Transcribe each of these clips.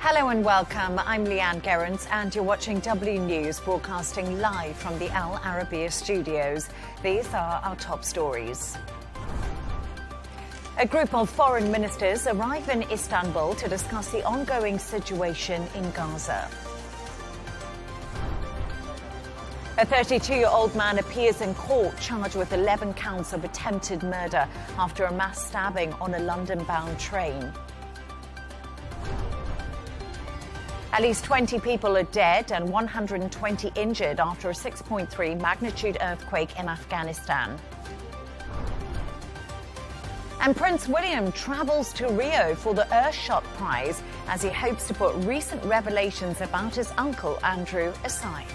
Hello and welcome. I'm Leigh Ann Gerrans and you're watching W News, broadcasting live from the Al Arabiya studios. These are our top stories. A group of foreign ministers arrive in Istanbul to discuss the ongoing situation in Gaza. A 32-year-old man appears in court charged with 11 counts of attempted murder after a mass stabbing on a London-bound train. At least 20 people are dead and 120 injured after a 6.3 magnitude earthquake in Afghanistan. And Prince William travels to Rio for the Earthshot Prize as he hopes to put recent revelations about his uncle Andrew aside.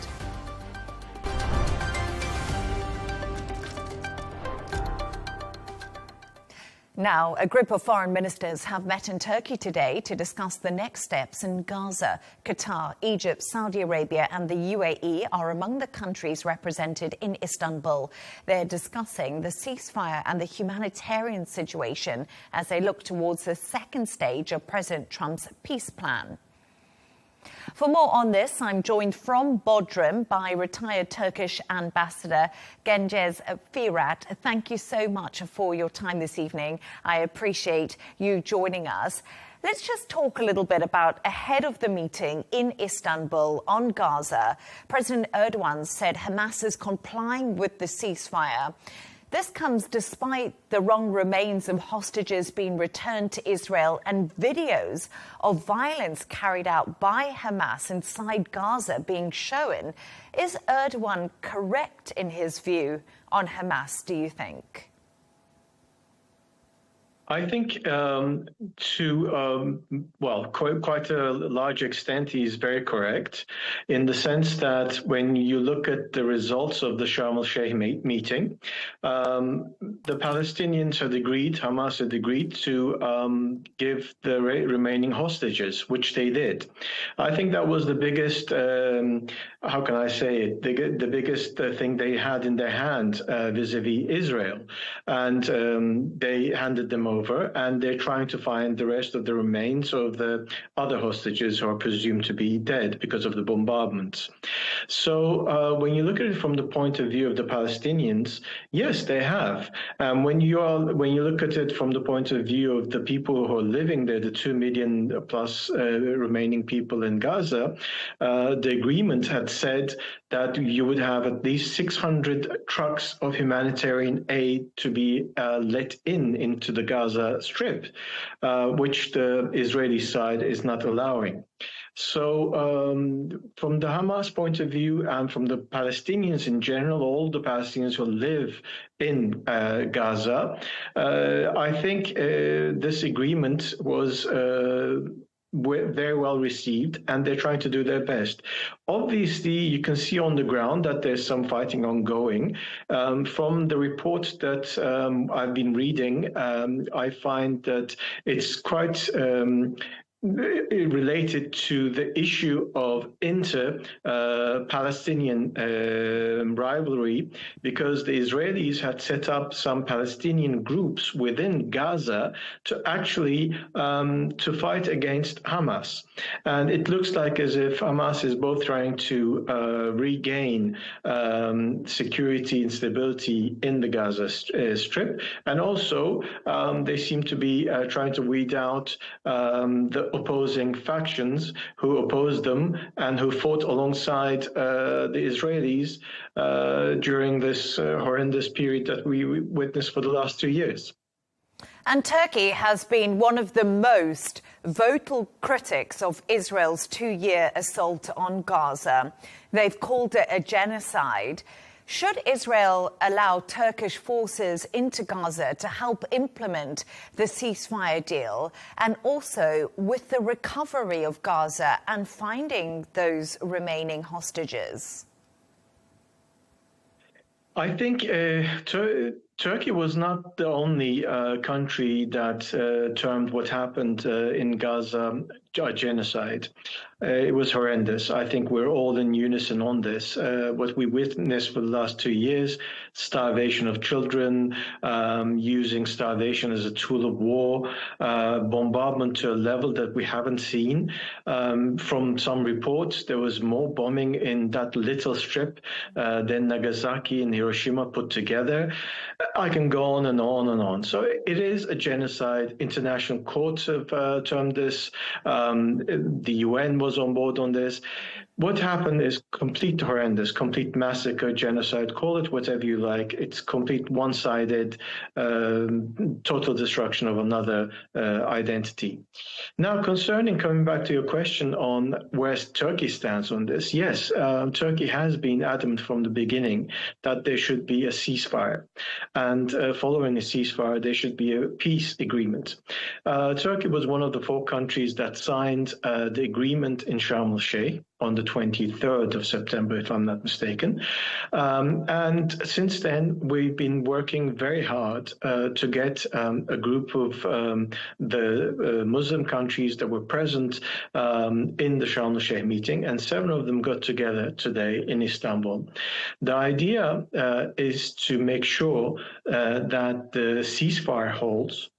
Now, a group of foreign ministers have met in Turkey today to discuss the next steps in Gaza. Qatar, Egypt, Saudi Arabia and the UAE are among the countries represented in Istanbul. They're discussing the ceasefire and the humanitarian situation as they look towards the second stage of President Trump's peace plan. For more on this, I'm joined from Bodrum by retired Turkish Ambassador Cengiz Firat. Thank you so much for your time this evening. I appreciate you joining us. Let's just talk a little bit about ahead of the meeting in Istanbul on Gaza. President Erdogan said Hamas is complying with the ceasefire. This comes despite the wrong remains of hostages being returned to Israel and videos of violence carried out by Hamas inside Gaza being shown. Is Erdogan correct in his view on Hamas, do you think? I think quite a large extent, he's very correct in the sense that when you look at the results of the Sharm el-Sheikh meeting, the Palestinians had agreed, Hamas had agreed to give the remaining hostages, which they did. I think that was the biggest, how can I say it, the biggest thing they had in their hand vis-a-vis Israel. And they handed them over, and they're trying to find the rest of the remains of the other hostages who are presumed to be dead because of the bombardments. So when you look at it from the point of view of the Palestinians, yes, they have. When you look at it from the point of view of the people who are living there, the 2 million plus remaining people in Gaza, the agreement had said that you would have at least 600 trucks of humanitarian aid to be let into the Gaza Strip, which the Israeli side is not allowing. So from the Hamas point of view and from the Palestinians in general, all the Palestinians who live in Gaza, I think this agreement was very well received, and they're trying to do their best. Obviously, you can see on the ground that there's some fighting ongoing. From the reports that I've been reading, I find that it's quite related to the issue of inter-Palestinian rivalry, because the Israelis had set up some Palestinian groups within Gaza to actually to fight against Hamas. And it looks like as if Hamas is both trying to regain security and stability in the Gaza Strip, and also they seem to be trying to weed out the opposing factions who opposed them and who fought alongside the Israelis during this horrendous period that we witnessed for the last 2 years. And Turkey has been one of the most vocal critics of Israel's 2-year assault on Gaza. They've called it a genocide. Should Israel allow Turkish forces into Gaza to help implement the ceasefire deal, and also with the recovery of Gaza and finding those remaining hostages? I think Turkey was not the only country that termed what happened in Gaza a genocide. It was horrendous. I think we're all in unison on this. What we witnessed for the last 2 years, starvation of children, using starvation as a tool of war, bombardment to a level that we haven't seen. From some reports, there was more bombing in that little strip than Nagasaki and Hiroshima put together. I can go on and on and on. So it is a genocide. International courts have termed this. The UN was on board on this. What happened is complete horrendous, complete massacre, genocide, call it whatever you like. It's complete one-sided, total destruction of another identity. Now, coming back to your question on where Turkey stands on this, yes, Turkey has been adamant from the beginning that there should be a ceasefire. And following a ceasefire, there should be a peace agreement. Turkey was one of the 4 countries that signed the agreement in Sharm el-Sheikh on the 23rd of September, if I'm not mistaken. And since then, we've been working very hard to get a group of the Muslim countries that were present in the Sharm el-Sheikh meeting, and 7 of them got together today in Istanbul. The idea is to make sure that the ceasefire holds,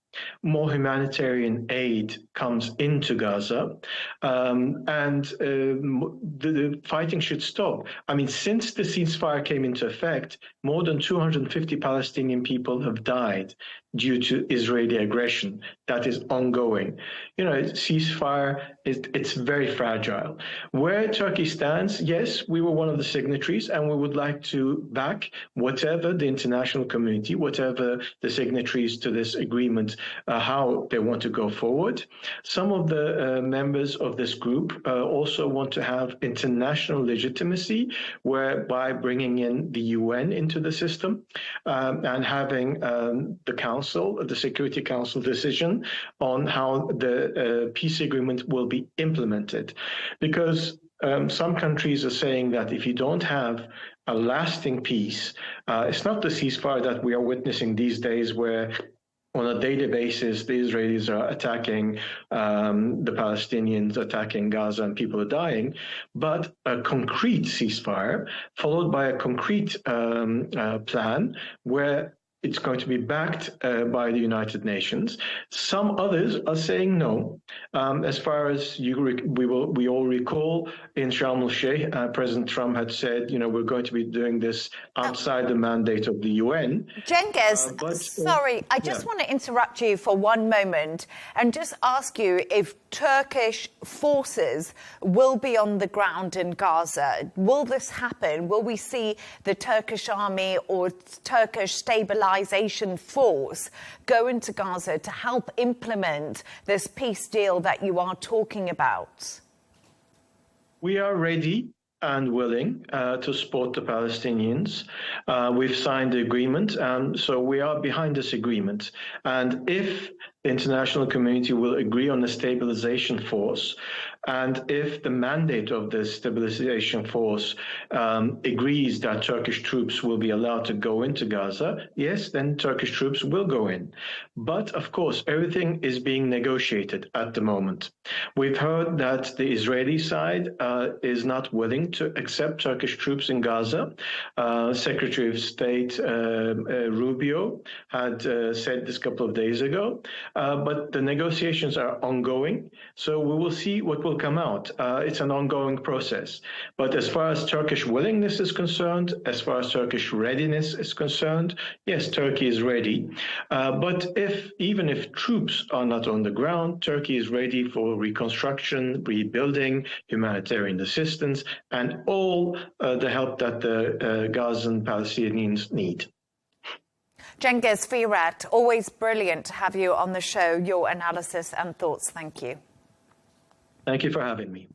more humanitarian aid comes into Gaza, and the fighting should stop. I mean, since the ceasefire came into effect, more than 250 Palestinian people have died due to Israeli aggression. That is ongoing. You know, ceasefire, it's very fragile. Where Turkey stands, yes, we were one of the signatories, and we would like to back whatever the international community, whatever the signatories to this agreement, how they want to go forward. Some of the members of this group also want to have international legitimacy, whereby bringing in the UN into the system and having the Council, the Security Council decision on how the peace agreement will be implemented. Because some countries are saying that if you don't have a lasting peace, it's not the ceasefire that we are witnessing these days where on a daily basis, the Israelis are attacking the Palestinians, attacking Gaza, and people are dying, but a concrete ceasefire followed by a concrete plan where it's going to be backed by the United Nations. Some others are saying no. As far as we all recall, in Sharm el-Sheikh, President Trump had said, you know, we're going to be doing this outside the mandate of the UN. Cengiz, sorry, I just want to interrupt you for one moment and just ask you if Turkish forces will be on the ground in Gaza. Will this happen? Will we see the Turkish army or Turkish stabilization force go into Gaza to help implement this peace deal that you are talking about? We are ready and willing to support the Palestinians. We've signed the agreement, so we are behind this agreement. And if the international community will agree on a stabilization force, and if the mandate of the stabilization force agrees that Turkish troops will be allowed to go into Gaza, yes, then Turkish troops will go in. But of course, everything is being negotiated at the moment. We've heard that the Israeli side is not willing to accept Turkish troops in Gaza. Secretary of State Rubio had said this a couple of days ago, but the negotiations are ongoing, so we will see what will come out. It's an ongoing process. But as far as Turkish willingness is concerned, as far as Turkish readiness is concerned, yes, Turkey is ready. But even if troops are not on the ground, Turkey is ready for reconstruction, rebuilding, humanitarian assistance, and all the help that the Gazan Palestinians need. Cengiz Firat, always brilliant to have you on the show. Your analysis and thoughts. Thank you. Thank you for having me.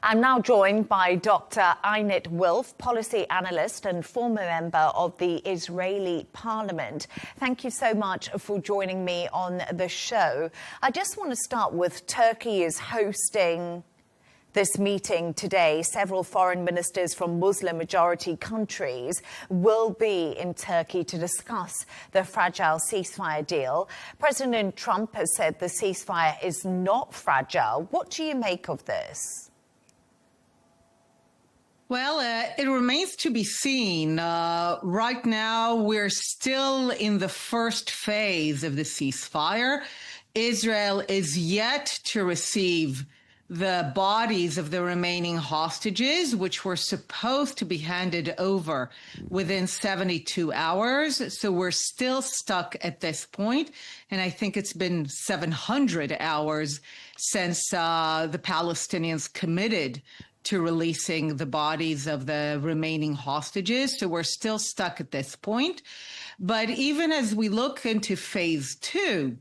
I'm now joined by Dr. Einit Wilf, policy analyst and former member of the Israeli parliament. Thank you so much for joining me on the show. I just want to start with Turkey is hosting this meeting today. Several foreign ministers from Muslim-majority countries will be in Turkey to discuss the fragile ceasefire deal. President Trump has said the ceasefire is not fragile. What do you make of this? Well, it remains to be seen. Right now, we're still in the first phase of the ceasefire. Israel is yet to receive the bodies of the remaining hostages, which were supposed to be handed over within 72 hours. So we're still stuck at this point. And I think it's been 700 hours since the Palestinians committed to releasing the bodies of the remaining hostages. So we're still stuck at this point. But even as we look into phase two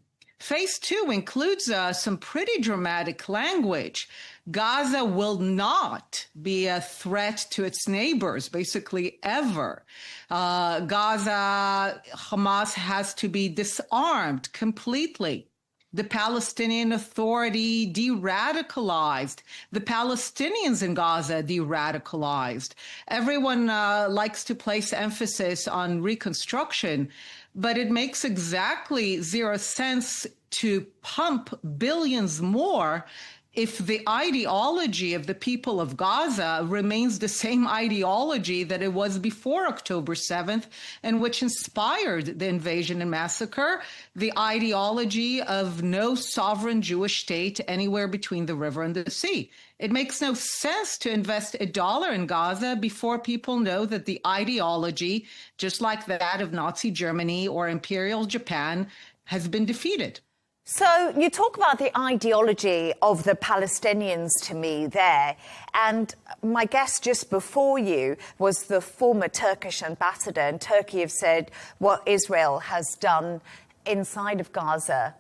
includes some pretty dramatic language. Gaza will not be a threat to its neighbors, basically ever. Gaza, Hamas has to be disarmed completely. The Palestinian Authority de-radicalized. The Palestinians in Gaza de-radicalized. Everyone likes to place emphasis on reconstruction, but it makes exactly zero sense to pump billions more if the ideology of the people of Gaza remains the same ideology that it was before October 7th, and which inspired the invasion and massacre, the ideology of no sovereign Jewish state anywhere between the river and the sea. It makes no sense to invest $1 in Gaza before people know that the ideology, just like that of Nazi Germany or Imperial Japan, has been defeated. So you talk about the ideology of the Palestinians to me there, and my guest just before you was the former Turkish ambassador, and Turkey have said what Israel has done inside of Gaza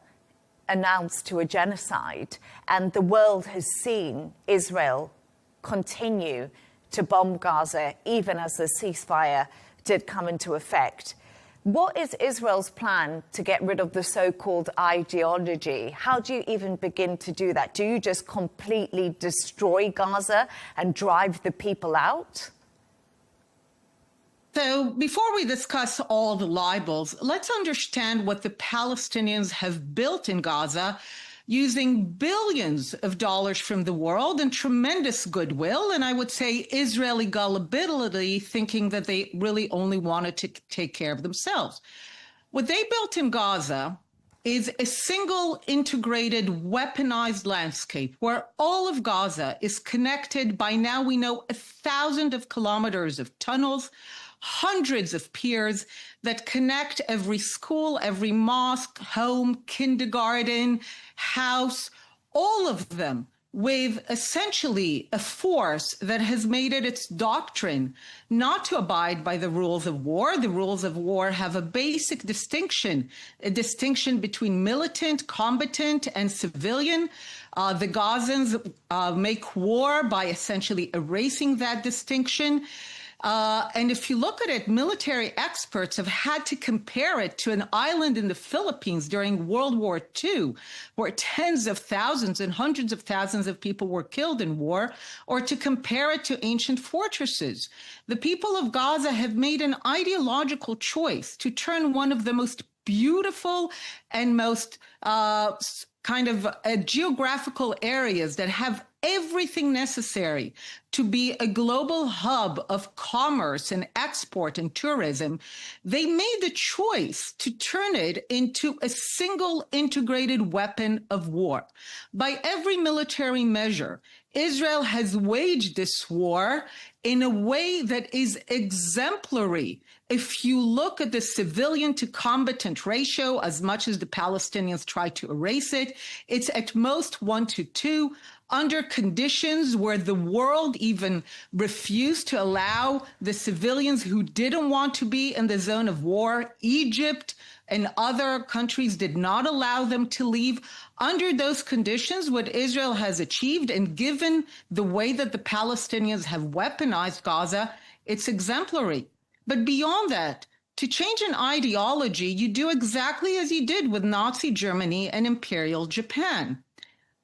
amounts to a genocide, and the world has seen Israel continue to bomb Gaza even as the ceasefire did come into effect. What is Israel's plan to get rid of the so-called ideology? How do you even begin to do that? Do you just completely destroy Gaza and drive the people out? So before we discuss all the libels, let's understand what the Palestinians have built in Gaza using billions of dollars from the world and tremendous goodwill, and I would say Israeli gullibility, thinking that they really only wanted to take care of themselves. What they built in Gaza is a single integrated weaponized landscape where all of Gaza is connected by now we know 1,000 kilometers of tunnels, hundreds of piers that connect every school, every mosque, home, kindergarten, house, all of them with essentially a force that has made it its doctrine not to abide by the rules of war. The rules of war have a basic distinction, a distinction between militant, combatant, and civilian. The Gazans make war by essentially erasing that distinction. And if you look at it, military experts have had to compare it to an island in the Philippines during World War II, where tens of thousands and hundreds of thousands of people were killed in war, or to compare it to ancient fortresses. The people of Gaza have made an ideological choice to turn one of the most beautiful and most geographical areas that have everything necessary to be a global hub of commerce and export and tourism. They made the choice to turn it into a single integrated weapon of war. By every military measure, Israel has waged this war in a way that is exemplary. If you look at the civilian to combatant ratio, as much as the Palestinians try to erase it, it's at most 1 to 2, under conditions where the world even refused to allow the civilians who didn't want to be in the zone of war. Egypt and other countries did not allow them to leave. Under those conditions, what Israel has achieved, and given the way that the Palestinians have weaponized Gaza, it's exemplary. But beyond that, to change an ideology, you do exactly as you did with Nazi Germany and Imperial Japan.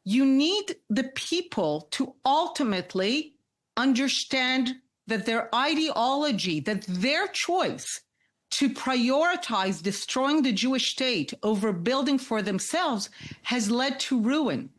You need the people to ultimately understand that their ideology, that their choice to prioritize destroying the Jewish state over building for themselves has led to ruin.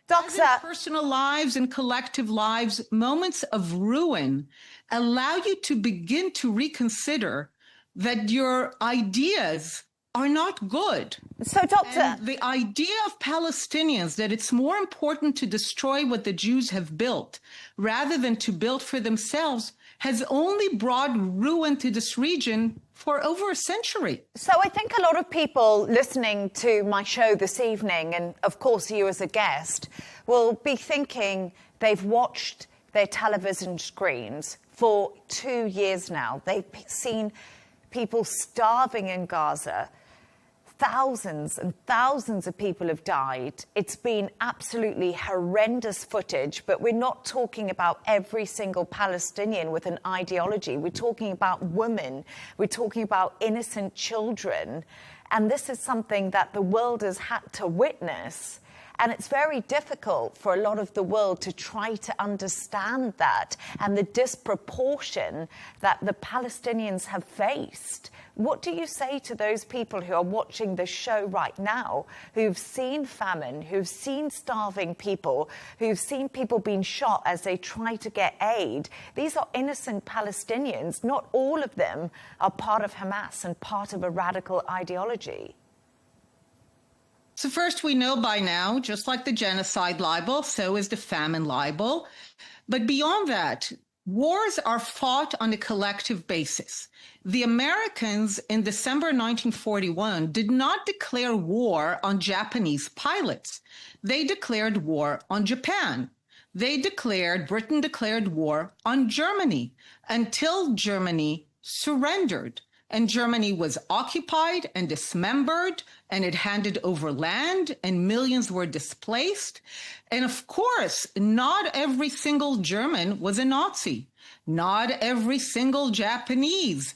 Doctor, As in personal lives and collective lives, moments of ruin allow you to begin to reconsider that your ideas are not good. So, Doctor, And the idea of Palestinians that it's more important to destroy what the Jews have built rather than to build for themselves has only brought ruin to this region for over a century. So I think a lot of people listening to my show this evening, and of course you as a guest, will be thinking they've watched their television screens for 2 years now. They've seen people starving in Gaza. Thousands and thousands of people have died. It's been absolutely horrendous footage, but we're not talking about every single Palestinian with an ideology. We're talking about women. We're talking about innocent children. And this is something that the world has had to witness. And it's very difficult for a lot of the world to try to understand that and the disproportion that the Palestinians have faced. What do you say to those people who are watching this show right now, who've seen famine, who've seen starving people, who've seen people being shot as they try to get aid? These are innocent Palestinians. Not all of them are part of Hamas and part of a radical ideology. So first, we know by now, just like the genocide libel, so is the famine libel. But beyond that, wars are fought on a collective basis. The Americans in December 1941 did not declare war on Japanese pilots. They declared war on Japan. Britain declared war on Germany until Germany surrendered. And Germany was occupied and dismembered, and it handed over land, and millions were displaced. And of course, not every single German was a Nazi. Not every single Japanese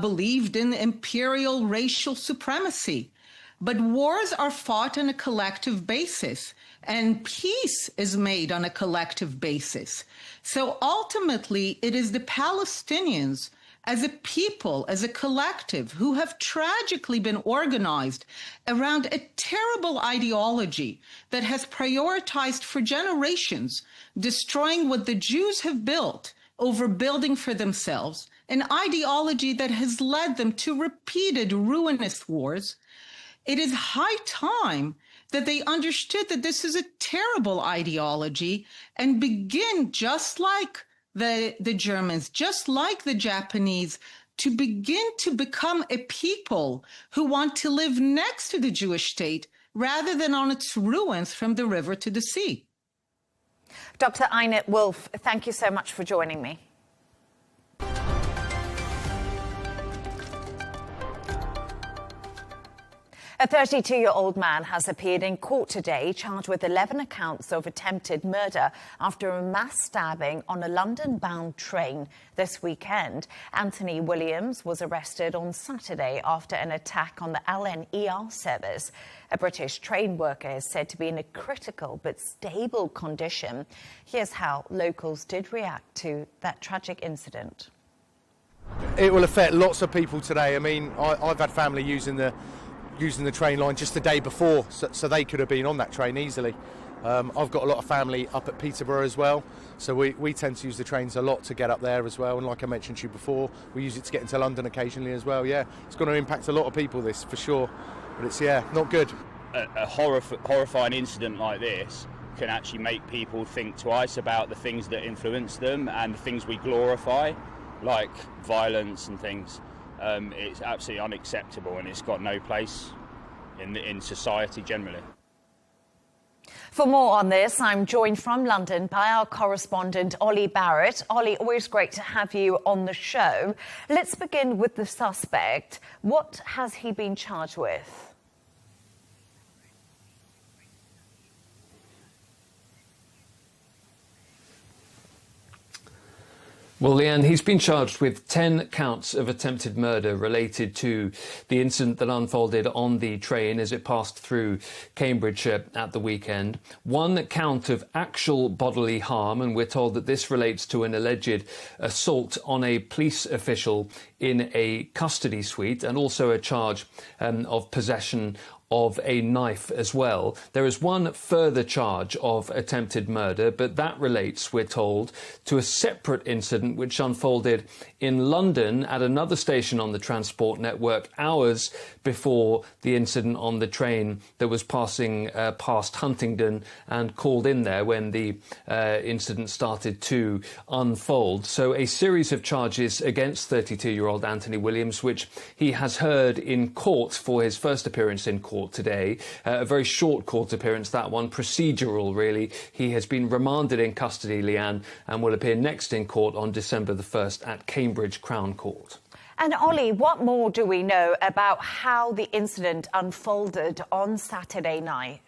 believed in imperial racial supremacy. But wars are fought on a collective basis, and peace is made on a collective basis. So ultimately, it is the Palestinians as a people, as a collective, who have tragically been organized around a terrible ideology that has prioritized for generations destroying what the Jews have built over building for themselves, an ideology that has led them to repeated ruinous wars. It is high time that they understood that this is a terrible ideology and begin, just like the Germans, just like the Japanese, to begin to become a people who want to live next to the Jewish state rather than on its ruins from the river to the sea. Dr. Einat Wolf, thank you so much for joining me. A 32-year-old man has appeared in court today, charged with 11 accounts of attempted murder after a mass stabbing on a London-bound train this weekend. Anthony Williams was arrested on Saturday after an attack on the LNER service. A British train worker is said to be in a critical but stable condition. Here's how locals did react to that tragic incident. It will affect lots of people today. I mean, I've had family using the train line just the day before, so they could have been on that train easily. I've got a lot of family up at Peterborough as well, so we tend to use the trains a lot to get up there as well, and like I mentioned to you before, we use it to get into London occasionally as well. Yeah, it's going to impact a lot of people, this, for sure, but it's, yeah, not good. A horrifying incident like this can actually make people think twice about the things that influence them and the things we glorify, like violence and things. It's absolutely unacceptable, and it's got no place in society generally. For more on this, I'm joined from London by our correspondent, Ollie Barrett. Ollie, always great to have you on the show. Let's begin with the suspect. What has he been charged with? Well, Leigh Ann, he's been charged with 10 counts of attempted murder related to the incident that unfolded on the train as it passed through Cambridge at the weekend. One count of actual bodily harm, and we're told that this relates to an alleged assault on a police official in a custody suite, and also a charge of possession of a knife as well. There is one further charge of attempted murder, but that relates, we're told, to a separate incident which unfolded in London at another station on the transport network hours before the incident on the train that was passing past Huntingdon and called in there when the incident started to unfold. So a series of charges against 32-year-old Anthony Williams, which he has heard in court for his first appearance in court today. A very short court appearance, that one, procedural really. He has been remanded in custody, Leigh Ann, and will appear next in court on December the 1st at Cambridge Crown Court. And Ollie, what more do we know about how the incident unfolded on Saturday night?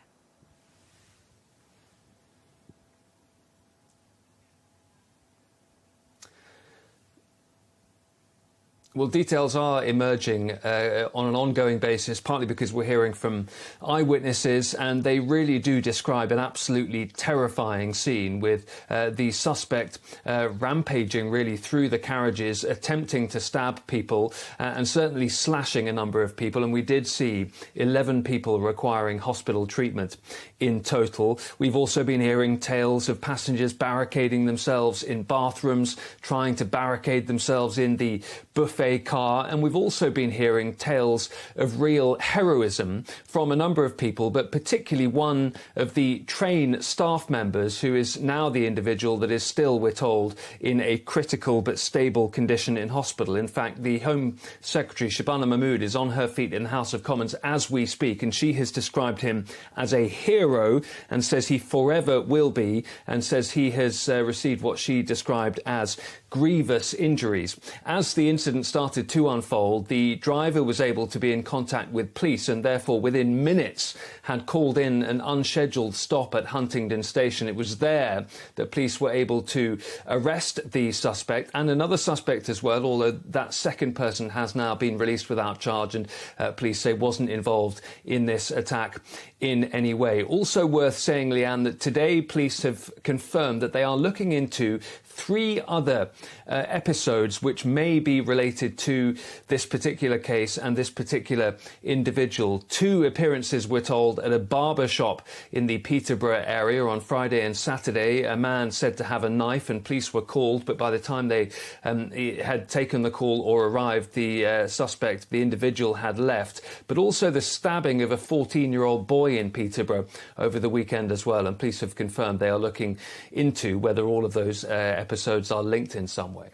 Well, details are emerging on an ongoing basis, partly because we're hearing from eyewitnesses, and they really do describe an absolutely terrifying scene with the suspect rampaging really through the carriages, attempting to stab people and certainly slashing a number of people. And we did see 11 people requiring hospital treatment in total. We've also been hearing tales of passengers barricading themselves in bathrooms, trying to barricade themselves in the buffet car, and we've also been hearing tales of real heroism from a number of people, but particularly one of the train staff members, who is now the individual that is still, we're told, in a critical but stable condition in hospital. In fact, the Home Secretary, Shabana Mahmood, is on her feet in the House of Commons as we speak, and she has described him as a hero and says he forever will be, and says he has received what she described as grievous injuries. As the incident started to unfold, the driver was able to be in contact with police and therefore within minutes had called in an unscheduled stop at Huntingdon Station. It was there that police were able to arrest the suspect and another suspect as well, although that second person has now been released without charge and police say wasn't involved in this attack in any way. Also worth saying, Leigh Ann, that today police have confirmed that they are looking into 3 other episodes which may be related to this particular case and this particular individual. 2 appearances, we're told, at a barber shop in the Peterborough area on Friday and Saturday. A man said to have a knife and police were called, but by the time they had taken the call or arrived, the suspect, the individual, had left. But also the stabbing of a 14-year-old boy in Peterborough over the weekend as well, and police have confirmed they are looking into whether all of those episodes are linked in some way.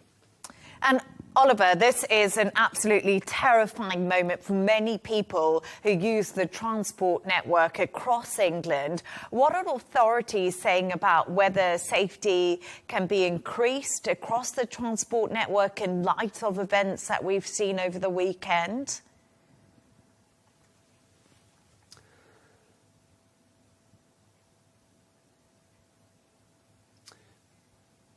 And Oliver, this is an absolutely terrifying moment for many people who use the transport network across England. What are authorities saying about whether safety can be increased across the transport network in light of events that we've seen over the weekend?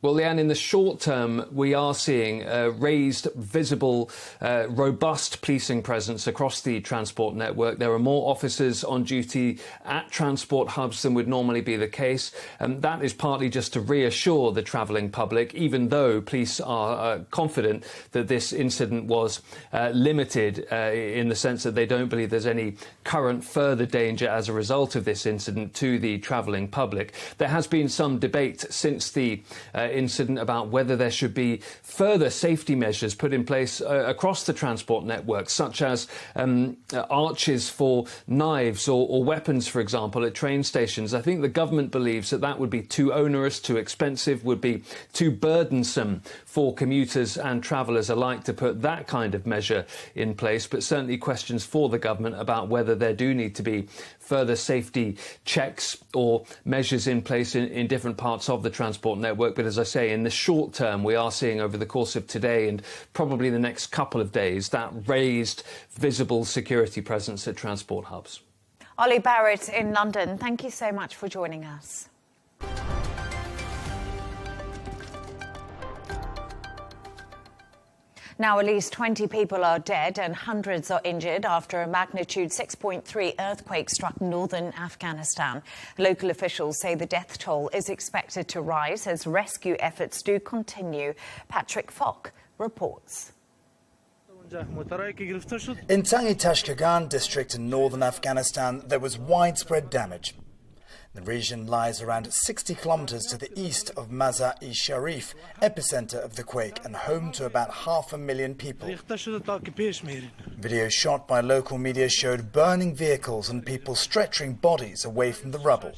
Well, Leigh Ann, in the short term, we are seeing a raised, visible, robust policing presence across the transport network. There are more officers on duty at transport hubs than would normally be the case. That is partly just to reassure the travelling public, even though police are confident that this incident was limited in the sense that they don't believe there's any current further danger as a result of this incident to the travelling public. There has been some debate since the incident about whether there should be further safety measures put in place across the transport network, such as arches for knives or weapons, for example, at train stations. I think the government believes that that would be too onerous, too expensive, would be too burdensome for commuters and travellers alike to put that kind of measure in place, but certainly questions for the government about whether there do need to be further safety checks or measures in place in different parts of the transport network. But as I say, in the short term, we are seeing over the course of today and probably the next couple of days that raised, visible security presence at transport hubs. Ollie Barrett in London, thank you so much for joining us. Now, at least 20 people are dead and hundreds are injured after a magnitude 6.3 earthquake struck northern Afghanistan. Local officials say the death toll is expected to rise as rescue efforts do continue. Patrick Falk reports. In Tangi-Tashkagan district in northern Afghanistan, there was widespread damage. The region lies around 60 kilometers to the east of Mazar-e-Sharif, epicenter of the quake and home to about 500,000 people. Video shot by local media showed burning vehicles and people stretching bodies away from the rubble.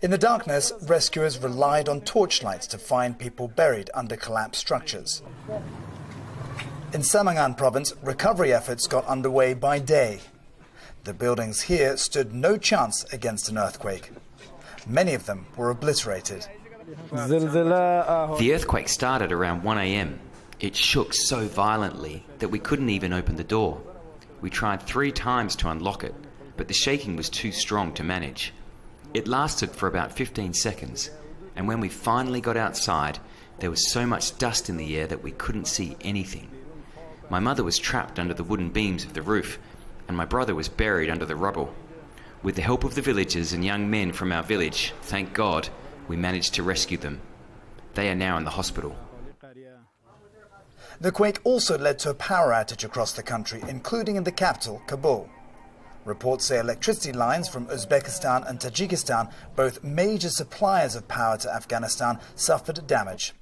In the darkness, rescuers relied on torchlights to find people buried under collapsed structures. In Samangan province, recovery efforts got underway by day. The buildings here stood no chance against an earthquake. Many of them were obliterated. The earthquake started around 1 a.m. It shook so violently that we couldn't even open the door. We tried 3 times to unlock it, but the shaking was too strong to manage. It lasted for about 15 seconds, and when we finally got outside, there was so much dust in the air that we couldn't see anything. My mother was trapped under the wooden beams of the roof, and my brother was buried under the rubble. With the help of the villagers and young men from our village, thank God, we managed to rescue them. They are now in the hospital. The quake also led to a power outage across the country, including in the capital, Kabul. Reports say electricity lines from Uzbekistan and Tajikistan, both major suppliers of power to Afghanistan, suffered damage.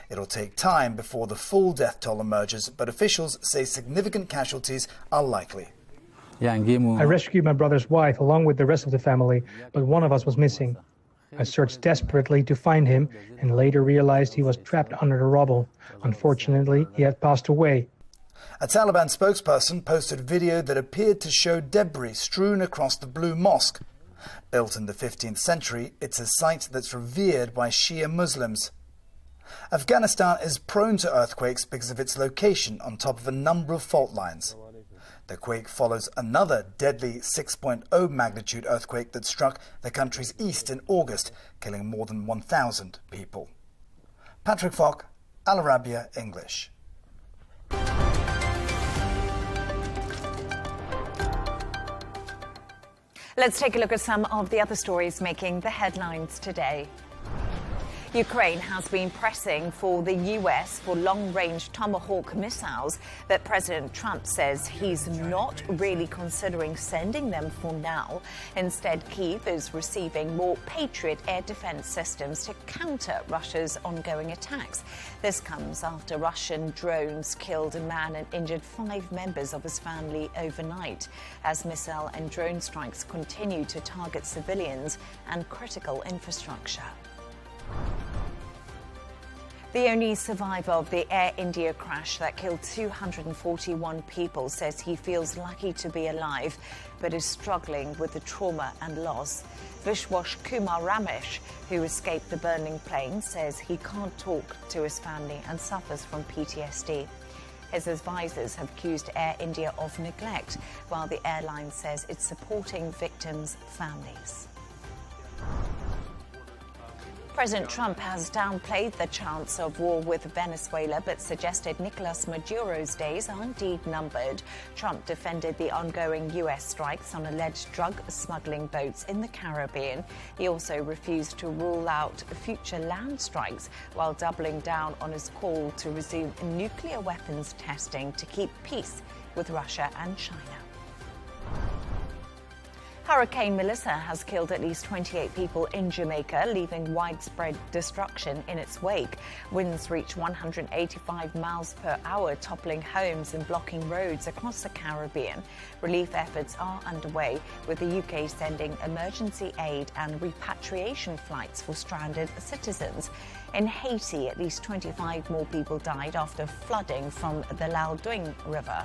It'll take time before the full death toll emerges, but officials say significant casualties are likely. I rescued my brother's wife along with the rest of the family, but one of us was missing. I searched desperately to find him and later realized he was trapped under the rubble. Unfortunately, he had passed away. A Taliban spokesperson posted video that appeared to show debris strewn across the Blue Mosque. Built in the 15th century, it's a site that's revered by Shia Muslims. Afghanistan is prone to earthquakes because of its location on top of a number of fault lines. The quake follows another deadly 6.0 magnitude earthquake that struck the country's east in August, killing more than 1,000 people. Patrick Falk, Al Arabiya English. Let's take a look at some of the other stories making the headlines today. Ukraine has been pressing for the US for long-range Tomahawk missiles, but President Trump says he's not really considering sending them for now. Instead, Kyiv is receiving more Patriot air defense systems to counter Russia's ongoing attacks. This comes after Russian drones killed a man and injured 5 members of his family overnight, as missile and drone strikes continue to target civilians and critical infrastructure. The only survivor of the Air India crash that killed 241 people says he feels lucky to be alive, but is struggling with the trauma and loss. Vishwash Kumar Ramesh, who escaped the burning plane, says he can't talk to his family and suffers from PTSD. His advisors have accused Air India of neglect, while the airline says it's supporting victims' families. President Trump has downplayed the chance of war with Venezuela, but suggested Nicolas Maduro's days are indeed numbered. Trump defended the ongoing U.S. strikes on alleged drug smuggling boats in the Caribbean. He also refused to rule out future land strikes, while doubling down on his call to resume nuclear weapons testing to keep peace with Russia and China. Hurricane Melissa has killed at least 28 people in Jamaica, leaving widespread destruction in its wake. Winds reach 185 miles per hour, toppling homes and blocking roads across the Caribbean. Relief efforts are underway, with the UK sending emergency aid and repatriation flights for stranded citizens. In Haiti, at least 25 more people died after flooding from the Loudoun River.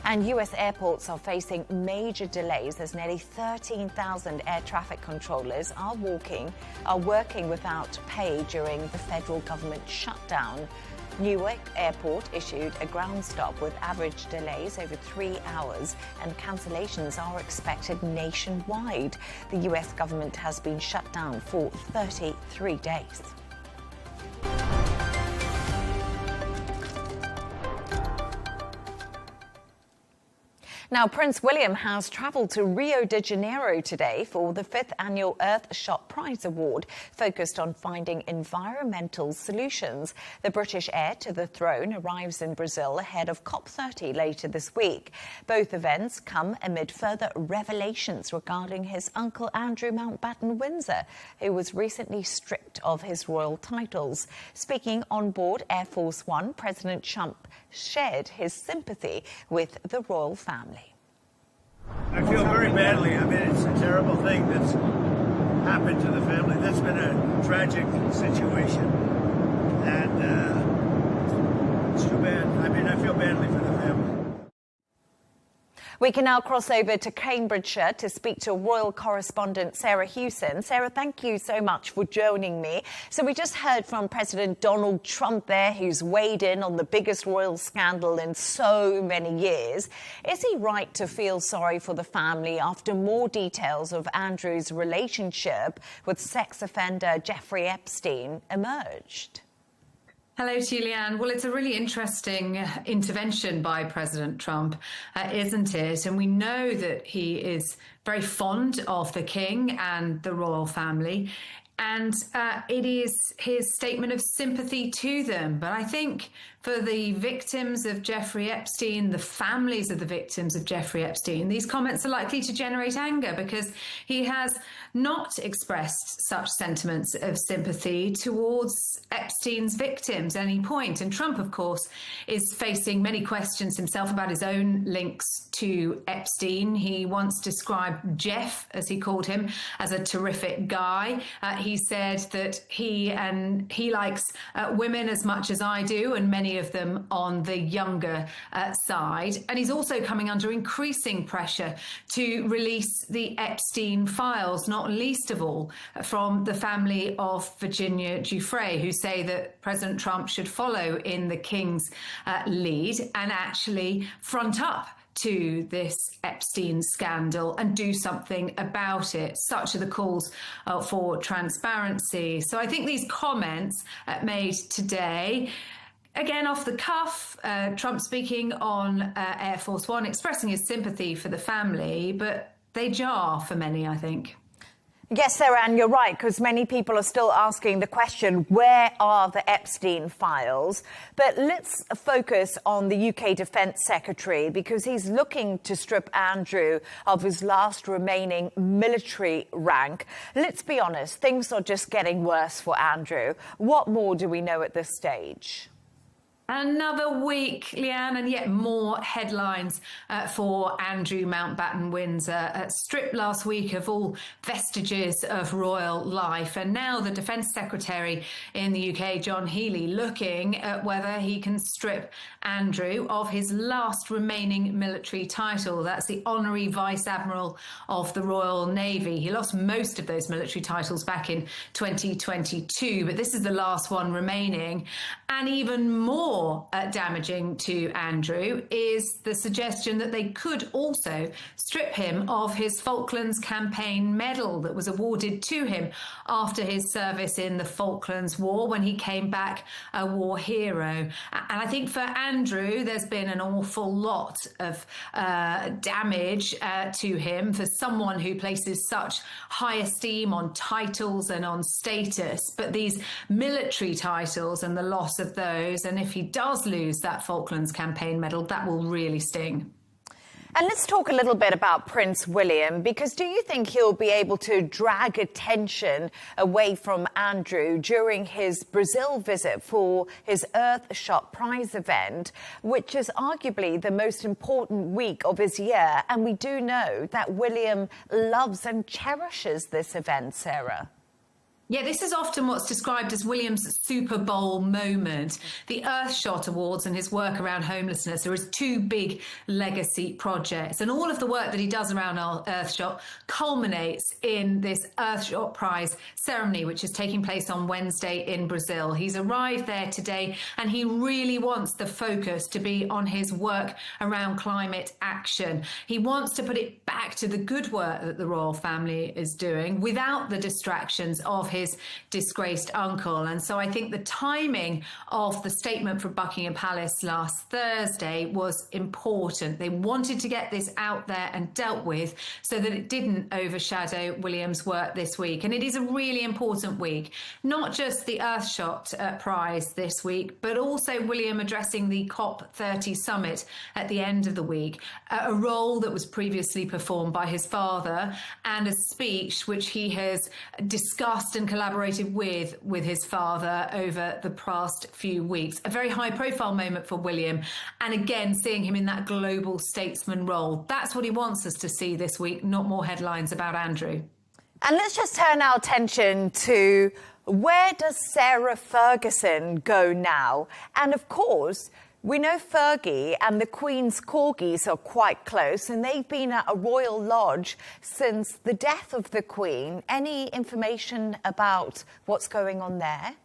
And US airports are facing major delays as nearly 13,000 air traffic controllers are working without pay during the federal government shutdown. Newark Airport issued a ground stop with average delays over 3 hours, and cancellations are expected nationwide. The US government has been shut down for 33 days. Now, Prince William has travelled to Rio de Janeiro today for the 5th annual Earthshot Prize Award, focused on finding environmental solutions. The British heir to the throne arrives in Brazil ahead of COP30 later this week. Both events come amid further revelations regarding his uncle Andrew Mountbatten Windsor, who was recently stripped of his royal titles. Speaking on board Air Force One, President Trump shared his sympathy with the royal family. I feel very badly. I mean, it's a terrible thing that's happened to the family. That's been a tragic situation, and it's too bad. I mean, I feel badly for the family. We can now cross over to Cambridgeshire to speak to royal correspondent Sarah Hewson. Sarah, thank you so much for joining me. So we just heard from President Donald Trump there, who's weighed in on the biggest royal scandal in so many years. Is he right to feel sorry for the family after more details of Andrew's relationship with sex offender Jeffrey Epstein emerged? Hello to you, Leigh Ann. Well, it's a really interesting intervention by President Trump, isn't it? And we know that he is very fond of the king and the royal family. And it is his statement of sympathy to them. But I think for the victims of Jeffrey Epstein, the families of the victims of Jeffrey Epstein, these comments are likely to generate anger because he has not expressed such sentiments of sympathy towards Epstein's victims at any point. And Trump, of course, is facing many questions himself about his own links to Epstein. He once described Jeff, as he called him, as a terrific guy. He said that he likes women as much as I do, and many of them on the younger side. And he's also coming under increasing pressure to release the Epstein files, not least of all from the family of Virginia Giuffre, who say that President Trump should follow in the King's lead and actually front up to this Epstein scandal and do something about it. Such are the calls for transparency. So I think these comments made today, again, off the cuff, Trump speaking on Air Force One, expressing his sympathy for the family, but they jar for many, I think. Yes, Sarah, and you're right, because many people are still asking the question, where are the Epstein files? But let's focus on the UK Defence Secretary, because he's looking to strip Andrew of his last remaining military rank. Let's be honest, things are just getting worse for Andrew. What more do we know at this stage? Another week, Leigh Ann, and yet more headlines for Andrew Mountbatten Windsor. Stripped last week of all vestiges of royal life. And now the Defence Secretary in the UK, John Healey, looking at whether he can strip Andrew of his last remaining military title. That's the Honorary Vice Admiral of the Royal Navy. He lost most of those military titles back in 2022, but this is the last one remaining. And even more damaging to Andrew is the suggestion that they could also strip him of his Falklands Campaign Medal that was awarded to him after his service in the Falklands War, when he came back a war hero. And I think for Andrew, there's been an awful lot of damage to him for someone who places such high esteem on titles and on status. But these military titles and the loss of those, and if he does lose that Falklands Campaign Medal, that will really sting. And let's talk a little bit about Prince William, because do you think he'll be able to drag attention away from Andrew during his Brazil visit for his Earthshot Prize event, which is arguably the most important week of his year? And we do know that William loves and cherishes this event, Sarah. Yeah, this is often what's described as William's Super Bowl moment. The Earthshot Awards and his work around homelessness are his two big legacy projects. And all of the work that he does around Earthshot culminates in this Earthshot Prize ceremony, which is taking place on Wednesday in Brazil. He's arrived there today, and he really wants the focus to be on his work around climate action. He wants to put it back to the good work that the royal family is doing without the distractions of his disgraced uncle. And so I think the timing of the statement from Buckingham Palace last Thursday was important. They wanted to get this out there and dealt with so that it didn't overshadow William's work this week. And it is a really important week, not just the Earthshot Prize this week, but also William addressing the COP30 summit at the end of the week, a role that was previously performed by his father, and a speech which he has discussed and collaborated with his father over the past few weeks. A very high profile moment for William, and again seeing him in that global statesman role. That's what he wants us to see this week, not more headlines about Andrew. And let's just turn our attention to where does Sarah Ferguson go now? And of course, we know Fergie and the Queen's corgis are quite close, and they've been at a royal lodge since the death of the Queen. Any information about what's going on there?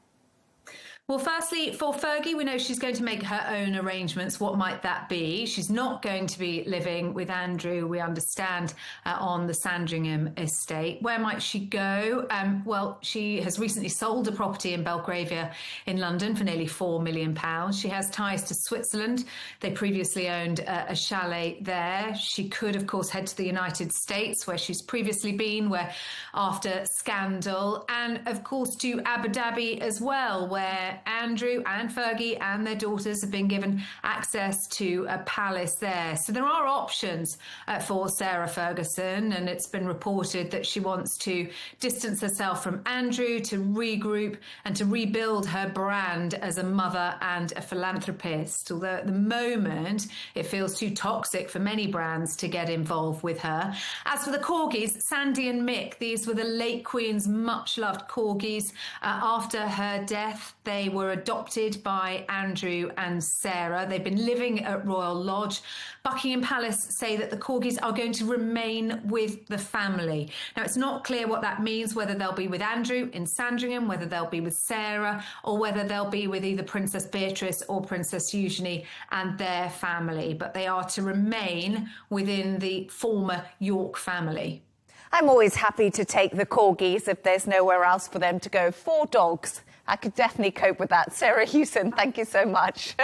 Well, firstly, for Fergie, we know she's going to make her own arrangements. What might that be? She's not going to be living with Andrew, we understand, on the Sandringham estate. Where might she go? Well, she has recently sold a property in Belgravia in London for nearly £4 million. She has ties to Switzerland. They previously owned a chalet there. She could, of course, head to the United States, where she's previously been, where after scandal, and, of course, to Abu Dhabi as well, where Andrew and Fergie and their daughters have been given access to a palace there. So there are options for Sarah Ferguson, and it's been reported that she wants to distance herself from Andrew, to regroup and to rebuild her brand as a mother and a philanthropist. Although at the moment it feels too toxic for many brands to get involved with her. As for the corgis, Sandy and Mick, these were the late Queen's much-loved corgis. After her death, they were adopted by Andrew and Sarah. They've been living at Royal Lodge. Buckingham Palace say that the corgis are going to remain with the family. Now, it's not clear what that means, whether they'll be with Andrew in Sandringham, whether they'll be with Sarah, or whether they'll be with either Princess Beatrice or Princess Eugenie and their family. But they are to remain within the former York family. I'm always happy to take the corgis if there's nowhere else for them to go. 4 dogs. I could definitely cope with that. Sarah Hewson, thank you so much.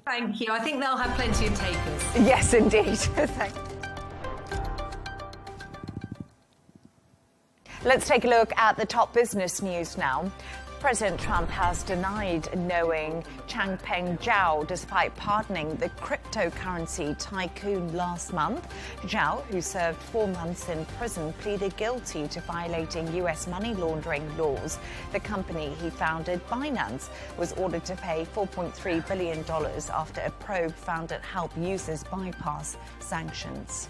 Thank you. I think they'll have plenty of takers. Yes, indeed. Thank you. Let's take a look at the top business news now. President Trump has denied knowing Changpeng Zhao despite pardoning the cryptocurrency tycoon last month. Zhao, who served 4 months in prison, pleaded guilty to violating U.S. money laundering laws. The company he founded, Binance, was ordered to pay $4.3 billion after a probe found it helped users bypass sanctions.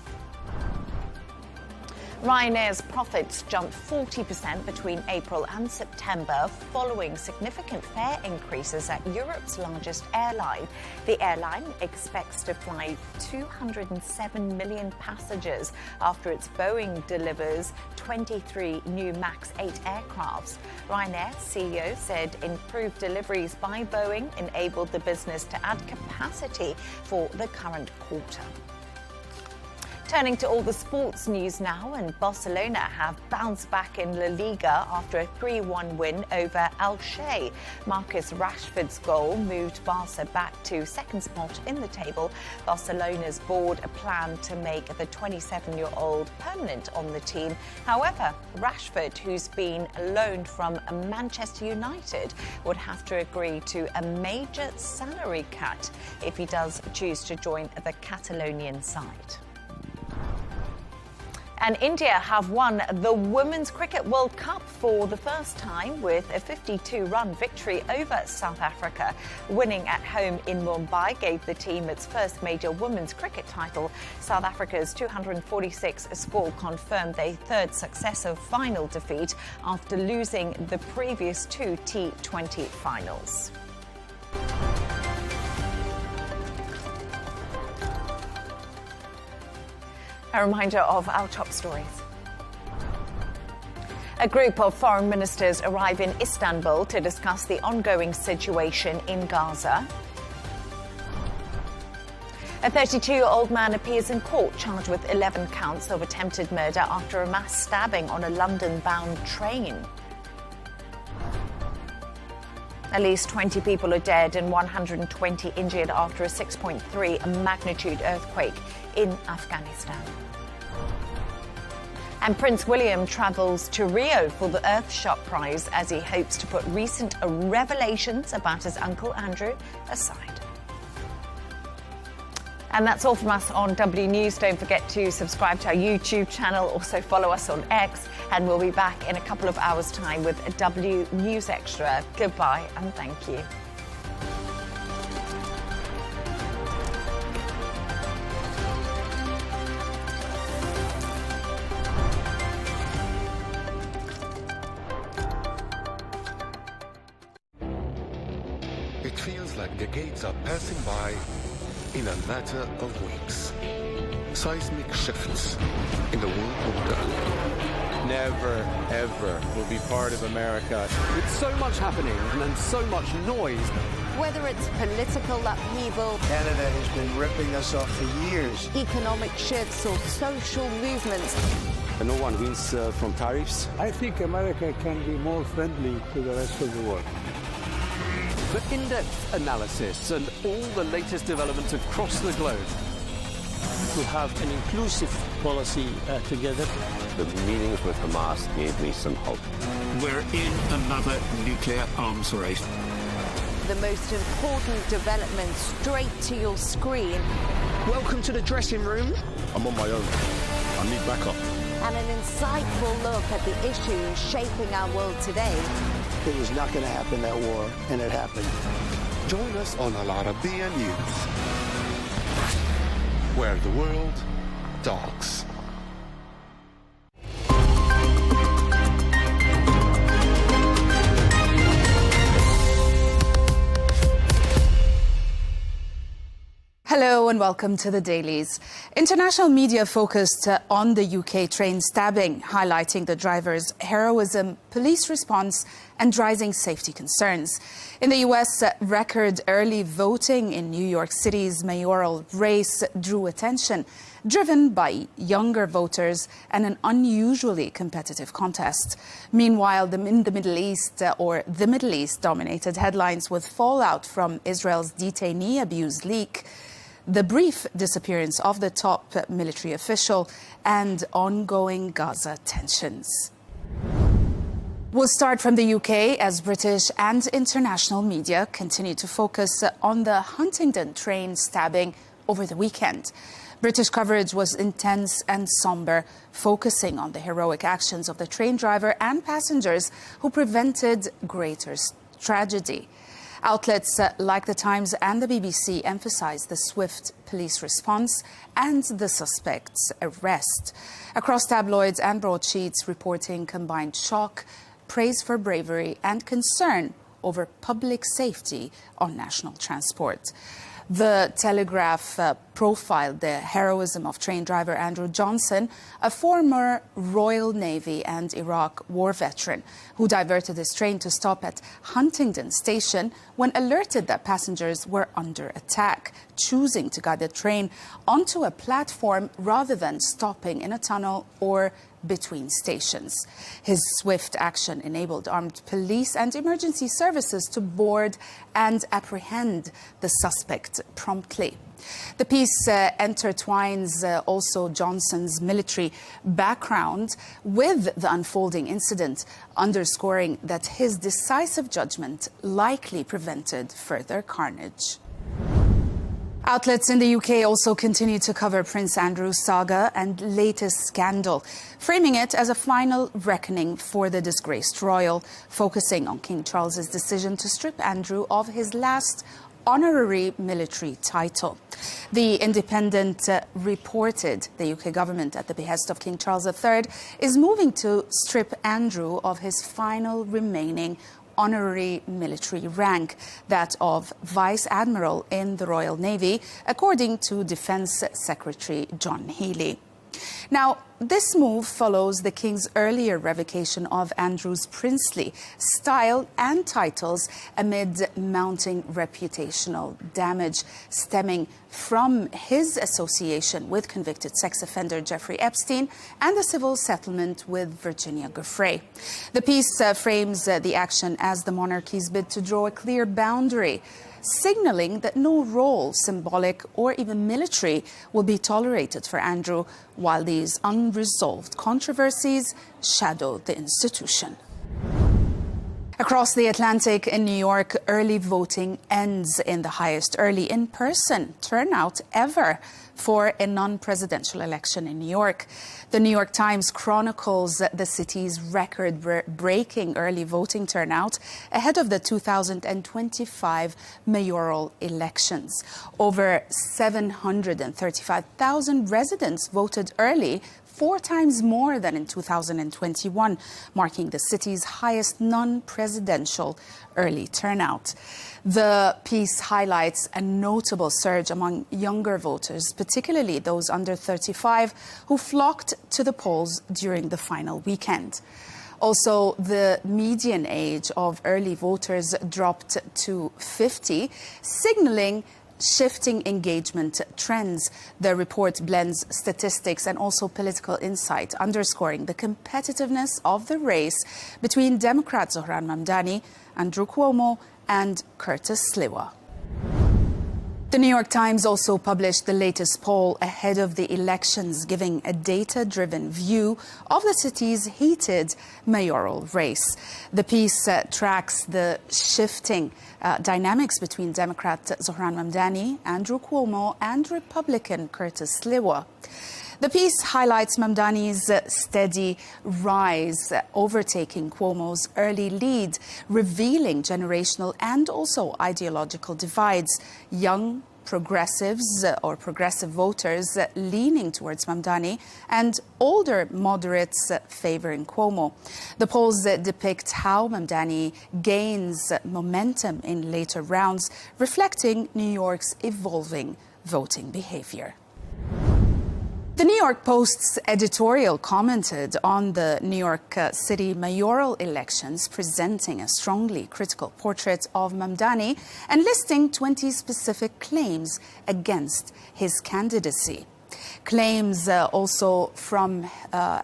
Ryanair's profits jumped 40% between April and September following significant fare increases at Europe's largest airline. The airline expects to fly 207 million passengers after its Boeing delivers 23 new MAX 8 aircrafts. Ryanair CEO said improved deliveries by Boeing enabled the business to add capacity for the current quarter. Turning to all the sports news now, and Barcelona have bounced back in La Liga after a 3-1 win over Elche. Marcus Rashford's goal moved Barca back to second spot in the table. Barcelona's board planned to make the 27-year-old permanent on the team. However, Rashford, who's been loaned from Manchester United, would have to agree to a major salary cut if he does choose to join the Catalonian side. And India have won the Women's Cricket World Cup for the first time with a 52-run victory over South Africa. Winning at home in Mumbai gave the team its first major women's cricket title. South Africa's 246 score confirmed their third successive final defeat after losing the previous 2 T20 finals. A reminder of our top stories. A group of foreign ministers arrive in Istanbul to discuss the ongoing situation in Gaza. A 32-year-old man appears in court charged with 11 counts of attempted murder after a mass stabbing on a London-bound train. At least 20 people are dead and 120 injured after a 6.3 magnitude earthquake in Afghanistan. And Prince William travels to Rio for the Earthshot Prize as he hopes to put recent revelations about his uncle Andrew aside. And that's all from us on W News. Don't forget to subscribe to our YouTube channel. Also follow us on X. And we'll be back in a couple of hours' time with a W News Extra. Goodbye and thank you. It feels like the gates are passing by in a matter of weeks. Seismic shifts in the world order. Never, ever will be part of America. With so much happening and so much noise. Whether it's political upheaval, Canada has been ripping us off for years. Economic shifts or social movements. And no one wins from tariffs. I think America can be more friendly to the rest of the world. The in-depth analysis and all the latest developments across the globe. To have an inclusive policy together. The meetings with Hamas gave me some hope. We're in another nuclear arms race. The most important development straight to your screen. Welcome to the dressing room. I'm on my own. I need backup. And an insightful look at the issues shaping our world today. It was not going to happen, that war, and it happened. Join us on Arabiya News, where the world talks. Hello and welcome to the Dailies. International media focused on the UK train stabbing, highlighting the driver's heroism, police response and rising safety concerns. In the US, record early voting in New York City's mayoral race drew attention, driven by younger voters and an unusually competitive contest. Meanwhile, in the Middle East dominated headlines with fallout from Israel's detainee abuse leak, the brief disappearance of the top military official, and ongoing Gaza tensions. We'll start from the UK as British and international media continue to focus on the Huntingdon train stabbing over the weekend. British coverage was intense and somber, focusing on the heroic actions of the train driver and passengers who prevented greater tragedy. Outlets like The Times and the BBC emphasised the swift police response and the suspect's arrest. Across tabloids and broadsheets reporting combined shock, praise for bravery and concern over public safety on national transport. The Telegraph profiled the heroism of train driver Andrew Johnson, a former Royal Navy and Iraq war veteran who diverted his train to stop at Huntingdon Station when alerted that passengers were under attack, choosing to guide the train onto a platform rather than stopping in a tunnel or between stations. His swift action enabled armed police and emergency services to board and apprehend the suspect promptly. The piece intertwines also Johnson's military background with the unfolding incident, underscoring that his decisive judgment likely prevented further carnage. Outlets in the UK also continue to cover Prince Andrew's saga and latest scandal, framing it as a final reckoning for the disgraced royal, focusing on King Charles's decision to strip Andrew of his last honorary military title. The Independent reported the UK government, at the behest of King Charles III, is moving to strip Andrew of his final remaining honorary military rank, that of Vice Admiral in the Royal Navy, according to Defence Secretary John Healey. Now, this move follows the King's earlier revocation of Andrew's princely style and titles amid mounting reputational damage stemming from his association with convicted sex offender Jeffrey Epstein and the civil settlement with Virginia Giuffre. The piece frames the action as the monarchy's bid to draw a clear boundary, signaling that no role, symbolic or even military, will be tolerated for Andrew while these unresolved controversies shadow the institution. Across the Atlantic in New York, early voting ends in the highest early in-person turnout ever for a non-presidential election in New York. The New York Times chronicles the city's record-breaking early voting turnout ahead of the 2025 mayoral elections. Over 735,000 residents voted early, 4 times more than in 2021, marking the city's highest non-presidential early turnout. The piece highlights a notable surge among younger voters, particularly those under 35, who flocked to the polls during the final weekend. Also, the median age of early voters dropped to 50, signaling shifting engagement trends. The report blends statistics and also political insight, underscoring the competitiveness of the race between Democrat Zohran Mamdani, Andrew Cuomo, and Curtis Sliwa. The New York Times also published the latest poll ahead of the elections, giving a data-driven view of the city's heated mayoral race. The piece tracks the shifting dynamics between Democrat Zohran Mamdani, Andrew Cuomo, and Republican Curtis Sliwa. The piece highlights Mamdani's steady rise, overtaking Cuomo's early lead, revealing generational and also ideological divides. Young progressives or progressive voters leaning towards Mamdani and older moderates favoring Cuomo. The polls depict how Mamdani gains momentum in later rounds, reflecting New York's evolving voting behavior. The New York Post's editorial commented on the New York City mayoral elections, presenting a strongly critical portrait of Mamdani and listing 20 specific claims against his candidacy. Claims also from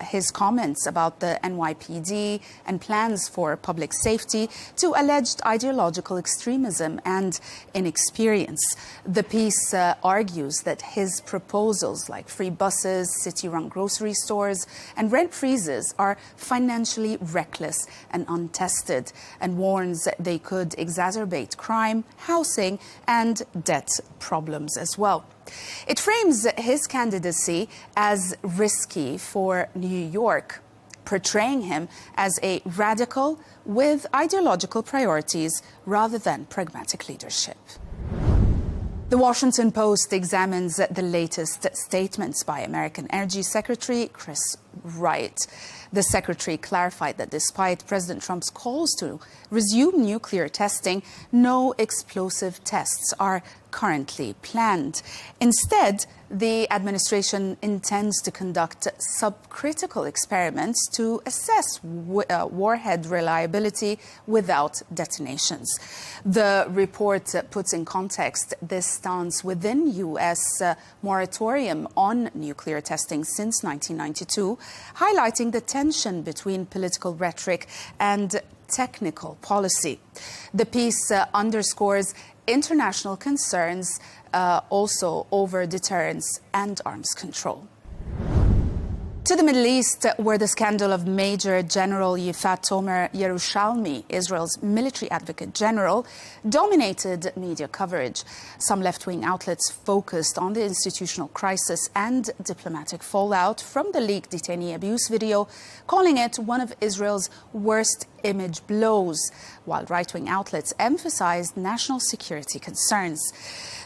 his comments about the NYPD and plans for public safety to alleged ideological extremism and inexperience. The piece argues that his proposals like free buses, city-run grocery stores and rent freezes are financially reckless and untested, and warns they could exacerbate crime, housing and debt problems as well. It frames his candidacy as risky for New York, portraying him as a radical with ideological priorities rather than pragmatic leadership. The Washington Post examines the latest statements by American Energy Secretary Chris Wright. The secretary clarified that despite President Trump's calls to resume nuclear testing, no explosive tests are currently planned. Instead, the administration intends to conduct subcritical experiments to assess warhead reliability without detonations. The report puts in context this stance within U.S. moratorium on nuclear testing since 1992, highlighting the tension between political rhetoric and technical policy. The piece underscores international concerns also over deterrence and arms control. To the Middle East, where the scandal of Major General Yifat Tomer Yerushalmi, Israel's military advocate general, dominated media coverage. Some left-wing outlets focused on the institutional crisis and diplomatic fallout from the leaked detainee abuse video, calling it one of Israel's worst image blows, while right-wing outlets emphasized national security concerns.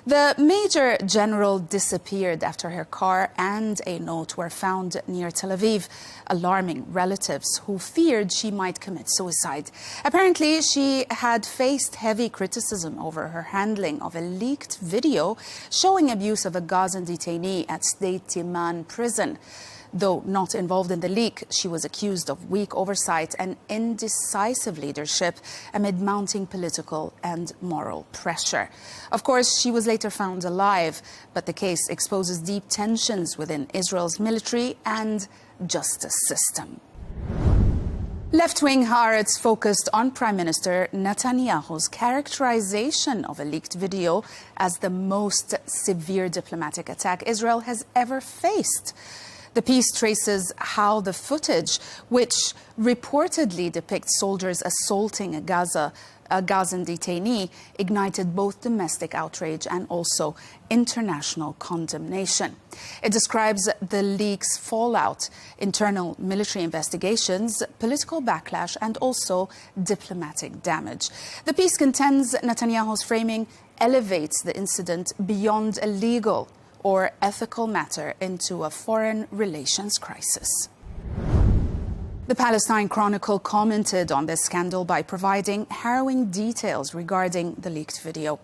The Major General disappeared after her car and a note were found near Tel Aviv, alarming relatives who feared she might commit suicide. Apparently, she had faced heavy criticism over her handling of a leaked video showing abuse of a Gazan detainee at Sdei Timan prison. Though not involved in the leak, she was accused of weak oversight and indecisive leadership amid mounting political and moral pressure. Of course, she was later found alive, but the case exposes deep tensions within Israel's military and justice system. Left-wing Haaretz focused on Prime Minister Netanyahu's characterization of a leaked video as the most severe diplomatic attack Israel has ever faced. The piece traces how the footage, which reportedly depicts soldiers assaulting a Gazan detainee, ignited both domestic outrage and also international condemnation. It describes the leak's fallout, internal military investigations, political backlash, and also diplomatic damage. The piece contends Netanyahu's framing elevates the incident beyond a legal or ethical matter into a foreign relations crisis. The Palestine Chronicle commented on this scandal by providing harrowing details regarding the leaked video.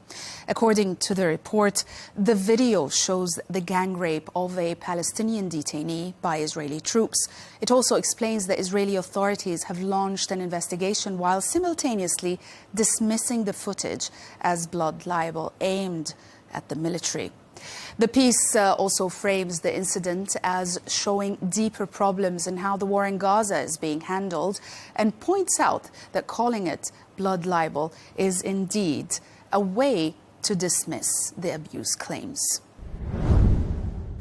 According to the report, the video shows the gang rape of a Palestinian detainee by Israeli troops. It also explains that Israeli authorities have launched an investigation while simultaneously dismissing the footage as blood libel aimed at the military. The piece also frames the incident as showing deeper problems in how the war in Gaza is being handled and points out that calling it blood libel is indeed a way to dismiss the abuse claims.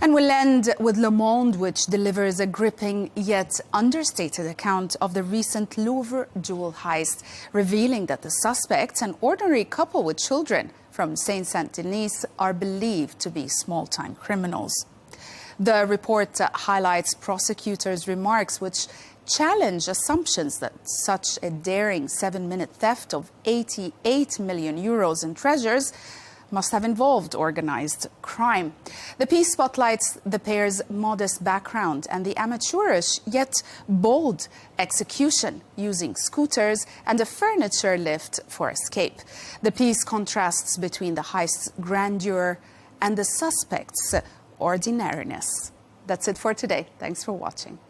And we'll end with Le Monde, which delivers a gripping yet understated account of the recent Louvre jewel heist, revealing that the suspects, an ordinary couple with children from Saint-Denis, are believed to be small-time criminals. The report highlights prosecutors' remarks which challenge assumptions that such a daring 7-minute theft of 88 million euros in treasures must have involved organized crime. The piece spotlights the pair's modest background and the amateurish yet bold execution using scooters and a furniture lift for escape. The piece contrasts between the heist's grandeur and the suspect's ordinariness. That's it for today. Thanks for watching.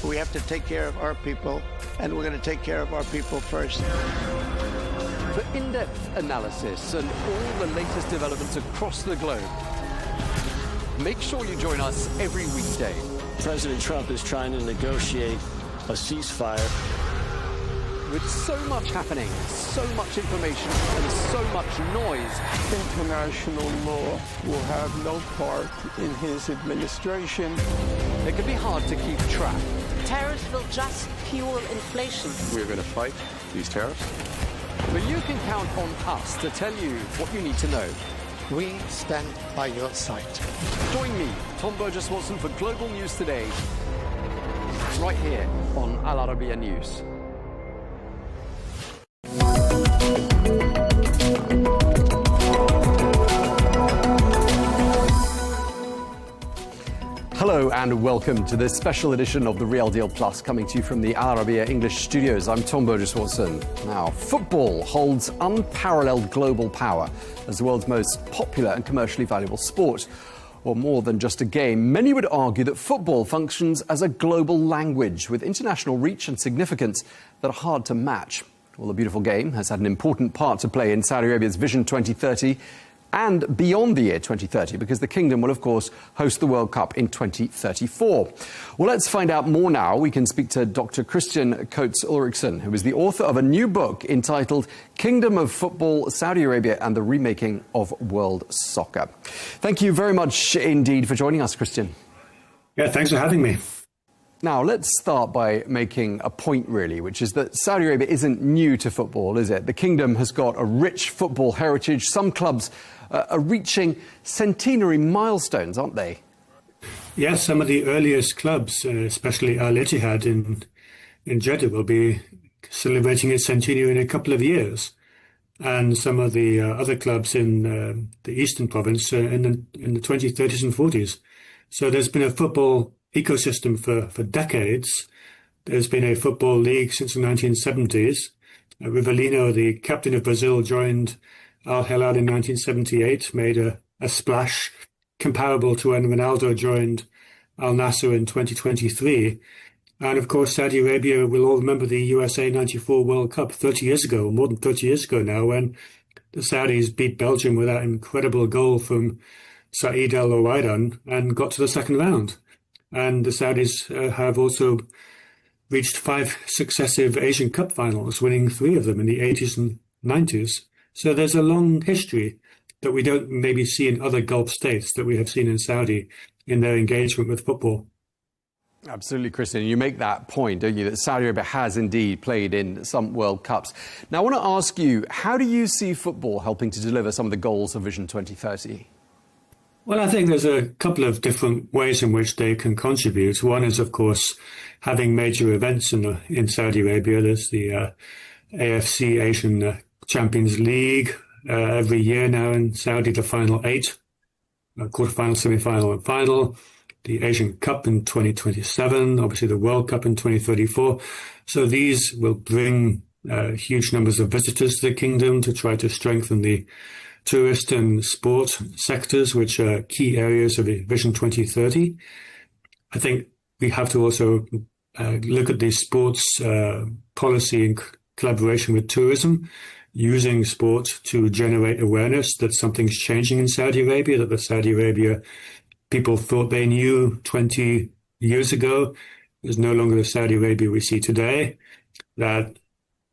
We have to take care of our people, and we're going to take care of our people first. For in-depth analysis and all the latest developments across the globe, make sure you join us every weekday. President Trump is trying to negotiate a ceasefire. With so much happening, so much information, and so much noise, international law will have no part in his administration. It can be hard to keep track. Tariffs will just fuel inflation. We're going to fight these tariffs. But you can count on us to tell you what you need to know. We stand by your side. Join me, Tom Burges Watson, for Global News Today, right here on Al Arabiya News. Hello and welcome to this special edition of the Real Deal Plus, coming to you from the Al Arabiya English studios. I'm Tom Burges Watson. Now, football holds unparalleled global power as the world's most popular and commercially valuable sport. Or more than just a game, many would argue that football functions as a global language with international reach and significance that are hard to match. Well, the beautiful game has had an important part to play in Saudi Arabia's Vision 2030 and beyond the year 2030, because the Kingdom will, of course, host the World Cup in 2034. Well, let's find out more now. We can speak to Dr. Christian Coates-Ulrichsen, who is the author of a new book entitled Kingdom of Football, Saudi Arabia and the Remaking of World Soccer. Thank you very much indeed for joining us, Christian. Yeah, thanks for having me. Now, let's start by making a point, really, which is that Saudi Arabia isn't new to football, is it? The Kingdom has got a rich football heritage. Some clubs are reaching centenary milestones, aren't they? Yes, some of the earliest clubs, especially Al Ittihad in Jeddah, will be celebrating its centenary in a couple of years. And some of the other clubs in the Eastern Province in the 20s, 30s and 40s. So there's been a football ecosystem for decades, there's been a football league since the 1970s. Rivelino, the captain of Brazil, joined Al Hilal in 1978, made a splash comparable to when Ronaldo joined Al Nassr in 2023. And of course, Saudi Arabia will all remember the USA 94 World Cup 30 years ago, more than 30 years ago now, when the Saudis beat Belgium with that incredible goal from Saeed El Owaidan and got to the second round. And the Saudis have also reached 5 successive Asian Cup finals, winning 3 of them in the 80s and 90s. So there's a long history that we don't maybe see in other Gulf states that we have seen in Saudi in their engagement with football. Absolutely, Christian. You make that point, don't you, that Saudi Arabia has indeed played in some World Cups. Now, I want to ask you, how do you see football helping to deliver some of the goals of Vision 2030? Well, I think there's a couple of different ways in which they can contribute. One is, of course, having major events in Saudi Arabia. There's the AFC Asian Champions League every year now in Saudi, the final 8, quarterfinal, semi-final and final. The Asian Cup in 2027, obviously the World Cup in 2034. So these will bring huge numbers of visitors to the kingdom to try to strengthen the tourist and sport sectors, which are key areas of Vision 2030. I think we have to also look at the sports policy in collaboration with tourism, using sport to generate awareness that something's changing in Saudi Arabia, that the Saudi Arabia people thought they knew 20 years ago is no longer the Saudi Arabia we see today, that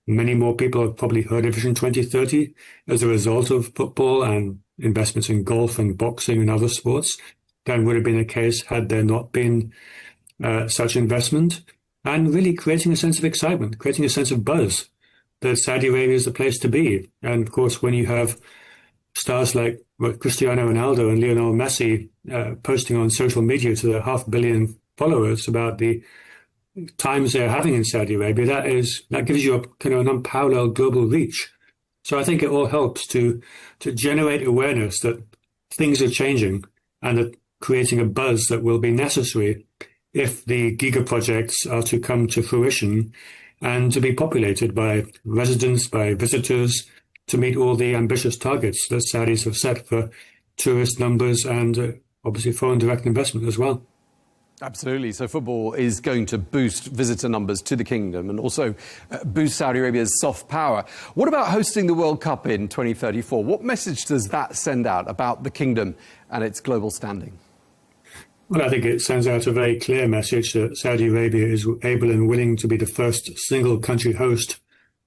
many more people have probably heard of Vision 2030 as a result of football and investments in golf and boxing and other sports than would have been the case had there not been such investment, and really creating a sense of excitement, creating a sense of buzz that Saudi Arabia is the place to be. And of course, when you have stars like Cristiano Ronaldo and Lionel Messi posting on social media to their 500 million followers about the times they're having in Saudi Arabia, that gives you a kind of an unparalleled global reach. So I think it all helps to generate awareness that things are changing and that creating a buzz that will be necessary if the giga projects are to come to fruition and to be populated by residents, by visitors, to meet all the ambitious targets that Saudis have set for tourist numbers and obviously foreign direct investment as well. Absolutely. So football is going to boost visitor numbers to the kingdom and also boost Saudi Arabia's soft power. What about hosting the World Cup in 2034? What message does that send out about the kingdom and its global standing? Well, I think it sends out a very clear message that Saudi Arabia is able and willing to be the first single country host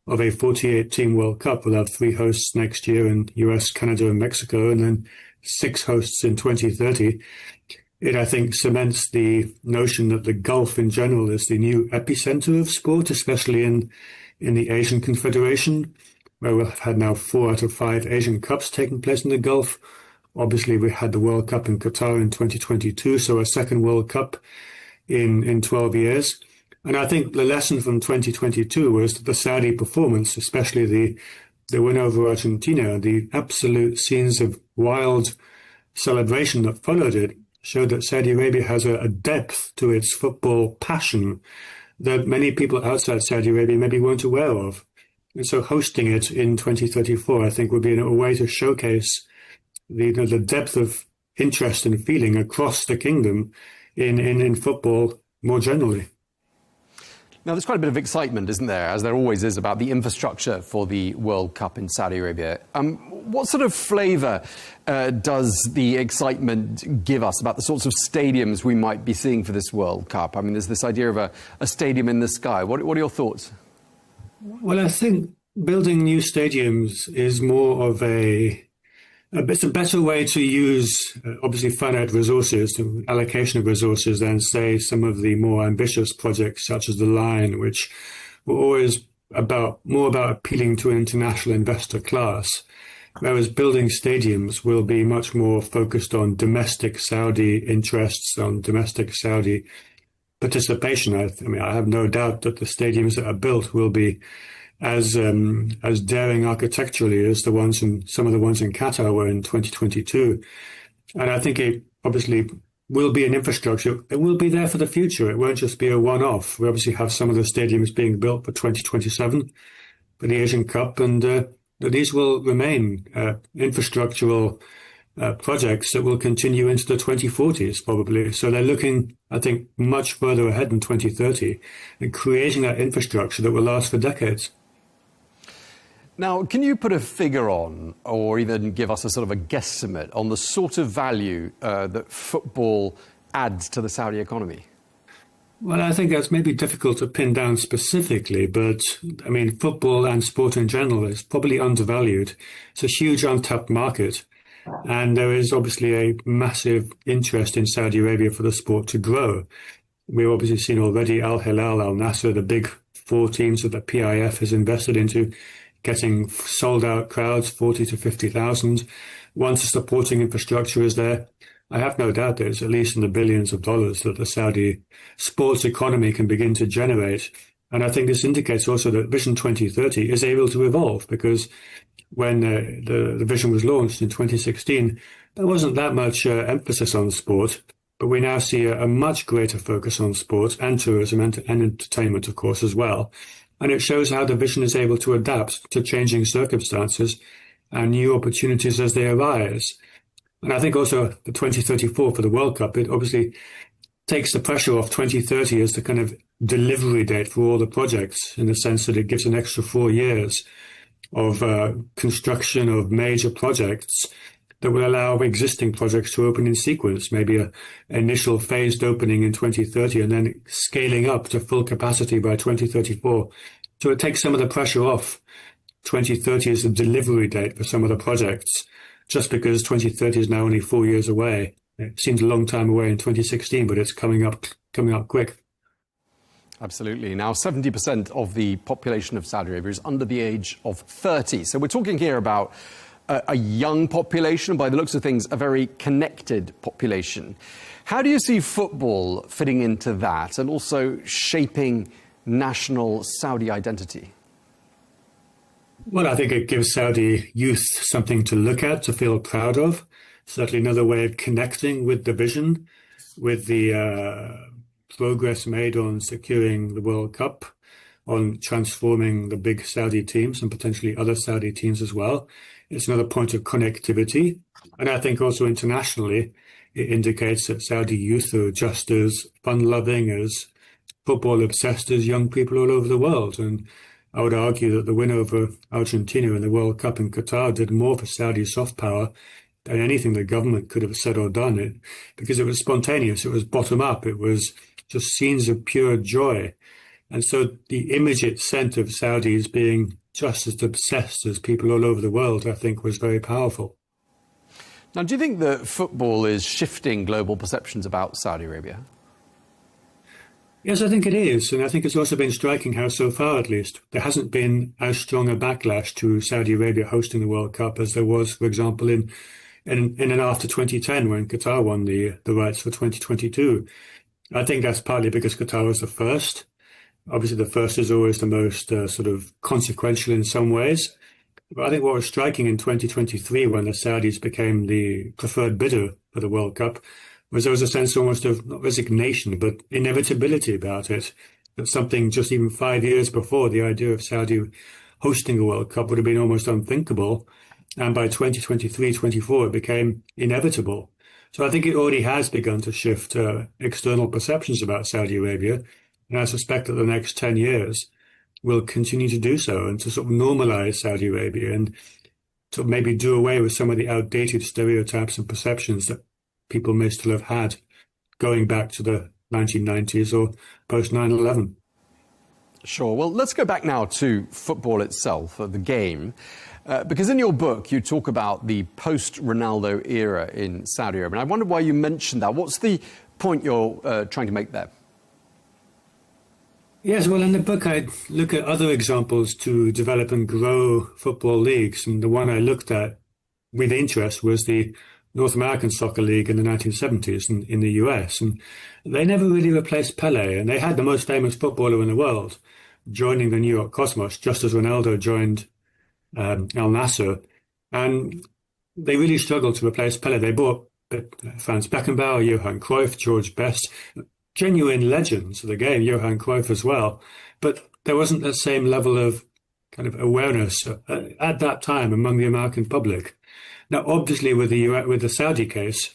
of a 48-team World Cup. We'll have 3 hosts next year in US, Canada and Mexico, and then 6 hosts in 2030. It, I think, cements the notion that the Gulf in general is the new epicenter of sport, especially in the Asian Confederation, where we've had now 4 out of 5 Asian Cups taking place in the Gulf. Obviously, we had the World Cup in Qatar in 2022, so a second World Cup in 12 years. And I think the lesson from 2022 was that the Saudi performance, especially the win over Argentina, the absolute scenes of wild celebration that followed it, showed that Saudi Arabia has a depth to its football passion that many people outside Saudi Arabia maybe weren't aware of. And so hosting it in 2034, I think, would be a way to showcase the depth of interest and feeling across the kingdom in football more generally. Now, there's quite a bit of excitement, isn't there, as there always is, about the infrastructure for the World Cup in Saudi Arabia. What sort of flavour does the excitement give us about the sorts of stadiums we might be seeing for this World Cup? I mean, there's this idea of a stadium in the sky. What are your thoughts? Well, I think building new stadiums is more of it's a better way to use, obviously, finite resources, allocation of resources, than, say, some of the more ambitious projects such as the Line, which were always more about appealing to an international investor class. Whereas building stadiums will be much more focused on domestic Saudi interests, on domestic Saudi participation. I have no doubt that the stadiums that are built will be as daring architecturally as some of the ones in Qatar were in 2022. And I think it obviously will be an infrastructure that will be there for the future. It won't just be a one-off. We obviously have some of the stadiums being built for 2027 for the Asian Cup, and these will remain infrastructural projects that will continue into the 2040s probably. So they're looking, I think, much further ahead in 2030 and creating that infrastructure that will last for decades. Now, can you put a figure on, or even give us a sort of a guesstimate on the sort of value that football adds to the Saudi economy? Well, I think that's maybe difficult to pin down specifically, but I mean, football and sport in general is probably undervalued. It's a huge untapped market, and there is obviously a massive interest in Saudi Arabia for the sport to grow. We've obviously seen already Al Hilal, Al Nasser, the big four teams that the PIF has invested into, getting sold-out crowds, 40 to 50,000. Once the supporting infrastructure is there, I have no doubt there's at least in the billions of dollars that the Saudi sports economy can begin to generate. And I think this indicates also that Vision 2030 is able to evolve, because when the vision was launched in 2016, there wasn't that much emphasis on sport. But we now see a much greater focus on sport and tourism and entertainment, of course, as well. And it shows how the vision is able to adapt to changing circumstances and new opportunities as they arise. And I think also the 2034 for the World Cup, it obviously takes the pressure off 2030 as the kind of delivery date for all the projects, in the sense that it gives an extra 4 years of construction of major projects that will allow existing projects to open in sequence, maybe an initial phased opening in 2030 and then scaling up to full capacity by 2034. So it takes some of the pressure off 2030 as the delivery date for some of the projects, just because 2030 is now only 4 years away. It seems a long time away in 2016, but it's coming up quick. Absolutely. Now, 70% of the population of Saudi Arabia is under the age of 30. So we're talking here about a young population, by the looks of things, a very connected population. How do you see football fitting into that and also shaping national Saudi identity? Well, I think it gives Saudi youth something to look at, to feel proud of. Certainly another way of connecting with the vision, with the progress made on securing the World Cup, on transforming the big Saudi teams and potentially other Saudi teams as well. It's another point of connectivity. And I think also internationally, it indicates that Saudi youth are just as fun-loving, as football-obsessed as young people all over the world. And I would argue that the win over Argentina in the World Cup in Qatar did more for Saudi soft power than anything the government could have said or done, because it was spontaneous, it was bottom-up, it was just scenes of pure joy. And so the image it sent of Saudis being just as obsessed as people all over the world, I think, was very powerful. Now, do you think that football is shifting global perceptions about Saudi Arabia? Yes, I think it is. And I think it's also been striking how, so far at least, there hasn't been as strong a backlash to Saudi Arabia hosting the World Cup as there was, for example, in and after 2010, when Qatar won the rights for 2022. I think that's partly because Qatar was the first. Obviously, the first is always the most sort of consequential in some ways. But I think what was striking in 2023, when the Saudis became the preferred bidder for the World Cup, was there was a sense almost of not resignation, but inevitability about it. That something just even 5 years before, the idea of Saudi hosting a World Cup would have been almost unthinkable. And by 2023-24, it became inevitable. So I think it already has begun to shift external perceptions about Saudi Arabia. And I suspect that the next 10 years will continue to do so, and to sort of normalize Saudi Arabia and to maybe do away with some of the outdated stereotypes and perceptions that people may still have had going back to the 1990s or post 9/11. Sure. Well, let's go back now to football itself, the game, because in your book you talk about the post-Ronaldo era in Saudi Arabia. And I wonder why you mentioned that. What's the point you're trying to make there? Yes, well, in the book, I look at other examples to develop and grow football leagues. And the one I looked at with interest was the North American Soccer League in the 1970s in the US. And they never really replaced Pelé. And they had the most famous footballer in the world joining the New York Cosmos, just as Ronaldo joined Al Nasser. And they really struggled to replace Pelé. They brought Franz Beckenbauer, Johann Cruyff, George Best, genuine legends of the game, Johann Cruyff as well. But there wasn't that same level of kind of awareness at that time among the American public. Now, obviously, with the Saudi case,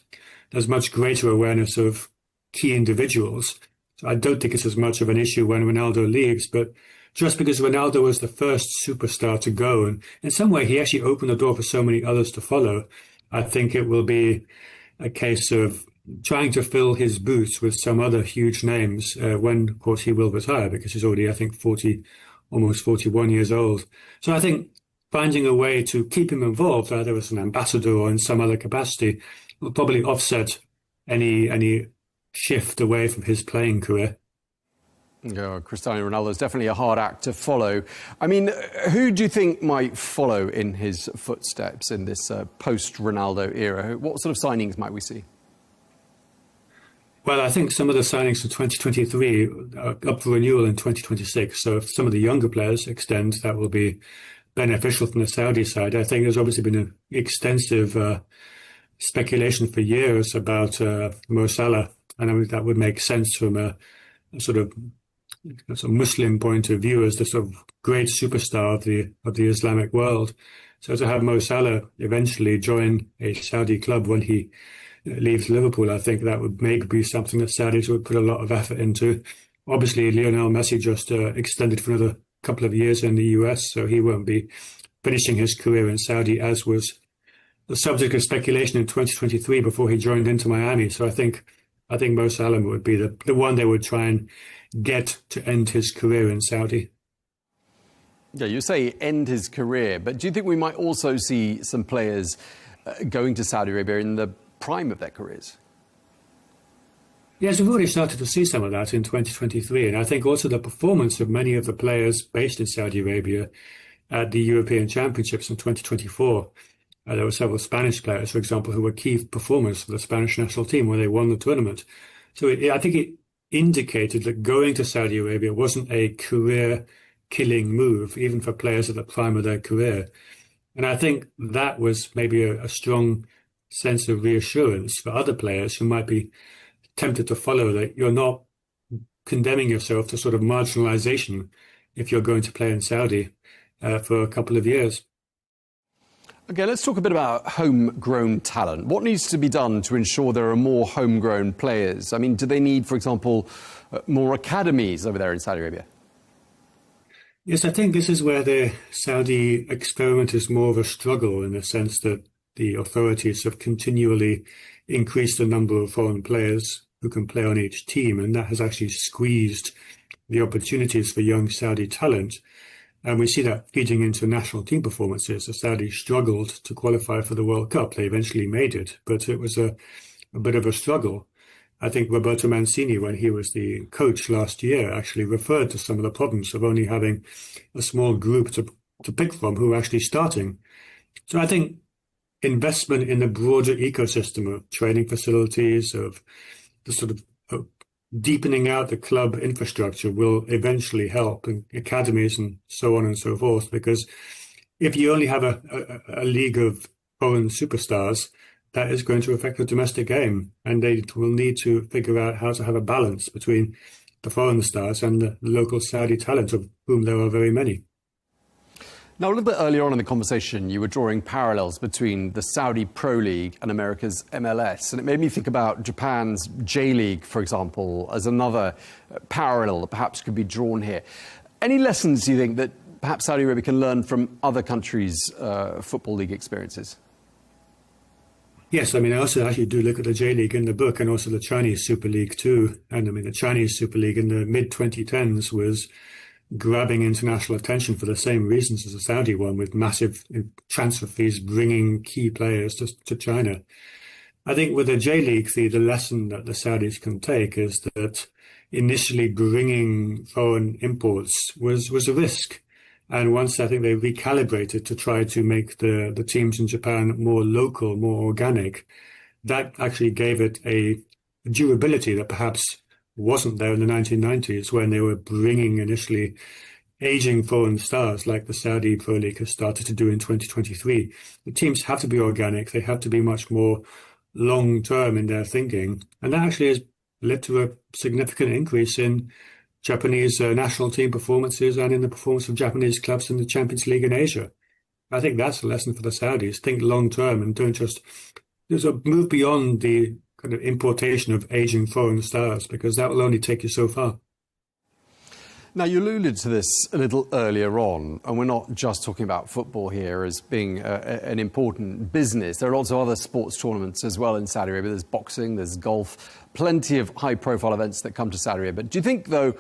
there's much greater awareness of key individuals. So I don't think it's as much of an issue when Ronaldo leaves, but just because Ronaldo was the first superstar to go, and in some way he actually opened the door for so many others to follow, I think it will be a case of trying to fill his boots with some other huge names when, of course, he will retire, because he's already, I think, almost 41 years old. So I think finding a way to keep him involved, either as an ambassador or in some other capacity, will probably offset any shift away from his playing career. Cristiano Ronaldo is definitely a hard act to follow. I mean, who do you think might follow in his footsteps in this post-Ronaldo era? What sort of signings might we see? Well, I think some of the signings for 2023 are up for renewal in 2026. So if some of the younger players extend, that will be beneficial from the Saudi side. I think there's obviously been an extensive speculation for years about Mo Salah, and I mean, that would make sense from a sort of Muslim point of view as the sort of great superstar of the Islamic world. So to have Mo Salah eventually join a Saudi club when he leaves Liverpool, I think that would be something that Saudis would put a lot of effort into. Obviously, Lionel Messi just extended for another couple of years in the US, so he won't be finishing his career in Saudi, as was the subject of speculation in 2023 before he joined Inter Miami. So I think Mo Salah would be the one they would try and get to end his career in Saudi. Yeah, you say end his career, but do you think we might also see some players going to Saudi Arabia in the prime of their careers? Yes, we've already started to see some of that in 2023, and I think also the performance of many of the players based in Saudi Arabia at the European Championships in 2024. There were several Spanish players, for example, who were key performers for the Spanish national team when they won the tournament. So I think it indicated that going to Saudi Arabia wasn't a career-killing move, even for players at the prime of their career. And I think that was maybe a strong sense of reassurance for other players who might be tempted to follow, that you're not condemning yourself to sort of marginalization if you're going to play in Saudi for a couple of years. Okay, let's talk a bit about homegrown talent. What needs to be done to ensure there are more homegrown players? I mean, do they need, for example, more academies over there in Saudi Arabia? Yes, I think this is where the Saudi experiment is more of a struggle, in the sense that the authorities have continually increased the number of foreign players who can play on each team, and that has actually squeezed the opportunities for young Saudi talent. And we see that feeding into national team performances. The Saudis struggled to qualify for the World Cup. They eventually made it, but it was a bit of a struggle. I think Roberto Mancini, when he was the coach last year, actually referred to some of the problems of only having a small group to pick from who are actually starting. So I think investment in the broader ecosystem of training facilities, of the sort of deepening out the club infrastructure will eventually help, and academies and so on and so forth, because if you only have a league of foreign superstars, that is going to affect the domestic game, and they will need to figure out how to have a balance between the foreign stars and the local Saudi talent, of whom there are very many. Now, a little bit earlier on in the conversation, you were drawing parallels between the Saudi Pro League and America's MLS. And it made me think about Japan's J-League, for example, as another parallel that perhaps could be drawn here. Any lessons you think that perhaps Saudi Arabia can learn from other countries' football league experiences? Yes, I mean, I also actually do look at the J-League in the book, and also the Chinese Super League too. And I mean, the Chinese Super League in the mid-2010s was grabbing international attention for the same reasons as the Saudi one, with massive transfer fees bringing key players to China. I think with the J-League, the lesson that the Saudis can take is that initially bringing foreign imports was a risk. And once I think they recalibrated to try to make the teams in Japan more local, more organic, that actually gave it a durability that perhaps wasn't there in the 1990s, when they were bringing initially aging foreign stars like the Saudi Pro League has started to do in 2023. The teams have to be organic. They have to be much more long term in their thinking. And that actually has led to a significant increase in Japanese national team performances and in the performance of Japanese clubs in the Champions League in Asia. I think that's a lesson for the Saudis. Think long term and don't just move beyond the kind of importation of aging foreign stars, because that will only take you so far. Now, you alluded to this a little earlier on, and we're not just talking about football here as being an important business. There are lots of other sports tournaments as well in Saudi Arabia. There's boxing, there's golf, plenty of high-profile events that come to Saudi Arabia. But do you think, though,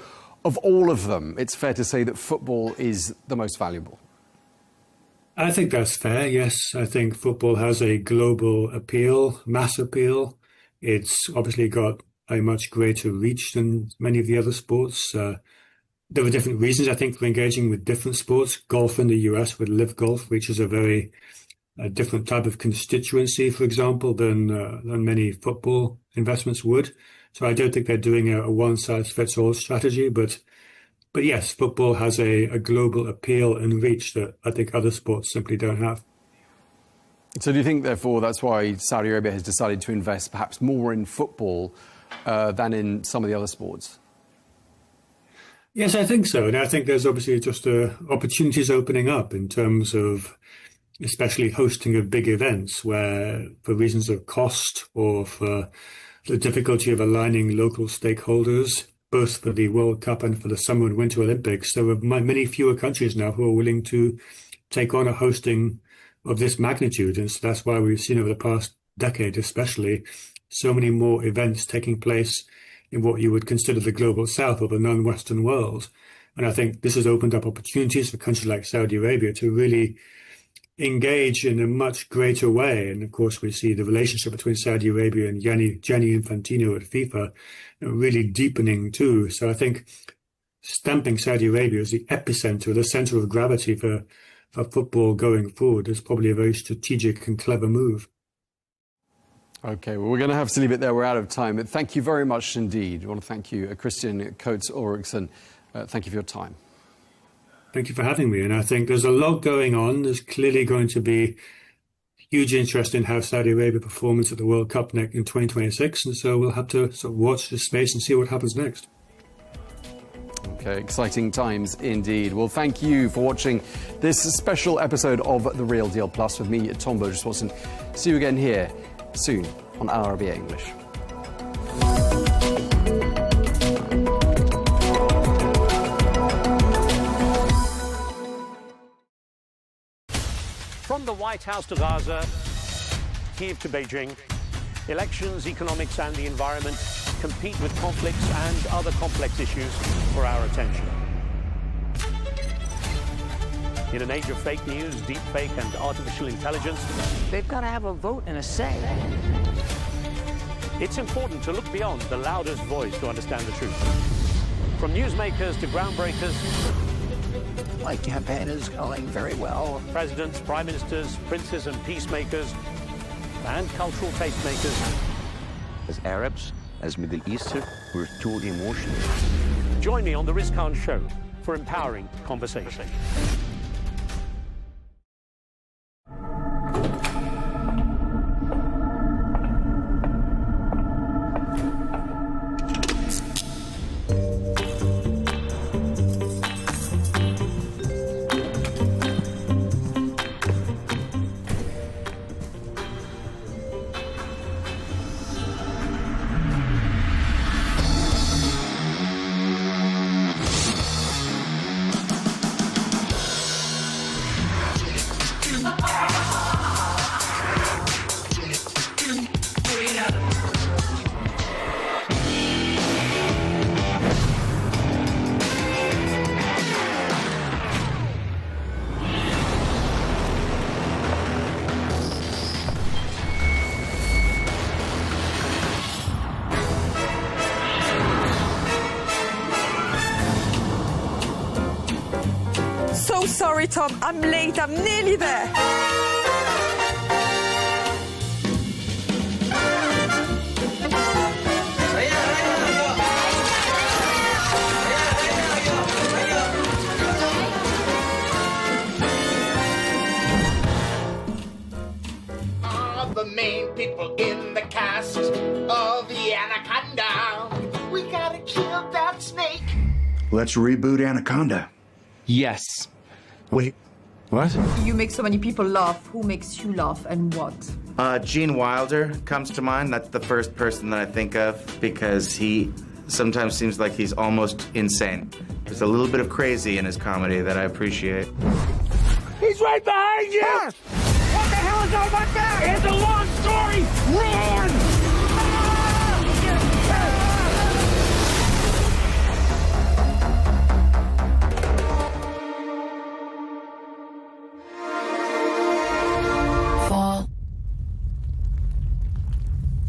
of all of them, it's fair to say that football is the most valuable? I think that's fair, yes. I think football has a global appeal, mass appeal. It's obviously got a much greater reach than many of the other sports. There were different reasons, I think, for engaging with different sports. Golf in the US with Live Golf reaches a different type of constituency, for example, than many football investments would. So I don't think they're doing a one-size-fits-all strategy. But yes, football has a global appeal and reach that I think other sports simply don't have. So do you think, therefore, that's why Saudi Arabia has decided to invest perhaps more in football than in some of the other sports? Yes, I think so. And I think there's obviously just opportunities opening up in terms of especially hosting of big events where, for reasons of cost or for the difficulty of aligning local stakeholders, both for the World Cup and for the Summer and Winter Olympics, there are many fewer countries now who are willing to take on a hosting of this magnitude. And so that's why we've seen over the past decade especially so many more events taking place in what you would consider the global south or the non-Western world. And I think this has opened up opportunities for countries like Saudi Arabia to really engage in a much greater way. And of course, we see the relationship between Saudi Arabia and Gianni Infantino at FIFA really deepening too. So I think stamping Saudi Arabia as the epicenter, the center of gravity for football going forward is probably a very strategic and clever move. OK, well, we're going to have to leave it there. We're out of time. But thank you very much indeed. I want to thank you, Christian Coates-Ulrichsen. Thank you for your time. Thank you for having me. And I think there's a lot going on. There's clearly going to be huge interest in how Saudi Arabia performs at the World Cup in 2026. And so we'll have to sort of watch this space and see what happens next. OK, exciting times indeed. Well, thank you for watching this special episode of The Real Deal Plus with me, Tom Burges Watson. See you again here soon on Arabiya English. From the White House to Gaza, Kyiv to Beijing, elections, economics and the environment compete with conflicts and other complex issues for our attention. In an age of fake news, deep fake and artificial intelligence, they've got to have a vote and a say. It's important to look beyond the loudest voice to understand the truth. From newsmakers to groundbreakers, my campaign is going very well. Presidents, prime ministers, princes and peacemakers, and cultural tastemakers. As Arabs, as Middle Eastern, we're too emotional. Join me on the Riz Khan Show for empowering conversation. Sorry, Tom, I'm late. I'm nearly there. the main people in the cast of the Anaconda. We gotta kill that snake. Let's reboot Anaconda. Yes. Wait, what? You make so many people laugh. Who makes you laugh and what? Gene Wilder comes to mind. That's the first person that I think of because he sometimes seems like he's almost insane. There's a little bit of crazy in his comedy that I appreciate. He's right behind you! Yes. What the hell is on my back? It's a long story! Run!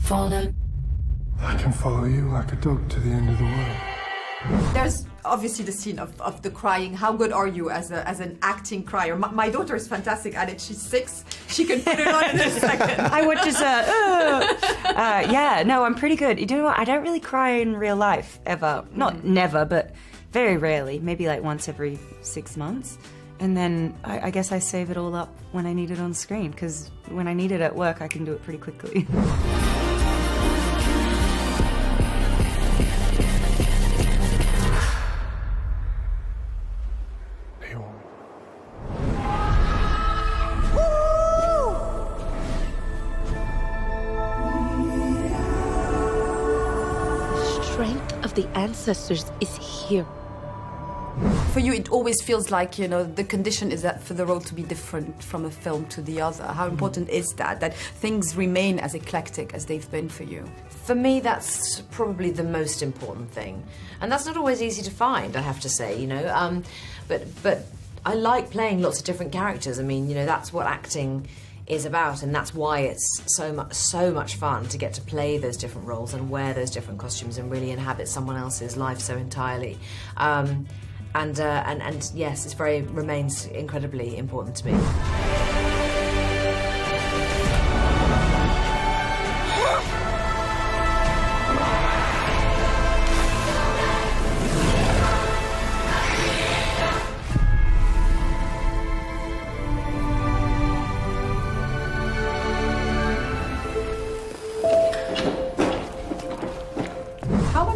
Follow. I can follow you like a dog to the end of the world. There's obviously the scene of the crying. How good are you as an acting crier? My daughter is fantastic at it. She's 6. She can put it on in a second. I would just, yeah, no, I'm pretty good. You know what? I don't really cry in real life, ever. Not never, but very rarely. Maybe like once every 6 months. And then I guess I save it all up when I need it on screen, because when I need it at work, I can do it pretty quickly. The ancestors is here. For you, it always feels like, you know, the condition is that for the role to be different from a film to the other. How important is that things remain as eclectic as they've been for you? For me, that's probably the most important thing. And that's not always easy to find, I have to say, you know. But I like playing lots of different characters. I mean, you know, that's what acting is about, and that's why it's so much fun to get to play those different roles and wear those different costumes and really inhabit someone else's life so entirely. And yes, it remains incredibly important to me.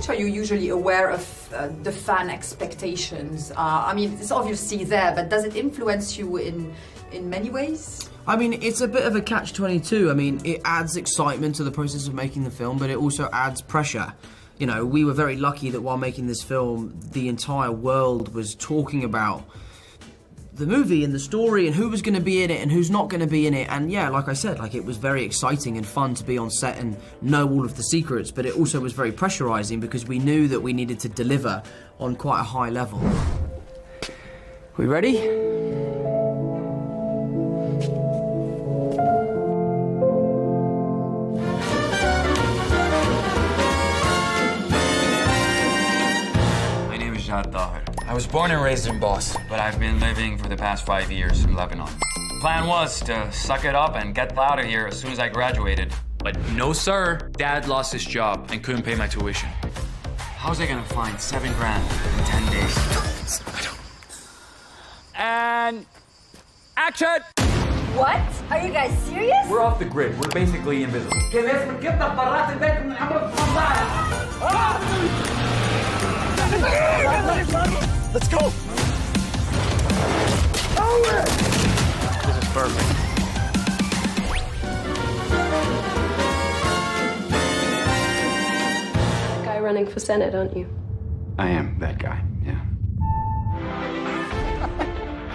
Are you usually aware of the fan expectations? I mean, it's obviously there, but does it influence you in many ways? I mean, it's a bit of a catch-22. I mean, it adds excitement to the process of making the film, but it also adds pressure. You know, we were very lucky that while making this film, the entire world was talking about the movie and the story and who was going to be in it and who's not going to be in it. And yeah, like I said, like it was very exciting and fun to be on set and know all of the secrets, but it also was very pressurizing because we knew that we needed to deliver on quite a high level. We ready? My name is Jad Daher. I was born and raised in Boston, but I've been living for the past 5 years in Lebanon. The plan was to suck it up and get out of here as soon as I graduated. But no, sir. Dad lost his job and couldn't pay my tuition. How was I gonna find $7 grand in 10 days? And action! What? Are you guys serious? We're off the grid. We're basically invisible. Let's go! This is perfect. That guy running for Senate, aren't you? I am that guy, yeah.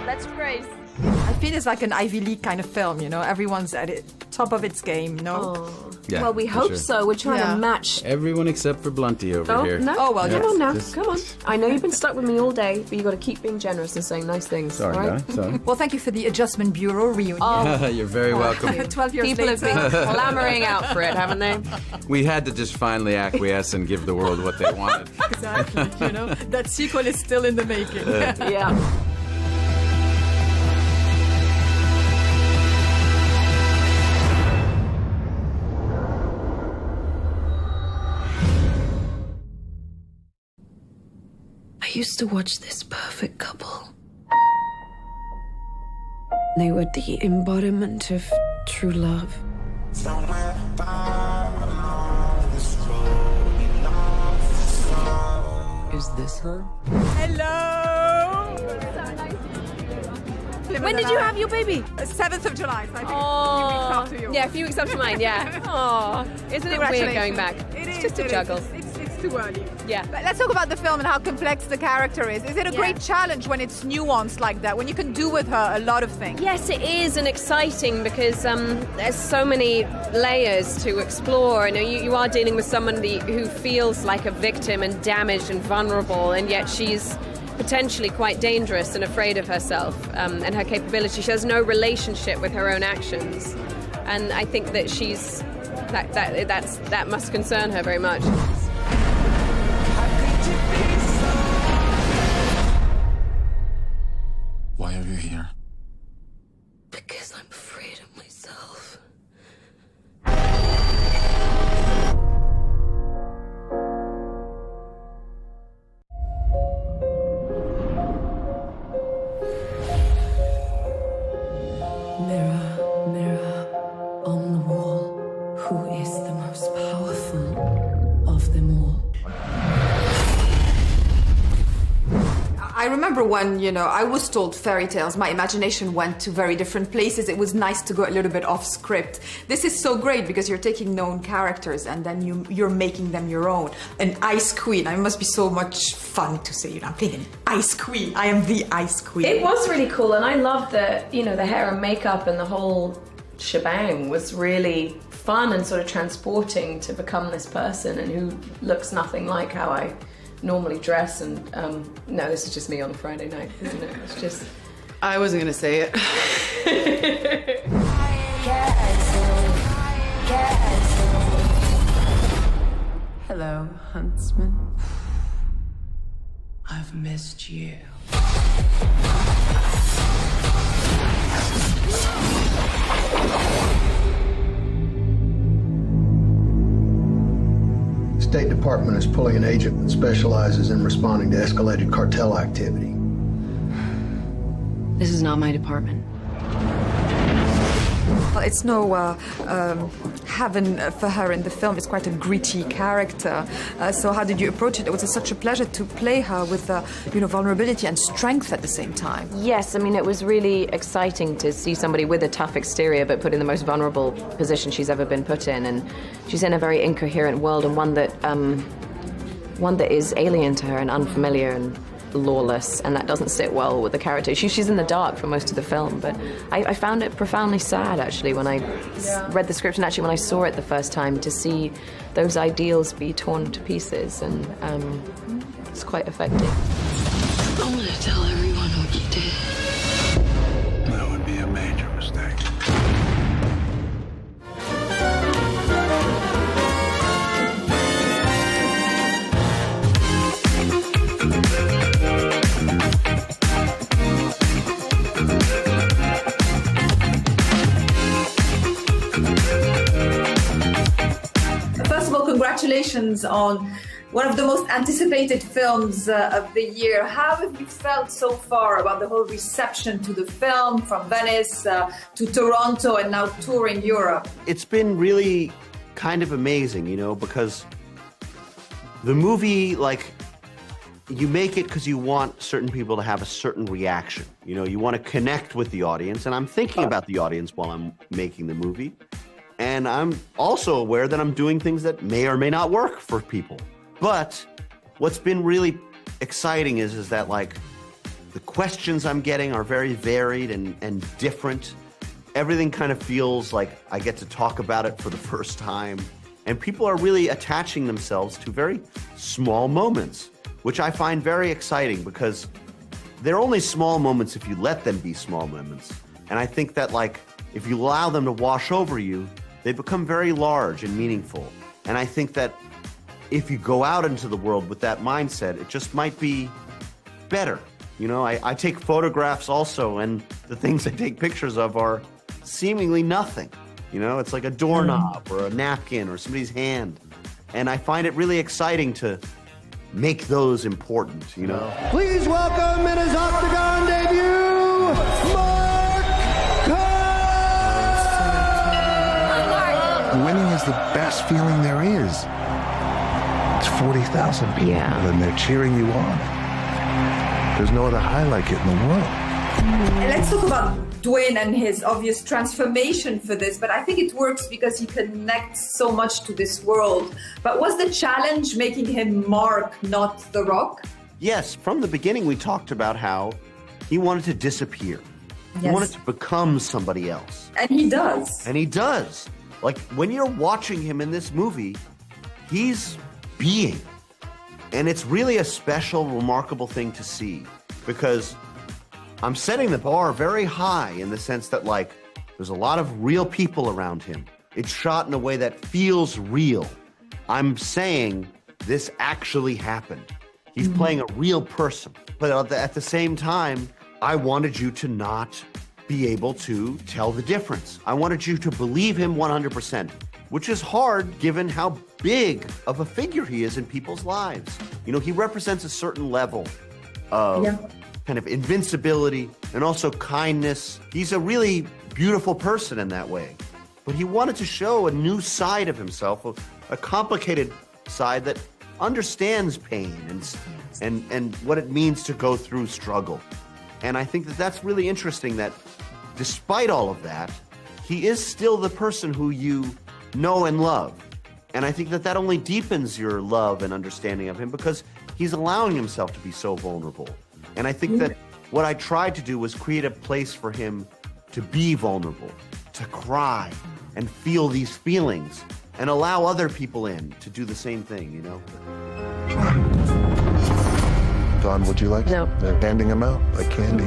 That's Grace. I feel it's like an Ivy League kind of film, you know? Everyone's at it, top of its game, you know? Oh. Yeah, well, we hope so. We're trying to match. Everyone except for Blunty over here. No. Oh, well, come on now. Just... Come on. I know you've been stuck with me all day, but you got to keep being generous and saying nice things. Sorry, right? guy. Sorry. Well, thank you for the Adjustment Bureau reunion. Oh. You're very welcome. 12 years People later. have been clamoring out for it, haven't they? We had to just finally acquiesce and give the world what they wanted. Exactly. You know, that sequel is still in the making. Yeah. I used to watch this perfect couple. They were the embodiment of true love. Is this her? Hello! When did you have your baby? 7th of July, so I think Oh, a few weeks after you. yeah, a few weeks after mine, yeah. Oh, isn't it weird going back? It's just a juggle. It's too early. Yeah. But let's talk about the film and how complex the character is. Is it a great challenge when it's nuanced like that, when you can do with her a lot of things? Yes, it is, and exciting because there's so many layers to explore. You are dealing with someone who feels like a victim and damaged and vulnerable, and yet she's potentially quite dangerous and afraid of herself and her capability. She has no relationship with her own actions, and I think that that must concern her very much. Why are you here? Because I'm afraid of myself. Mirror, mirror on the wall, who is the most powerful of them all? I remember when, I was told fairy tales, my imagination went to very different places. It was nice to go a little bit off script. This is so great because you're taking known characters and then you're making them your own. An ice queen, it must be so much fun to say, I'm playing an ice queen. I am the ice queen. It was really cool, and I loved the hair and makeup and the whole shebang was really fun and sort of transporting to become this person and who looks nothing like how I normally dress. And no, this is just me on a Friday night, isn't it? It's just... I wasn't gonna say it. Hello, huntsman. I've missed you. State Department is pulling an agent that specializes in responding to escalated cartel activity. This is not my department. Well, it's no heaven for her in the film. It's quite a gritty character. So how did you approach it? It was such a pleasure to play her with vulnerability and strength at the same time. Yes, it was really exciting to see somebody with a tough exterior but put in the most vulnerable position she's ever been put in. And she's in a very incoherent world, and one that is alien to her and unfamiliar and lawless, and that doesn't sit well with the character. She's in the dark for most of the film, but I found it profoundly sad, actually, when I read the script and actually when I saw it the first time, to see those ideals be torn to pieces, and it's quite affecting. I'm gonna tell everyone what you did. That would be a major mistake. Congratulations on one of the most anticipated films of the year. How have you felt so far about the whole reception to the film, from Venice to Toronto and now touring Europe? It's been really kind of amazing, because the movie, you make it because you want certain people to have a certain reaction. You want to connect with the audience, and I'm thinking about the audience while I'm making the movie. And I'm also aware that I'm doing things that may or may not work for people. But what's been really exciting is that, the questions I'm getting are very varied and different. Everything kind of feels like I get to talk about it for the first time. And people are really attaching themselves to very small moments, which I find very exciting, because they're only small moments if you let them be small moments. And I think that, if you allow them to wash over you, they become very large and meaningful. And I think that if you go out into the world with that mindset, it just might be better. I take photographs also, and the things I take pictures of are seemingly nothing. It's like a doorknob or a napkin or somebody's hand. And I find it really exciting to make those important, Please welcome in his Octagon debut, Mark. is the best feeling there is. It's 40,000 people and they're cheering you on. There's no other high like it in the world. Let's talk about Dwayne and his obvious transformation for this, but I think it works because he connects so much to this world. But was the challenge making him Mark, not The Rock? Yes, from the beginning we talked about how he wanted to disappear. He wanted to become somebody else. And he does. And he does. Like, when you're watching him in this movie, he's being. And it's really a special, remarkable thing to see, because I'm setting the bar very high in the sense that, like, there's a lot of real people around him. It's shot in a way that feels real. I'm saying this actually happened. He's playing a real person. But at the same time, I wanted you to not be able to tell the difference. I wanted you to believe him 100%, which is hard given how big of a figure he is in people's lives. You know, he represents a certain level of kind of invincibility and also kindness. He's a really beautiful person in that way. But he wanted to show a new side of himself, a complicated side that understands pain and what it means to go through struggle. And I think that that's really interesting, that despite all of that, he is still the person who you know and love. And I think that that only deepens your love and understanding of him, because he's allowing himself to be so vulnerable. And I think that what I tried to do was create a place for him to be vulnerable, to cry and feel these feelings, and allow other people in to do the same thing, you know? Don, would you like? No. They're handing them out like candy.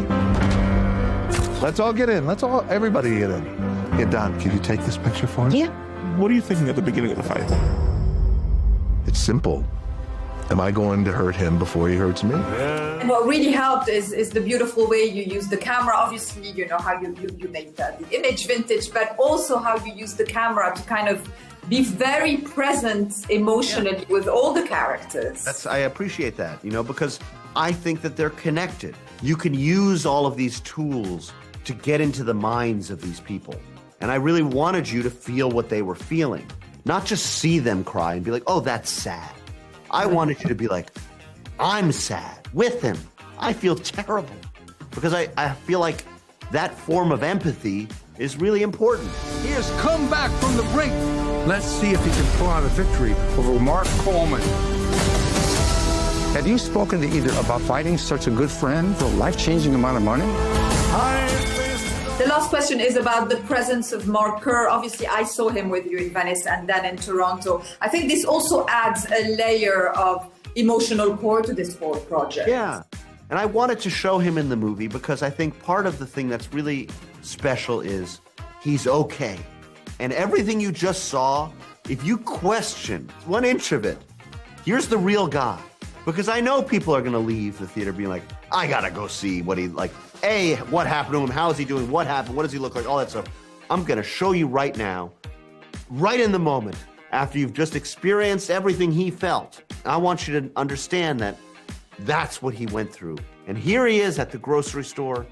Let's all get in. Everybody get in. Yeah, Don, can you take this picture for us? Yeah. What are you thinking at the beginning of the fight? It's simple. Am I going to hurt him before he hurts me? And what really helped is the beautiful way you use the camera. Obviously, you know how you make the image vintage, but also how you use the camera to kind of be very present emotionally with all the characters. I appreciate that, you know, because I think that they're connected. You can use all of these tools to get into the minds of these people. And I really wanted you to feel what they were feeling, not just see them cry and be like, oh, that's sad. I wanted you to be like, I'm sad with him. I feel terrible. Because I feel like that form of empathy is really important. He has come back from the brink. Let's see if he can pull out a victory over Mark Coleman. Have you spoken to either about fighting such a good friend for a life-changing amount of money? The last question is about the presence of Mark Kerr. Obviously, I saw him with you in Venice and then in Toronto. I think this also adds a layer of emotional core to this whole project. Yeah, and I wanted to show him in the movie because I think part of the thing that's really special is he's okay. And everything you just saw, if you question 1 inch of it, here's the real guy. Because I know people are going to leave the theater being like, I got to go see what he, like, A, what happened to him, how is he doing, what happened, what does he look like, all that stuff. I'm going to show you right now, right in the moment, after you've just experienced everything he felt. I want you to understand that that's what he went through. And here he is at the grocery store,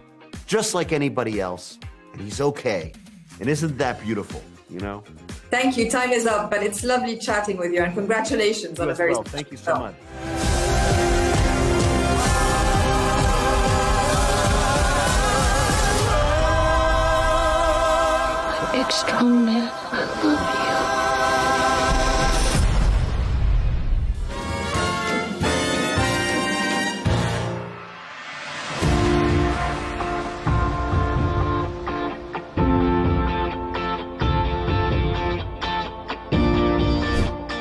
just like anybody else, and he's okay. And isn't that beautiful, you know? Thank you. Time is up, but it's lovely chatting with you, and congratulations on a very special Thank you so much. Big, strong man, I love you.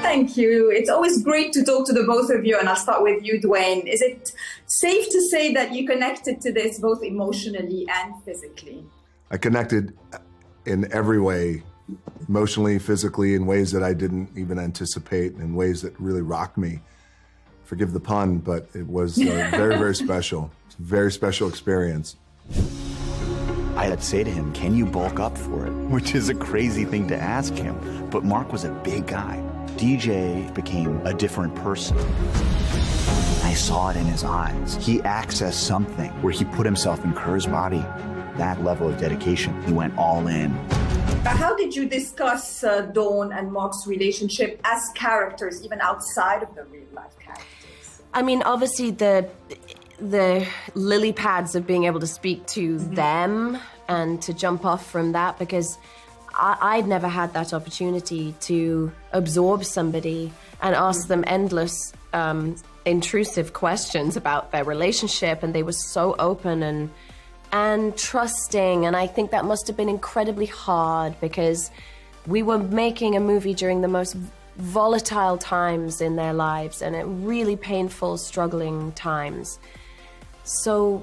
Thank you. It's always great to talk to the both of you, and I'll start with you, Dwayne. Is it safe to say that you connected to this both emotionally and physically? I connected in every way, emotionally, physically, in ways that I didn't even anticipate, in ways that really rocked me. Forgive the pun, but it was very, very special. It's a very special experience. I'd say to him, can you bulk up for it? Which is a crazy thing to ask him. But Mark was a big guy. DJ became a different person. I saw it in his eyes. He accessed something where he put himself in Kerr's body. That level of dedication, he went all in. How did you discuss Dawn and Mark's relationship as characters, even outside of the real life characters? I mean, obviously the lily pads of being able to speak to them and to jump off from that, because I'd never had that opportunity to absorb somebody and ask them endless intrusive questions about their relationship, and they were so open and trusting, and I think that must have been incredibly hard because we were making a movie during the most volatile times in their lives and at really painful, struggling times. So,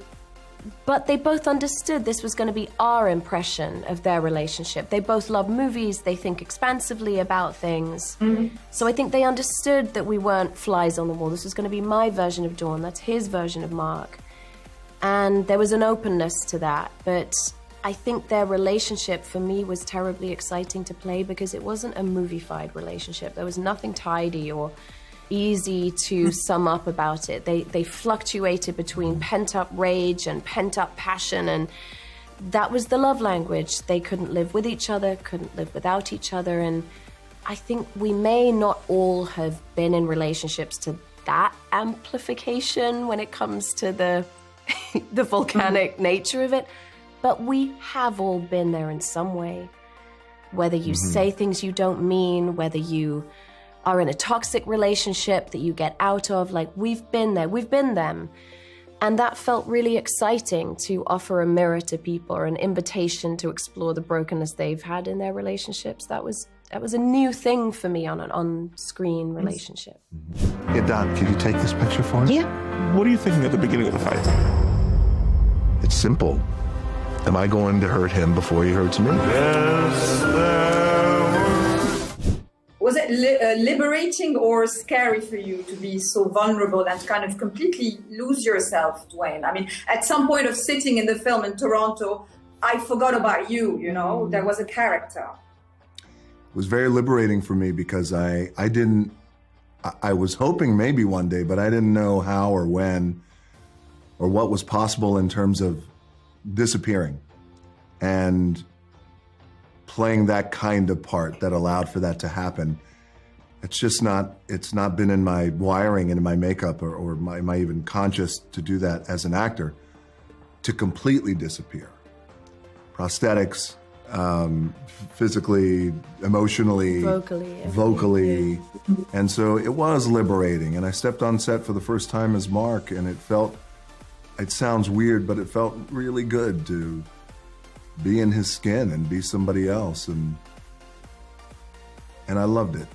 but they both understood this was going to be our impression of their relationship. They both love movies, they think expansively about things. So I think they understood that we weren't flies on the wall. This was going to be my version of Dawn, that's his version of Mark. And there was an openness to that, but I think their relationship for me was terribly exciting to play because it wasn't a movie-fied relationship. There was nothing tidy or easy to sum up about it. They fluctuated between pent-up rage and pent-up passion, and that was the love language. They couldn't live with each other, couldn't live without each other, and I think we may not all have been in relationships to that amplification when it comes to the volcanic nature of it, but we have all been there in some way. Whether you say things you don't mean, whether you are in a toxic relationship that you get out of, like we've been there, we've been them. And that felt really exciting to offer a mirror to people or an invitation to explore the brokenness they've had in their relationships. That was a new thing for me on an on-screen relationship. Yeah, Don, can you take this picture for us? Yeah. What are you thinking at the beginning of the fight? It's simple. Am I going to hurt him before he hurts me? Was it liberating or scary for you to be so vulnerable and kind of completely lose yourself, Dwayne? I mean, at some point of sitting in the film in Toronto, I forgot about you, you know? There was a character. It was very liberating for me because I was hoping maybe one day, but I didn't know how or when or what was possible in terms of disappearing and playing that kind of part that allowed for that to happen. It's not been in my wiring and in my makeup or my even conscious to do that as an actor, to completely disappear. Prosthetics, physically, emotionally, vocally. And so it was liberating. And I stepped on set for the first time as Mark, and it sounds weird, but it felt really good to be in his skin and be somebody else. And I loved it.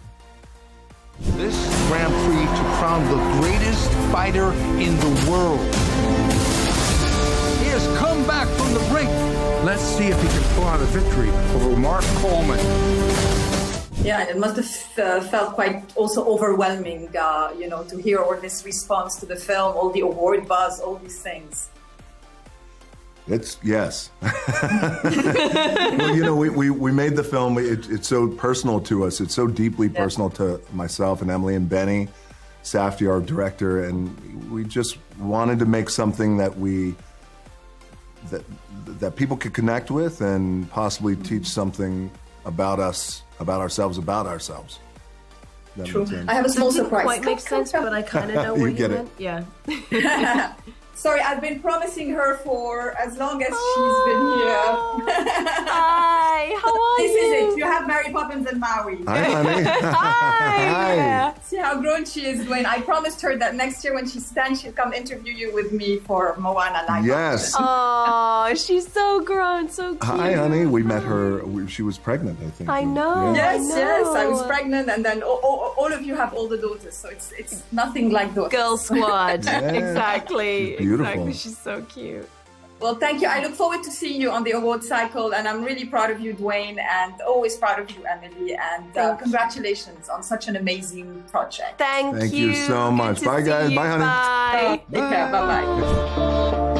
This Grand Prix to crown the greatest fighter in the world. He has come back from the brink. Let's see if he can pull out a victory over Mark Coleman. Yeah, it must have felt quite also overwhelming, to hear all this response to the film, all the award buzz, all these things. Yes. Well, we made the film. It's so personal to us. It's so deeply personal to myself and Emily and Benny Safdie, our director, and we just wanted to make something that that people could connect with and possibly teach something about us, about ourselves. True. I have a small surprise. Quite makes sense, but I kind of know what you meant. Yeah. Sorry, I've been promising her for as long as she's been here. Hi, how are This you? is it. You have Mary Poppins and Maui. Hi, honey. Hi. See how grown she is, Dwayne. I promised her that next year when she stands, she'll come interview you with me for Moana Live. Yes. Oh, she's so grown, so cute. Hi, honey. We met her. She was pregnant, I think. I know. Yeah. Yes, I was pregnant, and then all of you have older daughters, so it's nothing like daughters. Girl squad. Yeah. Exactly. She's beautiful. Exactly. She's so cute. Well, thank you. I look forward to seeing you on the award cycle, and I'm really proud of you, Dwayne, and always proud of you, Emily, and congratulations on such an amazing project. Thank you so much. Good to Bye, guys. see you. Bye, honey. Bye. Take care. Bye-bye.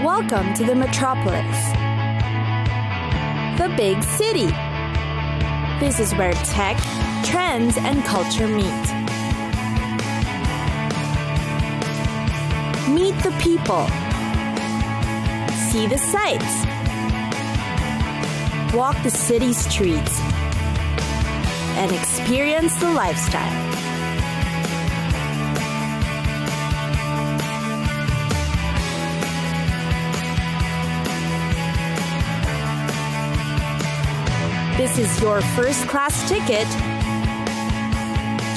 Welcome to the metropolis, the big city. This is where tech, trends, and culture meet. Meet the people. See the sights. Walk the city streets. And experience the lifestyle. This is your first-class ticket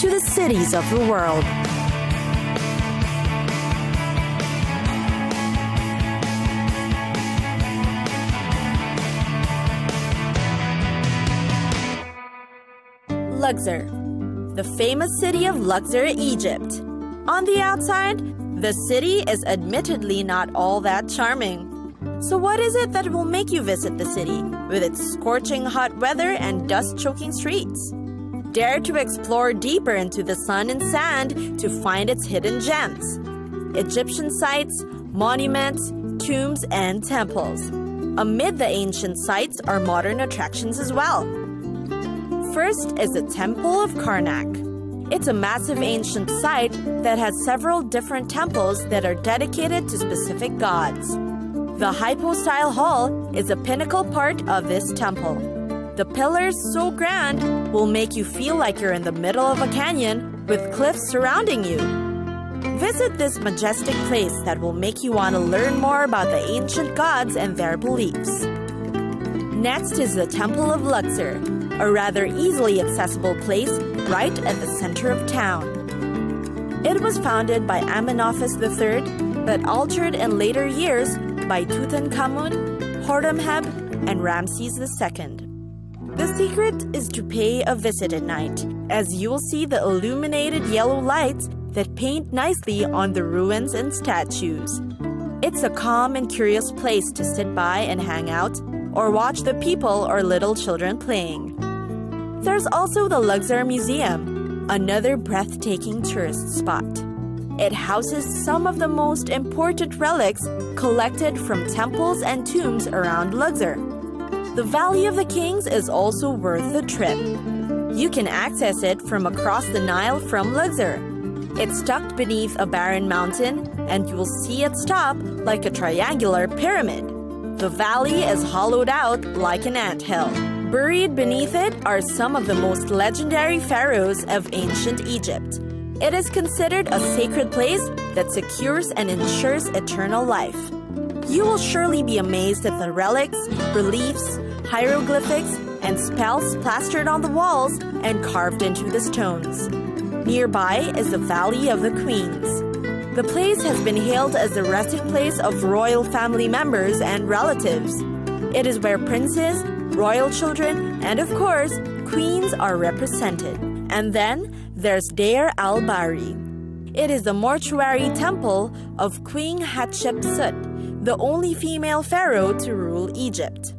to the cities of the world. Luxor, the famous city of Luxor, Egypt. On the outside, the city is admittedly not all that charming. So what is it that will make you visit the city, with its scorching hot weather and dust-choking streets? Dare to explore deeper into the sun and sand to find its hidden gems. Egyptian sites, monuments, tombs, and temples. Amid the ancient sites are modern attractions as well. First is the Temple of Karnak. It's a massive ancient site that has several different temples that are dedicated to specific gods. The hypostyle hall is a pinnacle part of this temple. The pillars, so grand, will make you feel like you're in the middle of a canyon with cliffs surrounding you. Visit this majestic place that will make you want to learn more about the ancient gods and their beliefs. Next is the Temple of Luxor, a rather easily accessible place right at the center of town. It was founded by Amenophis III, but altered in later years by Tutankhamun, Horemheb, and Ramses II. The secret is to pay a visit at night, as you will see the illuminated yellow lights that paint nicely on the ruins and statues. It's a calm and curious place to sit by and hang out, or watch the people or little children playing. There's also the Luxor Museum, another breathtaking tourist spot. It houses some of the most important relics collected from temples and tombs around Luxor. The Valley of the Kings is also worth the trip. You can access it from across the Nile from Luxor. It's tucked beneath a barren mountain, and you will see its top like a triangular pyramid. The valley is hollowed out like an anthill. Buried beneath it are some of the most legendary pharaohs of ancient Egypt. It is considered a sacred place that secures and ensures eternal life. You will surely be amazed at the relics, reliefs, hieroglyphics, and spells plastered on the walls and carved into the stones. Nearby is the Valley of the Queens. The place has been hailed as the resting place of royal family members and relatives. It is where princes, royal children, and of course, queens are represented. And then there's Deir al-Bahri. It is the mortuary temple of Queen Hatshepsut, the only female pharaoh to rule Egypt.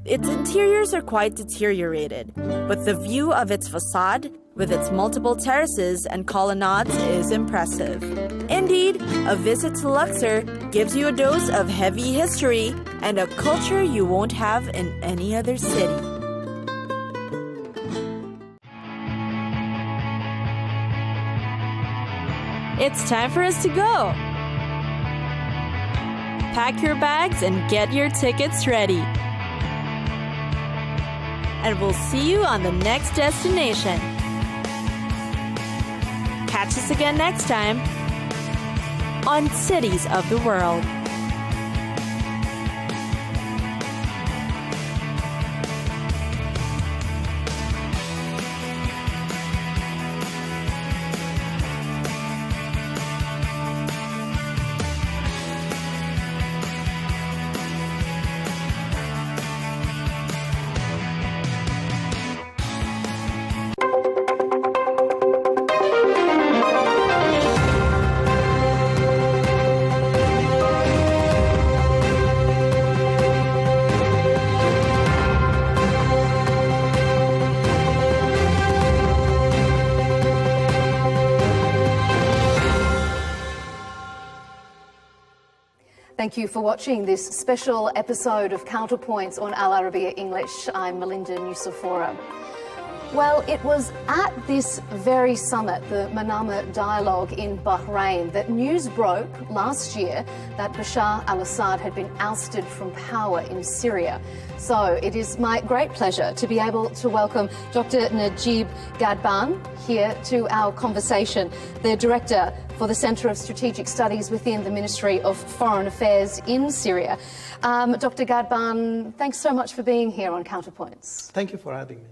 Its interiors are quite deteriorated, but the view of its facade, with its multiple terraces and colonnades, is impressive. Indeed, a visit to Luxor gives you a dose of heavy history and a culture you won't have in any other city. It's time for us to go. Pack your bags and get your tickets ready. And we'll see you on the next destination. Catch us again next time on Cities of the World. Thank you for watching this special episode of Counterpoints on Al Arabiya English. I'm Melinda Nucifora. Well, it was at this very summit, the Manama Dialogue in Bahrain, that news broke last year that Bashar al-Assad had been ousted from power in Syria. So it is my great pleasure to be able to welcome Dr. Najib Ghadban here to our conversation, the Director for the Centre of Strategic Studies within the Ministry of Foreign Affairs in Syria. Dr. Ghadban, thanks so much for being here on Counterpoints. Thank you for having me.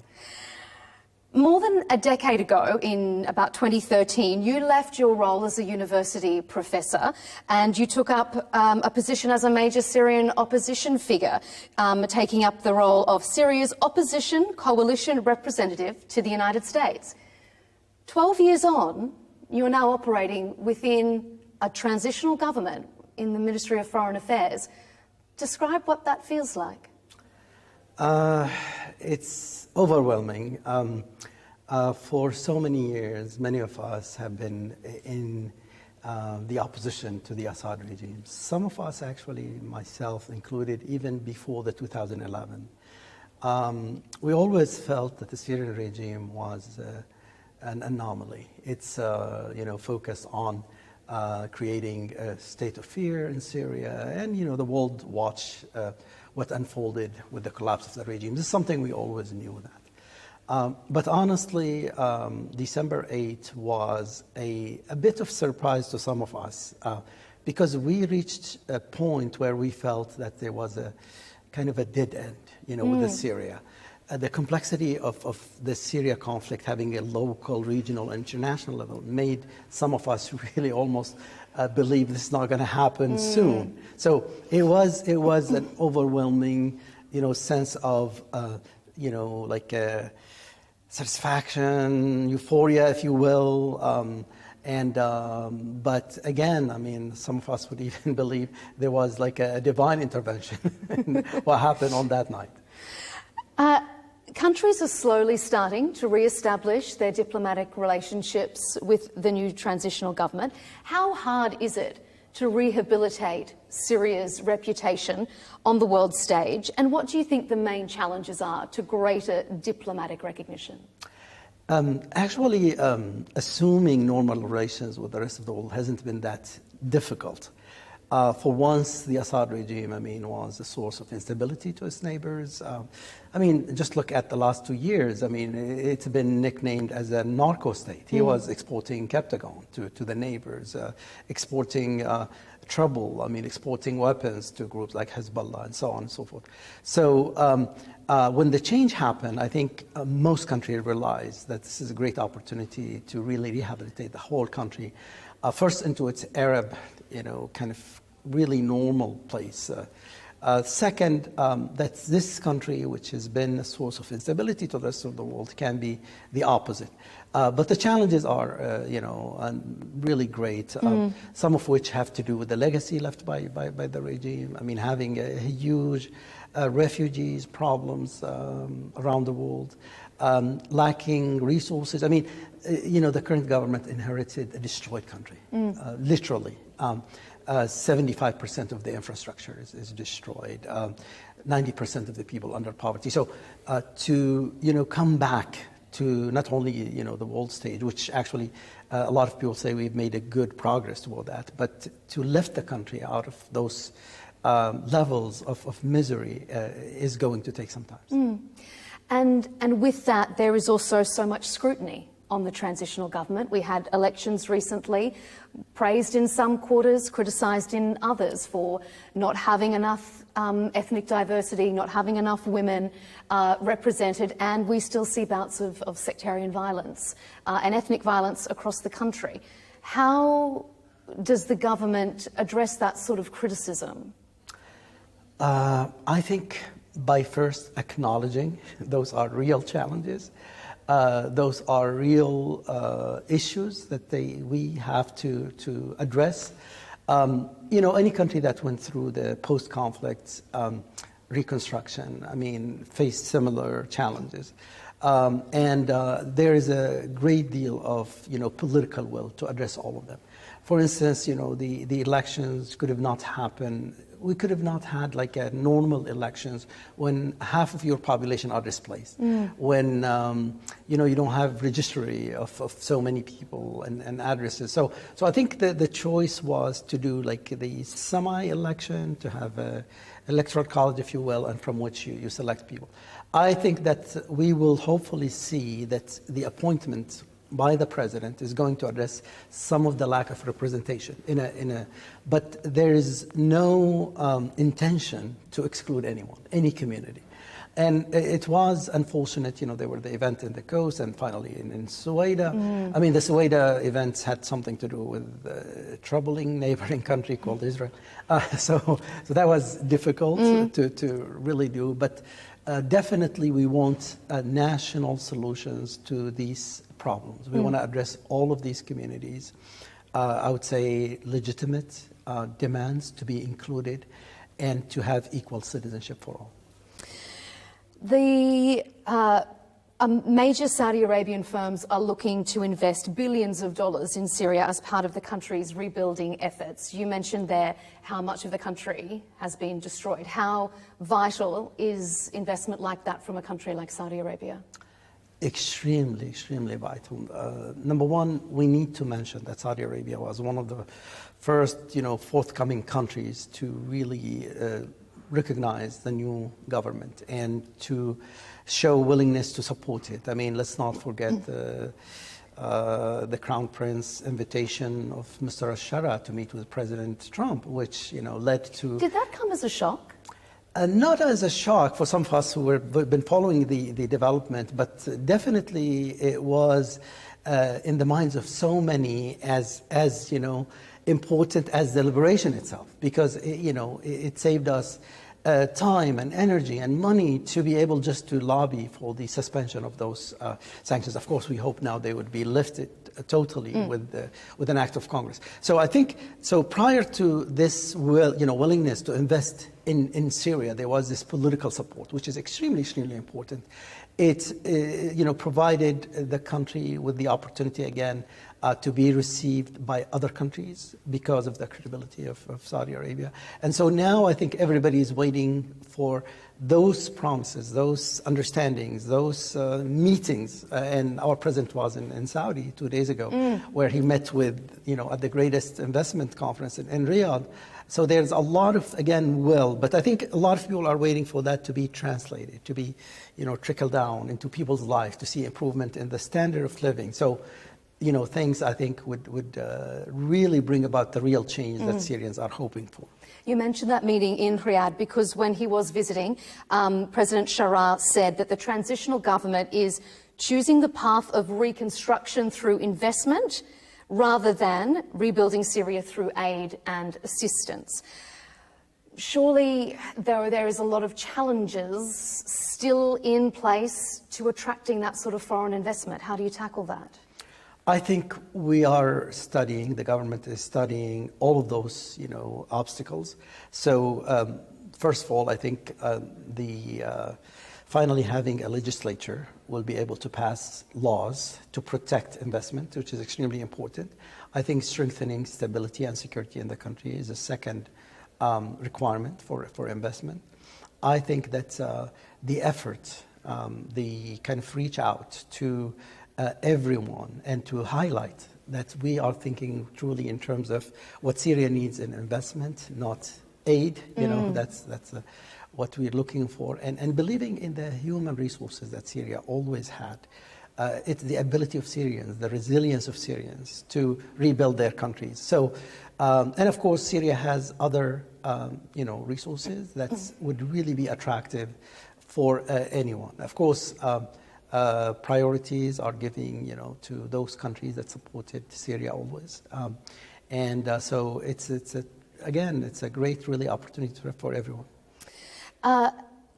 More than a decade ago, in about 2013, you left your role as a university professor and you took up a position as a major Syrian opposition figure, taking up the role of Syria's opposition coalition representative to the United States. 12 years on, you are now operating within a transitional government in the Ministry of Foreign Affairs. Describe what that feels like. It's overwhelming. For so many years, many of us have been in the opposition to the Assad regime. Some of us, actually, myself included, even before the 2011. We always felt that the Syrian regime was an anomaly. It's focused on creating a state of fear in Syria, and the world watched what unfolded with the collapse of the regime. This is something we always knew that. But honestly, December 8 was a bit of surprise to some of us because we reached a point where we felt that there was a kind of a dead end, with the Syria. The complexity of the Syria conflict having a local, regional, international level made some of us really almost believe this is not going to happen soon. So it was an overwhelming, sense of, satisfaction, euphoria, if you will. But again, some of us would even believe there was like a divine intervention in what happened on that night. Countries are slowly starting to re-establish their diplomatic relationships with the new transitional government. How hard is it to rehabilitate Syria's reputation on the world stage? And what do you think the main challenges are to greater diplomatic recognition? Actually, assuming normal relations with the rest of the world hasn't been that difficult. For once, the Assad regime, was a source of instability to its neighbors. Just look at the last 2 years. It's been nicknamed as a narco state. He was exporting Captagon to the neighbors, exporting trouble, exporting weapons to groups like Hezbollah and so on and so forth. So when the change happened, I think most countries realized that this is a great opportunity to really rehabilitate the whole country, first into its Arab, kind of really normal place. Second, that this country, which has been a source of instability to the rest of the world, can be the opposite. But the challenges are, really great, some of which have to do with the legacy left by the regime. Having a huge refugees problems around the world, lacking resources. The current government inherited a destroyed country, literally. 75% of the infrastructure is destroyed, 90% of the people under poverty. So to come back to not only the world stage, which actually a lot of people say we've made a good progress toward that, but to lift the country out of those levels of misery is going to take some time. And with that, there is also so much scrutiny on the transitional government. We had elections recently, praised in some quarters, criticised in others for not having enough ethnic diversity, not having enough women represented, and we still see bouts of sectarian violence and ethnic violence across the country. How does the government address that sort of criticism? I think by first acknowledging those are real challenges. Those are real issues that we have to address. Any country that went through the post-conflict reconstruction, faced similar challenges. And there is a great deal of, political will to address all of them. For instance, the elections could have not happened. We could have not had like a normal elections when half of your population are displaced, when you don't have registry of so many people and addresses. So I think the choice was to do like the semi-election, to have a electoral college, if you will, and from which you select people. I think that we will hopefully see that the appointment by the president is going to address some of the lack of representation but there is no intention to exclude anyone, any community. And it was unfortunate, there were the event in the coast and finally in Suwaida. I mean, the Suwaida events had something to do with a troubling neighboring country called Israel. So that was difficult to really do, but definitely we want national solutions to these problems. We want to address all of these communities. I would say legitimate demands to be included and to have equal citizenship for all. The major Saudi Arabian firms are looking to invest billions of dollars in Syria as part of the country's rebuilding efforts. You mentioned there how much of the country has been destroyed. How vital is investment like that from a country like Saudi Arabia? Extremely, extremely vital. Number one, we need to mention that Saudi Arabia was one of the first, forthcoming countries to really recognize the new government and to show willingness to support it. I mean, let's not forget the Crown Prince invitation of Mr. al-Shara to meet with President Trump, which, led to... Did that come as a shock? Not as a shock for some of us who have been following the development, but definitely it was in the minds of so many as important as the liberation itself, because it saved us time and energy and money to be able just to lobby for the suspension of those sanctions. Of course, we hope now they would be lifted totally with an act of Congress. So I think, prior to this willingness to invest in Syria, there was this political support, which is extremely, extremely important. It provided the country with the opportunity again to be received by other countries because of the credibility of Saudi Arabia. And so now I think everybody is waiting for those promises, those understandings, those meetings. And our president was in Saudi 2 days ago, where he met with, at the greatest investment conference in Riyadh. So there's a lot of, again, will, but I think a lot of people are waiting for that to be translated, to be, trickle down into people's lives, to see improvement in the standard of living. So, things I think would really bring about the real change that Syrians are hoping for. You mentioned that meeting in Riyadh because when he was visiting, President Shara said that the transitional government is choosing the path of reconstruction through investment rather than rebuilding Syria through aid and assistance. Surely there is a lot of challenges still in place to attracting that sort of foreign investment. How do you tackle that? I think we are studying, the government is studying all of those, obstacles. So, first of all, I think finally having a legislature will be able to pass laws to protect investment, which is extremely important. I think strengthening stability and security in the country is a second requirement for investment. I think that the effort, the kind of reach out to everyone and to highlight that we are thinking truly in terms of what Syria needs in investment, not aid. That's what we're looking for, and believing in the human resources that Syria always had. It's the ability of Syrians, the resilience of Syrians to rebuild their countries. So, and of course, Syria has other, resources that would really be attractive for anyone. Of course, priorities are giving, to those countries that supported Syria always. So it's a great, really opportunity for everyone.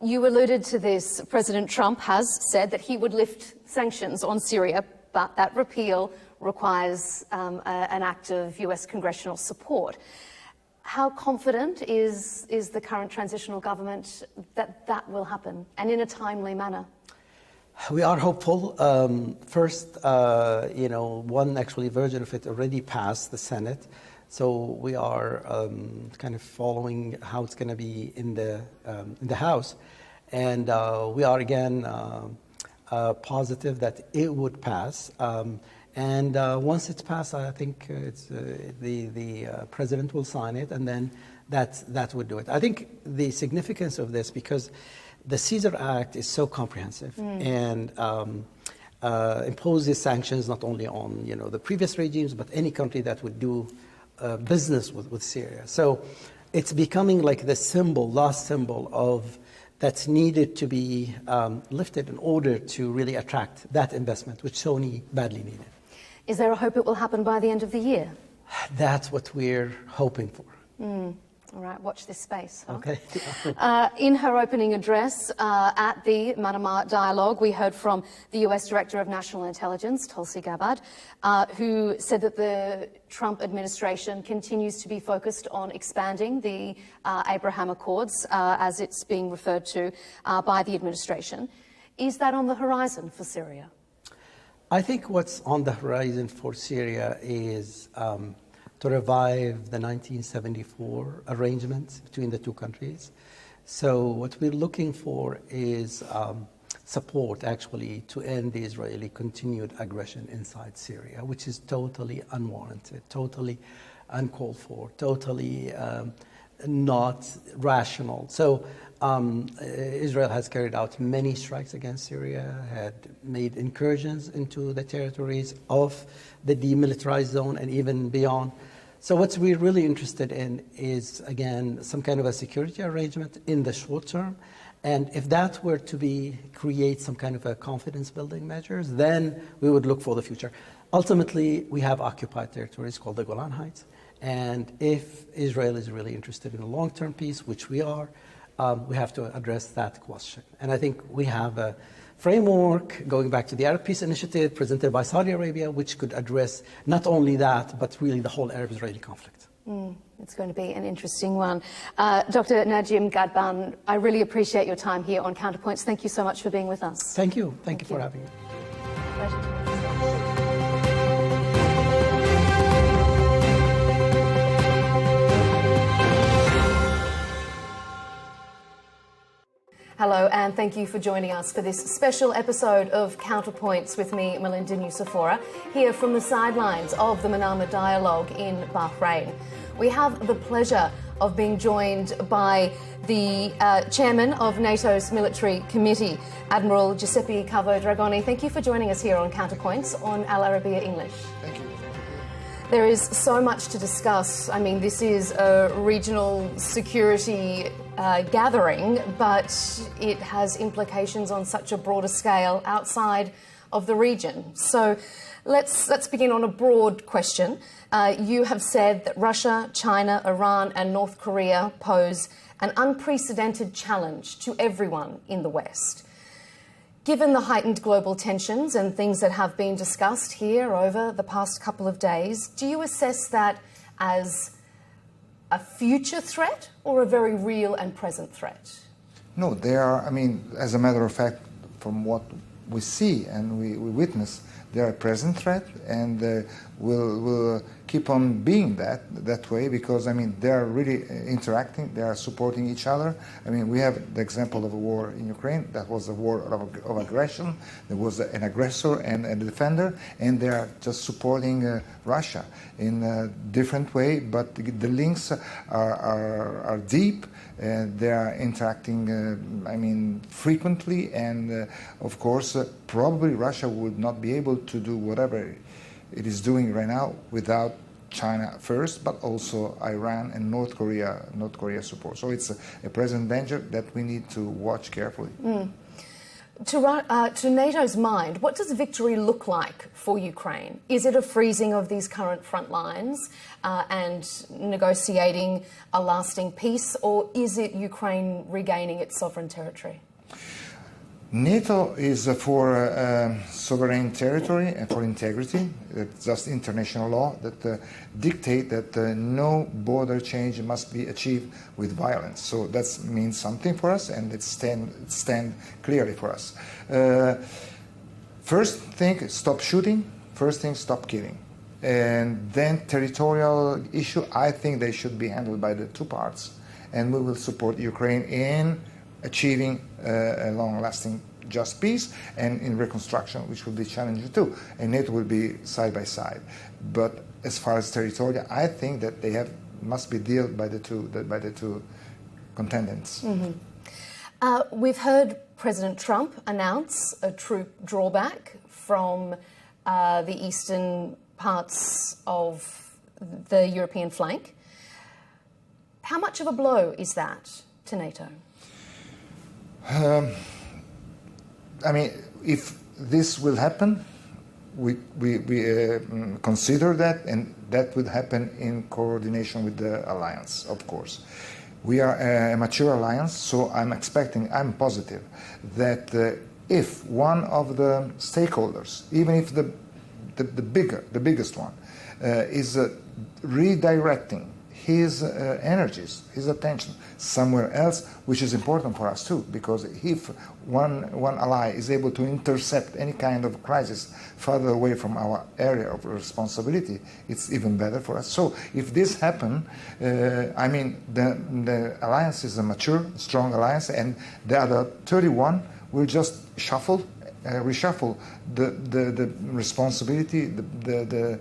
You alluded to this. President Trump has said that he would lift sanctions on Syria, but that repeal requires an act of US congressional support. How confident is the current transitional government that that will happen, and in a timely manner? We are hopeful. First, one actually version of it already passed the Senate. So we are kind of following how it's going to be in the House. And we are, again, positive that it would pass. And once it's passed, I think the president will sign it, and then that would do it. I think the significance of this, because the Caesar Act is so comprehensive and imposes sanctions not only on the previous regimes, but any country that would do business with Syria. So it's becoming like the last symbol of that's needed to be lifted in order to really attract that investment, which so badly needed. Is there a hope it will happen by the end of the year? That's what we're hoping for. All right, watch this space. Huh? Okay. In her opening address at the Manama Dialogue, we heard from the US Director of National Intelligence, Tulsi Gabbard, who said that the Trump administration continues to be focused on expanding the Abraham Accords, as it's being referred to by the administration. Is that on the horizon for Syria? I think what's on the horizon for Syria is to revive the 1974 arrangements between the two countries. So what we're looking for is support, actually, to end the Israeli continued aggression inside Syria, which is totally unwarranted, totally uncalled for, totally not rational. So Israel has carried out many strikes against Syria, had made incursions into the territories of the demilitarized zone and even beyond. So what we're really interested in is, again, some kind of a security arrangement in the short term. And if that were to create some kind of a confidence-building measures, then we would look for the future. Ultimately, we have occupied territories called the Golan Heights. And if Israel is really interested in a long-term peace, which we are, we have to address that question. And I think we have a framework going back to the Arab Peace Initiative presented by Saudi Arabia, which could address not only that, but really the whole Arab-Israeli conflict. It's going to be an interesting one. Dr. Najim Ghadban, I really appreciate your time here on Counterpoints. Thank you so much for being with us. Thank you. Thank you for having me. Pleasure. Hello, and thank you for joining us for this special episode of Counterpoints with me, Melinda Nucifora, here from the sidelines of the Manama Dialogue in Bahrain. We have the pleasure of being joined by the chairman of NATO's military committee, Admiral Giuseppe Cavo Dragoni. Thank you for joining us here on Counterpoints on Al Arabiya English. Thank you. There is so much to discuss. I mean, this is a regional security gathering, but it has implications on such a broader scale outside of the region. So let's begin on a broad question. You have said that Russia, China, Iran and North Korea pose an unprecedented challenge to everyone in the West. Given the heightened global tensions and things that have been discussed here over the past couple of days, do you assess that as a future threat or a very real and present threat? No, they are, I mean, as a matter of fact, from what we see and we witness, they are a present threat, and will keep on being that way, because, I mean, they are really interacting, they are supporting each other. I mean, we have the example of a war in Ukraine. That was a war of aggression. There was an aggressor and a defender, and they are just supporting Russia in a different way, but the links are deep, and they are interacting, I mean, frequently, and of course, probably Russia would not be able to do whatever it is doing right now without China first, but also Iran and North Korea support. So it's a present danger that we need to watch carefully. To NATO's mind, what does victory look like for Ukraine? Is it a freezing of these current front lines and negotiating a lasting peace, or is it Ukraine regaining its sovereign territory? NATO is for sovereign territory and for integrity. It's just international law that dictate that no border change must be achieved with violence. So that means something for us, and it stand clearly for us. First thing, stop shooting. First thing, stop killing. And then territorial issue, I think they should be handled by the two parts. And we will support Ukraine in achieving a long-lasting just peace and in reconstruction, which will be challenging too. And NATO will be side by side. But as far as territorial, I think that they must be dealt by the two contendants. Mm-hmm. We've heard President Trump announce a troop drawback from the eastern parts of the European flank. How much of a blow is that to NATO? I mean, if this will happen, we consider that, and that would happen in coordination with the alliance, of course. We are a mature alliance, so I'm positive that if one of the stakeholders, even if the biggest one, is redirecting his energies, his attention somewhere else, which is important for us too, because if one ally is able to intercept any kind of crisis further away from our area of responsibility, it's even better for us. So if this happens, I mean, the alliance is a mature, strong alliance, and the other 31 will just reshuffle the responsibility, the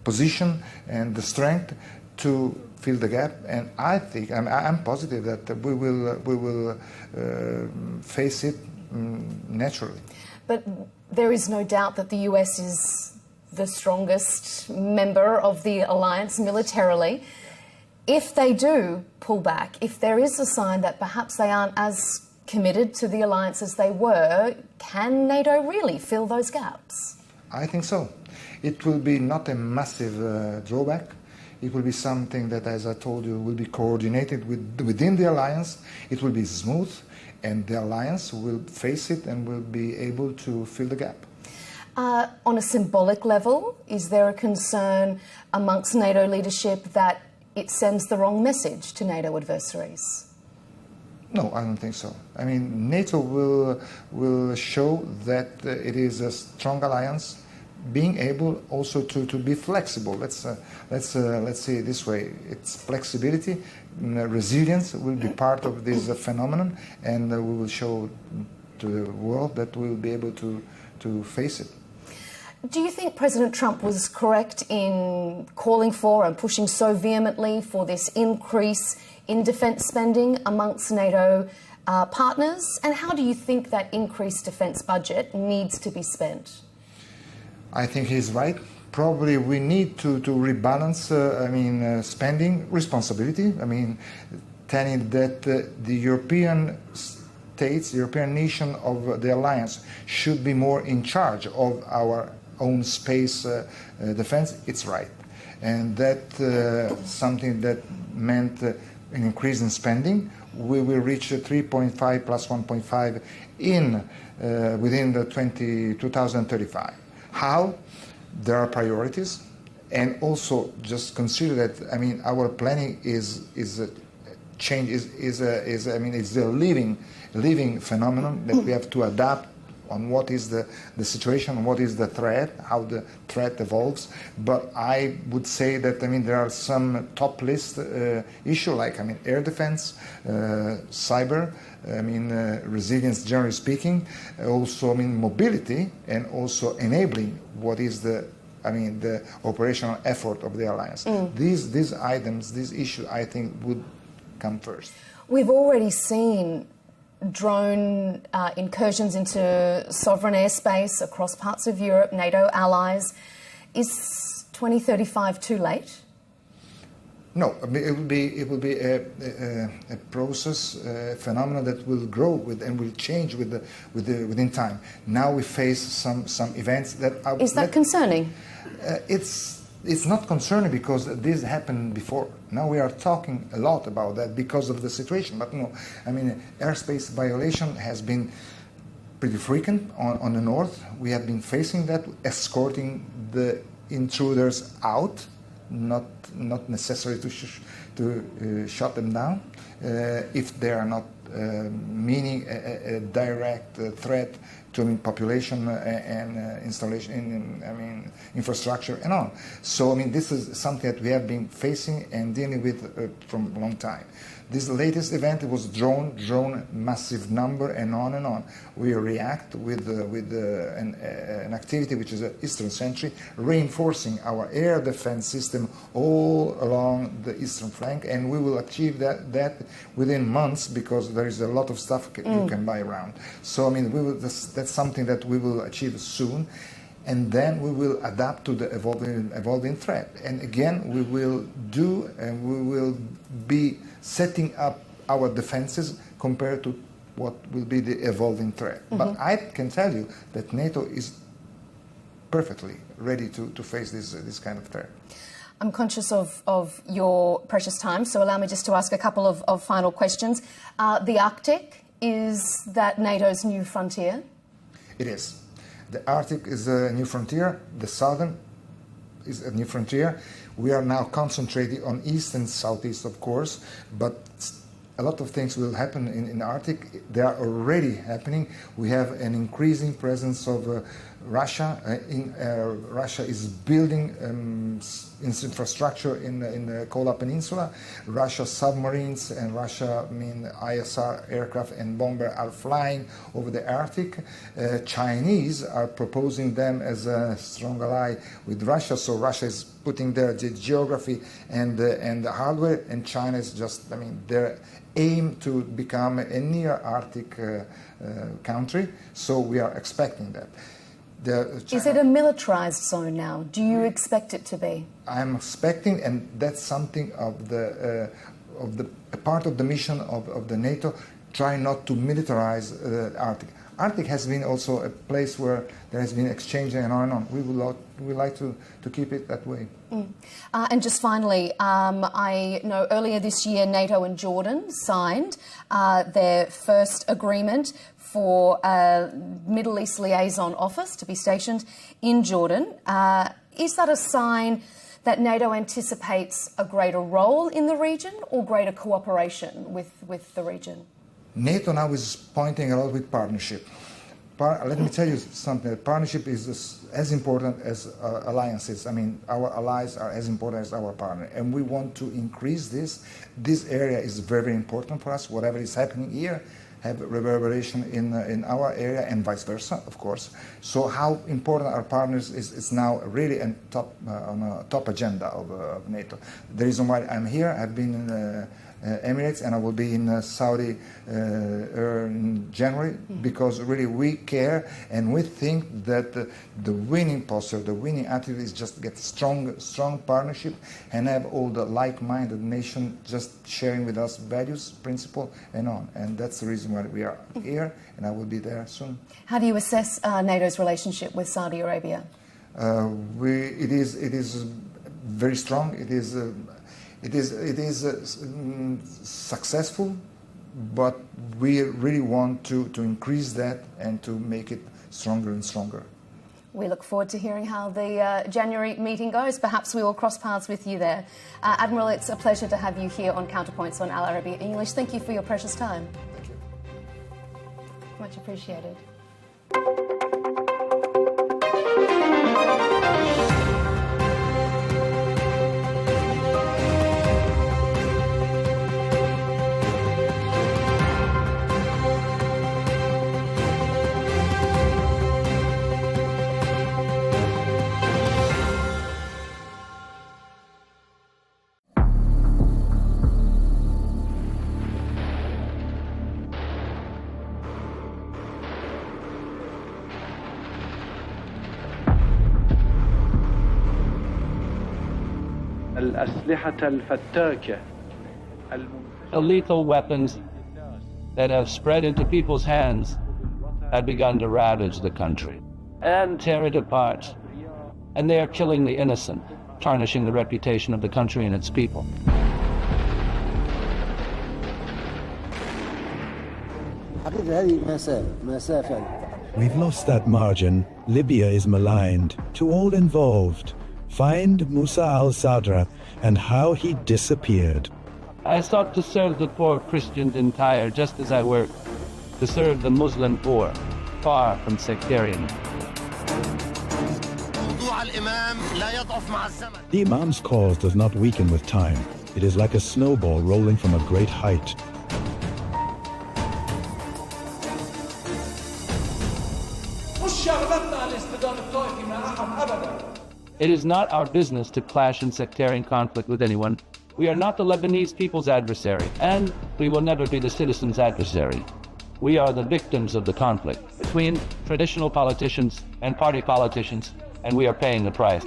position and the strength to fill the gap, and I think I'm positive that we will face it naturally. But there is no doubt that the US is the strongest member of the alliance militarily. If they do pull back, if there is a sign that perhaps they aren't as committed to the alliance as they were, can NATO really fill those gaps? I think so. It will be not a massive drawback. It will be something that, as I told you, will be coordinated within the alliance. It will be smooth, and the alliance will face it and will be able to fill the gap. On a symbolic level, is there a concern amongst NATO leadership that it sends the wrong message to NATO adversaries? No, I don't think so. I mean, NATO will show that it is a strong alliance, being able also to be flexible. Let's say it this way: it's flexibility, resilience will be part of this phenomenon, and we will show to the world that we will be able to face it. Do you think President Trump was correct in calling for and pushing so vehemently for this increase in defence spending amongst NATO partners? And how do you think that increased defence budget needs to be spent? I think he's right. Probably we need to rebalance, spending responsibility. I mean, telling that the European states, the European nation of the alliance should be more in charge of our own space defense. It's right. And that something that meant an increase in spending. We will reach 3.5 plus 1.5 within the 2035. How? There are priorities, and also just consider that our planning is a change, it's the living phenomenon that we have to adapt on what is the situation, what is the threat, how the threat evolves. But I would say that there are some top list issues like air defense, cyber, resilience generally speaking, also mobility, and also enabling what is the operational effort of the alliance. These items, these issues, I think would come first. We've already seen drone incursions into sovereign airspace across parts of Europe, NATO allies. Is 2035 too late? No, it will be a process, a phenomenon that will grow and will change within time. Now we face some events that are... Is that concerning? It's it's not concerning because this happened before. Now we are talking a lot about that because of the situation. But no, I mean, airspace violation has been pretty frequent on the north. We have been facing that, escorting the intruders out, not necessary to shut them down if they are not meaning a direct threat to population and installation, infrastructure and on. So this is something that we have been facing and dealing with from a long time. This latest event was drone massive number and on and on. We react with an activity which is an eastern sentry, reinforcing our air defense system all along the eastern flank, and we will achieve that within months because there is a lot of stuff you can buy around. So that's something that we will achieve soon. And then we will adapt to the evolving threat. And again, we will be setting up our defenses compared to what will be the evolving threat. But I can tell you that NATO is perfectly ready to face this kind of threat. I'm conscious of your precious time, so allow me just to ask a couple of final questions. The Arctic, is that NATO's new frontier? It is. The Arctic is a new frontier. The southern is a new frontier. We are now concentrating on east and southeast, of course, but a lot of things will happen in the Arctic. They are already happening. We have an increasing presence of Russia. Russia is building its infrastructure in the Kola Peninsula. Russia submarines and Russia ISR aircraft and bomber are flying over the Arctic. Chinese are proposing them as a strong ally with Russia. So Russia is putting their geography and the hardware, and China is just their aim to become a near Arctic country. So we are expecting that. Is it a militarized zone now? Do you expect it to be? I'm expecting, and that's something of the part of the mission of the NATO, try not to militarize the Arctic. Arctic has been also a place where there has been exchange and on and on. We would like to keep it that way. And just finally, I know earlier this year NATO and Jordan signed their first agreement for a Middle East liaison office to be stationed in Jordan. Is that a sign that NATO anticipates a greater role in the region or greater cooperation with the region? NATO now is pointing a lot with partnership. Let me tell you something. Partnership is as important as alliances. Our allies are as important as our partner, and we want to increase this. This area is very important for us. Whatever is happening here have reverberation in our area and vice versa, of course. So how important our partners is now really on a top agenda of NATO. The reason why I'm here, I've been in Emirates, and I will be in Saudi in January, because really we care and we think that the winning posture, the winning attitude is just get strong partnership and have all the like-minded nation just sharing with us values, principle, and on. And that's the reason why we are here, and I will be there soon. How do you assess NATO's relationship with Saudi Arabia? It is very strong. It is successful, but we really want to increase that and to make it stronger and stronger. We look forward to hearing how the January meeting goes. Perhaps we will cross paths with you there. Admiral, it's a pleasure to have you here on Counterpoints on Al Arabiya English. Thank you for your precious time. Thank you. Much appreciated. The lethal weapons that have spread into people's hands had begun to ravage the country and tear it apart. And they are killing the innocent. tarnishing the reputation of the country and its people. We've lost that margin. Libya is maligned. To all involved, find Musa al-Sadra and how he disappeared. I sought to serve the poor Christians in Tyre just as I worked to serve the Muslim poor, far from sectarian. The Imam's cause does not weaken with time. It is like a snowball rolling from a great height. It is not our business to clash in sectarian conflict with anyone. We are not the Lebanese people's adversary, and we will never be the citizens' adversary. We are the victims of the conflict between traditional politicians and party politicians, and we are paying the price.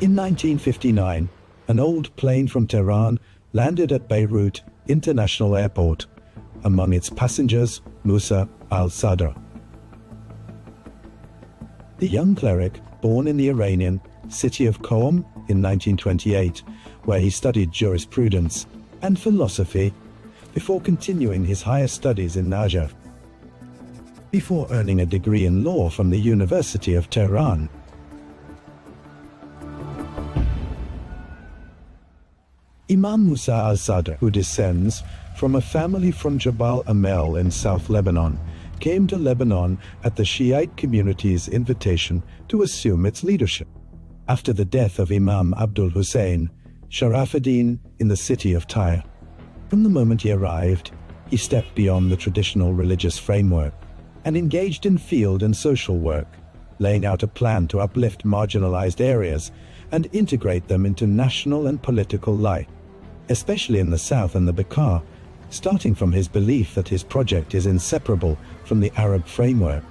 In 1959, an old plane from Tehran landed at Beirut International Airport. Among its passengers, Musa al-Sadr. The young cleric, born in the Iranian city of Qom in 1928, where he studied jurisprudence and philosophy before continuing his higher studies in Najaf. Before earning a degree in law from the University of Tehran. Imam Musa al-Sadr, who descends from a family from Jabal Amel in South Lebanon, came to Lebanon at the Shiite community's invitation to assume its leadership. After the death of Imam Abdul Hussein, Sharafuddin in the city of Tyre. From the moment he arrived, he stepped beyond the traditional religious framework and engaged in field and social work, laying out a plan to uplift marginalized areas and integrate them into national and political life, especially in the south and the Bekaa, starting from his belief that his project is inseparable from the Arab framework.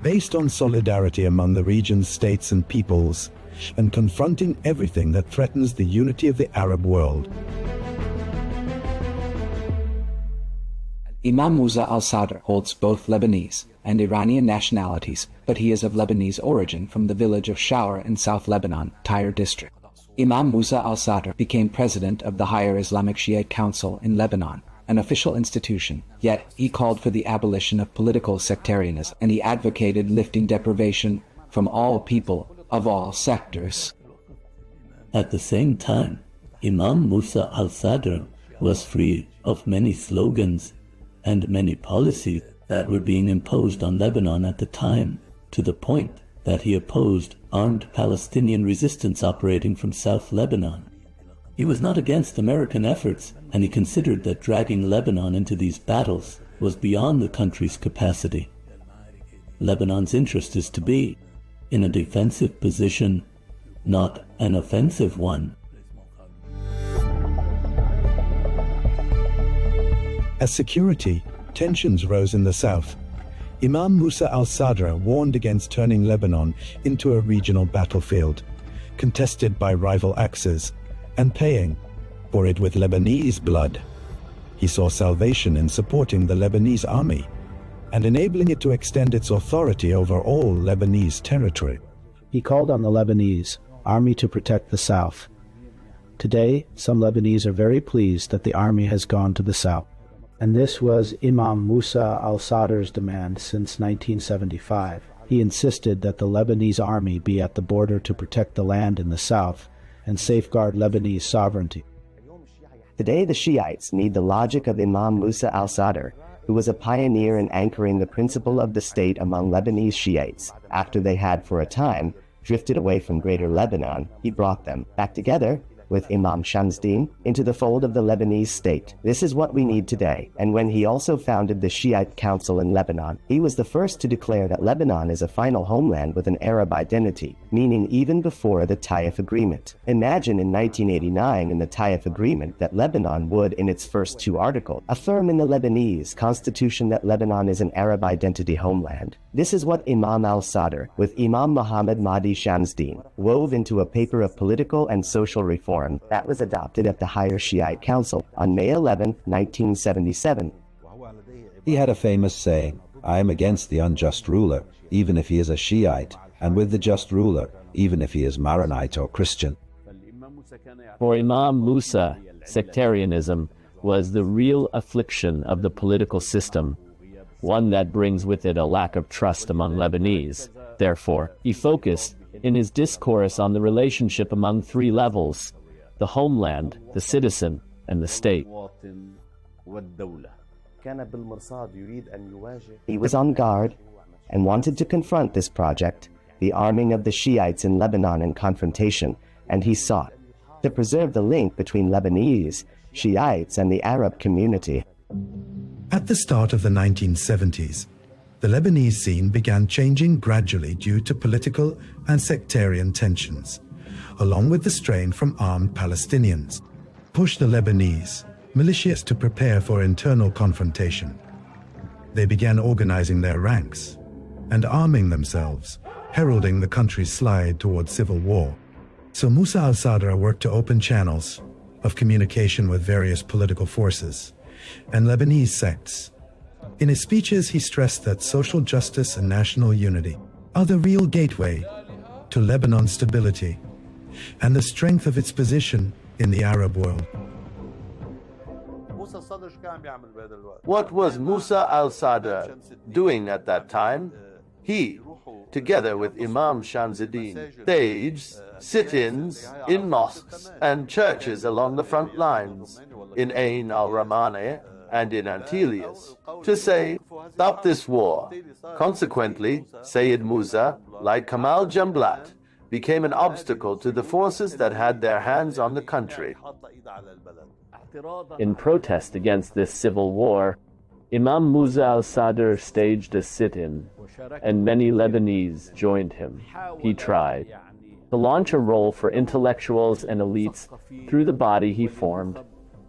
Based on solidarity among the region's states and peoples, and confronting everything that threatens the unity of the Arab world. Imam Musa al-Sadr holds both Lebanese and Iranian nationalities, but he is of Lebanese origin from the village of Shower in South Lebanon, Tyre district. Imam Musa al-Sadr became president of the Higher Islamic Shiite Council in Lebanon, an official institution, yet he called for the abolition of political sectarianism, and he advocated lifting deprivation from all people of all sectors. At the same time, Imam Musa al-Sadr was free of many slogans and many policies that were being imposed on Lebanon at the time, to the point that he opposed armed Palestinian resistance operating from South Lebanon. He was not against American efforts, and he considered that dragging Lebanon into these battles was beyond the country's capacity. Lebanon's interest is to be in a defensive position, not an offensive one. As security tensions rose in the south, Imam Musa al-Sadr warned against turning Lebanon into a regional battlefield, contested by rival axes, and paying for it with Lebanese blood. He saw salvation in supporting the Lebanese army and enabling it to extend its authority over all Lebanese territory. He called on the Lebanese army to protect the south. Today, some Lebanese are very pleased that the army has gone to the south. And this was Imam Musa al-Sadr's demand since 1975. He insisted that the Lebanese army be at the border to protect the land in the south and safeguard Lebanese sovereignty. Today, the Shiites need the logic of Imam Musa al-Sadr, who was a pioneer in anchoring the principle of the state among Lebanese Shiites, after they had, for a time, drifted away from Greater Lebanon, he brought them back together with Imam Shamsdeen into the fold of the Lebanese state. This is what we need today. And when he also founded the Shiite Council in Lebanon, he was the first to declare that Lebanon is a final homeland with an Arab identity, meaning even before the Taif Agreement. Imagine in 1989 in the Taif Agreement that Lebanon would, in its first 2 articles, affirm in the Lebanese constitution that Lebanon is an Arab identity homeland. This is what Imam al-Sadr, with Imam Muhammad Mahdi Shamsdeen, wove into a paper of political and social reform that was adopted at the Higher Shiite Council on May 11, 1977. He had a famous saying, "I am against the unjust ruler, even if he is a Shiite, and with the just ruler, even if he is Maronite or Christian." For Imam Musa, sectarianism was the real affliction of the political system, one that brings with it a lack of trust among Lebanese. Therefore, he focused in his discourse on the relationship among 3 levels: the homeland, the citizen, and the state. He was on guard and wanted to confront this project, the arming of the Shiites in Lebanon in confrontation, and he sought to preserve the link between Lebanese, Shiites, and the Arab community. At the start of the 1970s, the Lebanese scene began changing gradually due to political and sectarian tensions, along with the strain from armed Palestinians, pushed the Lebanese militias to prepare for internal confrontation. They began organizing their ranks and arming themselves, heralding the country's slide towards civil war. So Musa al-Sadr worked to open channels of communication with various political forces and Lebanese sects. In his speeches, he stressed that social justice and national unity are the real gateway to Lebanon's stability and the strength of its position in the Arab world. What was Musa al-Sadr doing at that time? He, together with Imam Shamsuddin, staged sit-ins in mosques and churches along the front lines, in Ain al-Ramani and in Antelius, to say, "Stop this war." Consequently, Sayyid Musa, like Kamal Jumblat, became an obstacle to the forces that had their hands on the country. In protest against this civil war, Imam Musa al-Sadr staged a sit-in, and many Lebanese joined him. He tried to launch a role for intellectuals and elites through the body he formed,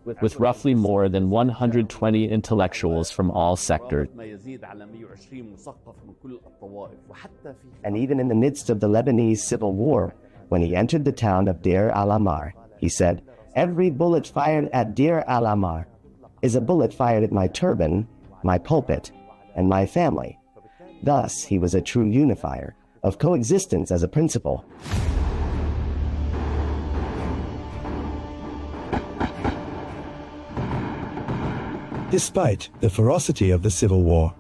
with roughly more than 120 intellectuals from all sectors. And even in the midst of the Lebanese civil war, when he entered the town of Deir al-Amar, he said, "Every bullet fired at Deir al-Amar is a bullet fired at my turban, my pulpit, and my family." Thus, he was a true unifier of coexistence as a principle. Despite the ferocity of the civil war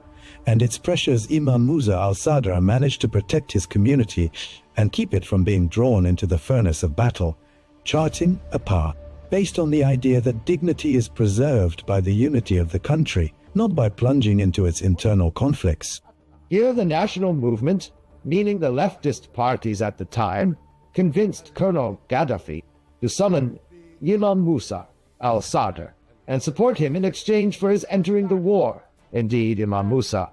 and its pressures, Imam Musa al-Sadr managed to protect his community and keep it from being drawn into the furnace of battle, charting a path based on the idea that dignity is preserved by the unity of the country, not by plunging into its internal conflicts. Here the national movement, meaning the leftist parties at the time, convinced Colonel Gaddafi to summon Imam Musa al-Sadr and support him in exchange for his entering the war. Indeed, Imam Musa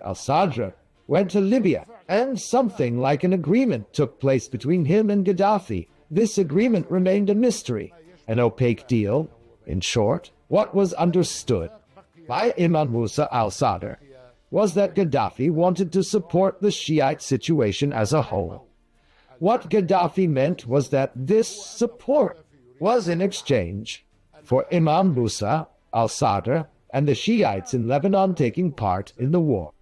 al-Sadr went to Libya, and something like an agreement took place between him and Gaddafi. This agreement remained a mystery, an opaque deal. In short, what was understood by Imam Musa al-Sadr was that Gaddafi wanted to support the Shiite situation as a whole. What Gaddafi meant was that this support was in exchange for Imam Musa al-Sadr and the Shiites in Lebanon taking part in the war.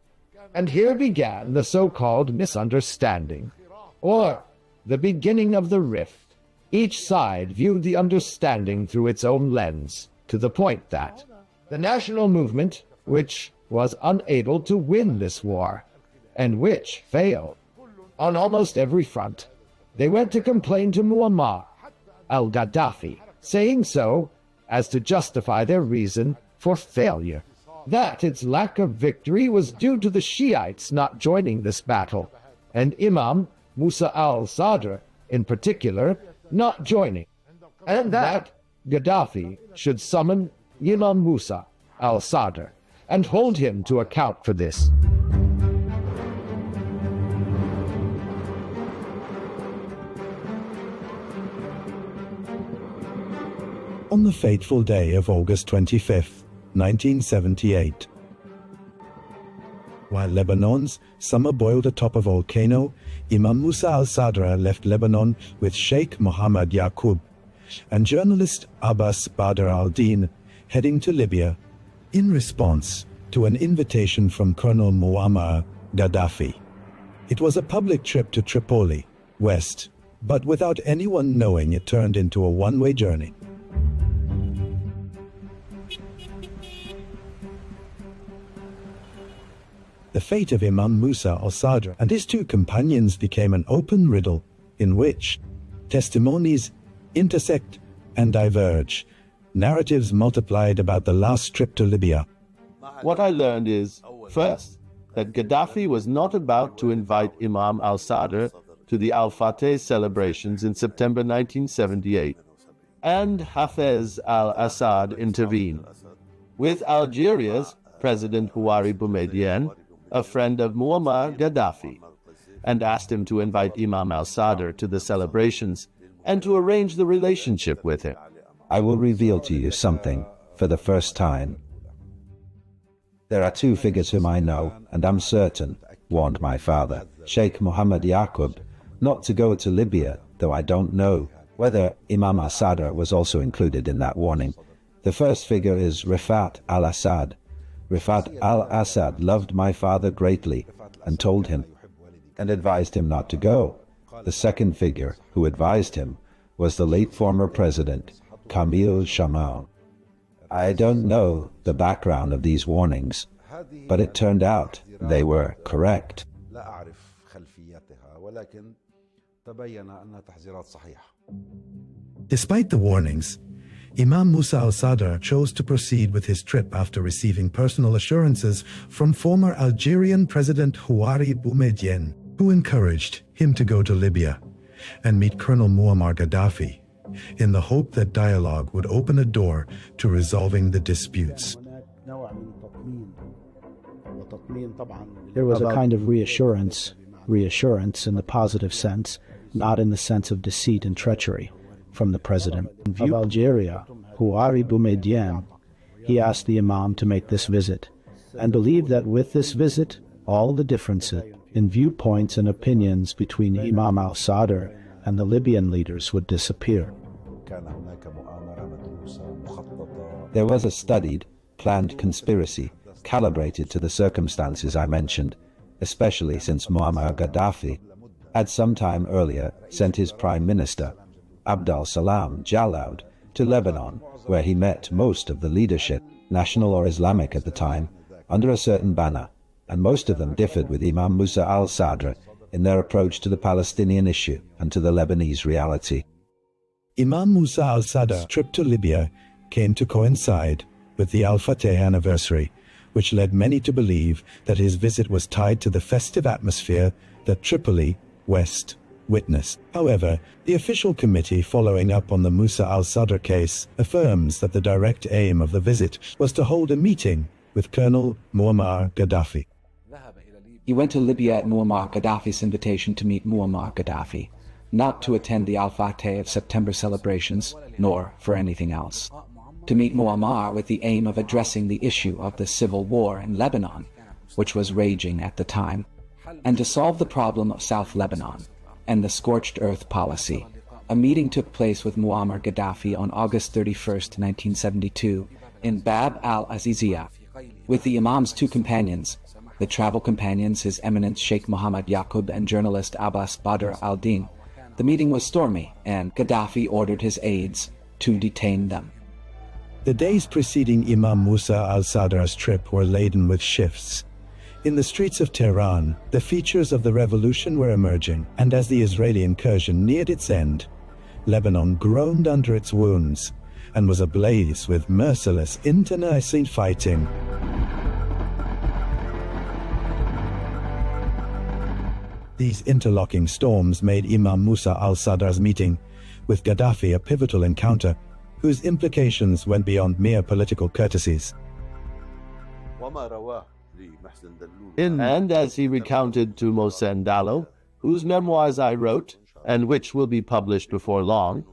And here began the so-called misunderstanding, or the beginning of the rift. Each side viewed the understanding through its own lens, to the point that the national movement, which was unable to win this war, and which failed on almost every front, they went to complain to Muammar al-Gaddafi, saying so as to justify their reason for failure, that its lack of victory was due to the Shiites not joining this battle, and Imam Musa al-Sadr in particular not joining, and that Gaddafi should summon Imam Musa al-Sadr and hold him to account for this. On the fateful day of August 25th, 1978, while Lebanon's summer boiled atop a volcano, Imam Musa al-Sadr left Lebanon with Sheikh Mohammed Yaqub and journalist Abbas Badr al-Din, heading to Libya in response to an invitation from Colonel Muammar Gaddafi. It was a public trip to Tripoli, west, but without anyone knowing, it turned into a one-way journey. The fate of Imam Musa al-Sadr and his two companions became an open riddle in which testimonies intersect and diverge. Narratives multiplied about the last trip to Libya. What I learned is, first, that Gaddafi was not about to invite Imam al-Sadr to the Al-Fateh celebrations in September 1978, and Hafez al-Assad intervened. With Algeria's President Houari Boumediene, a friend of Muammar Gaddafi, and asked him to invite Imam al-Sadr to the celebrations and to arrange the relationship with him. I will reveal to you something for the first time. There are two figures whom I know, and I'm certain, warned my father, Sheikh Mohammed Yaqub, not to go to Libya, though I don't know whether Imam al-Sadr was also included in that warning. The first figure is Rifat al-Assad. Rifat al-Assad loved my father greatly and told him and advised him not to go. The second figure who advised him was the late former president, Camille Chamoun. I don't know the background of these warnings, but it turned out they were correct. Despite the warnings, Imam Musa al-Sadr chose to proceed with his trip after receiving personal assurances from former Algerian President Houari Boumediene, who encouraged him to go to Libya and meet Colonel Muammar Gaddafi, in the hope that dialogue would open a door to resolving the disputes. There was a kind of reassurance in the positive sense, not in the sense of deceit and treachery, from the president of Algeria, Houari Boumediene. He asked the Imam to make this visit, and believed that with this visit, all the differences in viewpoints and opinions between Imam al-Sadr and the Libyan leaders would disappear. There was a studied, planned conspiracy, calibrated to the circumstances I mentioned, especially since Muammar Gaddafi had some time earlier sent his prime minister, Abdel Salam Jalaud, to Lebanon, where he met most of the leadership, national or Islamic at the time, under a certain banner, and most of them differed with Imam Musa al-Sadr in their approach to the Palestinian issue and to the Lebanese reality. Imam Musa al-Sadr's trip to Libya came to coincide with the Al-Fateh anniversary, which led many to believe that his visit was tied to the festive atmosphere that Tripoli, West, witnessed. However, the official committee following up on the Musa al-Sadr case affirms that the direct aim of the visit was to hold a meeting with Colonel Muammar Gaddafi. He went to Libya at Muammar Gaddafi's invitation to meet Muammar Gaddafi, not to attend the Al-Fateh of September celebrations, nor for anything else. To meet Muammar with the aim of addressing the issue of the civil war in Lebanon, which was raging at the time, and to solve the problem of South Lebanon and the scorched earth policy. A meeting took place with Muammar Gaddafi on August 31st, 1972, in Bab al-Aziziyah, with the Imam's two companions, the travel companions, His Eminence Sheikh Mohammed Yaqub and journalist Abbas Badr al-Din. The meeting was stormy, and Gaddafi ordered his aides to detain them. The days preceding Imam Musa al-Sadr's trip were laden with shifts. In the streets of Tehran, the features of the revolution were emerging, and as the Israeli incursion neared its end, Lebanon groaned under its wounds and was ablaze with merciless internecine fighting. These interlocking storms made Imam Musa al-Sadar's meeting with Gaddafi a pivotal encounter whose implications went beyond mere political courtesies. And as he recounted to Mohsen Dallo, whose memoirs I wrote, and which will be published before long,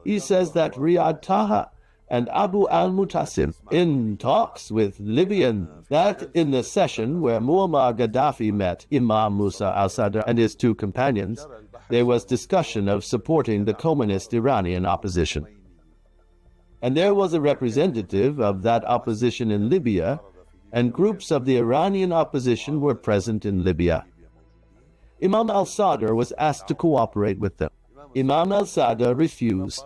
he says that Riyad Taha and Abu al-Mutasim in talks with Libyan, that in the session where Muammar Gaddafi met Imam Musa al-Sadr and his two companions, there was discussion of supporting the communist Iranian opposition. And there was a representative of that opposition in Libya, and groups of the Iranian opposition were present in Libya. Imam al-Sadr was asked to cooperate with them. Imam al-Sadr refused.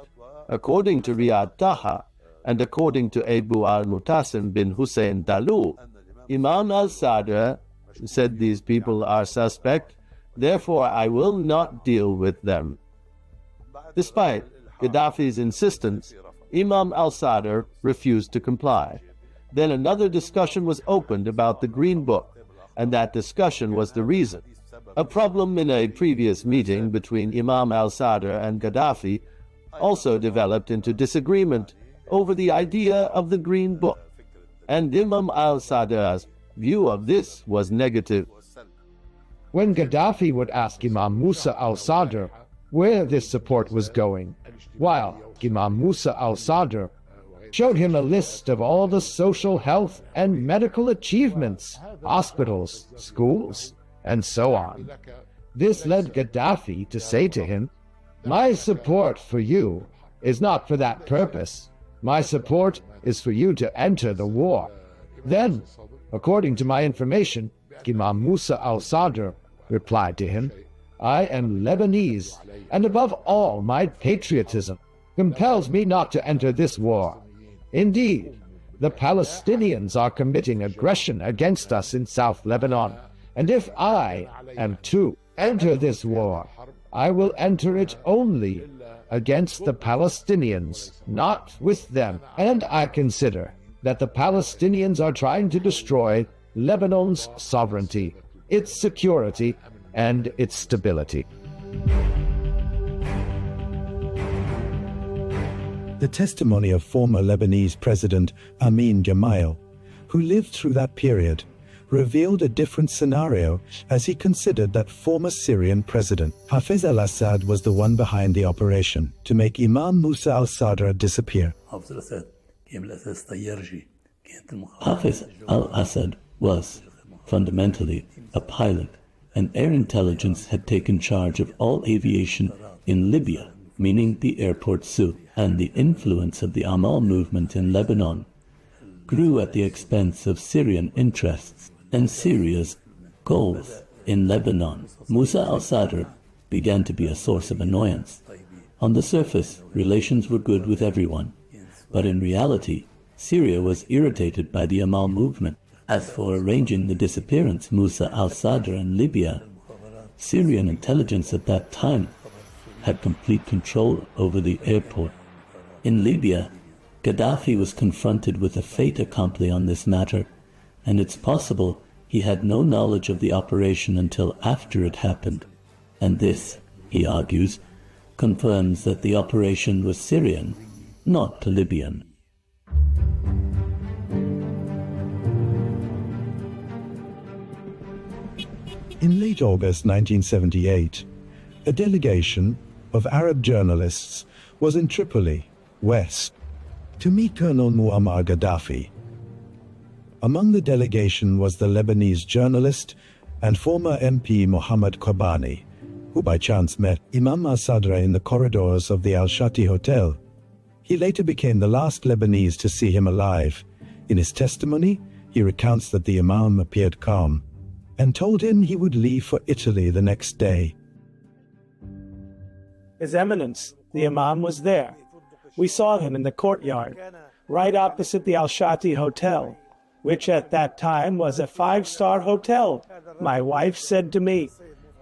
According to Riyad Taha, and according to Abu al-Mutasim bin Hussein Dalu, Imam al-Sadr said these people are suspect, therefore I will not deal with them. Despite Gaddafi's insistence, Imam al-Sadr refused to comply. Then another discussion was opened about the Green Book, and that discussion was the reason. A problem in a previous meeting between Imam al-Sadr and Gaddafi also developed into disagreement over the idea of the Green Book, and Imam al-Sadr's view of this was negative. When Gaddafi would ask Imam Musa al-Sadr where this support was going, while Imam Musa al-Sadr showed him a list of all the social, health, and medical achievements, hospitals, schools, and so on. This led Gaddafi to say to him, "My support for you is not for that purpose. My support is for you to enter the war." Then, according to my information, Imam Musa al-Sadr replied to him, "I am Lebanese, and above all my patriotism compels me not to enter this war. Indeed, the Palestinians are committing aggression against us in South Lebanon, and if I am to enter this war, I will enter it only against the Palestinians, not with them, and I consider that the Palestinians are trying to destroy Lebanon's sovereignty, its security, and its stability." The testimony of former Lebanese President Amin Gemayel, who lived through that period, revealed a different scenario as he considered that former Syrian President Hafez al-Assad was the one behind the operation to make Imam Musa al-Sadr disappear. Hafez al-Assad was fundamentally a pilot, and air intelligence had taken charge of all aviation in Libya, meaning the airport Sousse, and the influence of the Amal movement in Lebanon grew at the expense of Syrian interests and Syria's goals in Lebanon. Musa al-Sadr began to be a source of annoyance. On the surface, relations were good with everyone, but in reality, Syria was irritated by the Amal movement. As for arranging the disappearance Musa al-Sadr in Libya, Syrian intelligence at that time had complete control over the airport. In Libya, Gaddafi was confronted with a fait accompli on this matter, and it's possible he had no knowledge of the operation until after it happened. And this, he argues, confirms that the operation was Syrian, not Libyan. In late August 1978, a delegation of Arab journalists was in Tripoli, West, to meet Colonel Muammar Gaddafi. Among the delegation was the Lebanese journalist and former MP Mohammed Kobani, who by chance met Imam al-Sadr in the corridors of the Al-Shati Hotel. He later became the last Lebanese to see him alive. In his testimony, he recounts that the Imam appeared calm and told him he would leave for Italy the next day. His Eminence, the Imam, was there. We saw him in the courtyard, right opposite the Al-Shati Hotel, which at that time was a 5-star hotel. My wife said to me,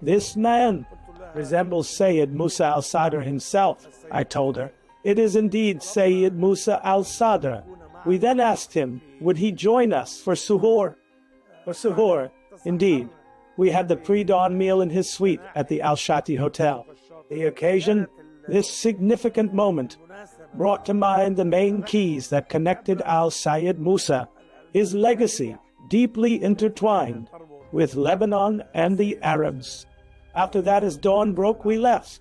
"This man resembles Sayyid Musa al-Sadr himself." I told her, "It is indeed Sayyid Musa al-Sadr." We then asked him, would he join us for suhoor? For suhoor, indeed. We had the pre-dawn meal in his suite at the Al-Shati Hotel. The occasion, this significant moment, brought to mind the main keys that connected Al-Sayed Musa, his legacy deeply intertwined with Lebanon and the Arabs. After that, as dawn broke, we left.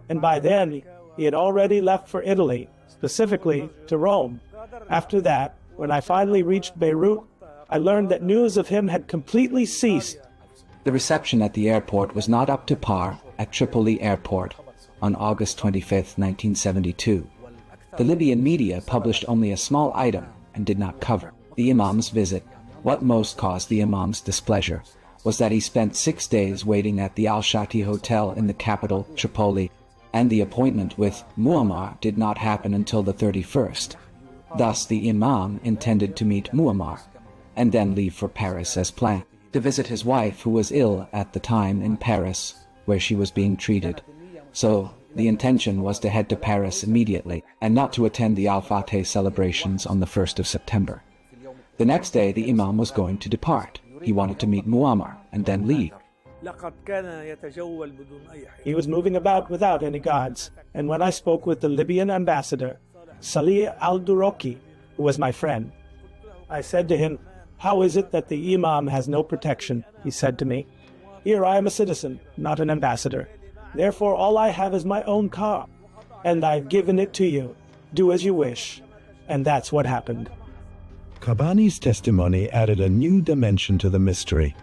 And by then, he had already left for Italy, specifically to Rome. After that, when I finally reached Beirut, I learned that news of him had completely ceased. The reception at the airport was not up to par at Tripoli Airport on August 25, 1972. The Libyan media published only a small item and did not cover the Imam's visit. What most caused the Imam's displeasure was that he spent 6 days waiting at the Al-Shati Hotel in the capital, Tripoli, and the appointment with Muammar did not happen until the 31st. Thus, the Imam intended to meet Muammar and then leave for Paris as planned, to visit his wife, who was ill at the time in Paris, where she was being treated. So, the intention was to head to Paris immediately and not to attend the Al-Fateh celebrations on the 1st of September. The next day, the Imam was going to depart. He wanted to meet Muammar and then leave. He was moving about without any guards, and when I spoke with the Libyan ambassador, Salih al-Duroki, who was my friend, I said to him, "How is it that the Imam has no protection?" He said to me, "Here I am a citizen, not an ambassador. Therefore all I have is my own car, and I've given it to you. Do as you wish." And that's what happened. Kabani's testimony added a new dimension to the mystery.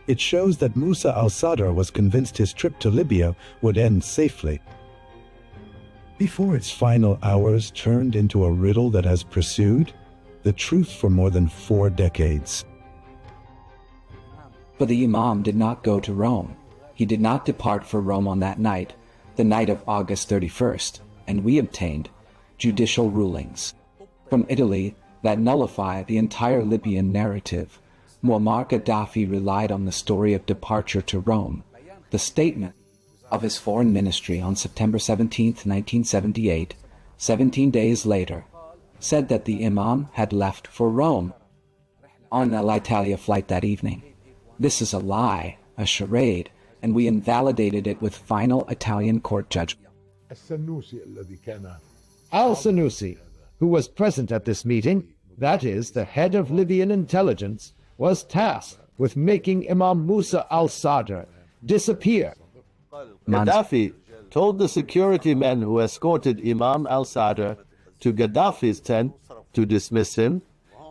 It shows that Musa al-Sadr was convinced his trip to Libya would end safely, before its final hours turned into a riddle that has pursued the truth for more than 4 decades. But the Imam did not go to Rome. He did not depart for Rome on that night, the night of August 31st, and we obtained judicial rulings from Italy that nullify the entire Libyan narrative. Muammar Gaddafi relied on the story of departure to Rome. The statement of his foreign ministry on September 17, 1978, 17 days later, said that the Imam had left for Rome on an Alitalia flight that evening. This is a lie, a charade, and we invalidated it with final Italian court judgment. Al-Sanusi, who was present at this meeting, that is, the head of Libyan intelligence, was tasked with making Imam Musa al-Sadr disappear. Gaddafi told the security men who escorted Imam al-Sadr to Gaddafi's tent to dismiss him.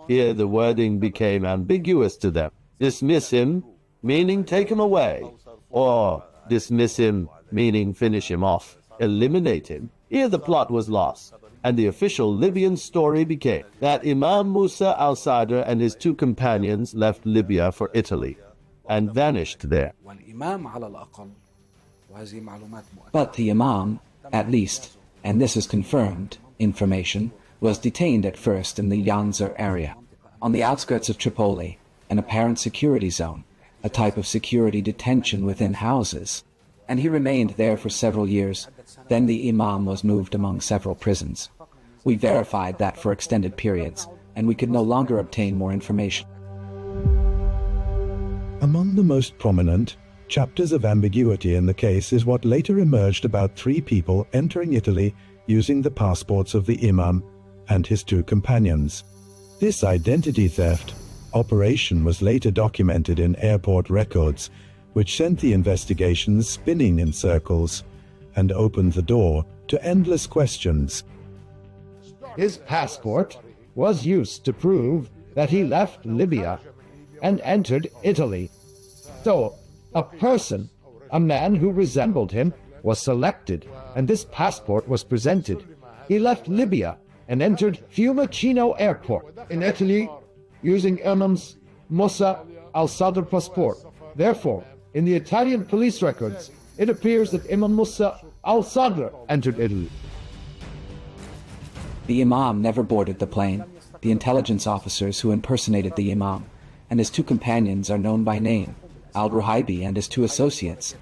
Here the wording became ambiguous to them. Dismiss him, meaning take him away, or dismiss him, meaning finish him off, eliminate him. Here the plot was lost, and the official Libyan story became that Imam Musa al-Sadr and his 2 companions left Libya for Italy and vanished there. But the Imam, at least, and this is confirmed information, was detained at first in the Yanzur area, on the outskirts of Tripoli, an apparent security zone, a type of security detention within houses, and he remained there for several years. Then the Imam was moved among several prisons. We verified that for extended periods, and we could no longer obtain more information. Among the most prominent chapters of ambiguity in the case is what later emerged about 3 people entering Italy using the passports of the Imam and his 2 companions. This identity theft operation was later documented in airport records, which sent the investigations spinning in circles and opened the door to endless questions. His passport was used to prove that he left Libya and entered Italy. So, a person, a man who resembled him, was selected, and this passport was presented. He left Libya and entered Fiumicino Airport in Italy using Imam's Musa al-Sadr passport. Therefore, in the Italian police records, it appears that Imam Musa al-Sadr entered Italy. The Imam never boarded the plane. The intelligence officers who impersonated the Imam and his 2 companions are known by name: Al-Ruhaibi and his 2 associates,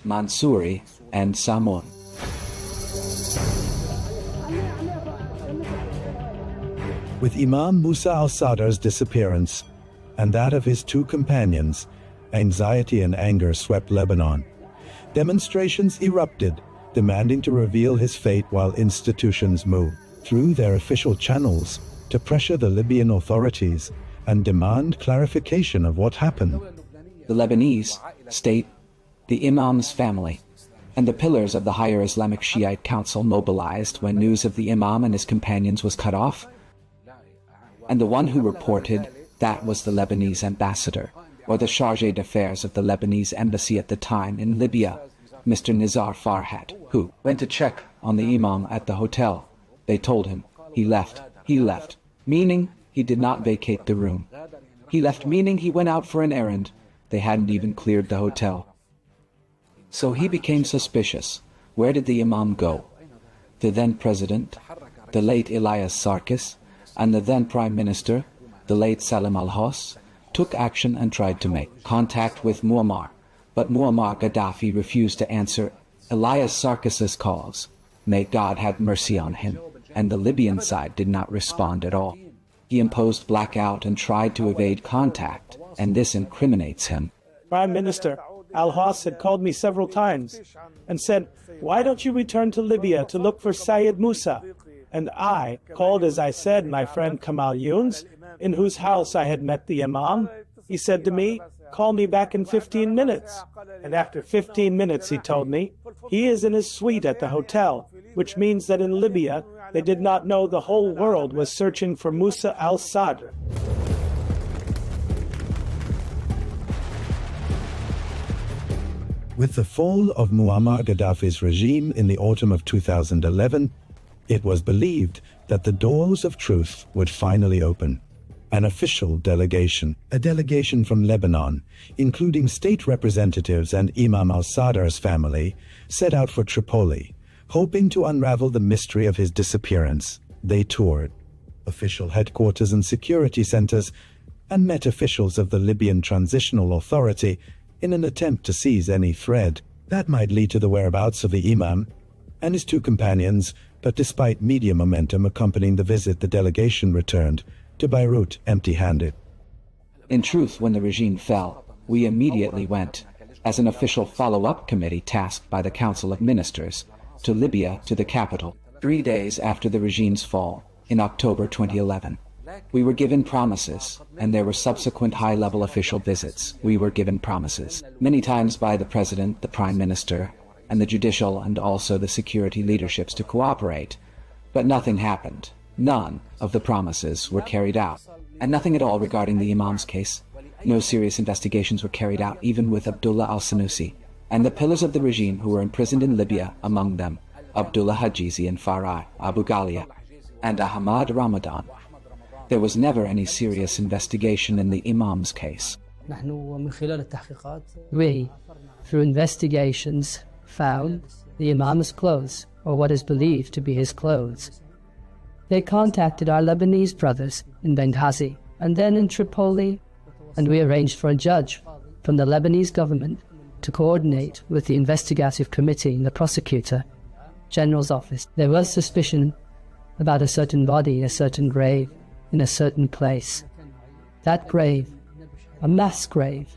Mansouri and Samun. With Imam Musa al-Sadr's disappearance and that of his 2 companions, Anxiety and anger swept Lebanon. Demonstrations erupted, demanding to reveal his fate while institutions moved through their official channels to pressure the Libyan authorities and demand clarification of what happened. The Lebanese state, the Imam's family, and the pillars of the higher Islamic Shiite Council mobilized when news of the Imam and his companions was cut off. And the one who reported that was the Lebanese ambassador, or the chargé d'affaires of the Lebanese embassy at the time in Libya, Mr. Nizar Farhat, who went to check on the Imam at the hotel. They told him he left, meaning he did not vacate the room. He left meaning he went out for an errand. They hadn't even cleared the hotel. So he became suspicious. Where did the Imam go? The then president, the late Elias Sarkis, and the then prime minister, the late Salim al-Hos, took action and tried to make contact with Muammar, but Muammar Gaddafi refused to answer Elias Sarkis's calls. May God have mercy on him, and the Libyan side did not respond at all. He imposed blackout and tried to evade contact, and this incriminates him. Prime Minister Al-Hos had called me several times and said, "Why don't you return to Libya to look for Sayyid Musa?" And I called, as I said, my friend Kamal Younes, in whose house I had met the Imam. He said to me, "Call me back in 15 minutes." And after 15 minutes, he told me, he is in his suite at the hotel, which means that in Libya, they did not know the whole world was searching for Musa al-Sadr. With the fall of Muammar Gaddafi's regime in the autumn of 2011, it was believed that the doors of truth would finally open. An official delegation, a delegation from Lebanon, including state representatives and Imam al-Sadar's family, set out for Tripoli, hoping to unravel the mystery of his disappearance. They toured official headquarters and security centers and met officials of the Libyan Transitional Authority in an attempt to seize any thread that might lead to the whereabouts of the Imam and his two companions, but despite media momentum accompanying the visit, the delegation returned to Beirut empty-handed. In truth, when the regime fell, we immediately went, as an official follow-up committee tasked by the Council of Ministers, to Libya, to the capital, 3 days after the regime's fall, in October 2011. We were given promises, and there were subsequent high-level official visits. We were given promises, many times by the President, the Prime Minister, and the judicial and also the security leaderships to cooperate. But nothing happened. None of the promises were carried out, and nothing at all regarding the Imam's case. No serious investigations were carried out, even with Abdullah al-Sanusi, and the pillars of the regime who were imprisoned in Libya, among them Abdullah Hajizi and Farah Abu Ghalia, and Ahmad Ramadan. There was never any serious investigation in the Imam's case. We, through investigations, found the Imam's clothes, or what is believed to be his clothes. They contacted our Lebanese brothers in Benghazi and then in Tripoli, and we arranged for a judge from the Lebanese government to coordinate with the investigative committee and the prosecutor general's office. There was suspicion about a certain body in a certain grave in a certain place. That grave, a mass grave,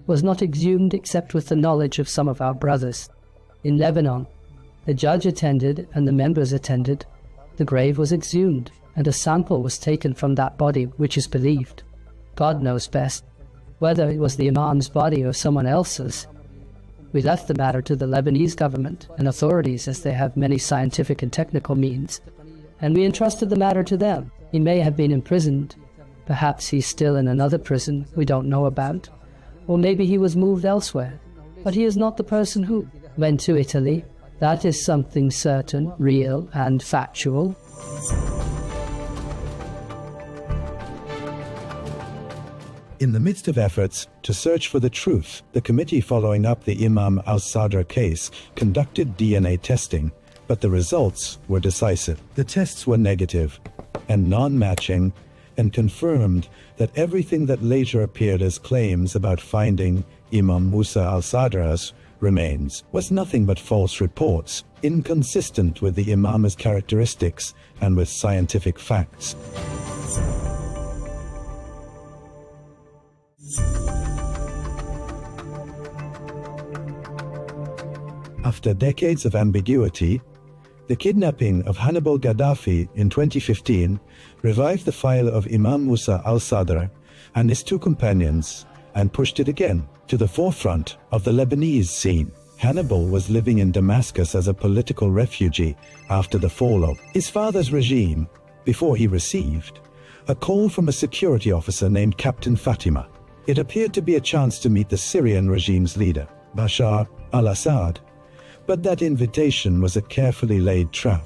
was not exhumed except with the knowledge of some of our brothers. In Lebanon, the judge attended and the members attended. The grave was exhumed, and a sample was taken from that body, which is believed. God knows best, whether it was the Imam's body or someone else's. We left the matter to the Lebanese government and authorities, as they have many scientific and technical means, and we entrusted the matter to them. He may have been imprisoned. Perhaps he's still in another prison we don't know about, or maybe he was moved elsewhere. But he is not the person who went to Italy. That is something certain, real, and factual. In the midst of efforts to search for the truth, the committee following up the Imam al-Sadr case conducted DNA testing, but the results were decisive. The tests were negative and non-matching, and confirmed that everything that later appeared as claims about finding Imam Musa al-Sadra's remains was nothing but false reports, inconsistent with the Imam's characteristics and with scientific facts. After decades of ambiguity, the kidnapping of Hannibal Gaddafi in 2015 revived the file of Imam Musa al-Sadr and his two companions and pushed it again to the forefront of the Lebanese scene. Hannibal was living in Damascus as a political refugee after the fall of his father's regime before he received a call from a security officer named Captain Fatima. It appeared to be a chance to meet the Syrian regime's leader, Bashar al-Assad, but that invitation was a carefully laid trap.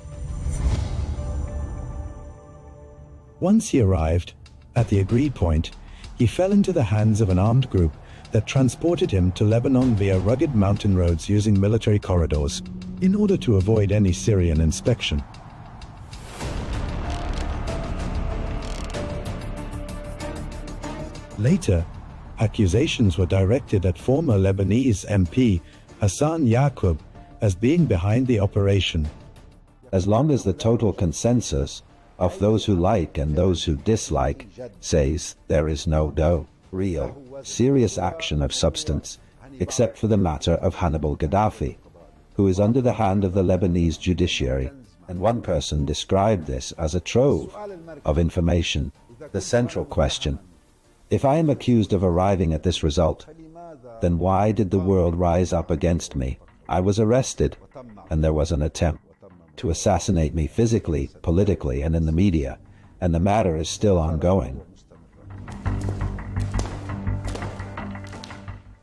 Once he arrived at the agreed point, he fell into the hands of an armed group that transported him to Lebanon via rugged mountain roads using military corridors in order to avoid any Syrian inspection. Later, accusations were directed at former Lebanese MP Hassan Yaqub as being behind the operation. As long as the total consensus of those who like and those who dislike says there is no real, serious action of substance, except for the matter of Hannibal Gaddafi, who is under the hand of the Lebanese judiciary, and one person described this as a trove of information. The central question: if I am accused of arriving at this result, then why did the world rise up against me? I was arrested, and there was an attempt to assassinate me physically, politically, and in the media, and the matter is still ongoing.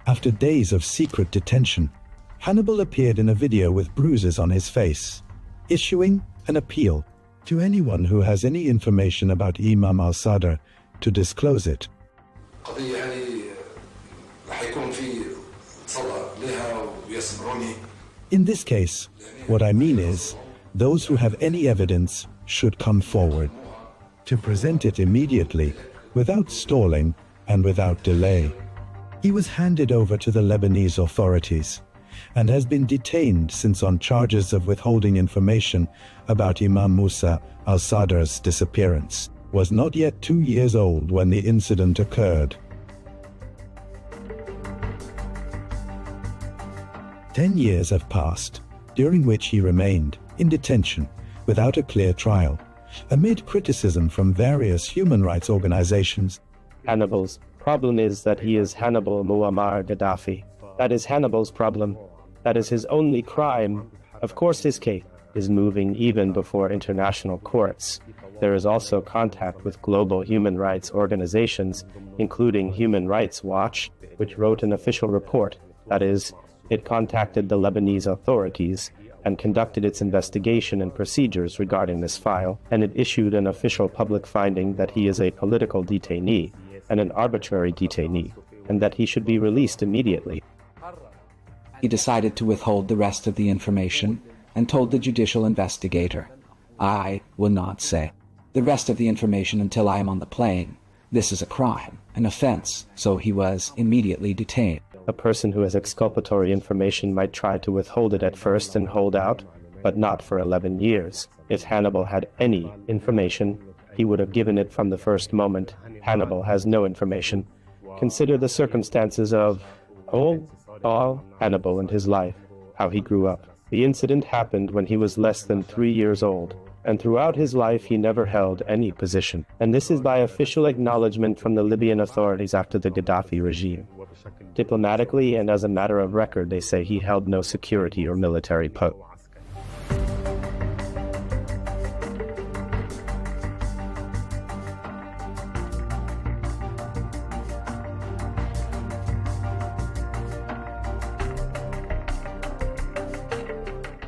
After days of secret detention, Hannibal appeared in a video with bruises on his face, issuing an appeal to anyone who has any information about Imam al-Sadr to disclose it. In this case, what I mean is, those who have any evidence should come forward to present it immediately, without stalling and without delay. He was handed over to the Lebanese authorities and has been detained since on charges of withholding information about Imam Musa al-Sadr's disappearance. Was not yet 2 years old when the incident occurred. 10 years have passed, during which he remained in detention without a clear trial, amid criticism from various human rights organizations. Hannibal's problem is that he is Hannibal Muammar Gaddafi. That is Hannibal's problem. That is his only crime. Of course his case is moving even before international courts. There is also contact with global human rights organizations, including Human Rights Watch, which wrote an official report. That is, it contacted the Lebanese authorities and conducted its investigation and procedures regarding this file, and it issued an official public finding that he is a political detainee and an arbitrary detainee, and that he should be released immediately. He decided to withhold the rest of the information and told the judicial investigator, "I will not say the rest of the information until I am on the plane. This is a crime, an offense," so he was immediately detained. A person who has exculpatory information might try to withhold it at first and hold out, but not for 11 years. If Hannibal had any information, he would have given it from the first moment. Hannibal has no information. Consider the circumstances of Hannibal and his life, how he grew up. The incident happened when he was less than 3 years old, and throughout his life he never held any position. And this is by official acknowledgement from the Libyan authorities after the Gaddafi regime. Diplomatically and as a matter of record, they say he held no security or military post.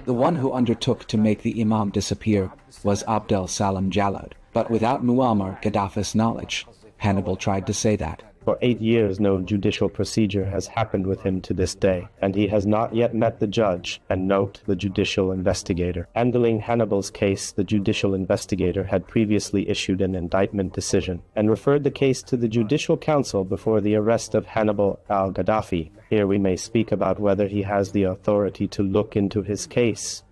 The one who undertook to make the Imam disappear was Abdel Salam Jalad, but without Muammar Gaddafi's knowledge. Hannibal tried to say that. For 8 years, no judicial procedure has happened with him to this day, and he has not yet met the judge, and note the judicial investigator. Handling Hannibal's case, the judicial investigator had previously issued an indictment decision, and referred the case to the Judicial Council before the arrest of Hannibal al-Gaddafi. Here we may speak about whether he has the authority to look into his case.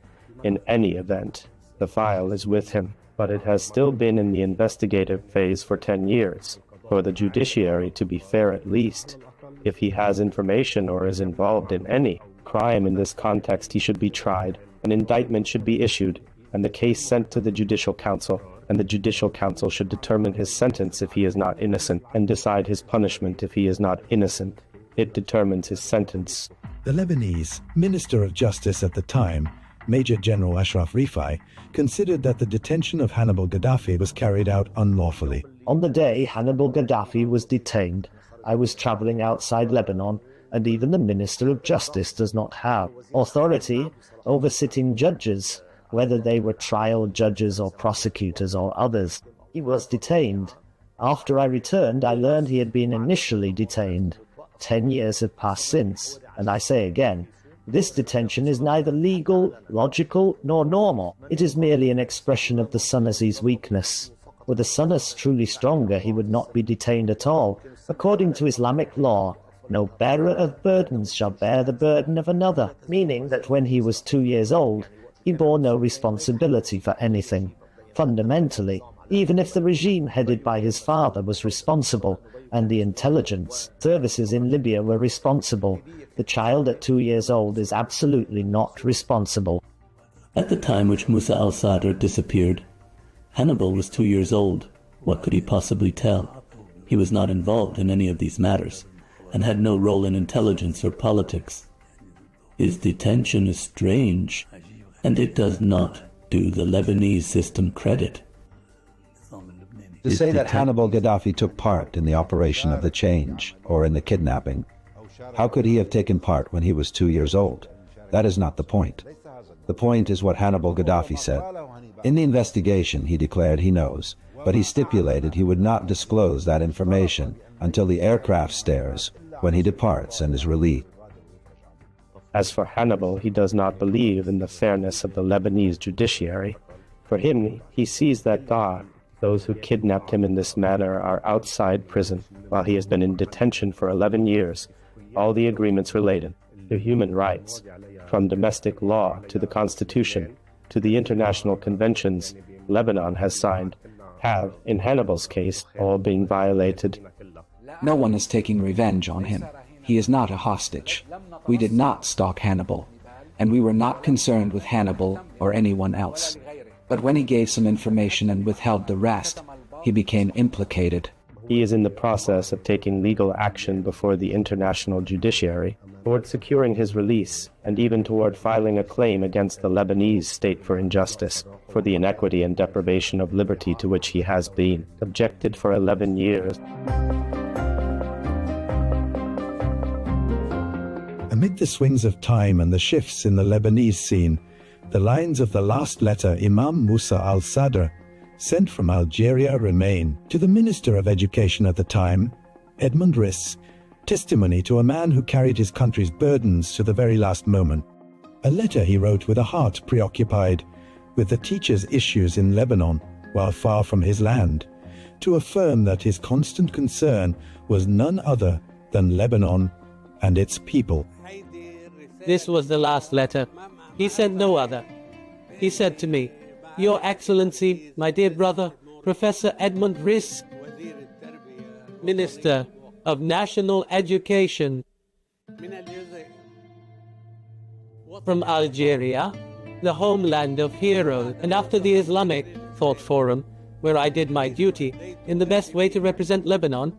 In any event, the file is with him, but it has still been in the investigative phase for 10 years. For the judiciary to be fair at least, if he has information or is involved in any crime in this context, he should be tried, an indictment should be issued, and the case sent to the Judicial Council, and the Judicial Council should determine his sentence if he is not innocent, and decide his punishment if he is not innocent. It determines his sentence. The Lebanese Minister of Justice at the time, Major General Ashraf Rifai, considered that the detention of Hannibal Gaddafi was carried out unlawfully. On the day Hannibal Gaddafi was detained, I was traveling outside Lebanon, and even the Minister of Justice does not have authority over sitting judges, whether they were trial judges or prosecutors or others. He was detained. After I returned, I learned he had been initially detained. 10 years have passed since, and I say again, this detention is neither legal, logical, nor normal. It is merely an expression of the Sunni's weakness. Were the Sunnis truly stronger, he would not be detained at all. According to Islamic law, no bearer of burdens shall bear the burden of another, meaning that when he was 2 years old, he bore no responsibility for anything. Fundamentally, even if the regime headed by his father was responsible, and the intelligence services in Libya were responsible, the child at 2 years old is absolutely not responsible. At the time which Musa al-Sadr disappeared, Hannibal was 2 years old. What could he possibly tell? He was not involved in any of these matters, and had no role in intelligence or politics. His detention is strange, and it does not do the Lebanese system credit. To say that Hannibal Gaddafi took part in the operation of the change, or in the kidnapping, how could he have taken part when he was 2 years old? That is not the point. The point is what Hannibal Gaddafi said. In the investigation, he declared he knows, but he stipulated he would not disclose that information until the aircraft stairs, when he departs and is relieved. As for Hannibal, he does not believe in the fairness of the Lebanese judiciary. For him, he sees that God, those who kidnapped him in this manner, are outside prison, while he has been in detention for 11 years. All the agreements related to human rights, from domestic law to the Constitution to the international conventions Lebanon has signed, have, in Hannibal's case, all been violated. No one is taking revenge on him. He is not a hostage. We did not stalk Hannibal, and we were not concerned with Hannibal or anyone else. But when he gave some information and withheld the rest, he became implicated. He is in the process of taking legal action before the international judiciary toward securing his release, and even toward filing a claim against the Lebanese state for injustice, for the inequity and deprivation of liberty to which he has been subjected for 11 years. Amid the swings of time and the shifts in the Lebanese scene, the lines of the last letter Imam Musa al-Sadr sent from Algeria remain. To the Minister of Education at the time, Edmund Riz, testimony to a man who carried his country's burdens to the very last moment. A letter he wrote with a heart preoccupied with the teachers' issues in Lebanon while far from his land, to affirm that his constant concern was none other than Lebanon and its people. This was the last letter. He sent no other. He said to me, "Your Excellency, my dear brother, Professor Edmund Riz, Minister of National Education from Algeria, the homeland of heroes, and after the Islamic Thought Forum, where I did my duty in the best way to represent Lebanon,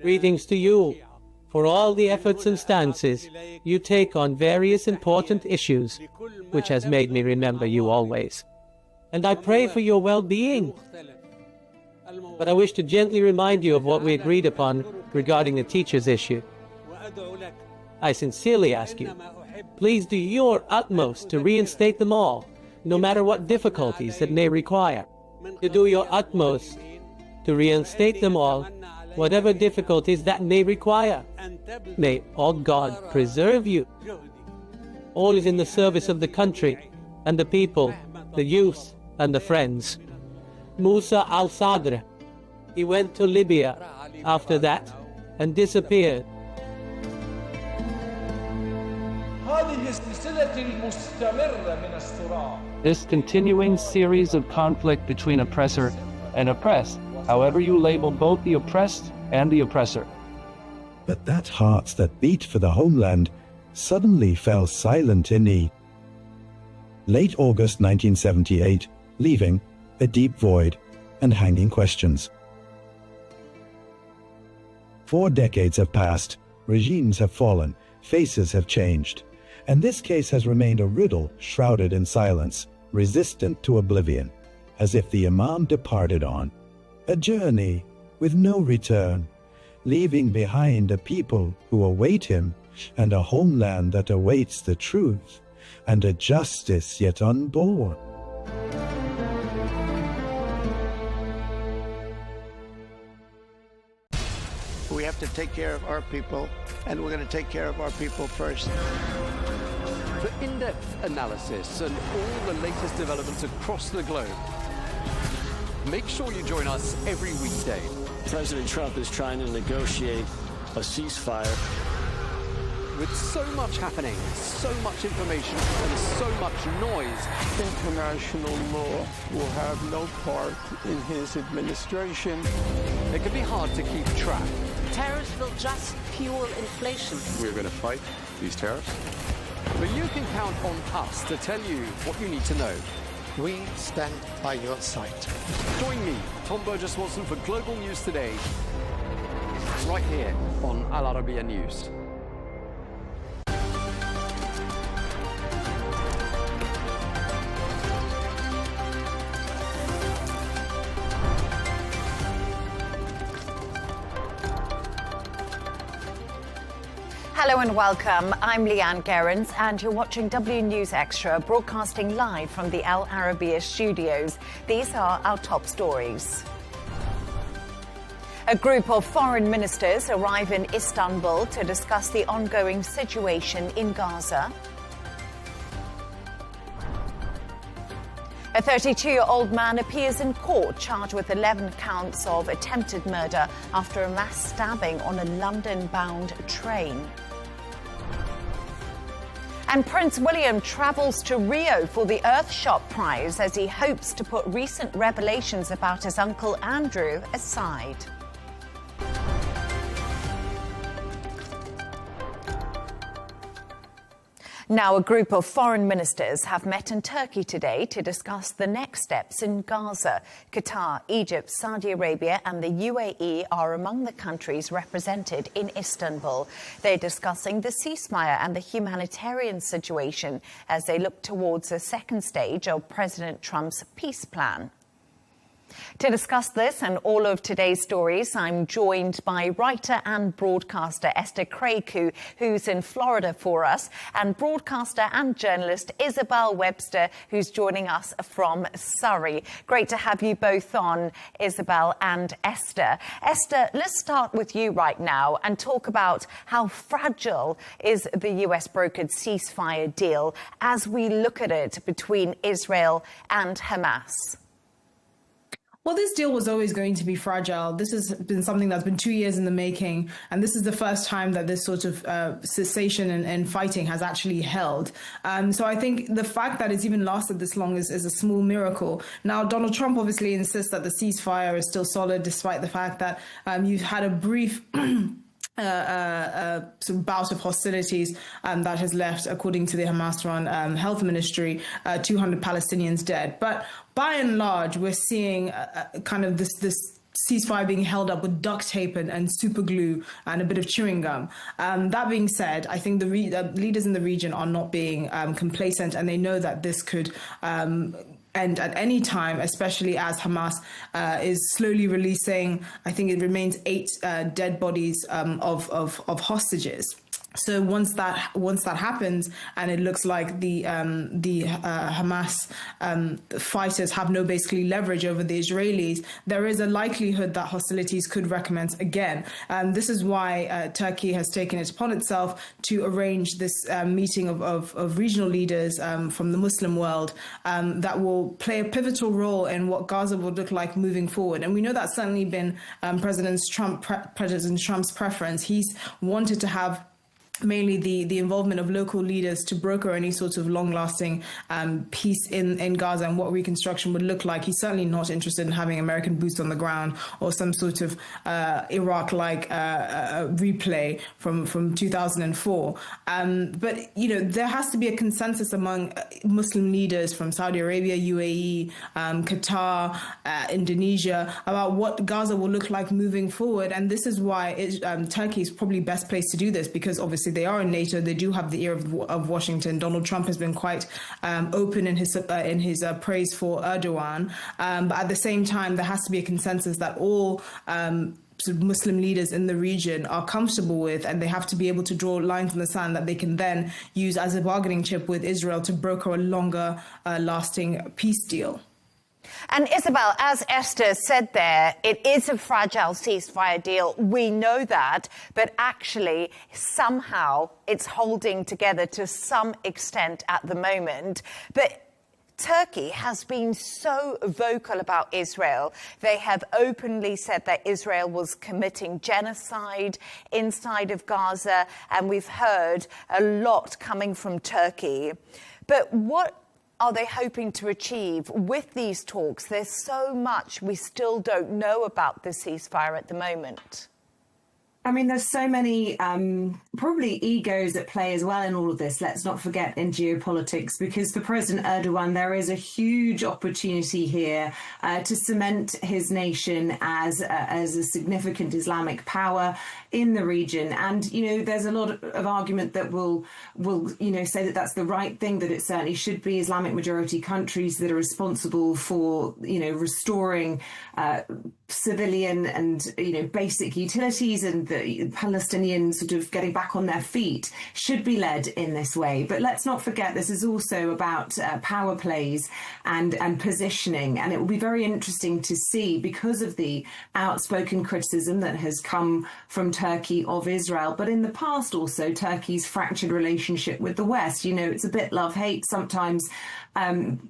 greetings to you for all the efforts and stances you take on various important issues, which has made me remember you always. And I pray for your well-being. But I wish to gently remind you of what we agreed upon regarding the teachers' issue. I sincerely ask you, please do your utmost to reinstate them all, no matter what difficulties that may require. To do your utmost to reinstate them all, whatever difficulties that may require. May all God preserve you. All is in the service of the country and the people, the youth and the friends. Musa al-Sadr, he went to Libya after that and disappeared. This continuing series of conflict between oppressor and oppressed, however you label both the oppressed and the oppressor. But that heart that beat for the homeland suddenly fell silent in need. Late August 1978, leaving a deep void and hanging questions. 4 decades have passed, regimes have fallen, faces have changed, and this case has remained a riddle shrouded in silence, resistant to oblivion, as if the Imam departed on a journey with no return, leaving behind a people who await him, and a homeland that awaits the truth, and a justice yet unborn. We have to take care of our people, and we're going to take care of our people first. For in-depth analysis and all the latest developments across the globe, make sure you join us every weekday. President Trump is trying to negotiate a ceasefire. With so much happening, so much information, and so much noise, International law will have no part in his administration. It can be hard to keep track. Tariffs will just fuel inflation. We're going to fight these tariffs. But you can count on us to tell you what you need to know. We stand by your side. Join me, Tom Burges Watson, for Global News Today, right here on Al Arabiya News. Hello and welcome. I'm Leigh Ann Gerrans and you're watching W News Extra, broadcasting live from the Al Arabiya studios. These are our top stories. A group of foreign ministers arrive in Istanbul to discuss the ongoing situation in Gaza. A 32-year-old man appears in court charged with 11 counts of attempted murder after a mass stabbing on a London-bound train. And Prince William travels to Rio for the Earthshot Prize as he hopes to put recent revelations about his uncle Andrew aside. Now, a group of foreign ministers have met in Turkey today to discuss the next steps in Gaza. Qatar, Egypt, Saudi Arabia and the UAE are among the countries represented in Istanbul. They're discussing the ceasefire and the humanitarian situation as they look towards a second stage of President Trump's peace plan. To discuss this and all of today's stories, I'm joined by writer and broadcaster Esther Craig, who's in Florida for us, and broadcaster and journalist Isabel Webster, who's joining us from Surrey. Great to have you both on, Isabel and Esther. Esther, let's start with you right now and talk about how fragile is the US brokered ceasefire deal as we look at it between Israel and Hamas. Well, this deal was always going to be fragile. This has been something that's been 2 years in the making, and this is the first time that this sort of cessation and fighting has actually held. So I think the fact that it's even lasted this long is a small miracle. Now, Donald Trump obviously insists that the ceasefire is still solid, despite the fact that you've had a brief sort of bout of hostilities that has left, according to the Hamas-run health ministry, 200 Palestinians dead. But by and large, we're seeing kind of this ceasefire being held up with duct tape and super glue and a bit of chewing gum. That being said, I think the leaders in the region are not being complacent, and they know that this could end at any time, especially as Hamas is slowly releasing, I think it remains 8 dead bodies of hostages. So once that happens, and it looks like the Hamas fighters have no basically leverage over the Israelis, there is a likelihood that hostilities could recommence again. This is why Turkey has taken it upon itself to arrange this meeting of regional leaders from the Muslim world that will play a pivotal role in what Gaza will look like moving forward. And we know that's certainly been President Trump's preference. He's wanted to have mainly the involvement of local leaders to broker any sort of long-lasting peace in Gaza and what reconstruction would look like. He's certainly not interested in having American boots on the ground or some sort of Iraq-like replay from 2004. But, you know, there has to be a consensus among Muslim leaders from Saudi Arabia, UAE, Qatar, Indonesia, about what Gaza will look like moving forward. And this is why Turkey is probably best placed to do this, because obviously they are in NATO. They do have the ear of Washington. Donald Trump has been quite open in his praise for Erdogan. But at the same time, there has to be a consensus that all Muslim leaders in the region are comfortable with, and they have to be able to draw lines in the sand that they can then use as a bargaining chip with Israel to broker a longer lasting peace deal. And Isabel, as Esther said there, it is a fragile ceasefire deal. We know that, but actually somehow it's holding together to some extent at the moment. But Turkey has been so vocal about Israel. They have openly said that Israel was committing genocide inside of Gaza, and we've heard a lot coming from Turkey. But what are they hoping to achieve with these talks? There's so much we still don't know about the ceasefire at the moment. I mean, there's so many probably egos at play as well in all of this. Let's not forget in geopolitics, because for President Erdogan, there is a huge opportunity here to cement his nation as a significant Islamic power in the region. And, you know, there's a lot of argument that will say that that's the right thing, that it certainly should be Islamic majority countries that are responsible for, restoring civilian and, basic utilities, and the Palestinians sort of getting back on their feet should be led in this way. But let's not forget, this is also about power plays and positioning. And it will be very interesting to see, because of the outspoken criticism that has come from Turkey of Israel, but in the past also Turkey's fractured relationship with the West. It's a bit love-hate. Sometimes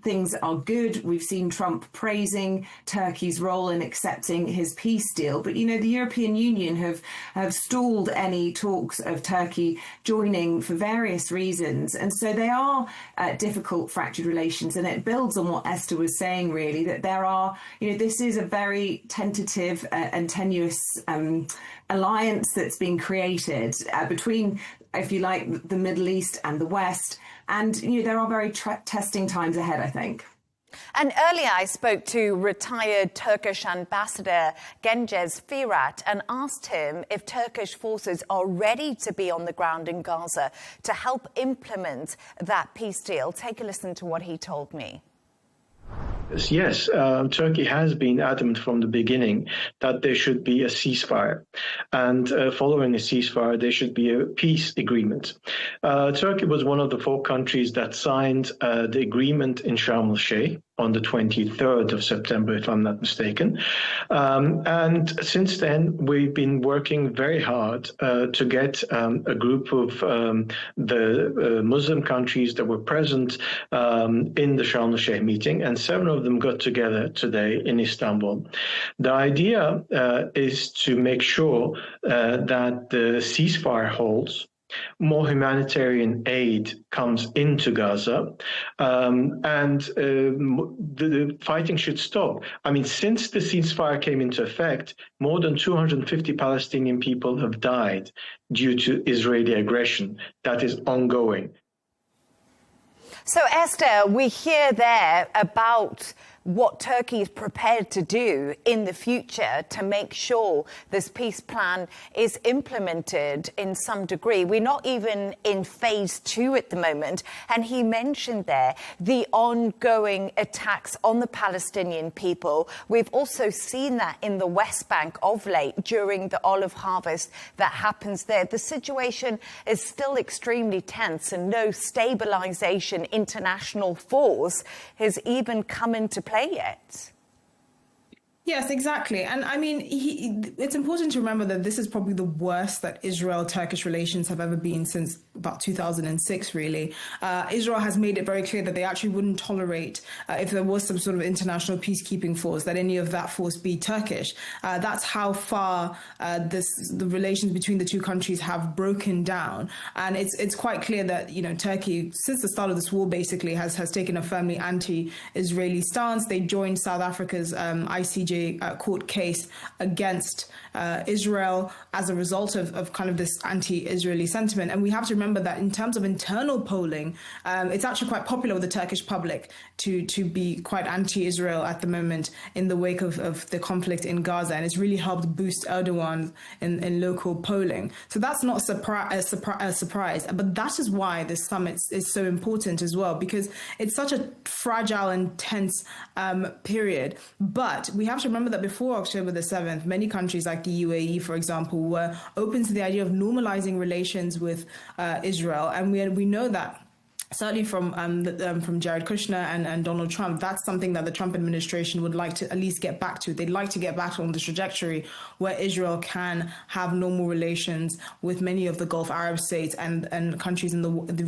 things are good. We've seen Trump praising Turkey's role in accepting his peace deal. But, the European Union have stalled any talks of Turkey joining for various reasons. And so they are difficult, fractured relations. And it builds on what Esther was saying, really, that there are, this is a very tentative and tenuous alliance that's been created between, if you like, the Middle East and the West. And, there are very testing times ahead, I think. And earlier I spoke to retired Turkish ambassador Cengiz Firat and asked him if Turkish forces are ready to be on the ground in Gaza to help implement that peace deal. Take a listen to what he told me. Yes, Turkey has been adamant from the beginning that there should be a ceasefire. And following a ceasefire, there should be a peace agreement. Turkey was one of the 4 countries that signed the agreement in Sharm el-Sheikh on the 23rd of September, if I'm not mistaken. And since then, we've been working very hard to get a group of the Muslim countries that were present in the Sharm el-Sheikh meeting, and 7 of them got together today in Istanbul. The idea is to make sure that the ceasefire holds, more humanitarian aid comes into Gaza, and the fighting should stop. I mean, since the ceasefire came into effect, more than 250 Palestinian people have died due to Israeli aggression that is ongoing. So, Esther, we hear there about what Turkey is prepared to do in the future to make sure this peace plan is implemented in some degree. We're not even in phase 2 at the moment. And he mentioned there the ongoing attacks on the Palestinian people. We've also seen that in the West Bank of late during the olive harvest that happens there. The situation is still extremely tense, and no stabilization international force has even come into play yet. Yes, exactly. And I mean, it's important to remember that this is probably the worst that Israel-Turkish relations have ever been since about 2006, really. Israel has made it very clear that they actually wouldn't tolerate, if there was some sort of international peacekeeping force, that any of that force be Turkish. That's how far the relations between the two countries have broken down. And it's quite clear that, Turkey, since the start of this war, basically has taken a firmly anti-Israeli stance. They joined South Africa's ICJ court case against Israel as a result of kind of this anti-Israeli sentiment. And we have to remember that in terms of internal polling, it's actually quite popular with the Turkish public to be quite anti-Israel at the moment in the wake of the conflict in Gaza. And it's really helped boost Erdogan in local polling. So that's not a surprise. But that is why this summit is so important as well, because it's such a fragile and tense period. But we have to remember that before October the 7th, many countries like the UAE, for example, were open to the idea of normalizing relations with Israel. And we know that certainly from Jared Kushner and Donald Trump, that's something that the Trump administration would like to at least get back to. They'd like to get back on the trajectory where Israel can have normal relations with many of the Gulf Arab states and countries in the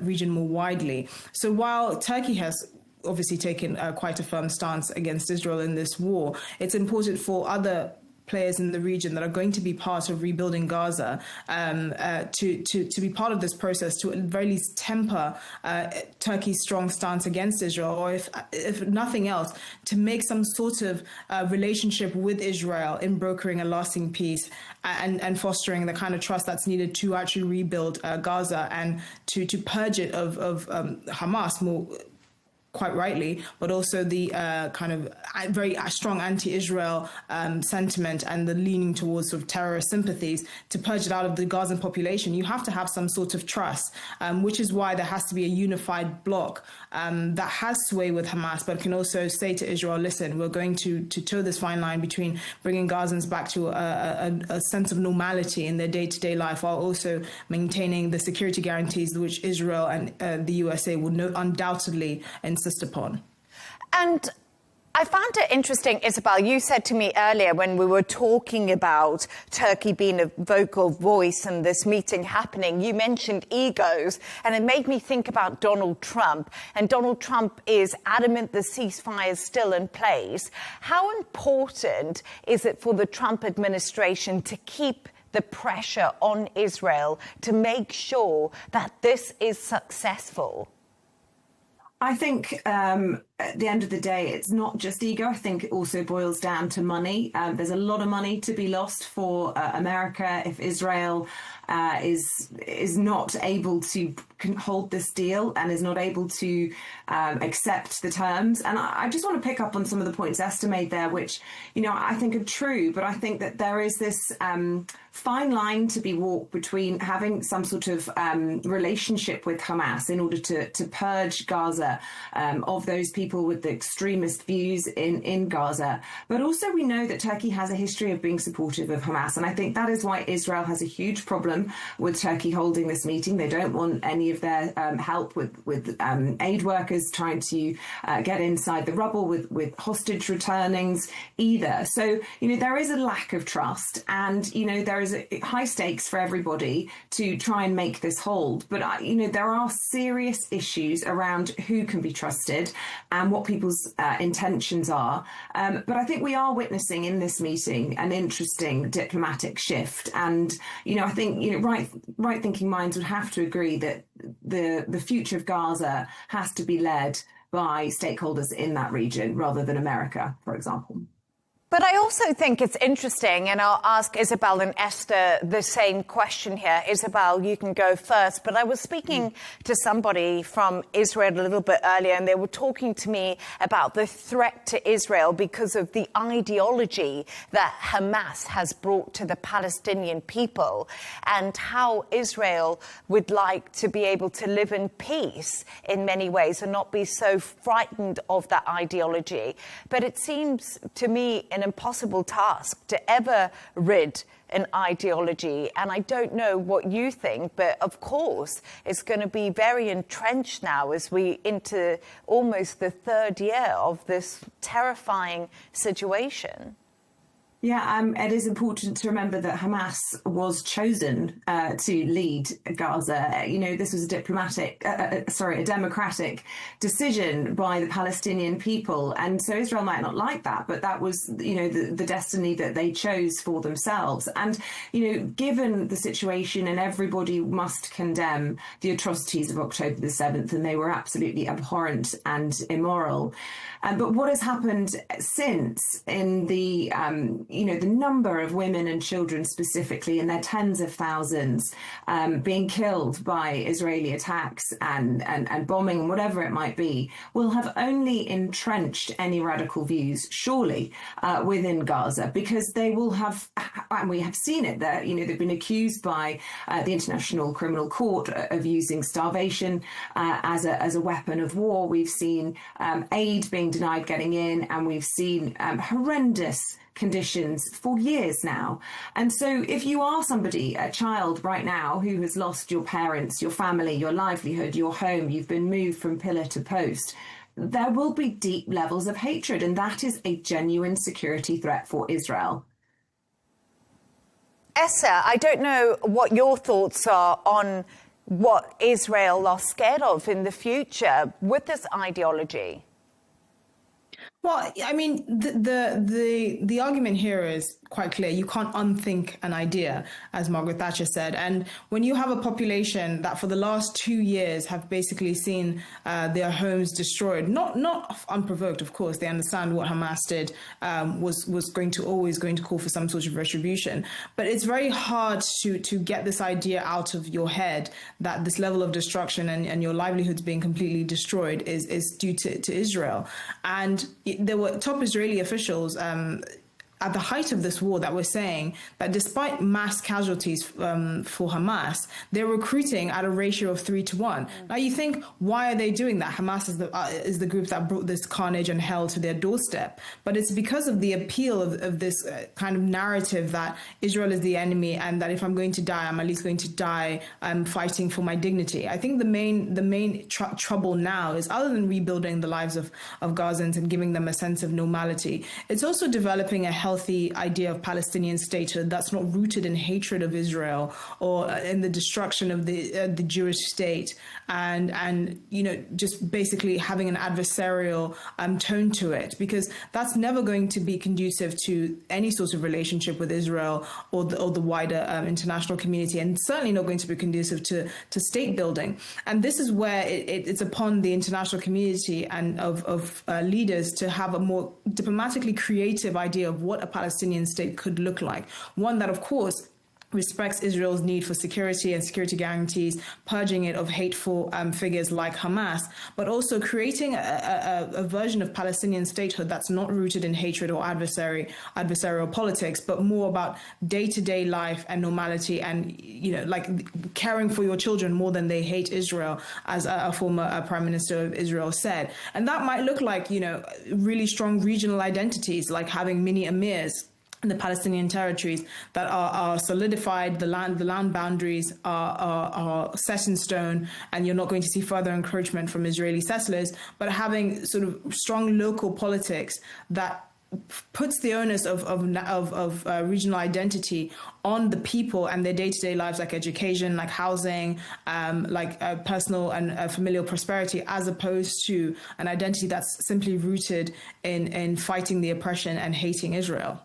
region more widely. So while Turkey has obviously taken quite a firm stance against Israel in this war, it's important for other players in the region that are going to be part of rebuilding Gaza to be part of this process, to at the very least temper Turkey's strong stance against Israel, or if nothing else, to make some sort of relationship with Israel in brokering a lasting peace and fostering the kind of trust that's needed to actually rebuild Gaza and to purge it of Hamas more, quite rightly, but also the kind of very strong anti-Israel sentiment and the leaning towards sort of terrorist sympathies, to purge it out of the Gazan population. You have to have some sort of trust, which is why there has to be a unified bloc that has sway with Hamas, but can also say to Israel, listen, we're going to toe this fine line between bringing Gazans back to a sense of normality in their day-to-day life, while also maintaining the security guarantees which Israel and the USA would undoubtedly insist upon. And I found it interesting, Isabel, you said to me earlier when we were talking about Turkey being a vocal voice and this meeting happening, you mentioned egos, and it made me think about Donald Trump. And Donald Trump is adamant the ceasefire is still in place. How important is it for the Trump administration to keep the pressure on Israel to make sure that this is successful? I think at the end of the day, it's not just ego. I think it also boils down to money. There's a lot of money to be lost for America if Israel is not able to hold this deal and is not able to accept the terms. And I just want to pick up on some of the points Esther made there, which, I think are true. But I think that there is this fine line to be walked between having some sort of relationship with Hamas in order to purge Gaza of those people with the extremist views in Gaza. But also we know that Turkey has a history of being supportive of Hamas. And I think that is why Israel has a huge problem with Turkey holding this meeting. They don't want any of their help with aid workers trying to get inside the rubble with hostage returnings either. So, there is a lack of trust, and, there is high stakes for everybody to try and make this hold. But, there are serious issues around who can be trusted and what people's intentions are. But I think we are witnessing in this meeting an interesting diplomatic shift. And, I think, right thinking minds would have to agree that the future of Gaza has to be led by stakeholders in that region rather than America, for example. But I also think it's interesting, and I'll ask Isabel and Esther the same question here. Isabel, you can go first. But I was speaking to somebody from Israel a little bit earlier, and they were talking to me about the threat to Israel because of the ideology that Hamas has brought to the Palestinian people, and how Israel would like to be able to live in peace in many ways and not be so frightened of that ideology. But it seems to me, in an impossible task to ever rid an ideology. And I don't know what you think, but of course it's going to be very entrenched now as we into almost the third year of this terrifying situation. Yeah, it is important to remember that Hamas was chosen to lead Gaza. You know, this was a democratic decision by the Palestinian people. And so Israel might not like that, but that was, you know, the destiny that they chose for themselves. And, you know, given the situation, and everybody must condemn the atrocities of October the 7th, and they were absolutely abhorrent and immoral. But what has happened since in the, you know, the number of women and children specifically, in their tens of thousands, being killed by Israeli attacks and bombing and whatever it might be, will have only entrenched any radical views, surely, within Gaza, because they will have, and we have seen it there, you know, they've been accused by the International Criminal Court of using starvation as a weapon of war. We've seen aid being denied getting in, and we've seen horrendous conditions for years now. And so if you are somebody, a child right now, who has lost your parents, your family, your livelihood, your home, you've been moved from pillar to post, there will be deep levels of hatred, and that is a genuine security threat for Israel. Esther, I don't know what your thoughts are on what Israel are scared of in the future with this ideology. Well, I mean, the argument here is quite clear. You can't unthink an idea, as Margaret Thatcher said. And when you have a population that for the last 2 years have basically seen their homes destroyed, not unprovoked, of course, they understand what Hamas did was always going to call for some sort of retribution. But it's very hard to get this idea out of your head that this level of destruction and your livelihoods being completely destroyed is due to Israel. And there were top Israeli officials at the height of this war that were saying that despite mass casualties for Hamas, they're recruiting at a ratio of 3 to 1. Now you think, why are they doing that? Hamas is the group that brought this carnage and hell to their doorstep. But it's because of the appeal of this kind of narrative that Israel is the enemy, and that if I'm going to die, I'm at least going to die fighting for my dignity. I think the main trouble now is, other than rebuilding the lives of Gazans and giving them a sense of normality, it's also developing a healthy idea of Palestinian statehood that's not rooted in hatred of Israel or in the destruction of the Jewish state, and you know, just basically having an adversarial tone to it, because that's never going to be conducive to any sort of relationship with Israel or the wider international community, and certainly not going to be conducive to state building. And this is where it's upon the international community and of leaders to have a more diplomatically creative idea of what a Palestinian state could look like. One that, of course, respects Israel's need for security and security guarantees, purging it of hateful figures like Hamas, but also creating a version of Palestinian statehood that's not rooted in hatred or adversarial politics, but more about day-to-day life and normality, and, you know, like caring for your children more than they hate Israel, as a former Prime Minister of Israel said. And that might look like, you know, really strong regional identities, like having mini emirs in the Palestinian territories that are solidified. The land boundaries are set in stone, and you're not going to see further encroachment from Israeli settlers, but having sort of strong local politics that puts the onus of regional identity on the people and their day-to-day lives, like education, like housing, like personal and familial prosperity, as opposed to an identity that's simply rooted in fighting the oppression and hating Israel.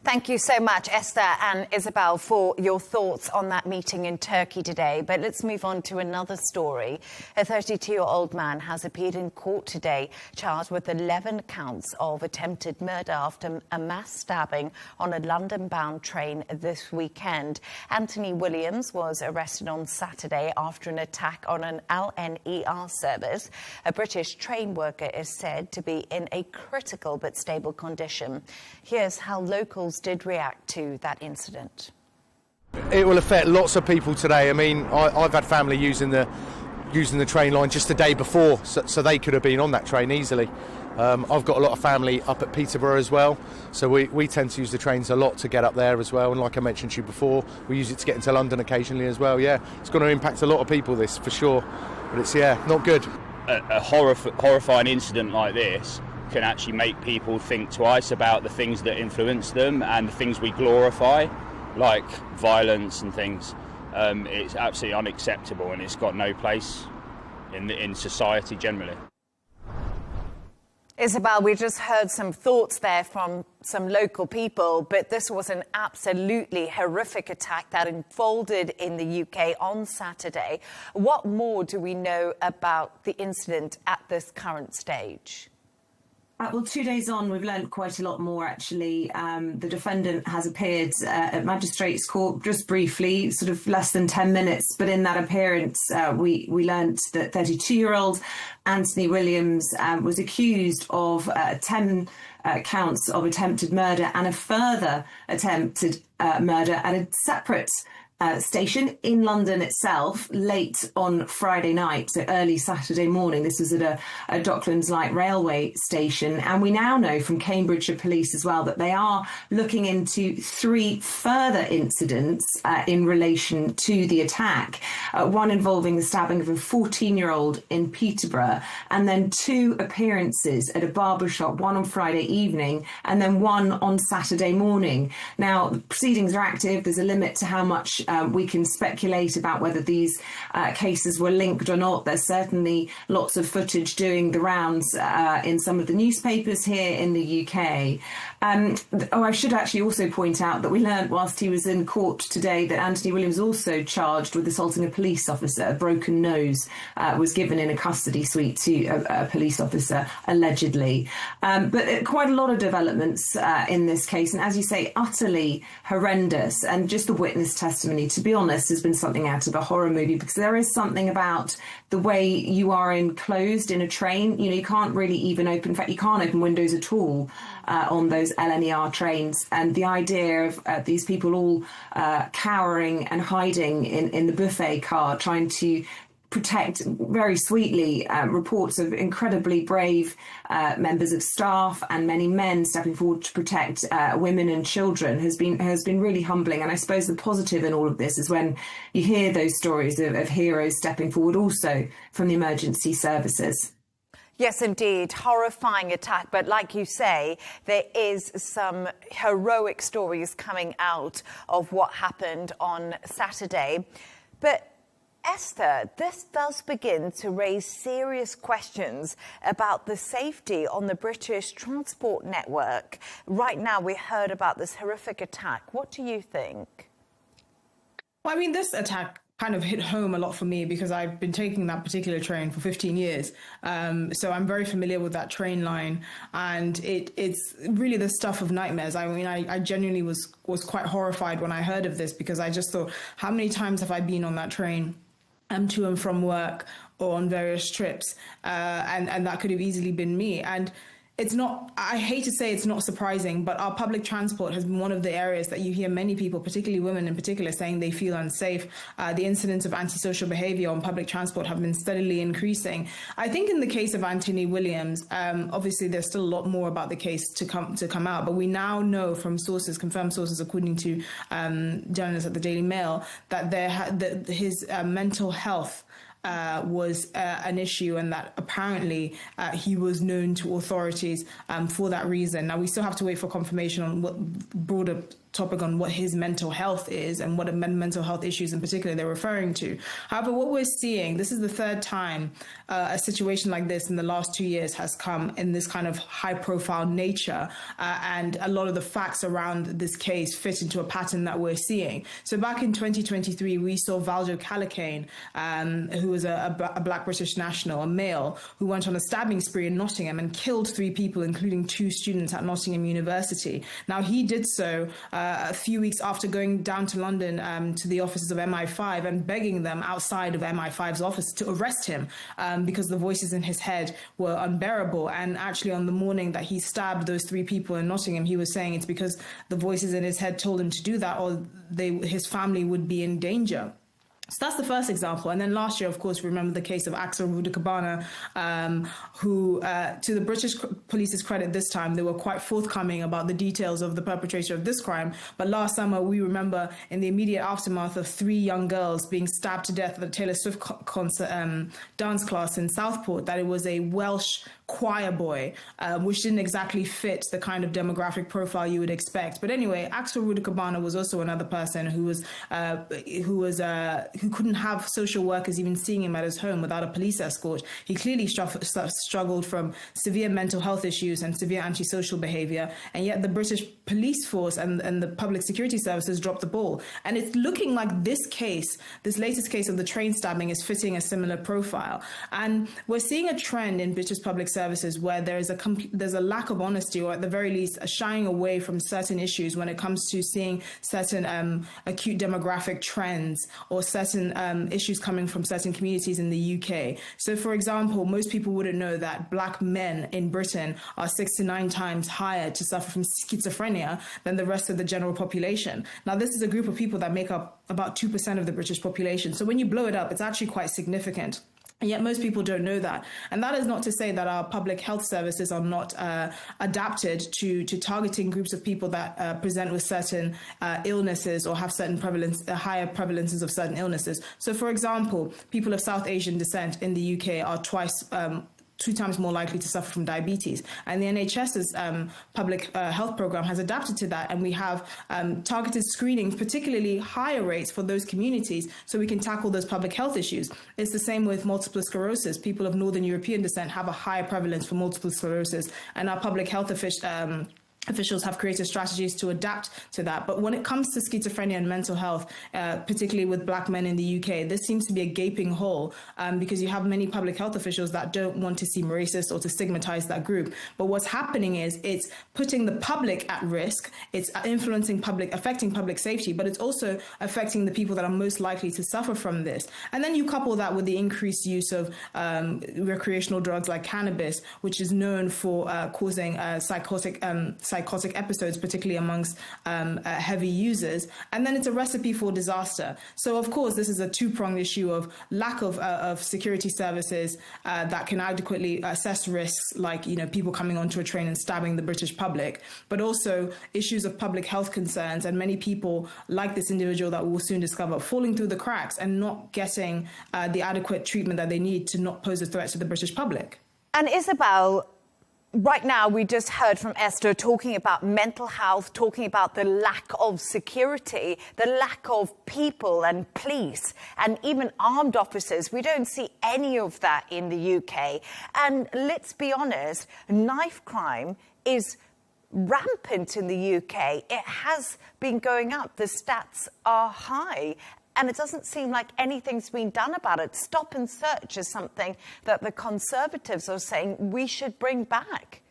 Thank you so much, Esther and Isabel, for your thoughts on that meeting in Turkey today. But let's move on to another story. A 32-year-old man has appeared in court today, charged with 11 counts of attempted murder after a mass stabbing on a London-bound train this weekend. Anthony Williams was arrested on Saturday after an attack on an LNER service. A British train worker is said to be in a critical but stable condition. Here's how locals did react to that incident. It will affect lots of people today. I mean, I've had family using the train line just the day before, so they could have been on that train easily. I've got a lot of family up at Peterborough as well, so we tend to use the trains a lot to get up there as well. And like I mentioned to you before, we use it to get into London occasionally as well. Yeah, it's going to impact a lot of people, this, for sure. But it's, not good. A horrifying incident like this can actually make people think twice about the things that influence them and the things we glorify, like violence and things. It's absolutely unacceptable, and it's got no place in society generally. Isabel, we just heard some thoughts there from some local people, but this was an absolutely horrific attack that unfolded in the UK on Saturday. What more do we know about the incident at this current stage? Well, 2 days on, we've learned quite a lot more, actually. The defendant has appeared at Magistrates Court just briefly, sort of less than 10 minutes. But in that appearance, we learnt that 32-year-old Anthony Williams was accused of 10 counts of attempted murder and a further attempted murder at a separate station in London itself late on Friday night, so early Saturday morning. This was at a Docklands Light Railway station. And we now know from Cambridgeshire Police as well that they are looking into 3 further incidents in relation to the attack. One involving the stabbing of a 14-year-old in Peterborough, and then 2 appearances at a barber shop, one on Friday evening and then one on Saturday morning. Now, the proceedings are active. There's a limit to how much we can speculate about whether these cases were linked or not. There's certainly lots of footage doing the rounds in some of the newspapers here in the UK. I should actually also point out that we learned whilst he was in court today that Anthony Williams also charged with assaulting a police officer. A broken nose was given in a custody suite to a police officer, allegedly. But quite a lot of developments in this case, and as you say, utterly horrendous. And just the witness testimony, to be honest, has been something out of a horror movie, because there is something about the way you are enclosed in a train. You know, you can't really even open, in fact, you can't open windows at all on those LNER trains. And the idea of these people all cowering and hiding in the buffet car, trying to protect, very sweetly, reports of incredibly brave members of staff and many men stepping forward to protect women and children has been really humbling. And I suppose the positive in all of this is when you hear those stories of heroes stepping forward also from the emergency services. Yes, indeed. Horrifying attack. But like you say, there is some heroic stories coming out of what happened on Saturday. But Esther, this does begin to raise serious questions about the safety on the British transport network. Right now, we heard about this horrific attack. What do you think? Well, I mean, this attack kind of hit home a lot for me because I've been taking that particular train for 15 years. So I'm very familiar with that train line, and it's really the stuff of nightmares. I mean, I genuinely was quite horrified when I heard of this, because I just thought, how many times have I been on that train to and from work or on various trips, and that could have easily been me. And it's not, I hate to say it's not surprising, but our public transport has been one of the areas that you hear many people, particularly women in particular, saying they feel unsafe. The incidents of antisocial behaviour on public transport have been steadily increasing. I think in the case of Anthony Williams, obviously there's still a lot more about the case to come out, but we now know from sources, confirmed sources, according to journalists at the Daily Mail, that his mental health was an issue, and that apparently he was known to authorities for that reason. Now, we still have to wait for confirmation on what broader topic on what his mental health is and what mental health issues in particular they're referring to. However, what we're seeing, this is the third time a situation like this in the last 2 years has come in this kind of high-profile nature, and a lot of the facts around this case fit into a pattern that we're seeing. So back in 2023, we saw Valjo Calacane, who was a black British national, a male, who went on a stabbing spree in Nottingham and killed 3 people, including 2 students at Nottingham University. Now, he did so a few weeks after going down to London to the offices of MI5 and begging them outside of MI5's office to arrest him because the voices in his head were unbearable. And actually, on the morning that he stabbed those 3 people in Nottingham, he was saying it's because the voices in his head told him to do that, or his family would be in danger. So that's the first example. And then last year, of course, we remember the case of Axel Rudakabana, who, to the British police's credit this time, they were quite forthcoming about the details of the perpetrator of this crime. But last summer, we remember in the immediate aftermath of 3 young girls being stabbed to death at the Taylor Swift dance class in Southport, that it was a Welsh choir boy, which didn't exactly fit the kind of demographic profile you would expect. But anyway, Axel Rudakabana was also another person who couldn't have social workers even seeing him at his home without a police escort. He clearly struggled from severe mental health issues and severe antisocial behavior, and yet the British police force and the public security services dropped the ball. And it's looking like this latest case of the train stabbing is fitting a similar profile. And we're seeing a trend in British public services where there's a lack of honesty, or at the very least a shying away from certain issues when it comes to seeing certain acute demographic trends or certain issues coming from certain communities in the UK. So, for example, most people wouldn't know that black men in Britain are 6 to 9 times higher to suffer from schizophrenia than the rest of the general population. Now, this is a group of people that make up about 2% of the British population. So when you blow it up, it's actually quite significant. And yet most people don't know that. And that is not to say that our public health services are not adapted to targeting groups of people that present with certain illnesses or have certain higher prevalences of certain illnesses. So, for example, people of South Asian descent in the UK are 2 times more likely to suffer from diabetes. And the NHS's public health program has adapted to that. And we have targeted screenings, particularly higher rates for those communities, so we can tackle those public health issues. It's the same with multiple sclerosis. People of Northern European descent have a higher prevalence for multiple sclerosis. And our public health officials have created strategies to adapt to that. But when it comes to schizophrenia and mental health, particularly with black men in the UK, this seems to be a gaping hole because you have many public health officials that don't want to seem racist or to stigmatize that group. But what's happening is it's putting the public at risk. It's affecting public safety, but it's also affecting the people that are most likely to suffer from this. And then you couple that with the increased use of recreational drugs like cannabis, which is known for causing psychotic episodes, particularly amongst heavy users, and then it's a recipe for disaster. So, of course, this is a 2-pronged issue of lack of security services that can adequately assess risks, like people coming onto a train and stabbing the British public, but also issues of public health concerns, and many people, like this individual that we will soon discover, falling through the cracks and not getting the adequate treatment that they need to not pose a threat to the British public. And Isabel, right now, we just heard from Esther talking about mental health, talking about the lack of security, the lack of people and police and even armed officers. We don't see any of that in the UK. And let's be honest, knife crime is rampant in the UK. It has been going up. The stats are high. And it doesn't seem like anything's been done about it. Stop and search is something that the Conservatives are saying we should bring back.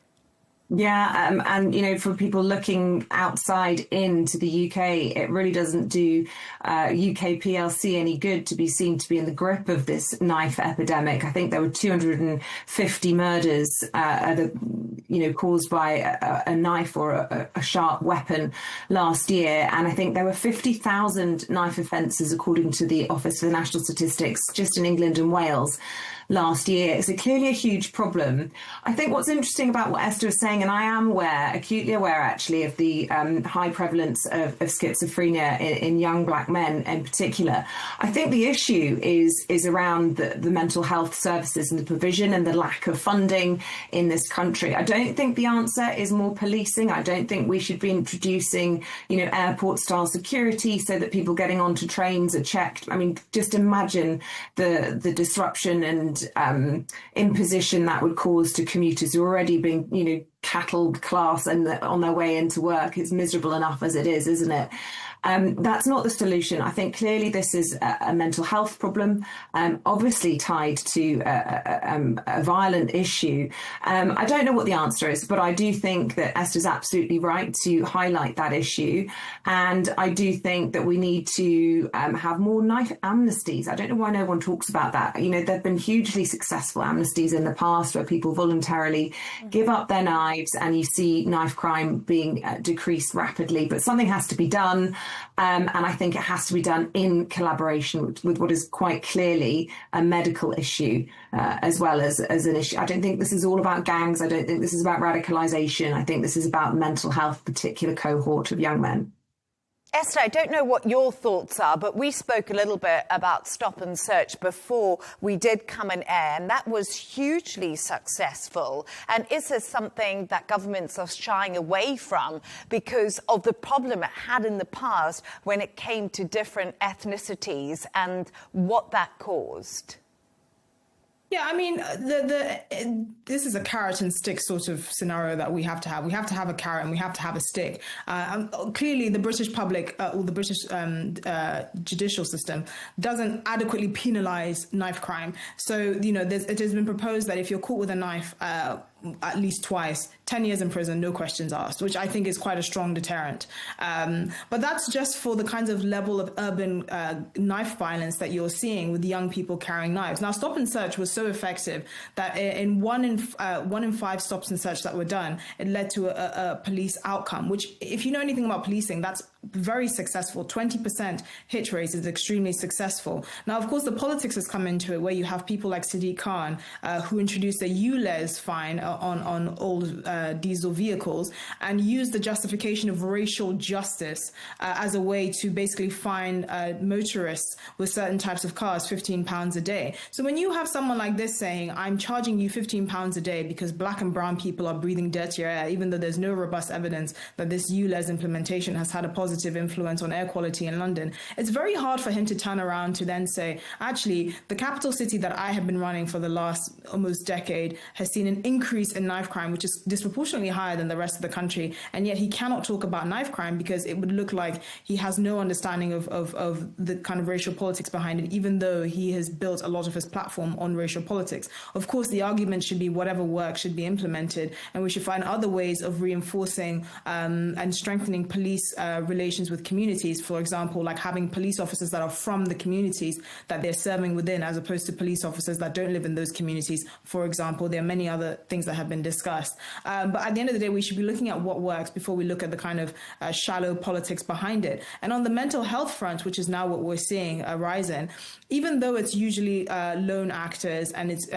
Yeah, and, for people looking outside into the UK, it really doesn't do UK PLC any good to be seen to be in the grip of this knife epidemic. I think there were 250 murders, caused by a knife or a sharp weapon last year. And I think there were 50,000 knife offences, according to the Office for the National Statistics, just in England and Wales last year. So clearly a huge problem. I think what's interesting about what Esther is saying, and I am acutely aware actually of the high prevalence of schizophrenia in young black men in particular. I think the issue is around the mental health services and the provision and the lack of funding in this country. I don't think the answer is more policing. I don't think we should be introducing, airport style security so that people getting onto trains are checked. I mean, just imagine the disruption and imposition that would cause to commuters who are already being, cattled class and on their way into work. It's miserable enough as it is, isn't it? That's not the solution. I think clearly this is a mental health problem, obviously tied to a violent issue. I don't know what the answer is, but I do think that Esther's absolutely right to highlight that issue. And I do think that we need to have more knife amnesties. I don't know why no one talks about that. There have been hugely successful amnesties in the past where people voluntarily give up their knives and you see knife crime being decreased rapidly. But something has to be done. And I think it has to be done in collaboration with what is quite clearly a medical issue as well as an issue. I don't think this is all about gangs. I don't think this is about radicalization. I think this is about mental health, particular cohort of young men. Esther, I don't know what your thoughts are, but we spoke a little bit about stop and search before we did come on air, and that was hugely successful. And is this something that governments are shying away from because of the problem it had in the past when it came to different ethnicities and what that caused? Yeah, I mean, this is a carrot and stick sort of scenario that we have to have. We have to have a carrot and we have to have a stick. Clearly, the British public or the British judicial system doesn't adequately penalise knife crime. So, you know, it has been proposed that if you're caught with a knife at least twice, 10 years in prison, no questions asked, which I think is quite a strong deterrent. But that's just for the kinds of level of urban knife violence that you're seeing with young people carrying knives. Now, stop and search was so effective that in one in 5 stops and search that were done, it led to a police outcome, which, if you know anything about policing, that's very successful. 20% hit rate is extremely successful. Now, of course, the politics has come into it, where you have people like Sadiq Khan, who introduced a ULEZ fine on old diesel vehicles and used the justification of racial justice as a way to basically fine motorists with certain types of cars £15 a day. So when you have someone like this saying, I'm charging you £15 a day because black and brown people are breathing dirtier air, even though there's no robust evidence that this ULEZ implementation has had a positive influence on air quality in London, it's very hard for him to turn around to then say, actually, the capital city that I have been running for the last almost decade has seen an increase in knife crime, which is disproportionately higher than the rest of the country. And yet he cannot talk about knife crime because it would look like he has no understanding of the kind of racial politics behind it, even though he has built a lot of his platform on racial politics. Of course, the argument should be whatever works should be implemented, and we should find other ways of reinforcing and strengthening police relations with communities, for example, like having police officers that are from the communities that they're serving within, as opposed to police officers that don't live in those communities. For example, there are many other things that have been discussed. But at the end of the day, we should be looking at what works before we look at the kind of shallow politics behind it. And on the mental health front, which is now what we're seeing rise in, even though it's usually lone actors and it's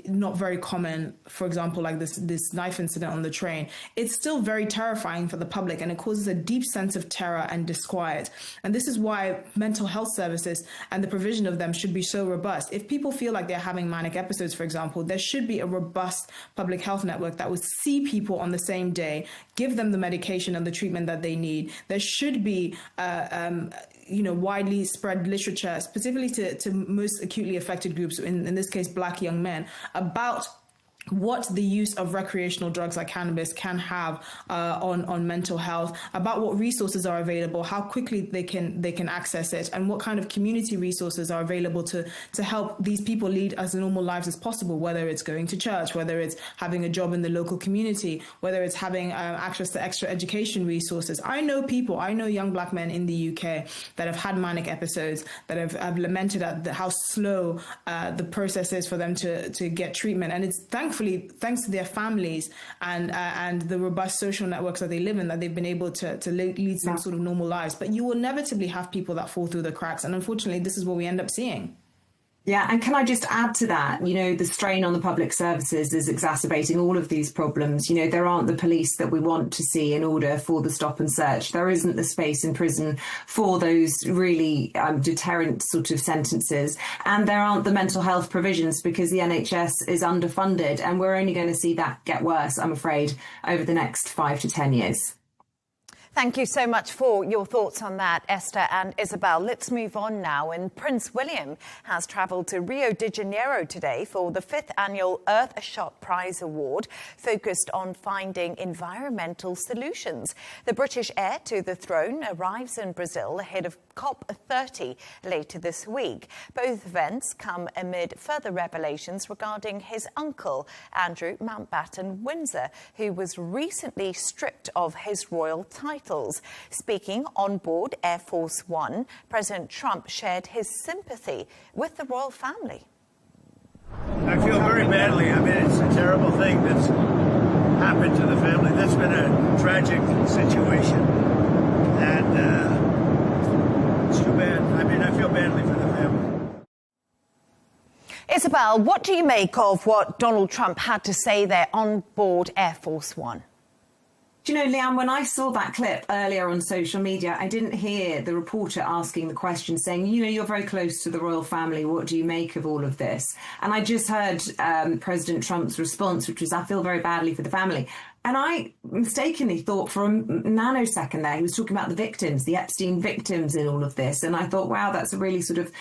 not very common, for example, like this knife incident on the train, it's still very terrifying for the public, and it causes a deep sense of terror and disquiet. And this is why mental health services and the provision of them should be so robust. If people feel like they're having manic episodes, for example, there should be a robust public health network that would see people on the same day, give them the medication and the treatment that they need. There should be widely spread literature, specifically to most acutely affected groups, in this case, Black young men, about what the use of recreational drugs like cannabis can have on mental health, about what resources are available, how quickly they can access it, and what kind of community resources are available to help these people lead as normal lives as possible, whether it's going to church, whether it's having a job in the local community, whether it's having access to extra education resources. I know young Black men in the UK that have had manic episodes, that have lamented at how slow the process is for them to get treatment. And it's thankfully, thanks to their families and the robust social networks that they live in, that they've been able to lead some sort of normal lives. But you will inevitably have people that fall through the cracks. And unfortunately, this is what we end up seeing. Yeah, and can I just add to that, the strain on the public services is exacerbating all of these problems. There aren't the police that we want to see in order for the stop and search. There isn't the space in prison for those really deterrent sort of sentences. And there aren't the mental health provisions because the NHS is underfunded. And we're only going to see that get worse, I'm afraid, over the next 5 to 10 years. Thank you so much for your thoughts on that, Esther and Isabel. Let's move on now. And Prince William has travelled to Rio de Janeiro today for the 5th annual Earthshot Prize Award, focused on finding environmental solutions. The British heir to the throne arrives in Brazil ahead of COP30 later this week. Both events come amid further revelations regarding his uncle, Andrew Mountbatten-Windsor, who was recently stripped of his royal titles. Speaking on board Air Force One, President Trump shared his sympathy with the royal family. I feel very badly. I mean, it's a terrible thing that's happened to the family. That's been a tragic situation. And I mean, I feel badly for the family. Isabel, what do you make of what Donald Trump had to say there on board Air Force One? Do you know, Leigh Ann, when I saw that clip earlier on social media, I didn't hear the reporter asking the question saying, you know, you're very close to the royal family. What do you make of all of this? And I just heard President Trump's response, which was, I feel very badly for the family. And I mistakenly thought for a nanosecond there, he was talking about the victims, the Epstein victims in all of this. And I thought, wow, that's a really sort of,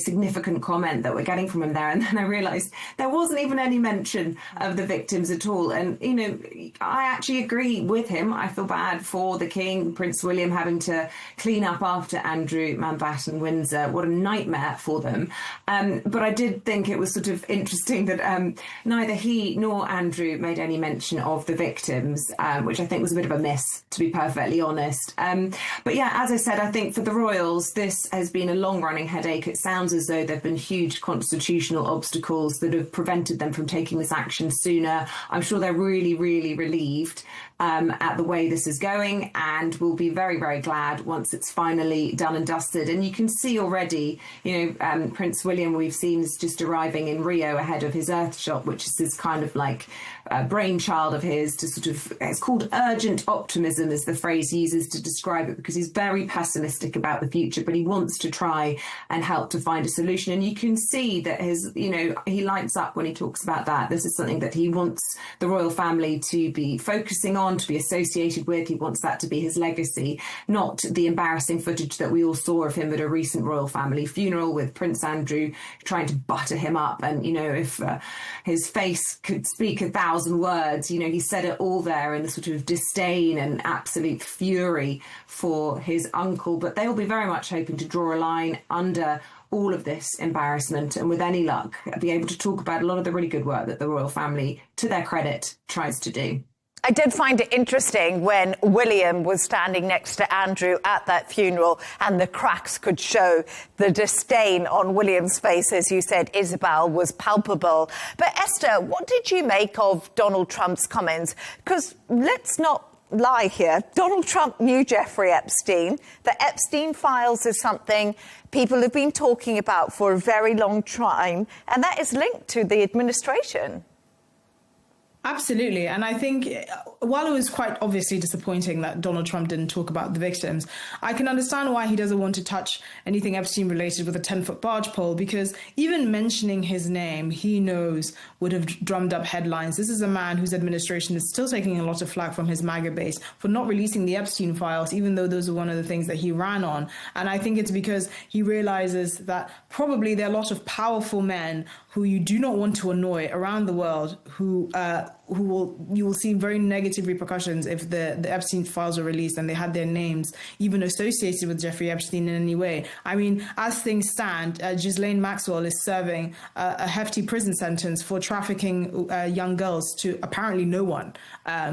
significant comment that we're getting from him there. And then I realised there wasn't even any mention of the victims at all. And, you know, I actually agree with him. I feel bad for the King, Prince William, having to clean up after Andrew Mountbatten Windsor. What a nightmare for them. But I did think it was sort of interesting that neither he nor Andrew made any mention of the victims, which I think was a bit of a miss, to be perfectly honest. But yeah, as I said, I think for the royals, this has been a long-running headache. It sounds as though there have been huge constitutional obstacles that have prevented them from taking this action sooner. I'm sure they're really, really relieved at the way this is going, and will be very, very glad once it's finally done and dusted. And you can see already, Prince William, we've seen, is just arriving in Rio ahead of his Earthshot, which is this kind of like brainchild of his to sort of, it's called urgent optimism is the phrase he uses to describe it, because he's very pessimistic about the future, but he wants to try and help to find a solution. And you can see that his, he lights up when he talks about that. This is something that he wants the royal family to be focusing on, to be associated with. He wants that to be his legacy, not the embarrassing footage that we all saw of him at a recent royal family funeral with Prince Andrew trying to butter him up. And, if his face could speak 1,000 words, he said it all there in the sort of disdain and absolute fury for his uncle. But they'll be very much hoping to draw a line under all of this embarrassment, and with any luck, be able to talk about a lot of the really good work that the royal family, to their credit, tries to do. I did find it interesting when William was standing next to Andrew at that funeral, and the cracks could show the disdain on William's face, as you said, Isabel, was palpable. But Esther, what did you make of Donald Trump's comments? Because let's not lie here. Donald Trump knew Jeffrey Epstein. The Epstein files is something people have been talking about for a very long time, and that is linked to the administration. Absolutely. And I think while it was quite obviously disappointing that Donald Trump didn't talk about the victims, I can understand why he doesn't want to touch anything Epstein related with a 10-foot barge pole, because even mentioning his name, he knows, would have drummed up headlines. This is a man whose administration is still taking a lot of flack from his MAGA base for not releasing the Epstein files, even though those are one of the things that he ran on. And I think it's because he realizes that probably there are a lot of powerful men who you do not want to annoy around the world, you will see very negative repercussions if the Epstein files are released and they had their names even associated with Jeffrey Epstein in any way. I mean, as things stand, Ghislaine Maxwell is serving a hefty prison sentence for trafficking young girls to apparently no one,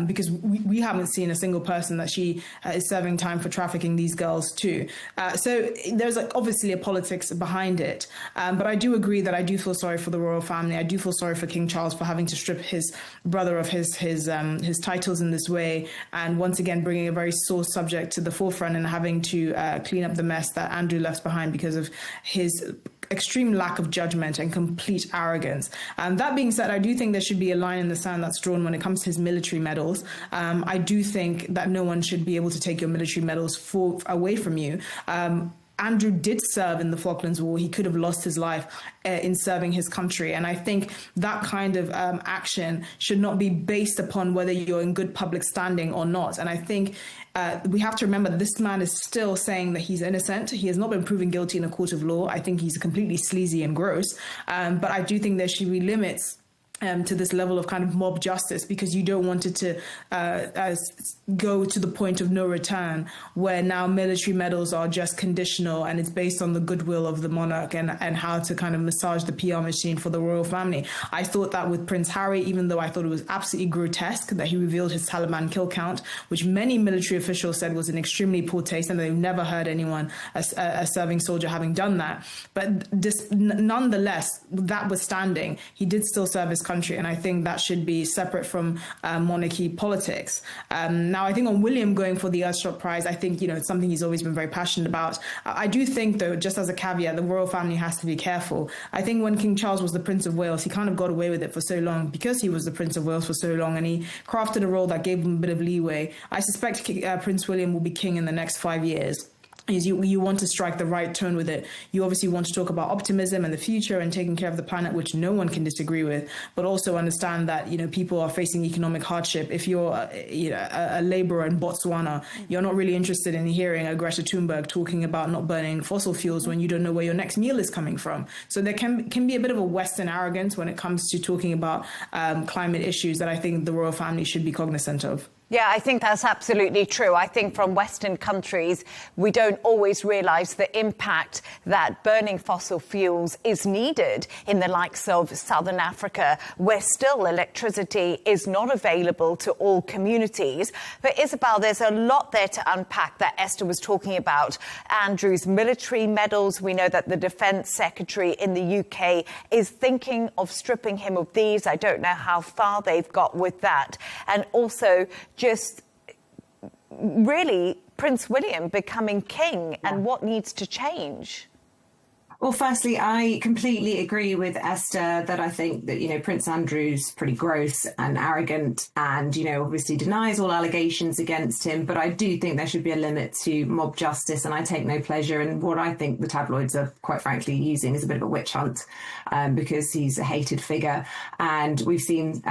because we haven't seen a single person that she is serving time for trafficking these girls to. So there's obviously a politics behind it. But I do agree that I do feel sorry for the royal family. I do feel sorry for King Charles for having to strip his brother of his titles in this way, and once again bringing a very sore subject to the forefront and having to clean up the mess that Andrew left behind because of his extreme lack of judgment and complete arrogance. That being said, I do think there should be a line in the sand that's drawn when it comes to his military medals. I do think that no one should be able to take your military medals away from you. Andrew did serve in the Falklands War. He could have lost his life in serving his country. And I think that kind of action should not be based upon whether you're in good public standing or not. And I think we have to remember that this man is still saying that he's innocent. He has not been proven guilty in a court of law. I think he's completely sleazy and gross. But I do think there should be limits to this level of kind of mob justice, because you don't want it to go to the point of no return, where now military medals are just conditional and it's based on the goodwill of the monarch and how to kind of massage the PR machine for the royal family. I thought that with Prince Harry, even though I thought it was absolutely grotesque that he revealed his Taliban kill count, which many military officials said was an extremely poor taste, and they've never heard anyone, a serving soldier, having done that. But nonetheless, that withstanding, he did still serve his country, and I think that should be separate from monarchy politics. Now, I think on William going for the Earthshot Prize, I think, it's something he's always been very passionate about. I do think, though, just as a caveat, the royal family has to be careful. I think when King Charles was the Prince of Wales, he kind of got away with it for so long because he was the Prince of Wales for so long, and he crafted a role that gave him a bit of leeway. I suspect Prince William will be king in the next 5 years. You want to strike the right tone with it. You obviously want to talk about optimism and the future and taking care of the planet, which no one can disagree with, but also understand that, people are facing economic hardship. If you're a laborer in Botswana, you're not really interested in hearing a Greta Thunberg talking about not burning fossil fuels when you don't know where your next meal is coming from. So there can be a bit of a Western arrogance when it comes to talking about climate issues that I think the royal family should be cognizant of. Yeah, I think that's absolutely true. I think from Western countries, we don't always realise the impact that burning fossil fuels is needed in the likes of Southern Africa, where still electricity is not available to all communities. But Isabel, there's a lot there to unpack that Esther was talking about. Andrew's military medals. We know that the Defence Secretary in the UK is thinking of stripping him of these. I don't know how far they've got with that. And also just really Prince William becoming king and what needs to change. Well, firstly, I completely agree with Esther that I think that, Prince Andrew's pretty gross and arrogant and, obviously denies all allegations against him. But I do think there should be a limit to mob justice, and I take no pleasure in what I think the tabloids are, quite frankly, using as a bit of a witch hunt because he's a hated figure. And we've seen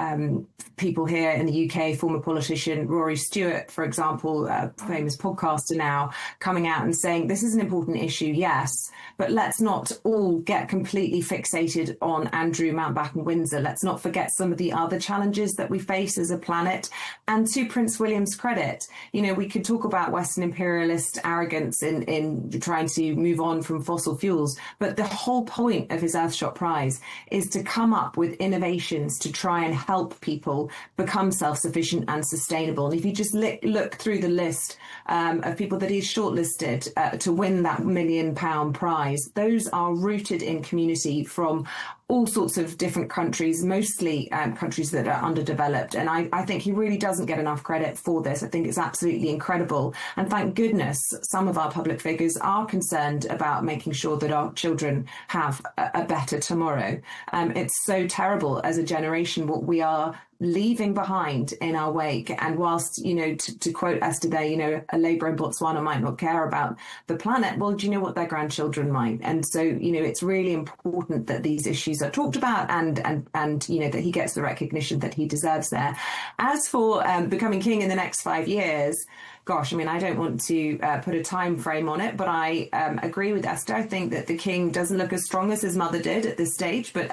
people here in the UK, former politician Rory Stewart, for example, a famous podcaster now, coming out and saying this is an important issue, yes, but let's not all get completely fixated on Andrew Mountbatten-Windsor. Let's not forget some of the other challenges that we face as a planet. And to Prince William's credit, we could talk about Western imperialist arrogance in trying to move on from fossil fuels, but the whole point of his Earthshot Prize is to come up with innovations to try and help people become self-sufficient and sustainable. And if you just look through the list of people that he's shortlisted to win that £1 million prize, those are rooted in community from all sorts of different countries, mostly countries that are underdeveloped. And I think he really doesn't get enough credit for this. I think it's absolutely incredible. And thank goodness some of our public figures are concerned about making sure that our children have a better tomorrow. It's so terrible as a generation what we are leaving behind in our wake. And whilst, to quote Esther there, a labourer in Botswana might not care about the planet, well, do you know what, their grandchildren might? And so, it's really important that these issues are talked about and that he gets the recognition that he deserves there. As for becoming king in the next 5 years, gosh, I don't want to put a time frame on it, but I agree with Esther. I think that the king doesn't look as strong as his mother did at this stage, but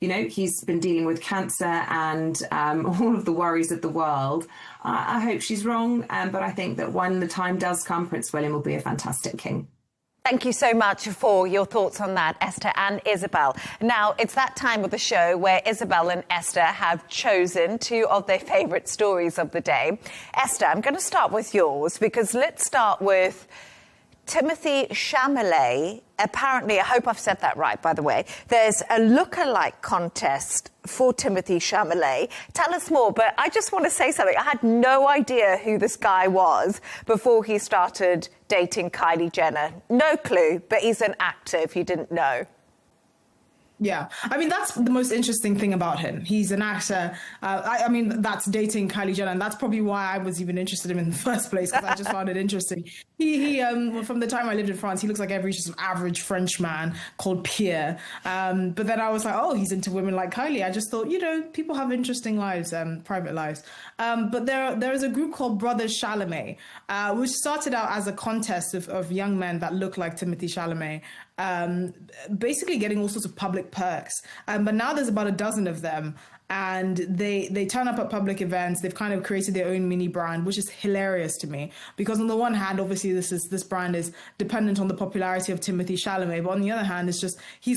he's been dealing with cancer and all of the worries of the world. I hope she's wrong, but I think that when the time does come, Prince William will be a fantastic king. Thank you so much for your thoughts on that, Esther and Isabel. Now, it's that time of the show where Isabel and Esther have chosen two of their favourite stories of the day. Esther, I'm going to start with yours because let's start with Timothy Chalamet. Apparently, I hope I've said that right, by the way, there's a look-alike contest for Timothy Chalamet. Tell us more, but I just want to say something. I had no idea who this guy was before he started dating Kylie Jenner. No clue, but he's an actor if you didn't know. Yeah, that's the most interesting thing about him. He's an actor. That's dating Kylie Jenner, and that's probably why I was even interested in him in the first place, because I just found it interesting. He from the time I lived in France, he looks like every just average French man called Pierre. But then I was like, oh, he's into women like Kylie. I just thought, people have interesting lives, private lives. But there is a group called Brothers Chalamet, which started out as a contest of young men that look like Timothy Chalamet. Basically getting all sorts of public perks. But now there's about a dozen of them, and they turn up at public events. They've kind of created their own mini brand, which is hilarious to me, because on the one hand, obviously this brand is dependent on the popularity of Timothy Chalamet, but on the other hand, it's just he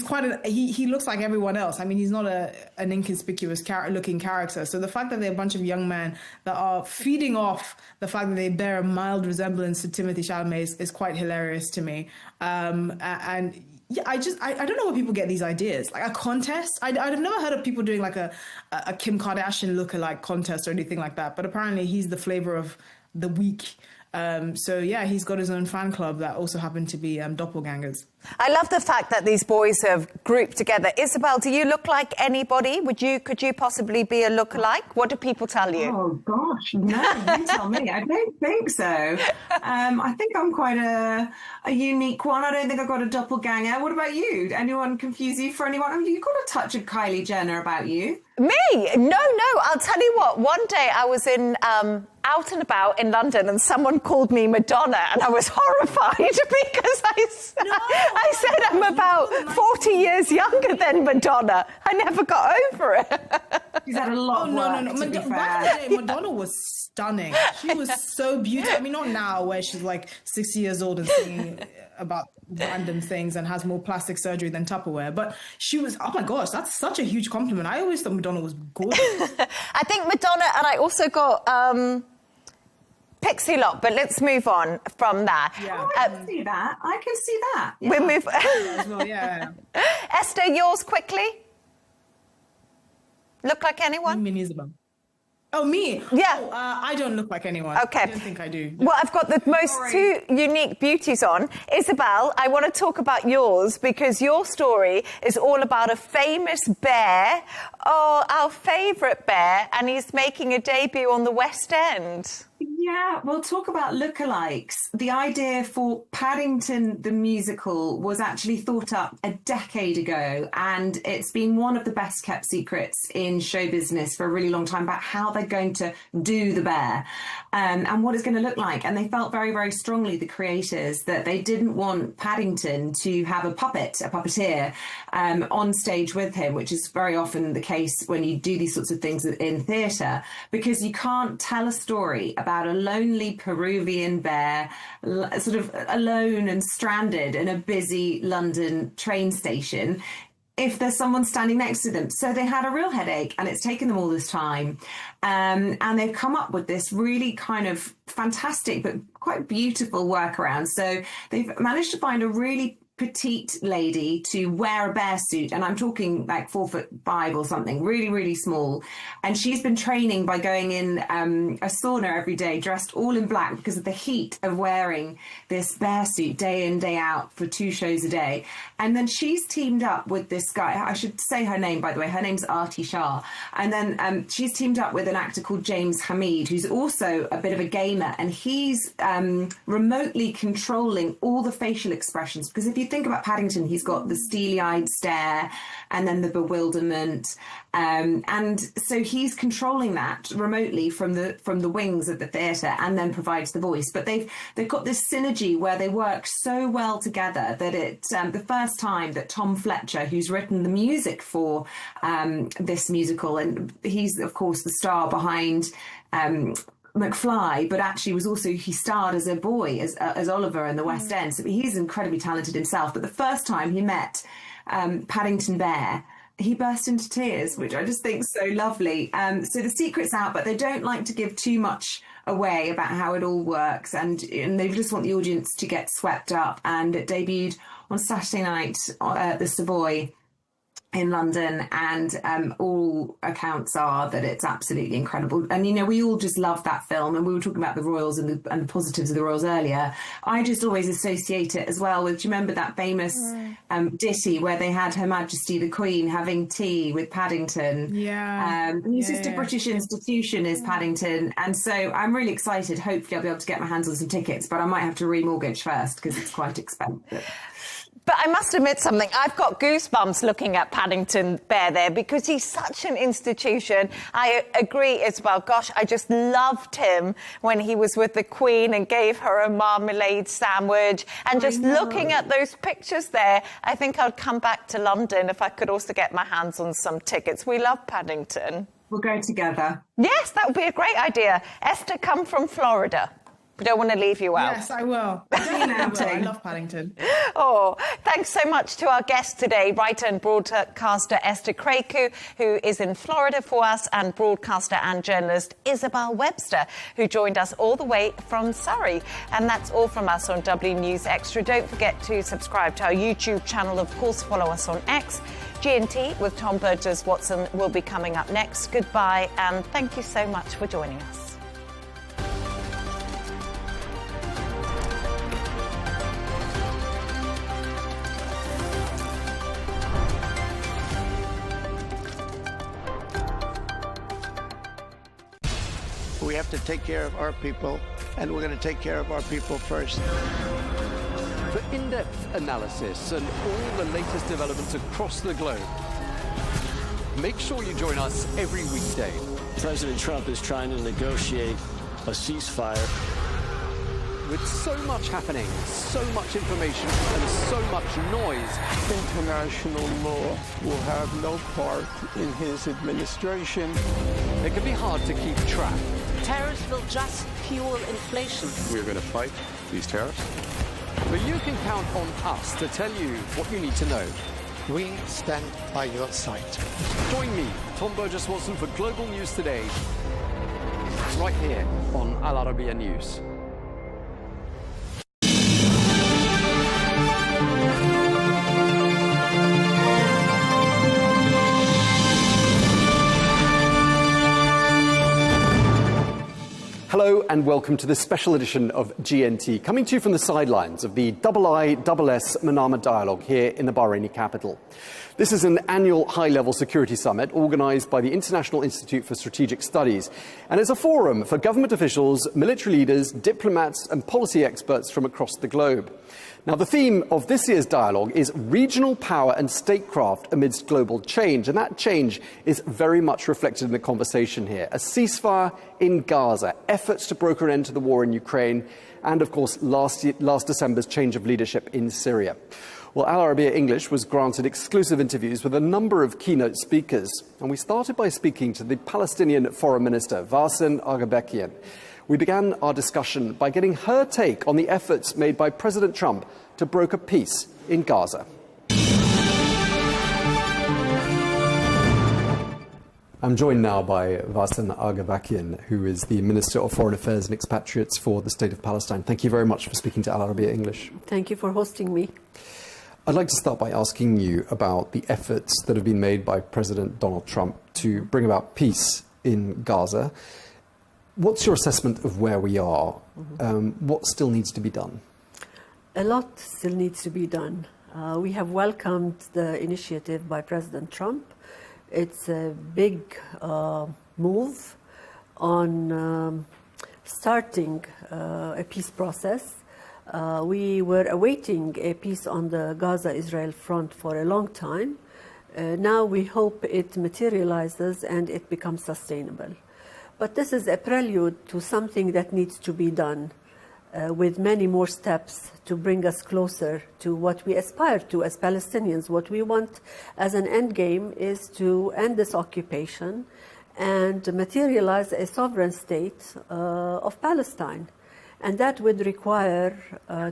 looks like everyone else. He's not an inconspicuous looking character. So the fact that they're a bunch of young men that are feeding off the fact that they bear a mild resemblance to Timothy Chalamet is quite hilarious to me. And Yeah, I don't know where people get these ideas. Like a contest. I've never heard of people doing like a Kim Kardashian lookalike contest or anything like that. But apparently he's the flavor of the week. So yeah, he's got his own fan club that also happen to be doppelgangers. I love the fact that these boys have grouped together. Isabel, do you look like anybody? Could you possibly be a lookalike? What do people tell you? Oh gosh, no, you tell me. I don't think so. I think I'm quite a unique one. I don't think I've got a doppelganger. What about you? Anyone confuse you for anyone? I mean, you've got a touch of Kylie Jenner about you. Me? No. I'll tell you what. One day I was in out and about in London, and someone called me Madonna, and I was horrified because I said I'm about 40 years younger than Madonna. I never got over it. She's had a lot of work, no. Back in the day, Madonna was stunning. She was so beautiful. I mean, not now where she's like 60 years old and singing about random things and has more plastic surgery than Tupperware. But she was, oh my gosh, that's such a huge compliment. I always thought Madonna was gorgeous. I think Madonna, and I also got Pixie Lott, but let's move on from that. Yeah. I can see that. Yeah. We'll move. Well, yeah. Esther, yours quickly. Look like anyone? Oh, me? Yeah. Oh, I don't look like anyone. Okay. I don't think I do. Well, I've got the most two unique beauties on. Isabel, I want to talk about yours because your story is all about a famous bear. Oh, our favourite bear, and he's making a debut on the West End. Yeah, we'll talk about lookalikes. The idea for Paddington the musical was actually thought up a decade ago, and it's been one of the best kept secrets in show business for a really long time about how they're going to do the bear and what it's going to look like. And they felt very, very strongly, the creators, that they didn't want Paddington to have a puppeteer on stage with him, which is very often the case when you do these sorts of things in theatre, because you can't tell a story about a lonely Peruvian bear sort of alone and stranded in a busy London train station if there's someone standing next to them. So they had a real headache, and it's taken them all this time. And they've come up with this really kind of fantastic but quite beautiful workaround. So they've managed to find a really petite lady to wear a bear suit, and I'm talking like 4'5" or something, really, really small. And she's been training by going in a sauna every day, dressed all in black because of the heat of wearing this bear suit day in, day out for 2 shows a day. And then she's teamed up with this guy. I should say her name, by the way. Her name's Arti Shah. And then she's teamed up with an actor called James Hamid, who's also a bit of a gamer, and he's remotely controlling all the facial expressions, because if you think about Paddington, he's got the steely-eyed stare and then the bewilderment, and so he's controlling that remotely from the wings of the theatre, and then provides the voice. But they've got this synergy where they work so well together that it's the first time that Tom Fletcher, who's written the music for this musical, and he's of course the star behind McFly, but actually he starred as a boy, as Oliver in the West End. So he's incredibly talented himself. But the first time he met Paddington Bear, he burst into tears, which I just think is so lovely. So the secret's out, but they don't like to give too much away about how it all works, and they just want the audience to get swept up. And it debuted on Saturday night at the Savoy in London, and all accounts are that it's absolutely incredible. And we all just love that film, and we were talking about the royals and the positives of the royals earlier. I just always associate it as well with, do you remember that famous ditty where they had Her Majesty the Queen having tea with Paddington? It's just a British institution is Paddington, and so I'm really excited. Hopefully I'll be able to get my hands on some tickets, but I might have to remortgage first because it's quite expensive. But I must admit something. I've got goosebumps looking at Paddington Bear there because he's such an institution. I agree, Isabel. Gosh, I just loved him when he was with the Queen and gave her a marmalade sandwich. And just looking at those pictures there, I think I'd come back to London if I could also get my hands on some tickets. We love Paddington. We'll go together. Yes, that would be a great idea. Esther, come from Florida. I don't want to leave you out. Yes, I will. I love Paddington. Oh, thanks so much to our guest today, writer and broadcaster Esther Kraku, who is in Florida for us, and broadcaster and journalist Isabel Webster, who joined us all the way from Surrey. And that's all from us on W News Extra. Don't forget to subscribe to our YouTube channel. Of course, follow us on X. G&T with Tom Burges Watson will be coming up next. Goodbye, and thank you so much for joining us. We have to take care of our people, and we're going to take care of our people first. For in-depth analysis and all the latest developments across the globe, make sure you join us every weekday. President Trump is trying to negotiate a ceasefire. With so much happening, so much information, and so much noise, International law will have no part in his administration. it can be hard to keep track. Tariffs will just fuel inflation. We're going to fight these tariffs. But you can count on us to tell you what you need to know. We stand by your side. Join me, Tom Burges Watson, for Global News Today, right here on Al Arabiya News. Hello and welcome to this special edition of GNT, coming to you from the sidelines of the IISS Manama Dialogue here in the Bahraini capital. This is an annual high-level security summit organised by the International Institute for Strategic Studies, and it's a forum for government officials, military leaders, diplomats and policy experts from across the globe. Now, the theme of this year's dialogue is regional power and statecraft amidst global change, and that change is very much reflected in the conversation here. A ceasefire in Gaza, efforts to broker an end to the war in Ukraine, and, of course, last December's change of leadership in Syria. Well, Al Arabiya English was granted exclusive interviews with a number of keynote speakers, and we started by speaking to the Palestinian Foreign Minister, Wassim Aghabekian. We began our discussion by getting her take on the efforts made by President Trump to broker peace in Gaza. I'm joined now by Wassim Aghabekian, who is the Minister of Foreign Affairs and Expatriates for the State of Palestine. Thank you very much for speaking to Al Arabiya English. Thank you for hosting me. I'd like to start by asking you about the efforts that have been made by President Donald Trump to bring about peace in Gaza. What's your assessment of where we are? What still needs to be done? A lot still needs to be done. We have welcomed the initiative by President Trump. It's a big move on starting a peace process. We were awaiting a peace on the Gaza-Israel front for a long time. Now we hope it materializes and it becomes sustainable. But this is a prelude to something that needs to be done with many more steps to bring us closer to what we aspire to as Palestinians. What we want as an end game is to end this occupation and materialize a sovereign state of Palestine. And that would require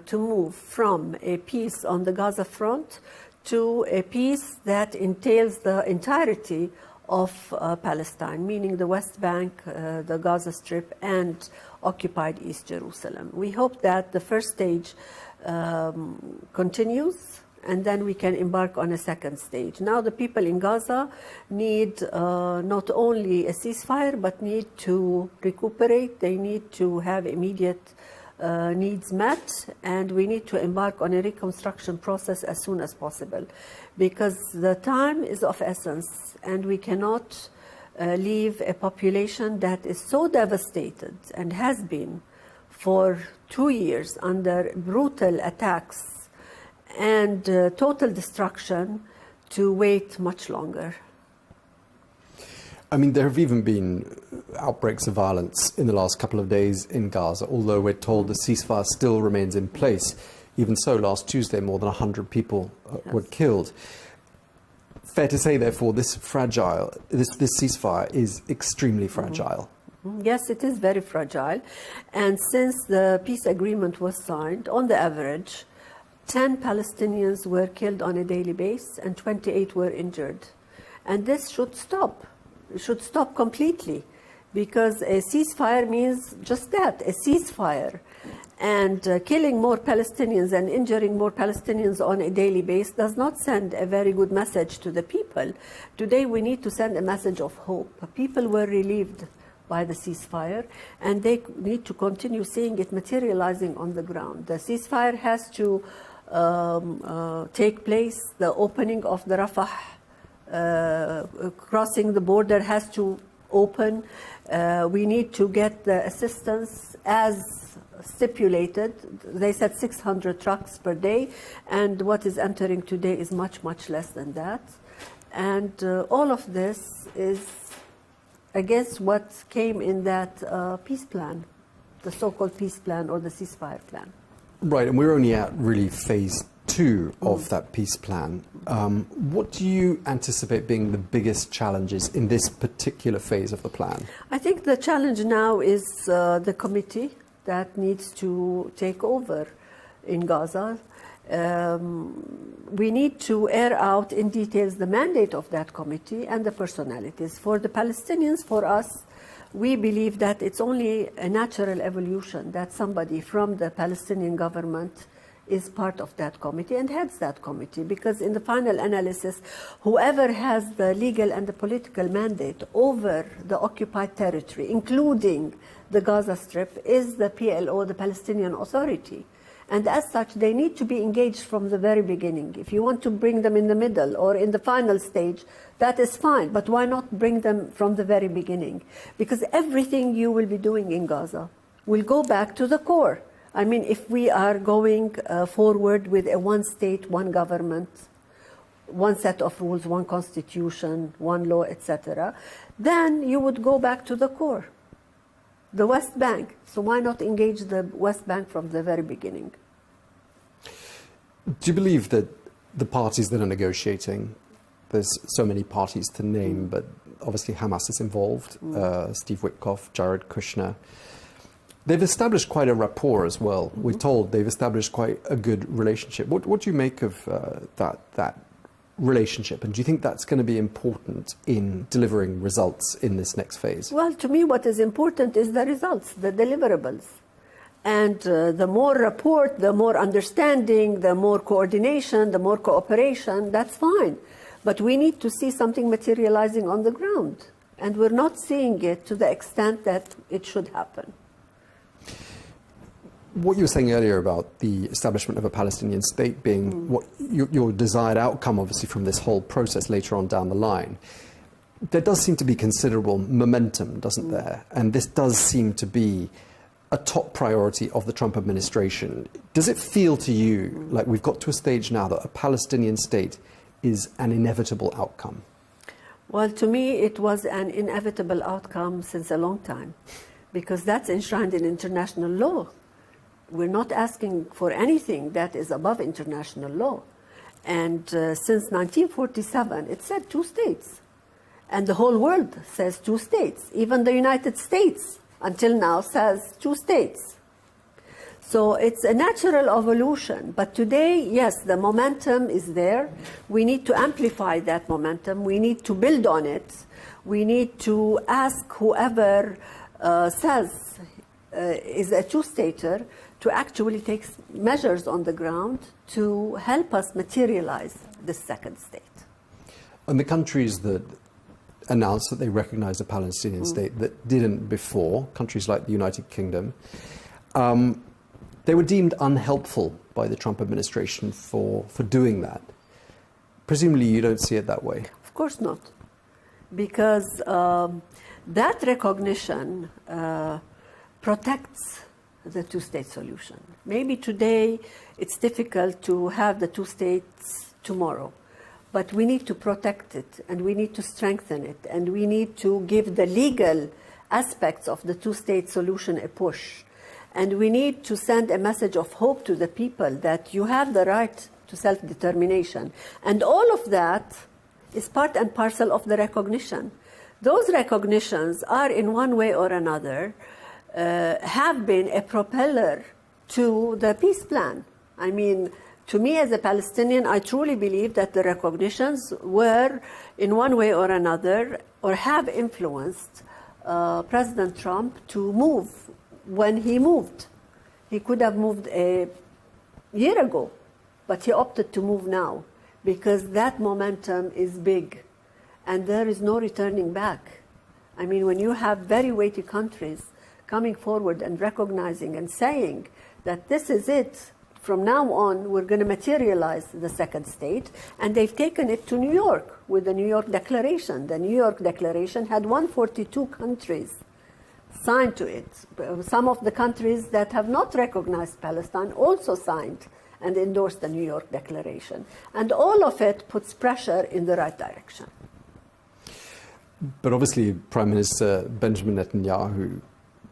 to move from a peace on the Gaza front to a peace that entails the entirety of Palestine, meaning the West Bank, the Gaza Strip, and occupied East Jerusalem. We hope that the first stage continues, and then we can embark on a second stage. Now the people in Gaza need not only a ceasefire, but need to recuperate. They need to have immediate needs met, and we need to embark on a reconstruction process as soon as possible, because the time is of essence, and we cannot leave a population that is so devastated and has been for 2 years under brutal attacks and total destruction to wait much longer. I mean, there have even been outbreaks of violence in the last couple of days in Gaza, although we're told the ceasefire still remains in place. Even so, last Tuesday, more than 100 people were killed. Fair to say, therefore, this ceasefire is extremely fragile. Yes, it is very fragile. And since the peace agreement was signed, on the average, 10 Palestinians were killed on a daily basis and 28 were injured. And this should stop. It should stop completely, because a ceasefire means just that, a ceasefire. And killing more Palestinians and injuring more Palestinians on a daily basis does not send a very good message to the people. Today we need to send a message of hope. People were relieved by the ceasefire, and they need to continue seeing it materializing on the ground. The ceasefire has to take place. The opening of the Rafah, crossing the border has to open. We need to get the assistance as stipulated. They said 600 trucks per day, and what is entering today is much, much less than that. And all of this is against what came in that peace plan, the so-called peace plan or the ceasefire plan. Right, and we're only at really phase 2 of that peace plan. What do you anticipate being the biggest challenges in this particular phase of the plan? I think the challenge now is the committee that needs to take over in Gaza. We need to air out in details the mandate of that committee and the personalities. For the Palestinians, for us, we believe that it's only a natural evolution that somebody from the Palestinian government is part of that committee and heads that committee, because in the final analysis, whoever has the legal and the political mandate over the occupied territory, including the Gaza Strip, is the PLO, the Palestinian Authority. And as such, they need to be engaged from the very beginning. If you want to bring them in the middle or in the final stage, that is fine. But why not bring them from the very beginning? Because everything you will be doing in Gaza will go back to the core. I mean, if we are going forward with a one state, one government, one set of rules, one constitution, one law, etc., then you would go back to the core, the West Bank. So why not engage the West Bank from the very beginning? Do you believe that the parties that are negotiating, there's so many parties to name, but obviously Hamas is involved, Steve Witkoff, Jared Kushner, they've established quite a rapport as well. We're told they've established quite a good relationship. What do you make of that relationship? And do you think that's going to be important in delivering results in this next phase? Well, to me, what is important is the results, the deliverables. And the more rapport, the more understanding, the more coordination, the more cooperation, that's fine. But we need to see something materializing on the ground. And we're not seeing it to the extent that it should happen. What you were saying earlier about the establishment of a Palestinian state being what your desired outcome, obviously, from this whole process later on down the line, there does seem to be considerable momentum, doesn't there? And this does seem to be a top priority of the Trump administration. Does it feel to you like we've got to a stage now that a Palestinian state is an inevitable outcome? Well, to me, it was an inevitable outcome since a long time, because that's enshrined in international law. We're not asking for anything that is above international law. And since 1947, it said 2 states. And the whole world says 2 states. Even the United States, until now, says 2 states. So it's a natural evolution. But today, yes, the momentum is there. We need to amplify that momentum. We need to build on it. We need to ask whoever says is a two-stater to actually take measures on the ground to help us materialize the second state. And the countries that announced that they recognize a Palestinian state that didn't before, countries like the United Kingdom, they were deemed unhelpful by the Trump administration for doing that. Presumably you don't see it that way. Of course not. Because that recognition protects the two-state solution. Maybe today it's difficult to have the 2 states tomorrow, but we need to protect it and we need to strengthen it and we need to give the legal aspects of the 2-state solution a push. And we need to send a message of hope to the people that you have the right to self-determination. And all of that is part and parcel of the recognition. those recognitions are in one way or another have been a propeller to the peace plan. I mean, to me as a Palestinian, I truly believe that the recognitions were in one way or another or have influenced President Trump to move when he moved. He could have moved a year ago, but he opted to move now because that momentum is big and there is no returning back. I mean, when you have very weighty countries coming forward and recognizing and saying that this is it, from now on we're going to materialize the second state, and they've taken it to New York with the New York Declaration. The New York Declaration had 142 countries signed to it. Some of the countries that have not recognized Palestine also signed and endorsed the New York Declaration. And all of it puts pressure in the right direction. But obviously, Prime Minister Benjamin Netanyahu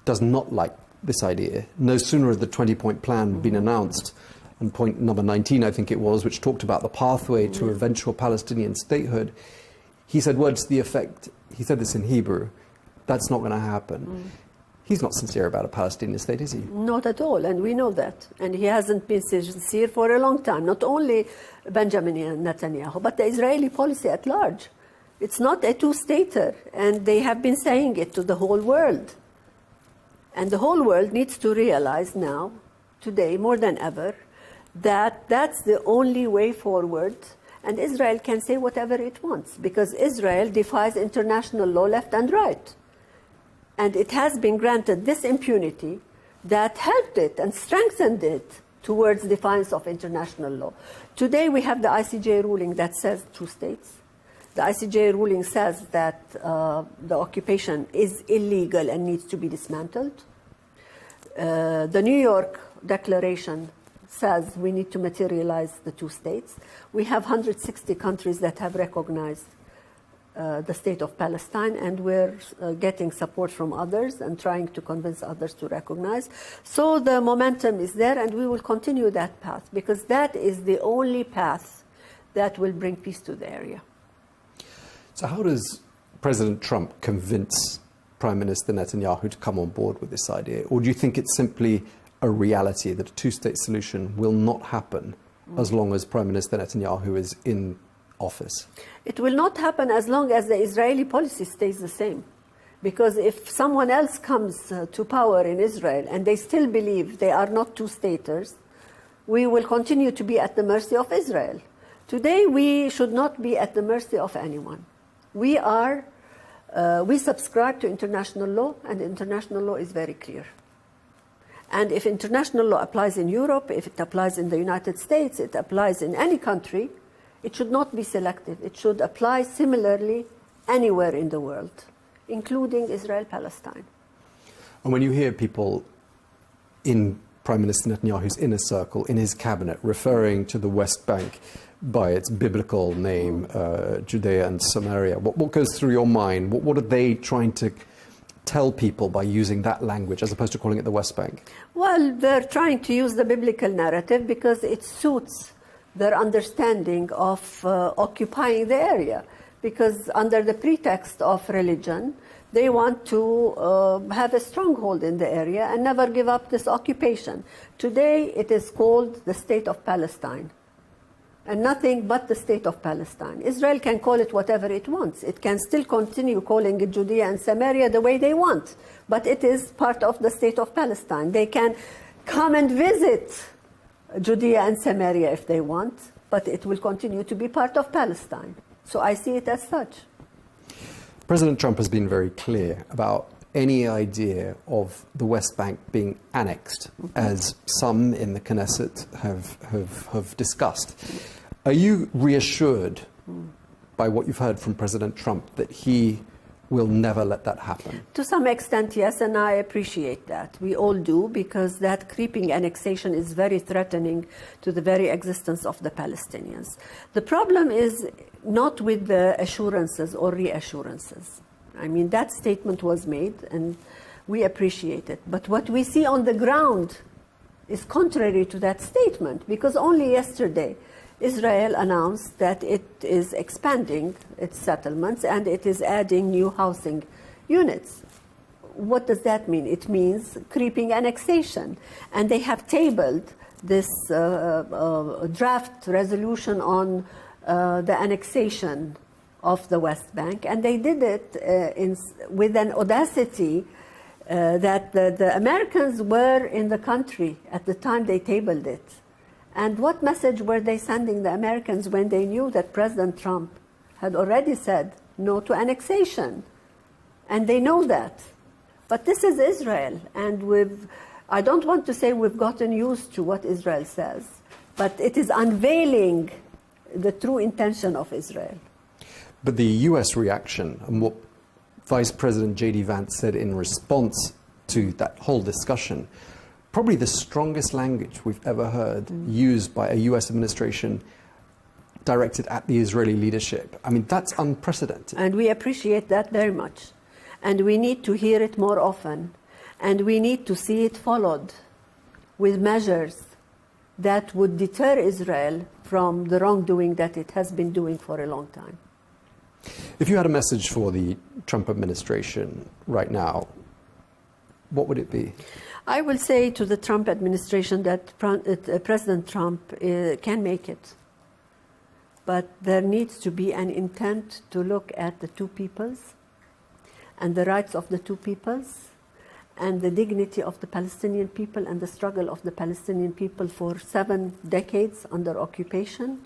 does not like this idea. No sooner had the 20-point plan been announced, and point number 19, I think it was, which talked about the pathway to eventual Palestinian statehood, he said words to the effect, he said this in Hebrew, that's not going to happen. He's not sincere about a Palestinian state, is he? Not at all, and we know that. And he hasn't been sincere for a long time. Not only Benjamin Netanyahu, but the Israeli policy at large. It's not a two-stater, and they have been saying it to the whole world. And the whole world needs to realize now, today, more than ever, that that's the only way forward. And Israel can say whatever it wants, because Israel defies international law left and right. And it has been granted this impunity that helped it and strengthened it towards defiance of international law. Today we have the ICJ ruling that says two states. The ICJ ruling says that the occupation is illegal and needs to be dismantled. The New York Declaration says we need to materialize the two states. We have 160 countries that have recognized the state of Palestine, and we're getting support from others and trying to convince others to recognize. So the momentum is there, and we will continue that path, because that is the only path that will bring peace to the area. So how does President Trump convince Prime Minister Netanyahu to come on board with this idea? Or do you think it's simply a reality that a two-state solution will not happen as long as Prime Minister Netanyahu is in office? It will not happen as long as the Israeli policy stays the same. Because if someone else comes to power in Israel and they still believe they are not two-staters, we will continue to be at the mercy of Israel. Today, we should not be at the mercy of anyone. We subscribe to international law, and international law is very clear. And if international law applies in Europe, if it applies in the United States, it applies in any country, it should not be selective. It should apply similarly anywhere in the world, including Israel-Palestine. And when you hear people in Prime Minister Netanyahu's inner circle, in his cabinet, referring to the West Bank by its biblical name, Judea and Samaria, what goes through your mind? What are they trying to tell people by using that language as opposed to calling it the West Bank? Well, they're trying to use the biblical narrative because it suits their understanding of occupying the area. Because under the pretext of religion, they want to have a stronghold in the area and never give up this occupation. Today, it is called the State of Palestine, and nothing but the State of Palestine. Israel can call it whatever it wants. It can still continue calling it Judea and Samaria the way they want, but it is part of the State of Palestine. They can come and visit Judea and Samaria if they want, but it will continue to be part of Palestine. So I see it as such. President Trump has been very clear about any idea of the West Bank being annexed, as some in the Knesset have discussed. Are you reassured by what you've heard from President Trump that he will never let that happen? To some extent, yes, and I appreciate that. We all do, because that creeping annexation is very threatening to the very existence of the Palestinians. The problem is not with the assurances or reassurances. I mean, that statement was made, and we appreciate it. But what we see on the ground is contrary to that statement, because only yesterday Israel announced that it is expanding its settlements and it is adding new housing units. What does that mean? It means creeping annexation. And they have tabled this draft resolution on the annexation of the West Bank. And they did it with an audacity that the Americans were in the country at the time they tabled it. And what message were they sending the Americans when they knew that President Trump had already said no to annexation? And they know that. But this is Israel, and I don't want to say we've gotten used to what Israel says, but it is unveiling the true intention of Israel. But the US reaction and what Vice President J.D. Vance said in response to that whole discussion, probably the strongest language we've ever heard used by a US administration directed at the Israeli leadership. I mean, that's unprecedented. And we appreciate that very much. And we need to hear it more often. And we need to see it followed with measures that would deter Israel from the wrongdoing that it has been doing for a long time. If you had a message for the Trump administration right now, what would it be? I will say to the Trump administration that President Trump can make it. But there needs to be an intent to look at the two peoples and the rights of the two peoples and the dignity of the Palestinian people and the struggle of the Palestinian people for 7 decades under occupation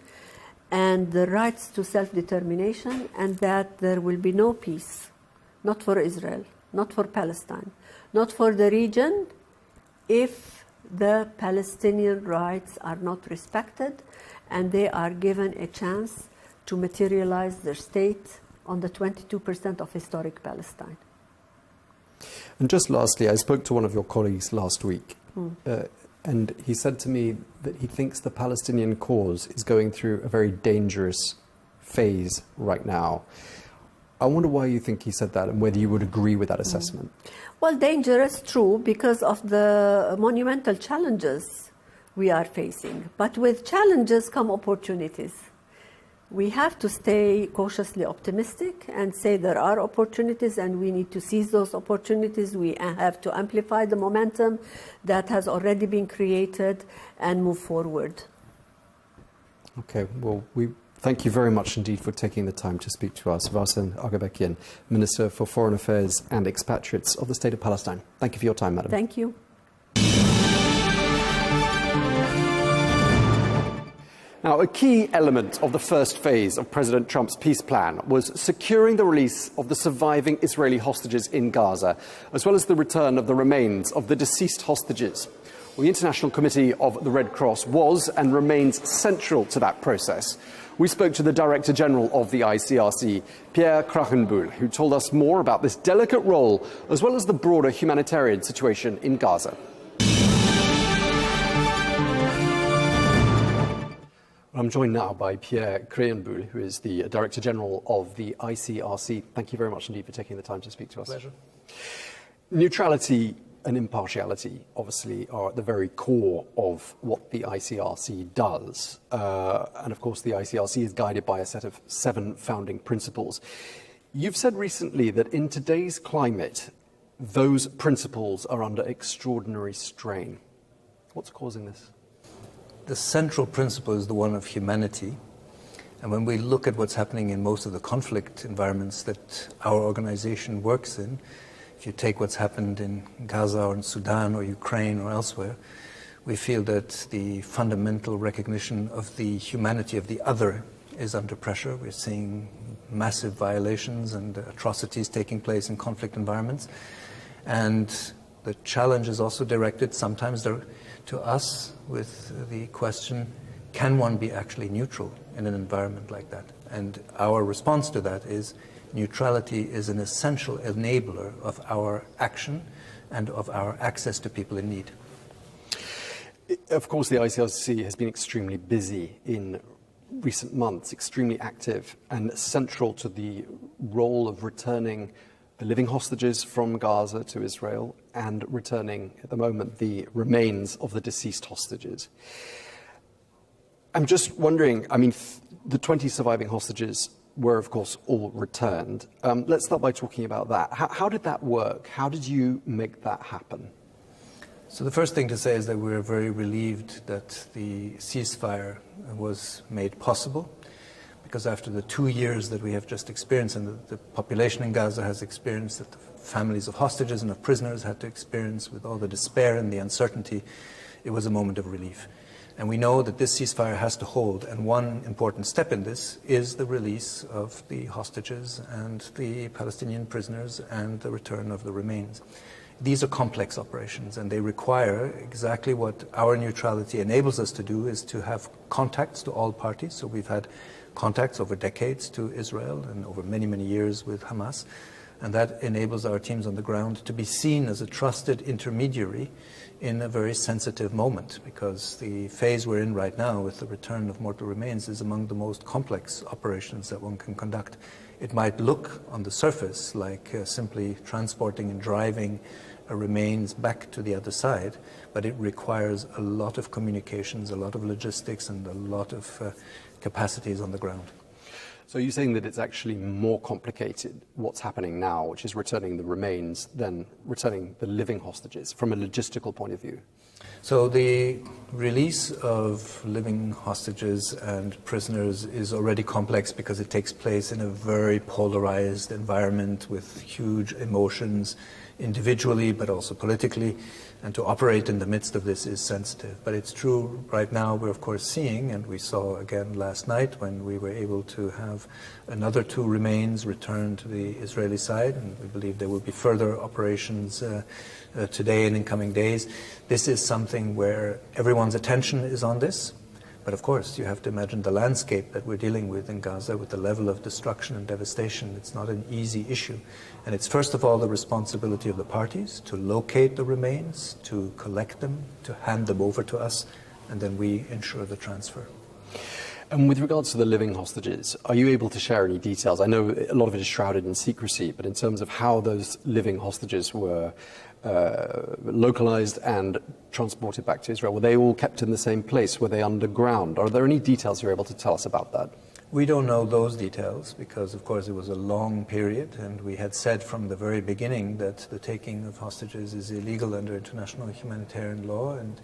and the rights to self-determination, and that there will be no peace, not for Israel, not for Palestine, not for the region, if the Palestinian rights are not respected and they are given a chance to materialize their state on the 22% of historic Palestine. And just lastly, I spoke to one of your colleagues last week, and he said to me that he thinks the Palestinian cause is going through a very dangerous phase right now. I wonder why you think he said that and whether you would agree with that assessment. Well, dangerous, true, because of the monumental challenges we are facing. But with challenges come opportunities. We have to stay cautiously optimistic and say there are opportunities and we need to seize those opportunities. We have to amplify the momentum that has already been created and move forward. Okay, well, we thank you very much indeed for taking the time to speak to us. Varsan Agabekian, Minister for Foreign Affairs and Expatriates of the State of Palestine. Thank you for your time, Madam. Thank you. Now, a key element of the first phase of President Trump's peace plan was securing the release of the surviving Israeli hostages in Gaza, as well as the return of the remains of the deceased hostages. Well, the International Committee of the Red Cross was and remains central to that process. We spoke to the Director General of the ICRC, Pierre Krachenbuhl, who told us more about this delicate role, as well as the broader humanitarian situation in Gaza. I'm joined now by Pierre Krachenbuhl, who is the Director General of the ICRC. Thank you very much indeed for taking the time to speak to us. Pleasure. Neutrality and impartiality, obviously, are at the very core of what the ICRC does. And of course, the ICRC is guided by a set of 7 founding principles. You've said recently that in today's climate, those principles are under extraordinary strain. What's causing this? The central principle is the one of humanity. And when we look at what's happening in most of the conflict environments that our organization works in, if you take what's happened in Gaza or in Sudan or Ukraine or elsewhere, we feel that the fundamental recognition of the humanity of the other is under pressure. We're seeing massive violations and atrocities taking place in conflict environments. And the challenge is also directed sometimes to us with the question, can one be actually neutral in an environment like that? And our response to that is neutrality is an essential enabler of our action and of our access to people in need. Of course, the ICRC has been extremely busy in recent months, extremely active and central to the role of returning the living hostages from Gaza to Israel and returning, at the moment, the remains of the deceased hostages. I'm just wondering, I mean, the 20 surviving hostages were, of course, all returned. Let's start by talking about that. How did that work? How did you make that happen? So the first thing to say is that we're very relieved that the ceasefire was made possible, because after the 2 years that we have just experienced and the population in Gaza has experienced, that the families of hostages and of prisoners had to experience with all the despair and the uncertainty, it was a moment of relief. And we know that this ceasefire has to hold, and one important step in this is the release of the hostages and the Palestinian prisoners and the return of the remains. These are complex operations, and they require exactly what our neutrality enables us to do, is to have contacts to all parties. So we've had contacts over decades to Israel and over many, many years with Hamas. And that enables our teams on the ground to be seen as a trusted intermediary in a very sensitive moment, because the phase we're in right now with the return of mortal remains is among the most complex operations that one can conduct. It might look on the surface like simply transporting and driving remains back to the other side, but it requires a lot of communications, a lot of logistics, and a lot of capacities on the ground. So you're saying that it's actually more complicated what's happening now, which is returning the remains, than returning the living hostages from a logistical point of view? So the release of living hostages and prisoners is already complex because it takes place in a very polarized environment with huge emotions individually but also politically, and to operate in the midst of this is sensitive. But it's true right now we're of course seeing, and we saw again last night when we were able to have another 2 remains returned to the Israeli side, and we believe there will be further operations today and in coming days. This is something where everyone's attention is on this. But of course, you have to imagine the landscape that we're dealing with in Gaza with the level of destruction and devastation. It's not an easy issue. And it's first of all the responsibility of the parties to locate the remains, to collect them, to hand them over to us, and then we ensure the transfer. And with regards to the living hostages, are you able to share any details? I know a lot of it is shrouded in secrecy, but in terms of how those living hostages were localized and transported back to Israel, were they all kept in the same place? Were they underground? Are there any details you're able to tell us about that? We don't know those details because, of course, it was a long period, and we had said from the very beginning that the taking of hostages is illegal under international humanitarian law. And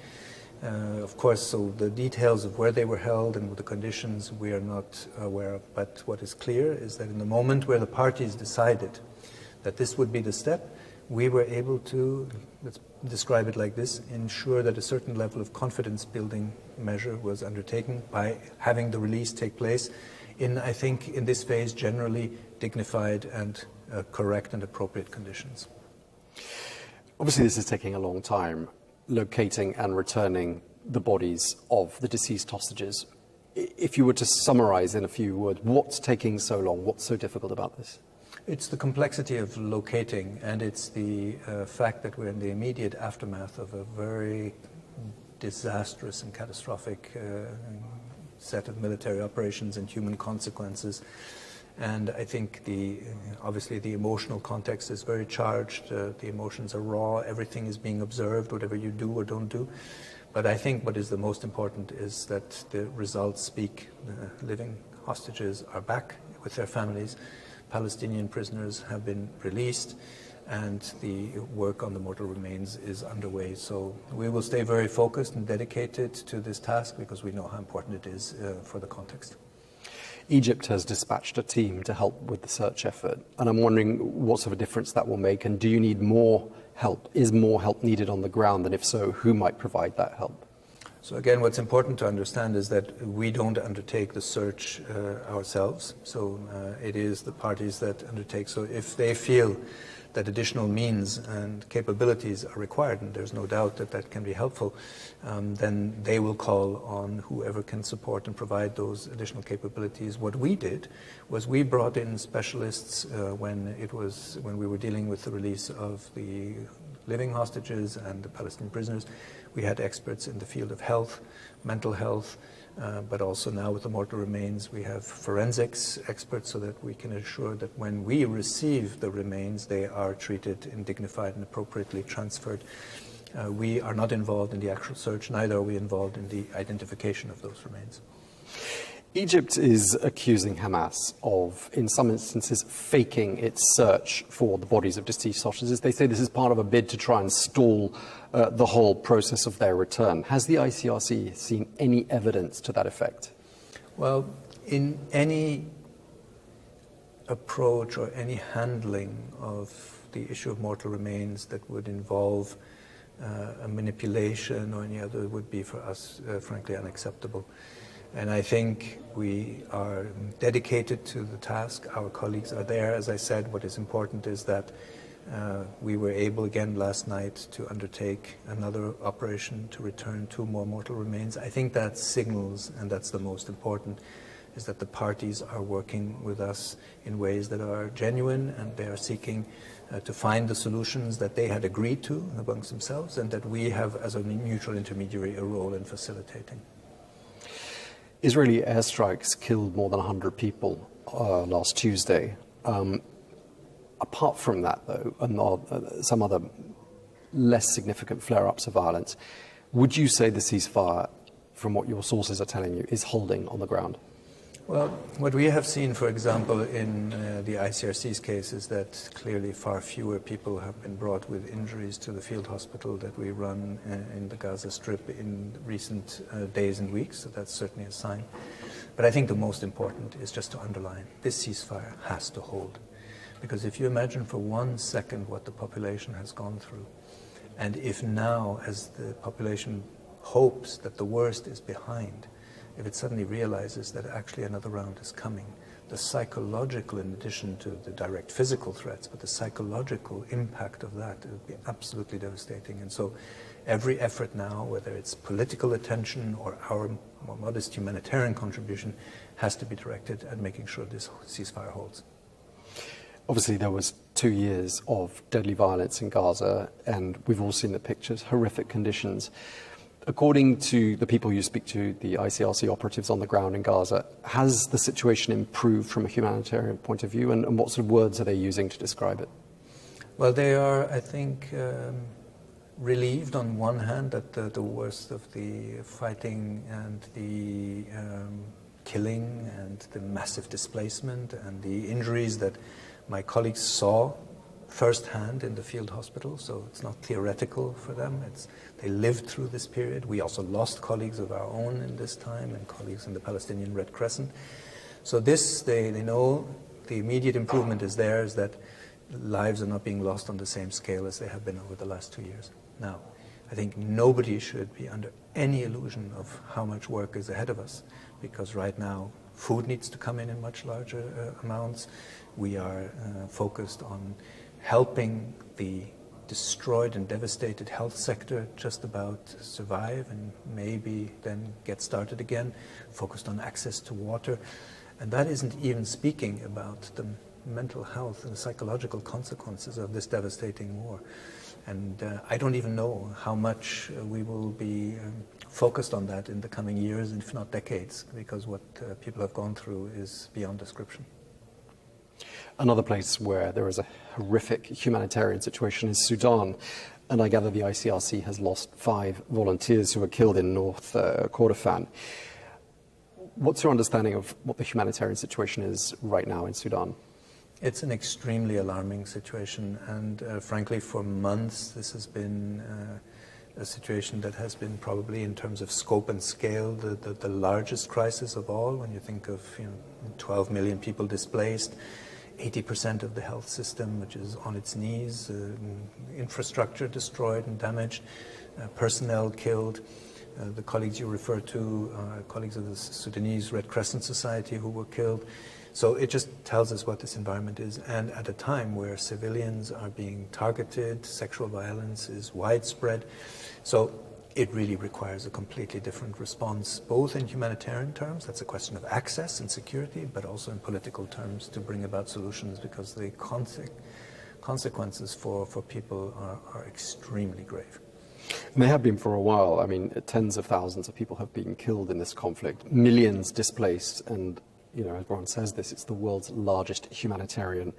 of course, so the details of where they were held and the conditions we are not aware of. But what is clear is that in the moment where the parties decided that this would be the step, we were able to, let's describe it like this, ensure that a certain level of confidence building measure was undertaken by having the release take place in, I think, in this phase, generally dignified and correct and appropriate conditions. Obviously, this is taking a long time, locating and returning the bodies of the deceased hostages. If you were to summarize in a few words, what's taking so long? What's so difficult about this? It's the complexity of locating, and it's the fact that we're in the immediate aftermath of a very disastrous and catastrophic set of military operations and human consequences. And I think obviously the emotional context is very charged. The emotions are raw. Everything is being observed, whatever you do or don't do. But I think what is the most important is that the results speak. The living hostages are back with their families. Palestinian prisoners have been released, and the work on the mortal remains is underway. So we will stay very focused and dedicated to this task because we know how important it is for the context. Egypt has dispatched a team to help with the search effort, and I'm wondering what sort of a difference that will make, and do you need more help? Is more help needed on the ground, and if so, who might provide that help? So again, what's important to understand is that we don't undertake the search ourselves. So it is the parties that undertake. So if they feel that additional means and capabilities are required, and there's no doubt that that can be helpful, then they will call on whoever can support and provide those additional capabilities. What we did was we brought in specialists when we were dealing with the release of the living hostages and the Palestinian prisoners. We had experts in the field of health, mental health, but also now with the mortal remains, we have forensics experts so that we can ensure that when we receive the remains, they are treated and dignified and appropriately transferred. We are not involved in the actual search, neither are we involved in the identification of those remains. Egypt is accusing Hamas of, in some instances, faking its search for the bodies of deceased hostages. They say this is part of a bid to try and stall the whole process of their return. Has the ICRC seen any evidence to that effect? Well, in any approach or any handling of the issue of mortal remains that would involve a manipulation or any other would be for us, frankly, unacceptable. And I think we are dedicated to the task. Our colleagues are there. As I said, what is important is that we were able again last night to undertake another operation to return 2 more mortal remains. I think that signals, and that's the most important, is that the parties are working with us in ways that are genuine, and they are seeking to find the solutions that they had agreed to amongst themselves, and that we have, as a neutral intermediary, a role in facilitating. Israeli airstrikes killed more than 100 people last Tuesday. Apart from that, though, and some other less significant flare-ups of violence, would you say the ceasefire, from what your sources are telling you, is holding on the ground? Well, what we have seen, for example, in the ICRC's case is that clearly far fewer people have been brought with injuries to the field hospital that we run in the Gaza Strip in recent days and weeks, so that's certainly a sign. But I think the most important is just to underline, this ceasefire has to hold. Because if you imagine for 1 second what the population has gone through, and if now, as the population hopes that the worst is behind, if it suddenly realizes that actually another round is coming, the psychological, in addition to the direct physical threats, but the psychological impact of that, it would be absolutely devastating. And so every effort now, whether it's political attention or our more modest humanitarian contribution, has to be directed at making sure this ceasefire holds. Obviously, there was 2 years of deadly violence in Gaza, and we've all seen the pictures, horrific conditions. According to the people you speak to, the ICRC operatives on the ground in Gaza, has the situation improved from a humanitarian point of view, and what sort of words are they using to describe it? Well, they are, I think, relieved on one hand that the worst of the fighting and the killing and the massive displacement and the injuries that my colleagues saw firsthand in the field hospital, so it's not theoretical for them. They lived through this period. We also lost colleagues of our own in this time and colleagues in the Palestinian Red Crescent. So this, they know the immediate improvement is there, is that lives are not being lost on the same scale as they have been over the last 2 years. Now, I think nobody should be under any illusion of how much work is ahead of us, because right now food needs to come in much larger amounts. We are focused on helping the destroyed and devastated health sector just about survive and maybe then get started again, focused on access to water. And that isn't even speaking about the mental health and psychological consequences of this devastating war. And I don't even know how much we will be focused on that in the coming years, if not decades, because what people have gone through is beyond description. Another place where there is a horrific humanitarian situation is Sudan, and I gather the ICRC has lost 5 volunteers who were killed in North Kordofan. What's your understanding of what the humanitarian situation is right now in Sudan? It's an extremely alarming situation, and frankly, for months this has been a situation that has been probably, in terms of scope and scale, the largest crisis of all. When you think of 12 million people displaced, 80% of the health system which is on its knees, infrastructure destroyed and damaged, personnel killed. The colleagues you refer to are colleagues of the Sudanese Red Crescent Society who were killed. So it just tells us what this environment is, and at a time where civilians are being targeted, sexual violence is widespread. So it really requires a completely different response, both in humanitarian terms, that's a question of access and security, but also in political terms to bring about solutions, because the consequences for people are extremely grave. And they have been for a while. I mean, tens of thousands of people have been killed in this conflict, millions displaced, and as everyone says this, it's the world's largest humanitarian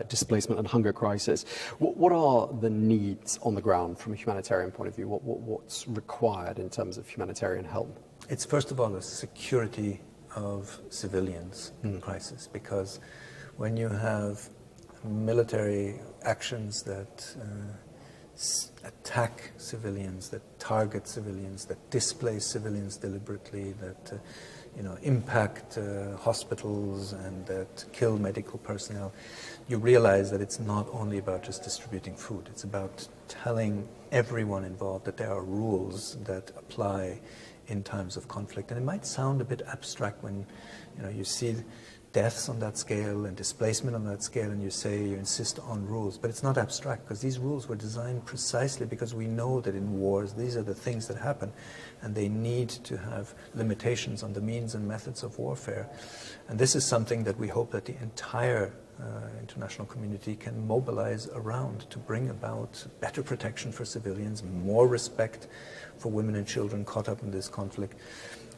displacement and hunger crisis. What are the needs on the ground from a humanitarian point of view? What's required in terms of humanitarian help? It's first of all a security of civilians crisis, because when you have military actions that attack civilians, that target civilians, that displace civilians deliberately, that impact hospitals and that kill medical personnel, you realize that it's not only about just distributing food. It's about telling everyone involved that there are rules that apply in times of conflict. And it might sound a bit abstract when you see deaths on that scale and displacement on that scale, and you insist on rules. But it's not abstract, because these rules were designed precisely because we know that in wars these are the things that happen, and they need to have limitations on the means and methods of warfare. And this is something that we hope that the entire international community can mobilize around to bring about better protection for civilians, more respect for women and children caught up in this conflict.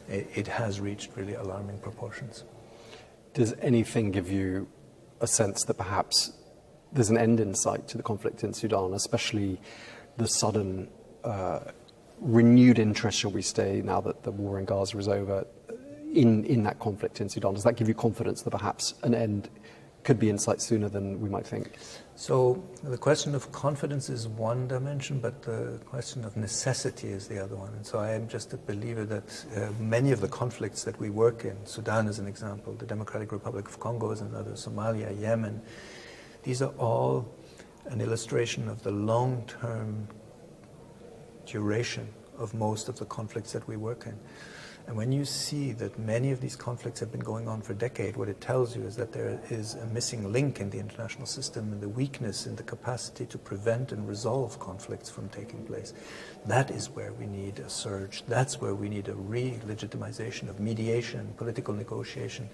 It has reached really alarming proportions. Does anything give you a sense that perhaps there's an end in sight to the conflict in Sudan, especially the sudden renewed interest, shall we say, now that the war in Gaza is over, in that conflict in Sudan? Does that give you confidence that perhaps an end could be in sight sooner than we might think? So the question of confidence is one dimension, but the question of necessity is the other one. And so I am just a believer that many of the conflicts that we work in, Sudan is an example, the Democratic Republic of Congo is another, Somalia, Yemen, these are all an illustration of the long-term duration of most of the conflicts that we work in. And when you see that many of these conflicts have been going on for decades, what it tells you is that there is a missing link in the international system and the weakness in the capacity to prevent and resolve conflicts from taking place. That is where we need a surge. That's where we need a re-legitimization of mediation, political negotiation,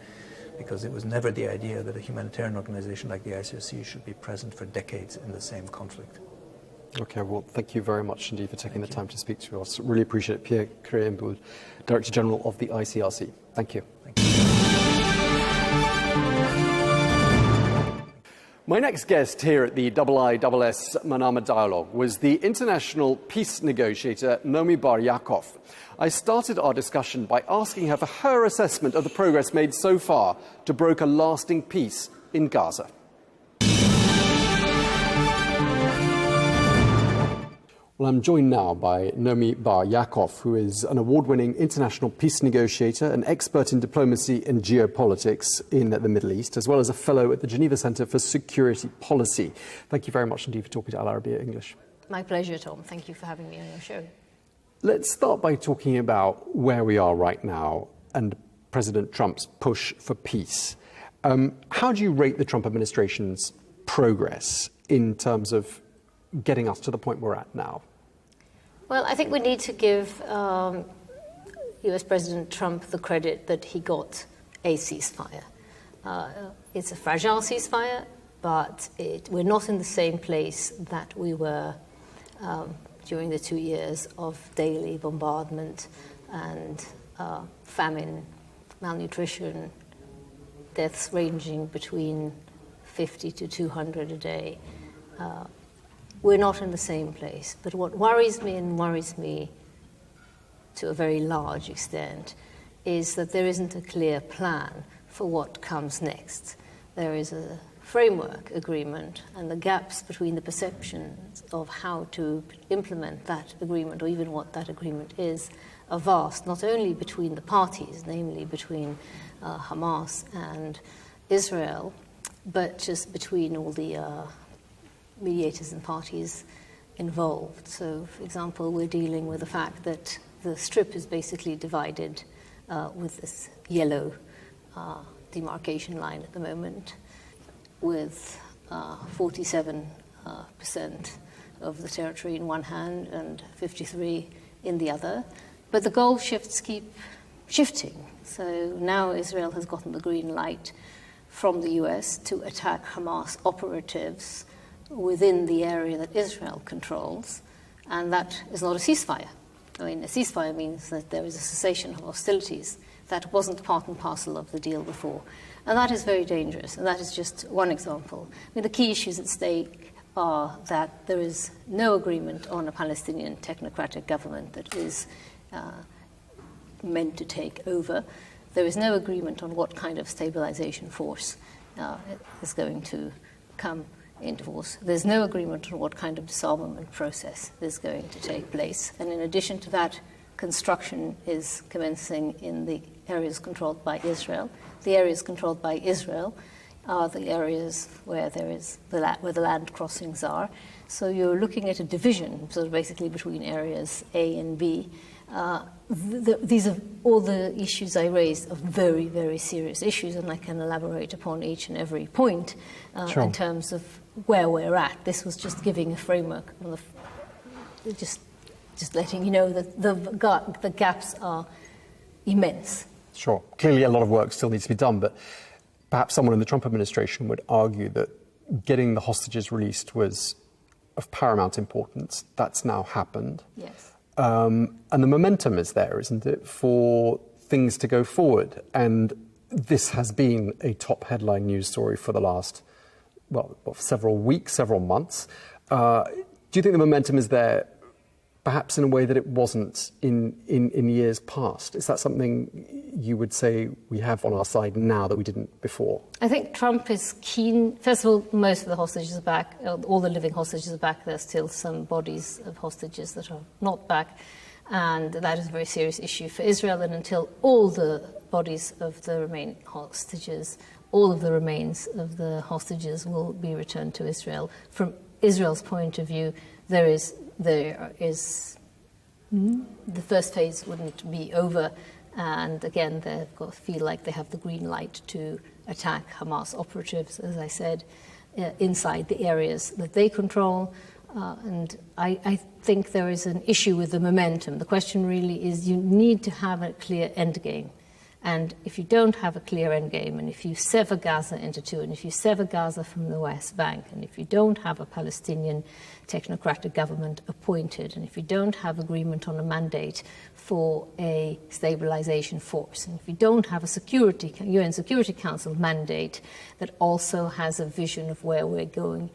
because it was never the idea that a humanitarian organization like the ICRC should be present for decades in the same conflict. Okay, well, thank you very much indeed for taking the time to speak to us. Really appreciate it. Pierre Créemboul, Director General of the ICRC. Thank you. My next guest here at the IISS Manama Dialogue was the international peace negotiator Nomi Bar-Yaakov. I started our discussion by asking her for her assessment of the progress made so far to broker lasting peace in Gaza. Well, I'm joined now by Nomi Bar-Yaakov, who is an award-winning international peace negotiator, an expert in diplomacy and geopolitics in the Middle East, as well as a fellow at the Geneva Centre for Security Policy. Thank you very much indeed for talking to Al Arabiya English. My pleasure, Tom. Thank you for having me on your show. Let's start by talking about where we are right now and President Trump's push for peace. How do you rate the Trump administration's progress in terms of getting us to the point we're at now? Well, I think we need to give US President Trump the credit that he got a ceasefire. It's a fragile ceasefire, but we're not in the same place that we were during the 2 years of daily bombardment and famine, malnutrition, deaths ranging between 50 to 200 a day. We're not in the same place. But what worries me to a very large extent is that there isn't a clear plan for what comes next. There is a framework agreement, and the gaps between the perceptions of how to implement that agreement, or even what that agreement is, are vast, not only between the parties, namely between Hamas and Israel, but just between all the mediators and parties involved. So, for example, we're dealing with the fact that the Strip is basically divided with this yellow demarcation line at the moment, with 47% of the territory in one hand and 53% in the other. But the goalshifts keep shifting. So now Israel has gotten the green light from the US to attack Hamas operatives within the area that Israel controls, and that is not a ceasefire. I mean, a ceasefire means that there is a cessation of hostilities that wasn't part and parcel of the deal before. And that is very dangerous, and that is just one example. I mean, the key issues at stake are that there is no agreement on a Palestinian technocratic government that is meant to take over. There is no agreement on what kind of stabilization force is going to come into force. There's no agreement on what kind of disarmament process is going to take place. And in addition to that, construction is commencing in the areas controlled by Israel. The areas controlled by Israel are the areas where where the land crossings are. So you're looking at a division, sort of basically between areas A and B. These are all the issues I raised are very, very serious issues, and I can elaborate upon each and every point Sure. in terms of where we're at. This was just giving a framework, on just letting you know that the gaps are immense. Sure. Clearly, a lot of work still needs to be done, but perhaps someone in the Trump administration would argue that getting the hostages released was of paramount importance. That's now happened. Yes. And the momentum is there, isn't it, for things to go forward? And this has been a top headline news story for the last, several weeks, several months. Do you think the momentum is there, perhaps in a way that it wasn't in years past? Is that something you would say we have on our side now that we didn't before? I think Trump is keen. First of all, most of the hostages are back. All the living hostages are back. There's still some bodies of hostages that are not back. And that is a very serious issue for Israel. And until all the bodies of the remaining hostages, all of the remains of the hostages will be returned to Israel. From Israel's point of view, there is the first phase wouldn't be over, and again they feel like they have the green light to attack Hamas operatives, as I said, inside the areas that they control. And I think there is an issue with the momentum. The question really is you need to have a clear end game. And if you don't have a clear end game, and if you sever Gaza into two, and if you sever Gaza from the West Bank, and if you don't have a Palestinian technocratic government appointed, and if you don't have agreement on a mandate for a stabilization force, and if you don't have a UN Security Council mandate that also has a vision of where we're going,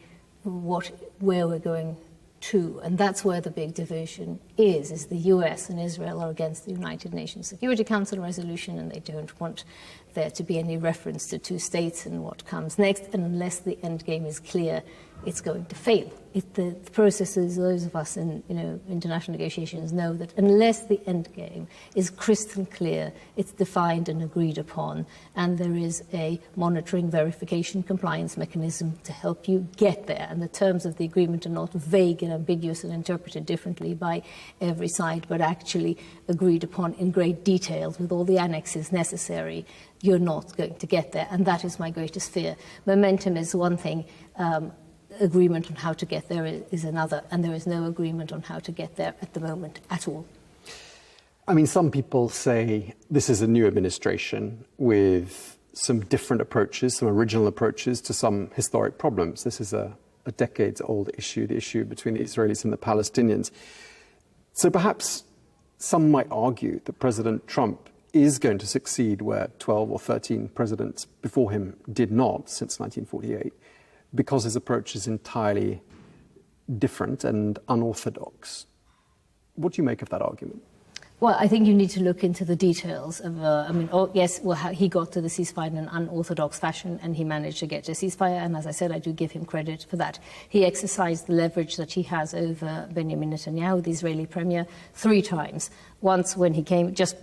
where we're going to, and that's where the big division is the US and Israel are against the United Nations Security Council resolution, and they don't want there to be any reference to two states and what comes next, and unless the end game is clear, it's going to fail. The processes, those of us in international negotiations know that unless the end game is crystal clear, it's defined and agreed upon, and there is a monitoring, verification, compliance mechanism to help you get there, and the terms of the agreement are not vague and ambiguous and interpreted differently by every side, but actually agreed upon in great detail with all the annexes necessary, you're not going to get there. And that is my greatest fear. Momentum is one thing. Agreement on how to get there is another, and there is no agreement on how to get there at the moment at all. I mean, some people say this is a new administration with some different approaches, some original approaches to some historic problems. This is a decades-old issue, the issue between the Israelis and the Palestinians. So perhaps some might argue that President Trump is going to succeed where 12 or 13 presidents before him did not since 1948. Because his approach is entirely different and unorthodox. What do you make of that argument? Well, I think you need to look into the details of, he got to the ceasefire in an unorthodox fashion, and he managed to get to a ceasefire, and as I said, I do give him credit for that. He exercised the leverage that he has over Benjamin Netanyahu, the Israeli premier, 3 times. Once when he came, just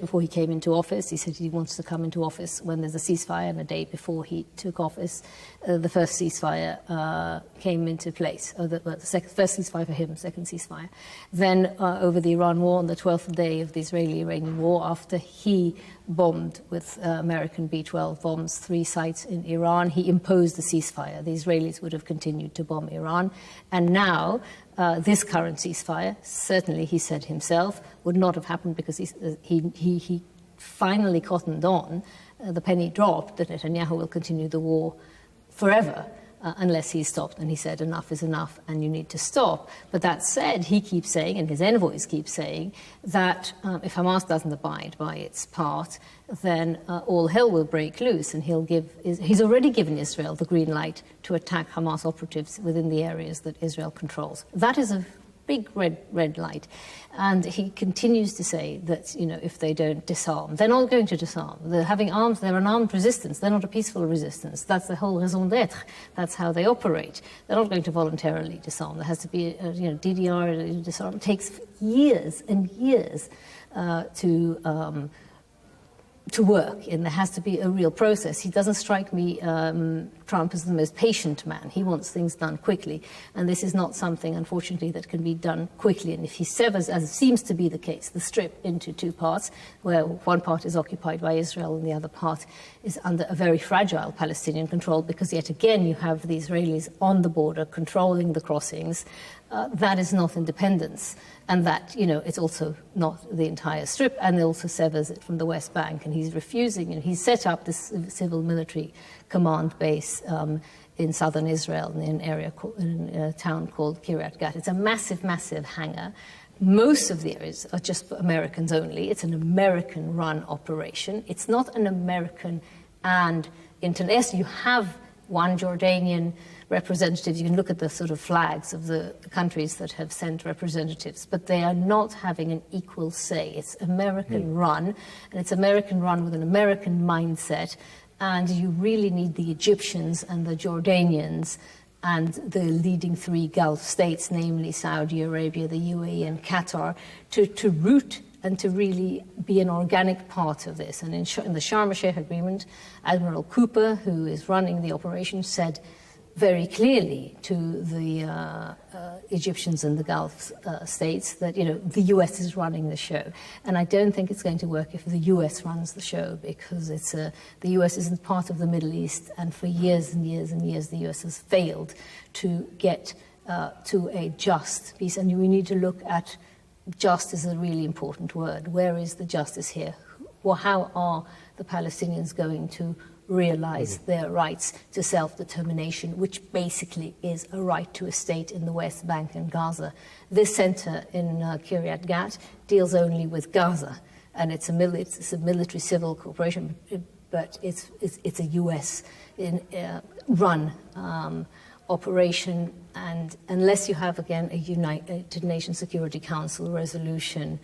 before he came into office, he said he wants to come into office when there's a ceasefire, and a day before he took office, the first ceasefire came into place. First ceasefire for him, second ceasefire. Then over the Iran war, on the 12th day of the Israeli-Iranian war, after he bombed with American B-12 bombs 3 sites in Iran, he imposed the ceasefire. The Israelis would have continued to bomb Iran. And now, this current ceasefire, certainly he said himself, would not have happened because he finally cottoned on, the penny dropped, that Netanyahu will continue the war forever. unless he's stopped. And he said enough is enough and you need to stop. But that said, he keeps saying, and his envoys keep saying, that if Hamas doesn't abide by its part, then all hell will break loose, and he's already given Israel the green light to attack Hamas operatives within the areas that Israel controls. That is a big red light. And he continues to say that, if they don't disarm, they're not going to disarm. They're having arms, they're an armed resistance, they're not a peaceful resistance. That's the whole raison d'etre. That's how they operate. They're not going to voluntarily disarm. There has to be, DDR disarm. It takes years and years to work, and there has to be a real process. He doesn't strike me, Trump, as the most patient man. He wants things done quickly, and this is not something, unfortunately, that can be done quickly. And if he severs, as seems to be the case, the Strip into two parts, where one part is occupied by Israel and the other part is under a very fragile Palestinian control, because yet again you have the Israelis on the border controlling the crossings, that is not independence. And that, it's also not the entire Strip, and it also severs it from the West Bank. And he's refusing, and he's set up this civil military command base in southern Israel, in a town called Kiryat Gat. It's a massive, massive hangar. Most of the areas are just for Americans only. It's an American-run operation. It's not an American and international. You have one Jordanian representative. You can look at the sort of flags of the countries that have sent representatives, but they are not having an equal say. It's American-run, and it's American-run with an American mindset, and you really need the Egyptians and the Jordanians and the leading three Gulf states, namely Saudi Arabia, the UAE, and Qatar, to root and to really be an organic part of this. And in the Sharm el-Sheikh agreement, Admiral Cooper, who is running the operation, said very clearly to the Egyptians and the Gulf states that, the US is running the show. And I don't think it's going to work if the US runs the show, because the US isn't part of the Middle East, and for years and years and years the US has failed to get to a just peace. And we need to look at just is a really important word. Where is the justice here? Well, how are the Palestinians going to realize their rights to self-determination, which basically is a right to a state in the West Bank and Gaza? This center in Kiryat Gat deals only with Gaza, and it's a military civil corporation, but it's a US run operation, and unless you have, again, a United Nations Security Council resolution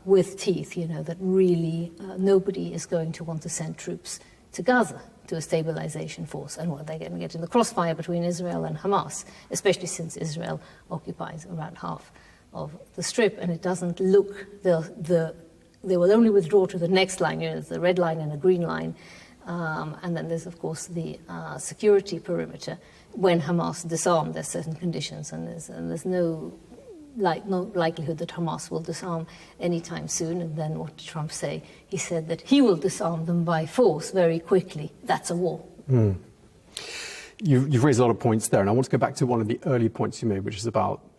with teeth, that really nobody is going to want to send troops to Gaza, to a stabilization force. And they're going to get in the crossfire between Israel and Hamas, especially since Israel occupies around half of the Strip, and it doesn't look, they will only withdraw to the next line, there's the red line and the green line, and then there's, of course, the security perimeter. When Hamas disarmed, there's certain conditions, and there's no likelihood that Hamas will disarm anytime soon. And then what did Trump say? He said that he will disarm them by force very quickly. That's a war. You've raised a lot of points there, and I want to go back to one of the early points you made, which is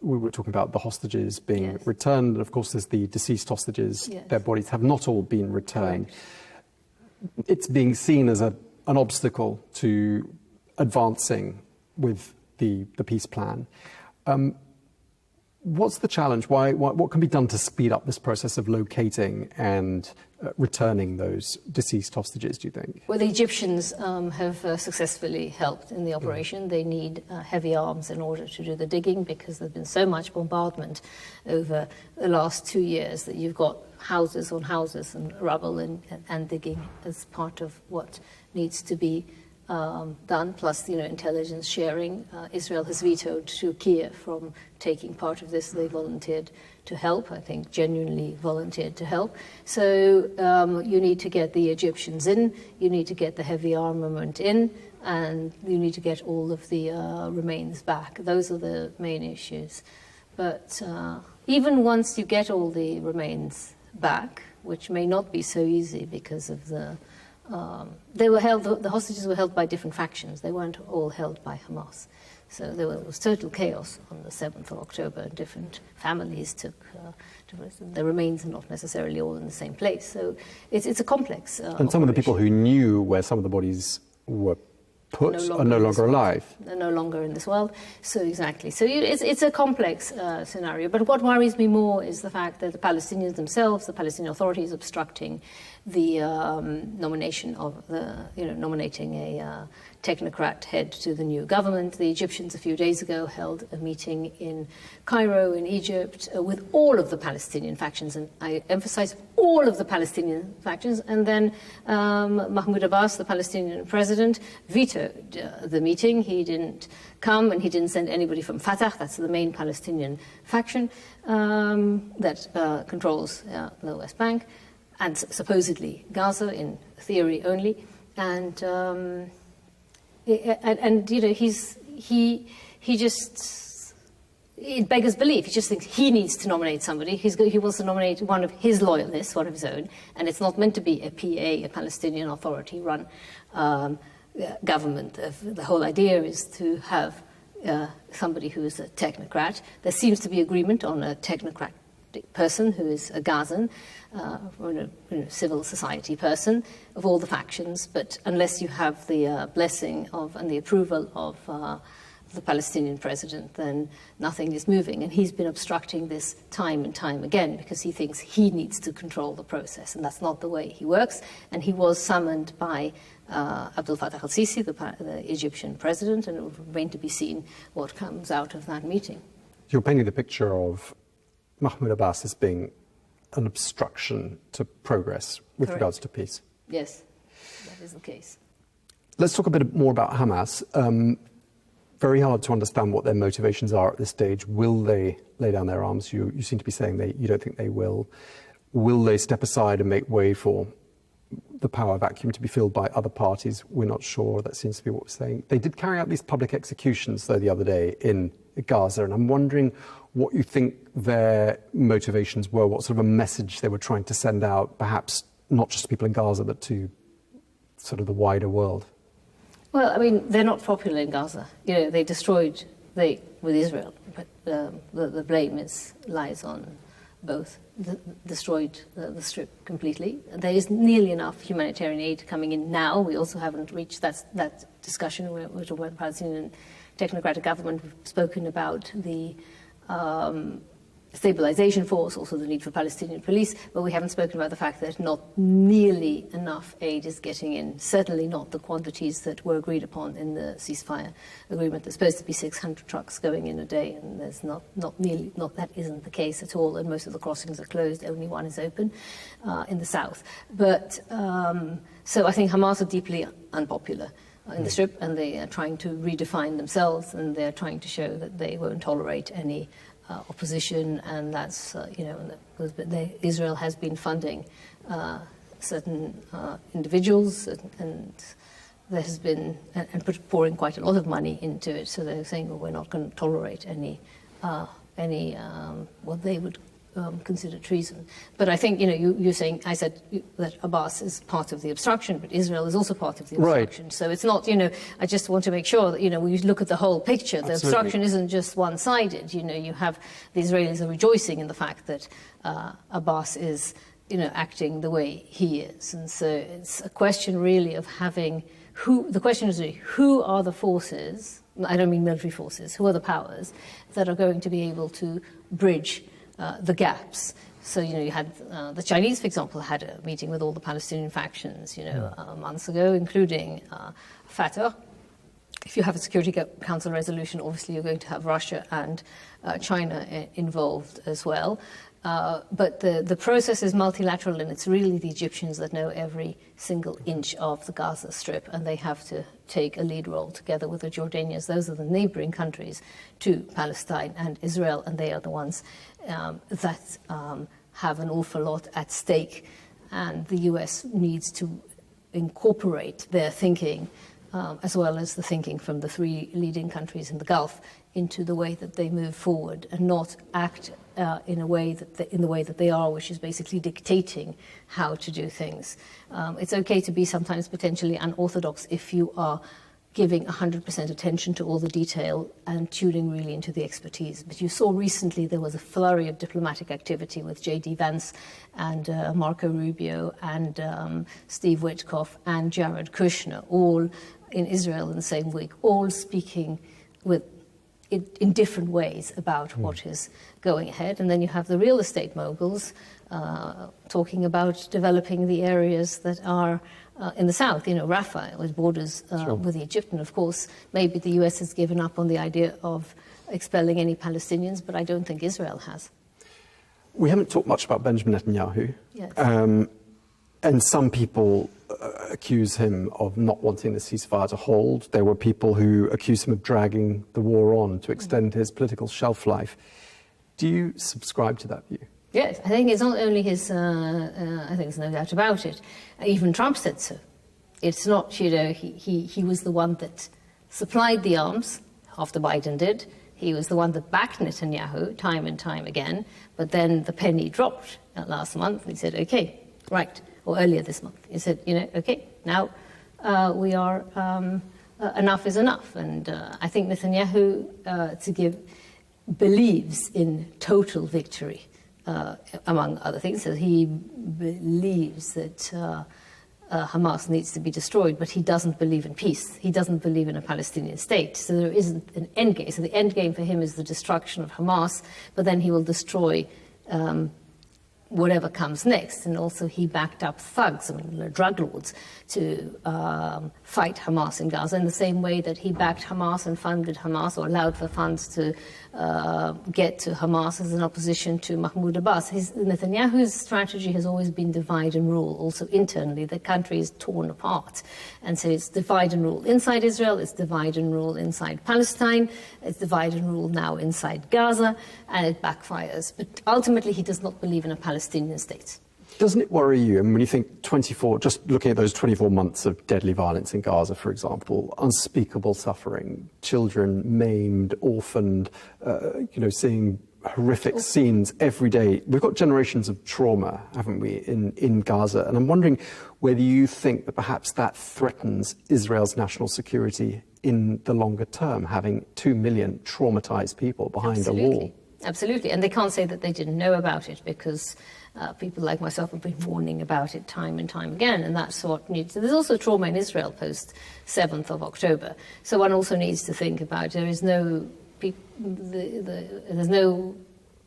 we were talking about the hostages being returned, and of course there's the deceased hostages. Their bodies have not all been returned. Correct. It's being seen as an obstacle to advancing with the peace plan. What's the challenge? What can be done to speed up this process of locating and returning those deceased hostages, do you think? Well, the Egyptians have successfully helped in the operation. They need heavy arms in order to do the digging, because there's been so much bombardment over the last 2 years that you've got houses on houses and rubble and digging as part of what needs to be done, plus intelligence sharing. Israel has vetoed Turkey from taking part of this. They volunteered to help, I think genuinely volunteered to help. So you need to get the Egyptians in, you need to get the heavy armament in, and you need to get all of the remains back. Those are the main issues. But even once you get all the remains back, which may not be so easy because of the hostages were held by different factions. They weren't all held by Hamas. So there was total chaos on the 7th of October. Different families took, the remains are not necessarily all in the same place. So it's a complex And some of the people who knew where some of the bodies were are no longer alive. They're no longer in this world. So exactly. So it's a complex scenario. But what worries me more is the fact that the Palestinians themselves, the Palestinian Authority, is obstructing the nomination of nominating a technocrat head to the new government. The Egyptians a few days ago held a meeting in Cairo, in Egypt, with all of the Palestinian factions, and I emphasize all of the Palestinian factions. And then Mahmoud Abbas, the Palestinian president, vetoed the meeting. He didn't come, and he didn't send anybody from Fatah, that's the main Palestinian faction that controls the West Bank, and supposedly Gaza, in theory only. And he just, it beggars belief. He just thinks he needs to nominate somebody. He wants to nominate one of his loyalists, one of his own, and it's not meant to be a PA, a Palestinian Authority-run government. The whole idea is to have somebody who is a technocrat. There seems to be agreement on a technocratic person who is a Gazan, or a civil society person of all the factions, but unless you have the blessing of and the approval of the Palestinian president, then nothing is moving. And he's been obstructing this time and time again because he thinks he needs to control the process, and that's not the way he works. And he was summoned by Abdel Fattah al-Sisi, the Egyptian president, and it will remain to be seen what comes out of that meeting. You're painting the picture of Mahmoud Abbas as being an obstruction to progress with Correct. regards to peace. Yes, that is the case. Let's talk a bit more about Hamas. Very hard to understand what their motivations are at this stage. Will they lay down their arms? You seem to be saying you don't think they will. Will they step aside and make way for the power vacuum to be filled by other parties? We're not sure. That seems to be what we're saying. They did carry out these public executions, though, the other day in Gaza, and I'm wondering what you think their motivations were, what sort of a message they were trying to send out, perhaps not just to people in Gaza, but to sort of the wider world. Well, I mean, they're not popular in Gaza. They destroyed with Israel, but the blame lies on both. Destroyed the strip completely. There is nearly enough humanitarian aid coming in now. We also haven't reached that discussion. We're talking about the Palestinian technocratic government. We've spoken about the stabilization force, also the need for Palestinian police, but we haven't spoken about the fact that not nearly enough aid is getting in, certainly not the quantities that were agreed upon in the ceasefire agreement. There's supposed to be 600 trucks going in a day, and there's not that isn't the case at all, and most of the crossings are closed, only one is open in the south. But so I think Hamas are deeply unpopular in the strip, and they are trying to redefine themselves, and they're trying to show that they won't tolerate any opposition, and that's Israel has been funding certain individuals, and there has been and pouring quite a lot of money into it. So they're saying, well, we're not going to tolerate any what they would consider treason. But I think you're saying, I said that Abbas is part of the obstruction, but Israel is also part of the obstruction. Right. So it's not, I just want to make sure that, we look at the whole picture. The Absolutely. Obstruction isn't just one-sided. You have the Israelis are rejoicing in the fact that Abbas is, acting the way he is. And so it's a question really of having the question is really, who are the forces, I don't mean military forces, who are the powers that are going to be able to bridge the gaps. So, you had the Chinese, for example, had a meeting with all the Palestinian factions, months ago, including Fatah. If you have a Security Council resolution, obviously you're going to have Russia and China involved as well. But the process is multilateral, and it's really the Egyptians that know every single inch of the Gaza Strip, and they have to take a lead role together with the Jordanians. Those are the neighboring countries to Palestine and Israel, and they are the ones that have an awful lot at stake. And the US needs to incorporate their thinking, as well as the thinking from the three leading countries in the Gulf, into the way that they move forward, and not act in the way that they are, which is basically dictating how to do things. It's okay to be sometimes potentially unorthodox if you are giving 100% attention to all the detail and tuning really into the expertise. But you saw recently there was a flurry of diplomatic activity with J.D. Vance and Marco Rubio and Steve Witkoff and Jared Kushner, all in Israel in the same week, all speaking in different ways about what is going ahead. And then you have the real estate moguls talking about developing the areas that are in the south, Rafah, with borders with Egypt. And of course, maybe the US has given up on the idea of expelling any Palestinians, but I don't think Israel has. We haven't talked much about Benjamin Netanyahu. Yes. And some people accuse him of not wanting the ceasefire to hold. There were people who accused him of dragging the war on to extend his political shelf life. Do you subscribe to that view? Yes, I think it's not only his, I think there's no doubt about it. Even Trump said so. It's not, he was the one that supplied the arms after Biden did. He was the one that backed Netanyahu time and time again. But then the penny dropped last month. He said, okay, right. Or earlier this month. He said, okay, now we are, enough is enough. And I think Netanyahu, believes in total victory. Among other things, so he believes that Hamas needs to be destroyed, but he doesn't believe in peace. He doesn't believe in a Palestinian state. So there isn't an end game. So the end game for him is the destruction of Hamas, but then he will destroy whatever comes next. And also he backed up thugs, drug lords, to fight Hamas in Gaza in the same way that he backed Hamas and funded Hamas, or allowed for funds to get to Hamas as an opposition to Mahmoud Abbas. Netanyahu's strategy has always been divide and rule. Also internally, the country is torn apart. And so it's divide and rule inside Israel, it's divide and rule inside Palestine, it's divide and rule now inside Gaza, and it backfires. But ultimately, he does not believe in a Palestinian state. Doesn't it worry you? And when you think just looking at those 24 months of deadly violence in Gaza, for example, unspeakable suffering, children maimed, orphaned, seeing horrific scenes every day. We've got generations of trauma, haven't we, in Gaza? And I'm wondering whether you think that perhaps that threatens Israel's national security in the longer term, having 2 million traumatized people behind a wall. Absolutely. And they can't say that they didn't know about it, because people like myself have been warning about it time and time again, and that's what needs. There's also trauma in Israel post 7th of October. So one also needs to think about there's no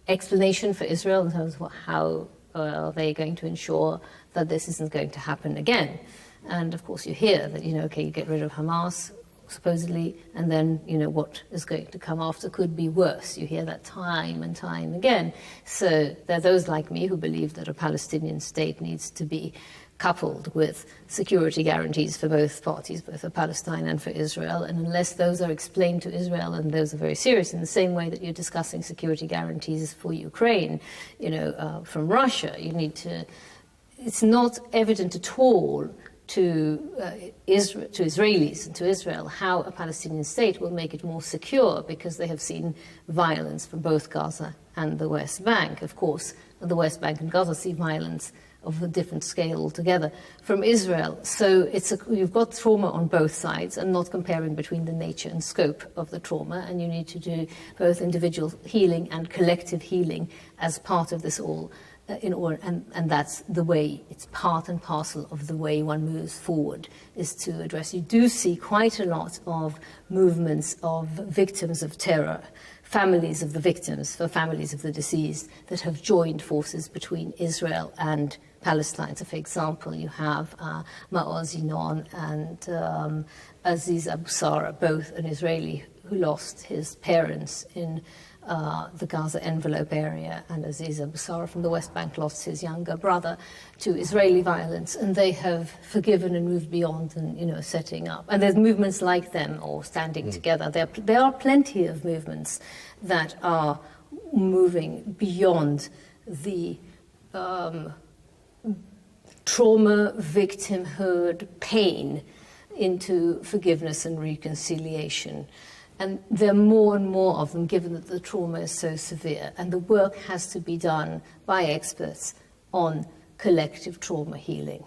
explanation for Israel in terms of how are they going to ensure that this isn't going to happen again. And of course you hear that, okay, you get rid of Hamas, supposedly, and then, what is going to come after could be worse. You hear that time and time again. So there are those like me who believe that a Palestinian state needs to be coupled with security guarantees for both parties, both for Palestine and for Israel. And unless those are explained to Israel, and those are very serious, in the same way that you're discussing security guarantees for Ukraine, from Russia, you need to. It's not evident at all to Israelis and to Israel how a Palestinian state will make it more secure, because they have seen violence from both Gaza and the West Bank. Of course, the West Bank and Gaza see violence of a different scale altogether from Israel. So you've got trauma on both sides, and not comparing between the nature and scope of the trauma, and you need to do both individual healing and collective healing as part of this all. And that's the way, it's part and parcel of the way one moves forward, is to address. You do see quite a lot of movements of victims of terror, families of the victims, for families of the deceased, that have joined forces between Israel and Palestine. So, for example, you have Maoz Yinon and Aziz Abu Sara, both an Israeli who lost his parents in the Gaza envelope area, and Aziz Abu Sara from the West Bank lost his younger brother to Israeli violence, and they have forgiven and moved beyond, and setting up. And there's movements like them, or standing together. There are plenty of movements that are moving beyond the trauma, victimhood, pain, into forgiveness and reconciliation. And there are more and more of them, given that the trauma is so severe. And the work has to be done by experts on collective trauma healing.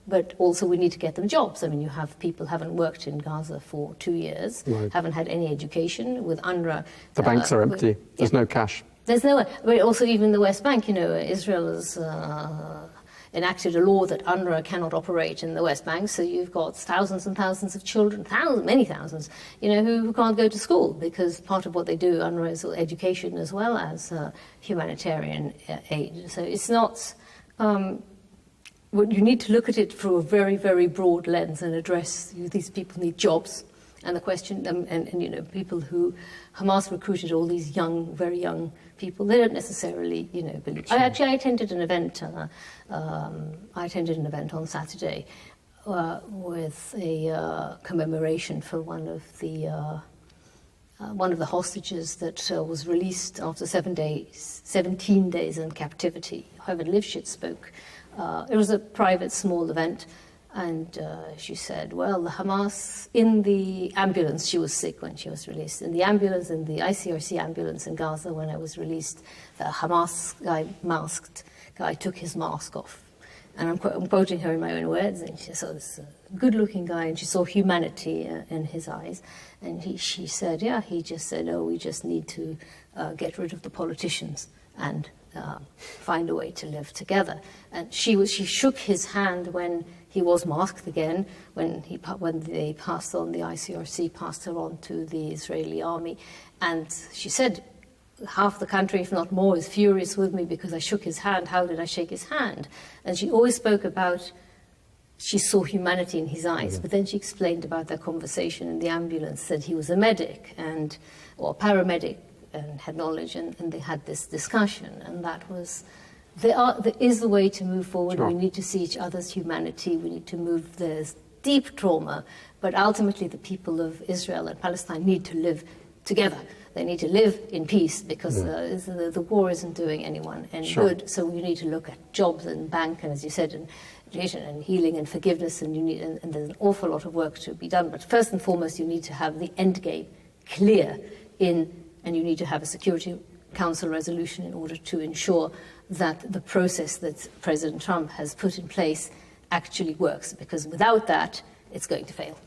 but also we need to get them jobs. I mean, you have people haven't worked in Gaza for 2 years, haven't had any education. With UNRWA, the banks are empty. There's no cash. There's no, but also even the West Bank. Israel has enacted a law that UNRWA cannot operate in the West Bank. So you've got thousands and thousands of children, many thousands, who can't go to school because part of what they do, UNRWA, is education as well as humanitarian aid. So it's not. You need to look at it through a very, very broad lens and address these people need jobs. And the question, and people who Hamas recruited, all these young, very young people, they don't necessarily, believe. I attended an event. I attended an event on Saturday with a commemoration for one of the hostages that was released after 17 days in captivity. However, Lifshitz spoke. It was a private, small event. And she said, well, the Hamas, in the ambulance, she was sick when she was released, in the ambulance, in the ICRC ambulance in Gaza when I was released, the Hamas masked guy took his mask off. And I'm quoting her in my own words, and she saw this good-looking guy, and she saw humanity in his eyes. And she said, he just said, we just need to get rid of the politicians and find a way to live together. And she shook his hand when he was masked again, when they passed on, the ICRC passed her on to the Israeli army. And she said, half the country, if not more, is furious with me because I shook his hand. How did I shake his hand? And she always spoke about, she saw humanity in his eyes, but then she explained about their conversation in the ambulance, said he was a medic or paramedic and had knowledge, and they had this discussion, and that was... There is a way to move forward. Sure. We need to see each other's humanity. We need to move. There's deep trauma, but ultimately the people of Israel and Palestine need to live together. They need to live in peace because the war isn't doing anyone any good. So you need to look at jobs and bank, and as you said, and education and healing and forgiveness, and there's an awful lot of work to be done. But first and foremost, you need to have the end game clear and you need to have a Security Council resolution in order to ensure that the process that President Trump has put in place actually works, because without that, it's going to fail.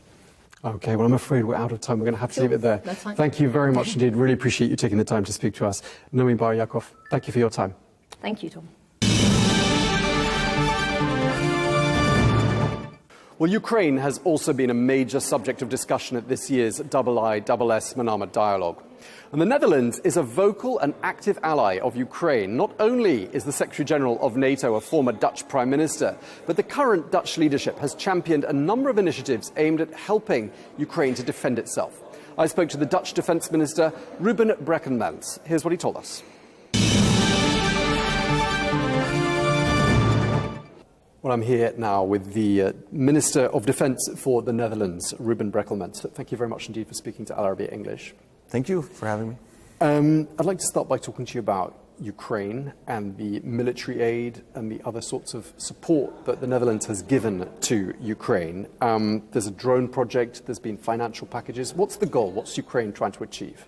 Okay, well, I'm afraid we're out of time. We're going to have to leave it there. That's fine. Thank you very much indeed. Really appreciate you taking the time to speak to us. Nomi Bar Yaakov, thank you for your time. Thank you, Tom. Well, Ukraine has also been a major subject of discussion at this year's IISS Manama Dialogue. And the Netherlands is a vocal and active ally of Ukraine. Not only is the Secretary-General of NATO a former Dutch Prime Minister, but the current Dutch leadership has championed a number of initiatives aimed at helping Ukraine to defend itself. I spoke to the Dutch Defence Minister, Ruben Brekelmans. Here's what he told us. Well, I'm here now with the Minister of Defence for the Netherlands, Ruben Brekelmans. Thank you very much indeed for speaking to Arabiya English. Thank you for having me. I'd like to start by talking to you about Ukraine and the military aid and the other sorts of support that the Netherlands has given to Ukraine. There's a drone project, there's been financial packages. What's the goal? What's Ukraine trying to achieve?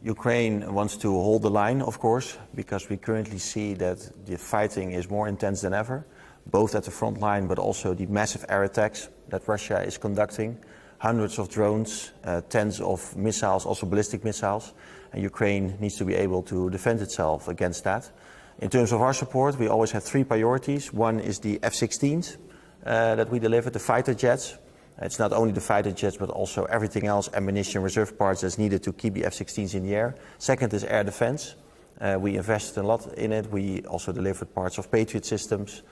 Ukraine wants to hold the line, of course, because we currently see that the fighting is more intense than ever, both at the front line but also the massive air attacks that Russia is conducting. Hundreds of drones, tens of missiles, also ballistic missiles, and Ukraine needs to be able to defend itself against that. In terms of our support, we always have three priorities. One is the F-16s that we deliver, the fighter jets. It's not only the fighter jets, but also everything else, ammunition, reserve parts that's needed to keep the F-16s in the air. Second is air defense. We invested a lot in it. We also delivered parts of Patriot systems.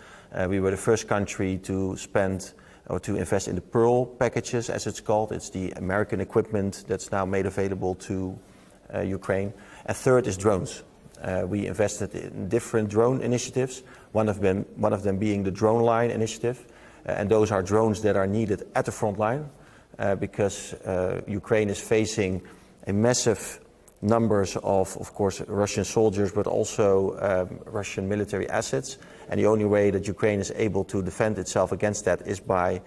We were the first country to spend or to invest in the Pearl packages, as it's called. It's the American equipment that's now made available to Ukraine. And third is drones. We invested in different drone initiatives, one of them being the Drone Line initiative. And those are drones that are needed at the front line because Ukraine is facing a massive numbers of course, Russian soldiers, but also Russian military assets. And the only way that Ukraine is able to defend itself against that is by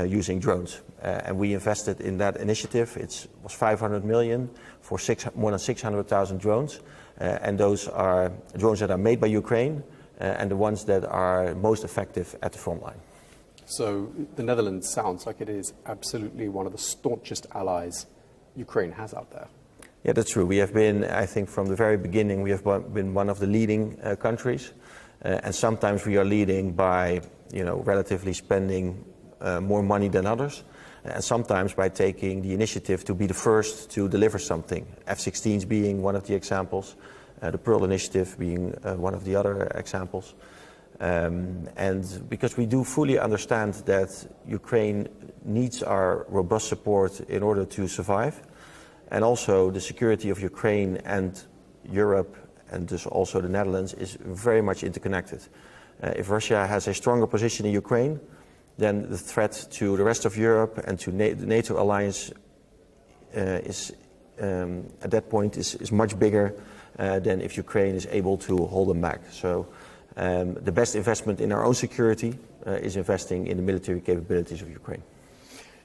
using drones. And we invested in that initiative. It was 500 million for more than 600,000 drones. And those are drones that are made by Ukraine and the ones that are most effective at the front line. So the Netherlands sounds like it is absolutely one of the staunchest allies Ukraine has out there. Yeah, that's true. We have been, I think, from the very beginning, we have been one of the leading countries. And sometimes we are leading by, relatively spending more money than others. And sometimes by taking the initiative to be the first to deliver something. F-16s being one of the examples, the Pearl Initiative being one of the other examples. And because we do fully understand that Ukraine needs our robust support in order to survive. And also the security of Ukraine and Europe and thus also the Netherlands is very much interconnected. If Russia has a stronger position in Ukraine, then the threat to the rest of Europe and to the NATO alliance is at that point is much bigger than if Ukraine is able to hold them back. So the best investment in our own security is investing in the military capabilities of Ukraine.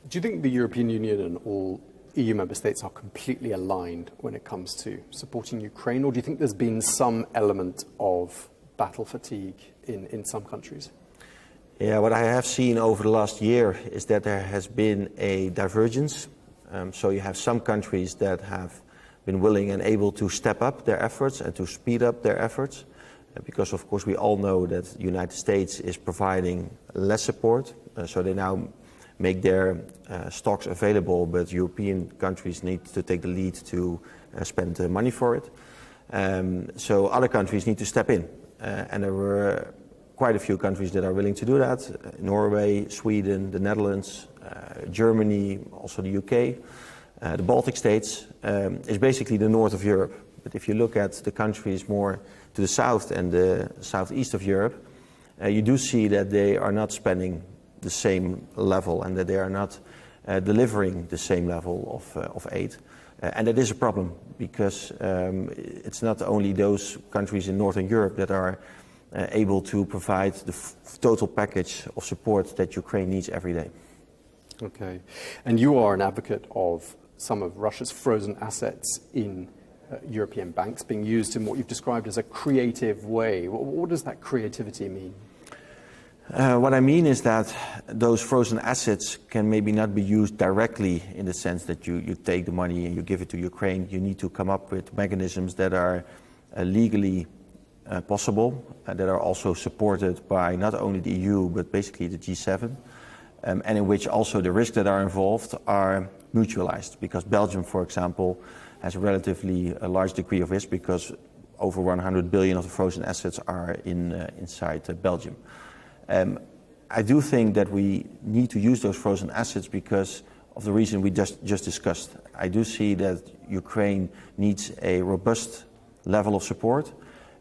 Do you think the European Union and all EU member states are completely aligned when it comes to supporting Ukraine, or do you think there's been some element of battle fatigue in some countries? Yeah, what I have seen over the last year is that there has been a divergence. So you have some countries that have been willing and able to step up their efforts and to speed up their efforts. Because, of course, we all know that the United States is providing less support. So they now make their stocks available, but European countries need to take the lead to spend money for it. So other countries need to step in. And there were quite a few countries that are willing to do that. Norway, Sweden, the Netherlands, Germany, also the UK. The Baltic states is basically the north of Europe. But if you look at the countries more to the south and the southeast of Europe, you do see that they are not spending the same level and that they are not delivering the same level of aid. And that is a problem because it's not only those countries in Northern Europe that are able to provide the total package of support that Ukraine needs every day. Okay. And you are an advocate of some of Russia's frozen assets in European banks being used in what you've described as a creative way. What does that creativity mean? What I mean is that those frozen assets can maybe not be used directly in the sense that you take the money and you give it to Ukraine. You need to come up with mechanisms that are legally possible, that are also supported by not only the EU but basically the G7, and in which also the risks that are involved are mutualized. Because Belgium, for example, has a relatively large degree of risk because over 100 billion of the frozen assets are inside Belgium. I do think that we need to use those frozen assets because of the reason we just discussed. I do see that Ukraine needs a robust level of support,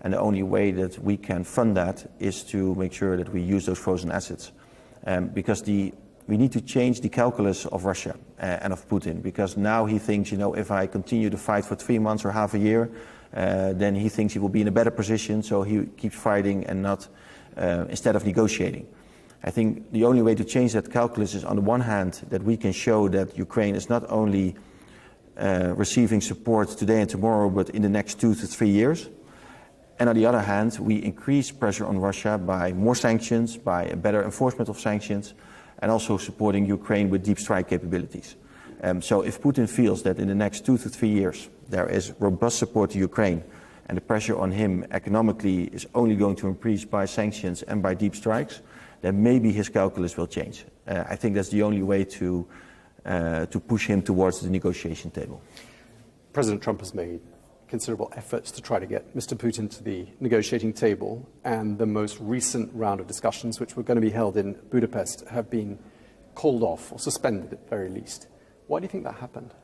and the only way that we can fund that is to make sure that we use those frozen assets. Because we need to change the calculus of Russia and of Putin, because now he thinks, if I continue to fight for 3 months or half a year, then he thinks he will be in a better position, so he keeps fighting and not instead of negotiating. I think the only way to change that calculus is, on the one hand, that we can show that Ukraine is not only receiving support today and tomorrow, but in the next 2 to 3 years. And on the other hand, we increase pressure on Russia by more sanctions, by a better enforcement of sanctions, and also supporting Ukraine with deep strike capabilities. So if Putin feels that in the next 2 to 3 years there is robust support to Ukraine, and the pressure on him economically is only going to increase by sanctions and by deep strikes, then maybe his calculus will change. I think that's the only way to push him towards the negotiation table. President Trump has made considerable efforts to try to get Mr. Putin to the negotiating table, and the most recent round of discussions, which were going to be held in Budapest, have been called off or suspended at the very least. Why do you think that happened?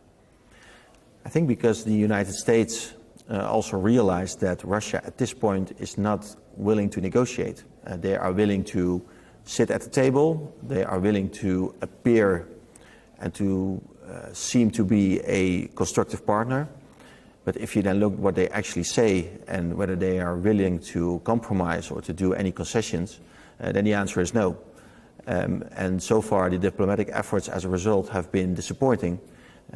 I think because the United States also realized that Russia at this point is not willing to negotiate. They are willing to sit at the table, they are willing to appear and to seem to be a constructive partner. But if you then look at what they actually say and whether they are willing to compromise or to do any concessions, then the answer is no. And so far the diplomatic efforts as a result have been disappointing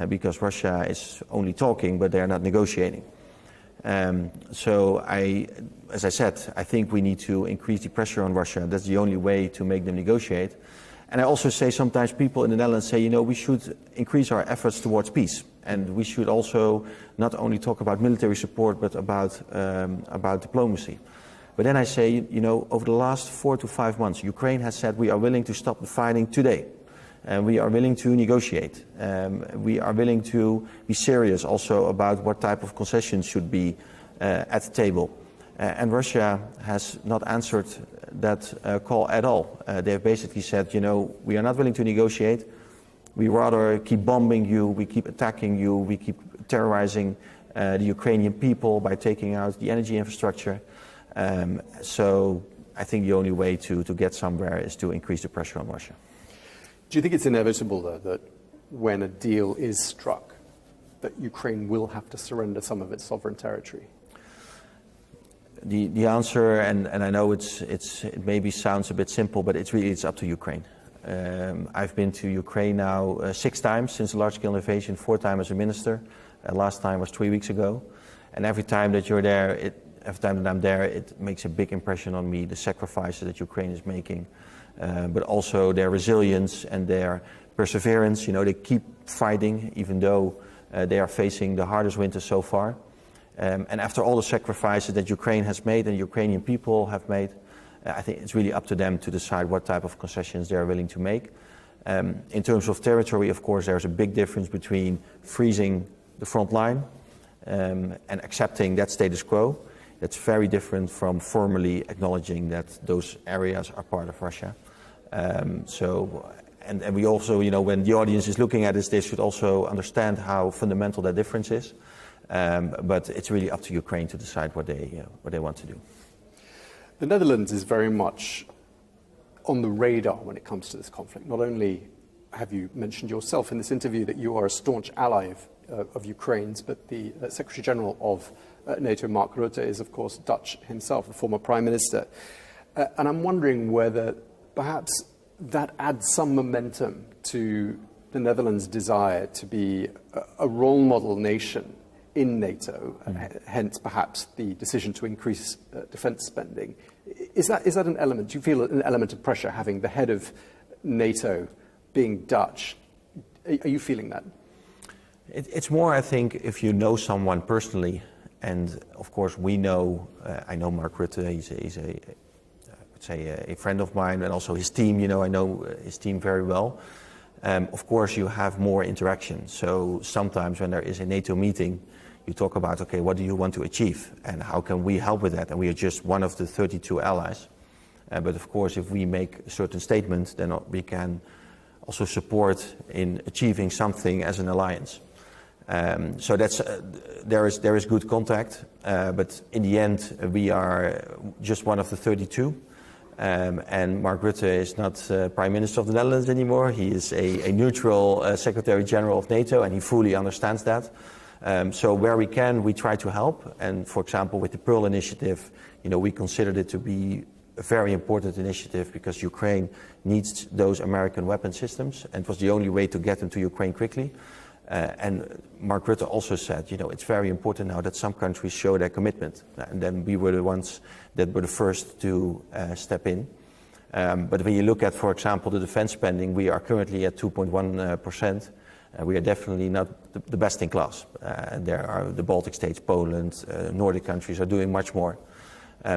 because Russia is only talking but they are not negotiating. As I said, I think we need to increase the pressure on Russia. That's the only way to make them negotiate. And I also say sometimes people in the Netherlands say, we should increase our efforts towards peace. And we should also not only talk about military support, but about diplomacy. But then I say, over the last 4 to 5 months, Ukraine has said we are willing to stop the fighting today. And we are willing to negotiate. We are willing to be serious also about what type of concessions should be at the table. And Russia has not answered that call at all. They have basically said, we are not willing to negotiate. We rather keep bombing you, we keep attacking you, we keep terrorizing the Ukrainian people by taking out the energy infrastructure. So I think the only way to get somewhere is to increase the pressure on Russia. Do you think it's inevitable, though, that when a deal is struck, that Ukraine will have to surrender some of its sovereign territory? The answer, and I know it maybe sounds a bit simple, but it's up to Ukraine. I've been to Ukraine now 6 times since the large-scale invasion, 4 times as a minister. Last time was 3 weeks ago. And every time that you're there, every time that I'm there, it makes a big impression on me, the sacrifices that Ukraine is making. But also their resilience and their perseverance. They keep fighting even though they are facing the hardest winter so far. And after all the sacrifices that Ukraine has made and Ukrainian people have made, I think it's really up to them to decide what type of concessions they are willing to make. In terms of territory, of course, there's a big difference between freezing the front line and accepting that status quo. That's very different from formally acknowledging that those areas are part of Russia. And we also, when the audience is looking at this, they should also understand how fundamental that difference is. But it's really up to Ukraine to decide what they want to do. The Netherlands is very much on the radar when it comes to this conflict. Not only have you mentioned yourself in this interview that you are a staunch ally of Ukraine's, but the Secretary General of NATO, Mark Rutte, is of course Dutch himself, a former Prime Minister. And I'm wondering whether perhaps that adds some momentum to the Netherlands' desire to be a role model nation in NATO, hence perhaps the decision to increase defence spending. Is that an element? Do you feel an element of pressure having the head of NATO being Dutch? Are you feeling that? It's more, I think, if you know someone personally, and of course we know, I know Mark Rutte, he's a friend of mine, and also his team, I know his team very well. Of course you have more interaction, so sometimes when there is a NATO meeting, you talk about, okay, what do you want to achieve and how can we help with that? And we are just one of the 32 allies. But of course, if we make a certain statement, then we can also support in achieving something as an alliance. So that's there is good contact, but in the end, we are just one of the 32. And Mark Rutte is not Prime Minister of the Netherlands anymore. He is a neutral Secretary General of NATO, and he fully understands that. So where we can, we try to help. And for example, with the Pearl Initiative, we considered it to be a very important initiative because Ukraine needs those American weapon systems, and it was the only way to get them to Ukraine quickly. And Mark Rutte also said, it's very important now that some countries show their commitment. And then we were the ones that were the first to step in. But when you look at, for example, the defense spending, we are currently at 2.1%. We are definitely not the best in class. There are the Baltic states, Poland, Nordic countries are doing much more.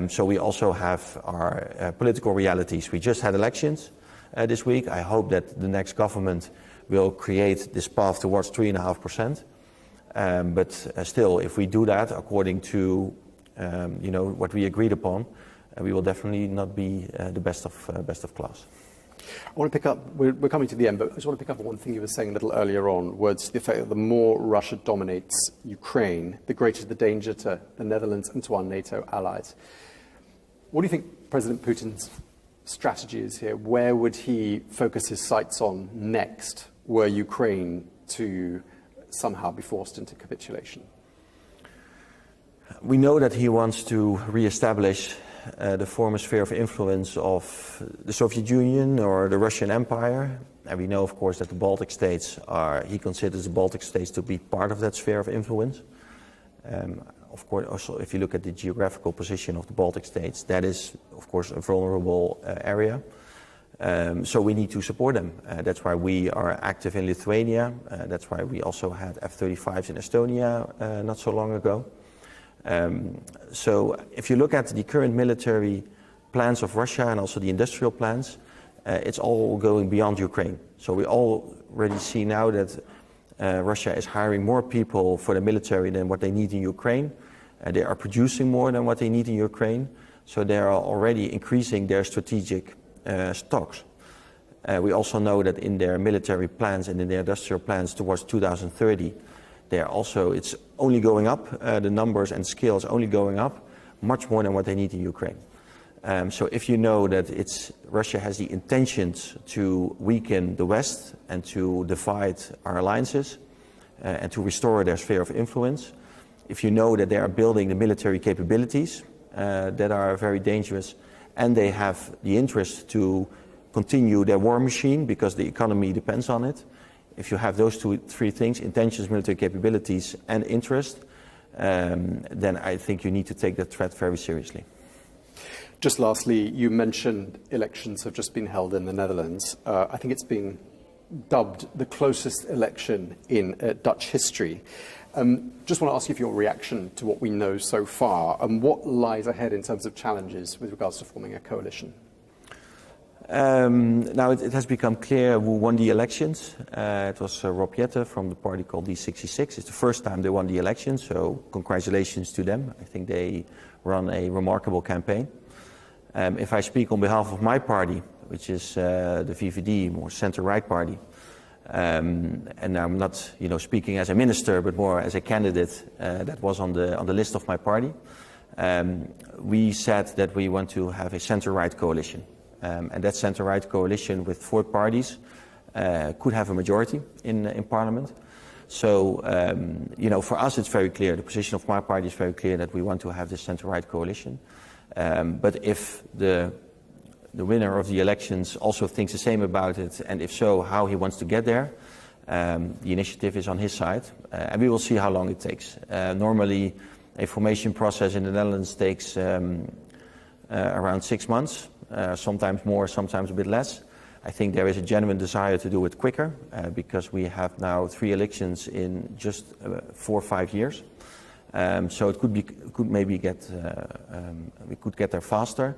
So we also have our political realities. We just had elections this week. I hope that the next government will create this path towards 3.5%. But still, if we do that according to what we agreed upon, we will definitely not be the best of class. I want to pick up, we're coming to the end, but I just want to pick up on one thing you were saying a little earlier on, was the fact that the more Russia dominates Ukraine, the greater the danger to the Netherlands and to our NATO allies. What do you think President Putin's strategy is here? Where would he focus his sights on next, were Ukraine to somehow be forced into capitulation? We know that he wants to re-establish the former sphere of influence of the Soviet Union or the Russian Empire. And we know, of course, that the Baltic states he considers the Baltic states to be part of that sphere of influence. of course, also if you look at the geographical position of the Baltic states, that is, of course, a vulnerable area. So we need to support them. That's why we are active in Lithuania. That's why we also had F-35s in Estonia not so long ago. So if you look at the current military plans of Russia and also the industrial plans, it's all going beyond Ukraine. So we already see now that Russia is hiring more people for the military than what they need in Ukraine. They are producing more than what they need in Ukraine. So they are already increasing their strategic stocks. We also know that in their military plans and in their industrial plans towards 2030, it's only going up. The numbers and scale is only going up, much more than what they need in Ukraine. So if you know that Russia has the intentions to weaken the West and to divide our alliances and to restore their sphere of influence, if you know that they are building the military capabilities that are very dangerous, and they have the interest to continue their war machine because the economy depends on it, if you have those three things, intentions, military capabilities, and interest, then I think you need to take that threat very seriously. Just lastly, you mentioned elections have just been held in the Netherlands. I think it's been dubbed the closest election in Dutch history. Just want to ask you for your reaction to what we know so far and what lies ahead in terms of challenges with regards to forming a coalition. Now it has become clear who won the elections. It was Rob Jetten from the party called D66. It's the first time they won the election, so congratulations to them. I think they run a remarkable campaign. If I speak on behalf of my party, which is the VVD, more center-right party, and I'm not, speaking as a minister, but more as a candidate that was on the list of my party, we said that we want to have a center-right coalition. And that center-right coalition with 4 parties could have a majority in Parliament. So, for us it's very clear, the position of my party is very clear that we want to have this center-right coalition. But if the winner of the elections also thinks the same about it, and if so, how he wants to get there, the initiative is on his side, and we will see how long it takes. Normally, a formation process in the Netherlands takes around 6 months, sometimes more, sometimes a bit less. I think there is a genuine desire to do it quicker, because we have now 3 elections in just 4 or 5 years. So it we could get there faster.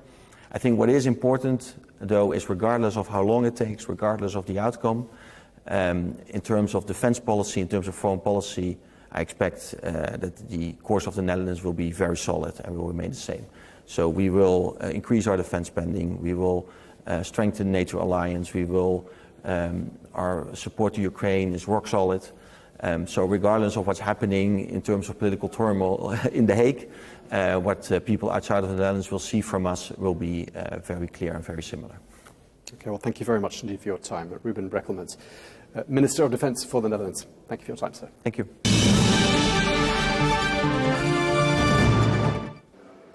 I think what is important, though, is regardless of how long it takes, regardless of the outcome, in terms of defense policy, in terms of foreign policy, I expect that the course of the Netherlands will be very solid and will remain the same. So we will increase our defense spending, we will strengthen NATO alliance, our support to Ukraine is rock solid. So regardless of what's happening in terms of political turmoil in The Hague, what people outside of the Netherlands will see from us will be very clear and very similar. Okay, well, thank you very much indeed for your time. Ruben Brekelmans, Minister of Defence for the Netherlands. Thank you for your time, sir. Thank you.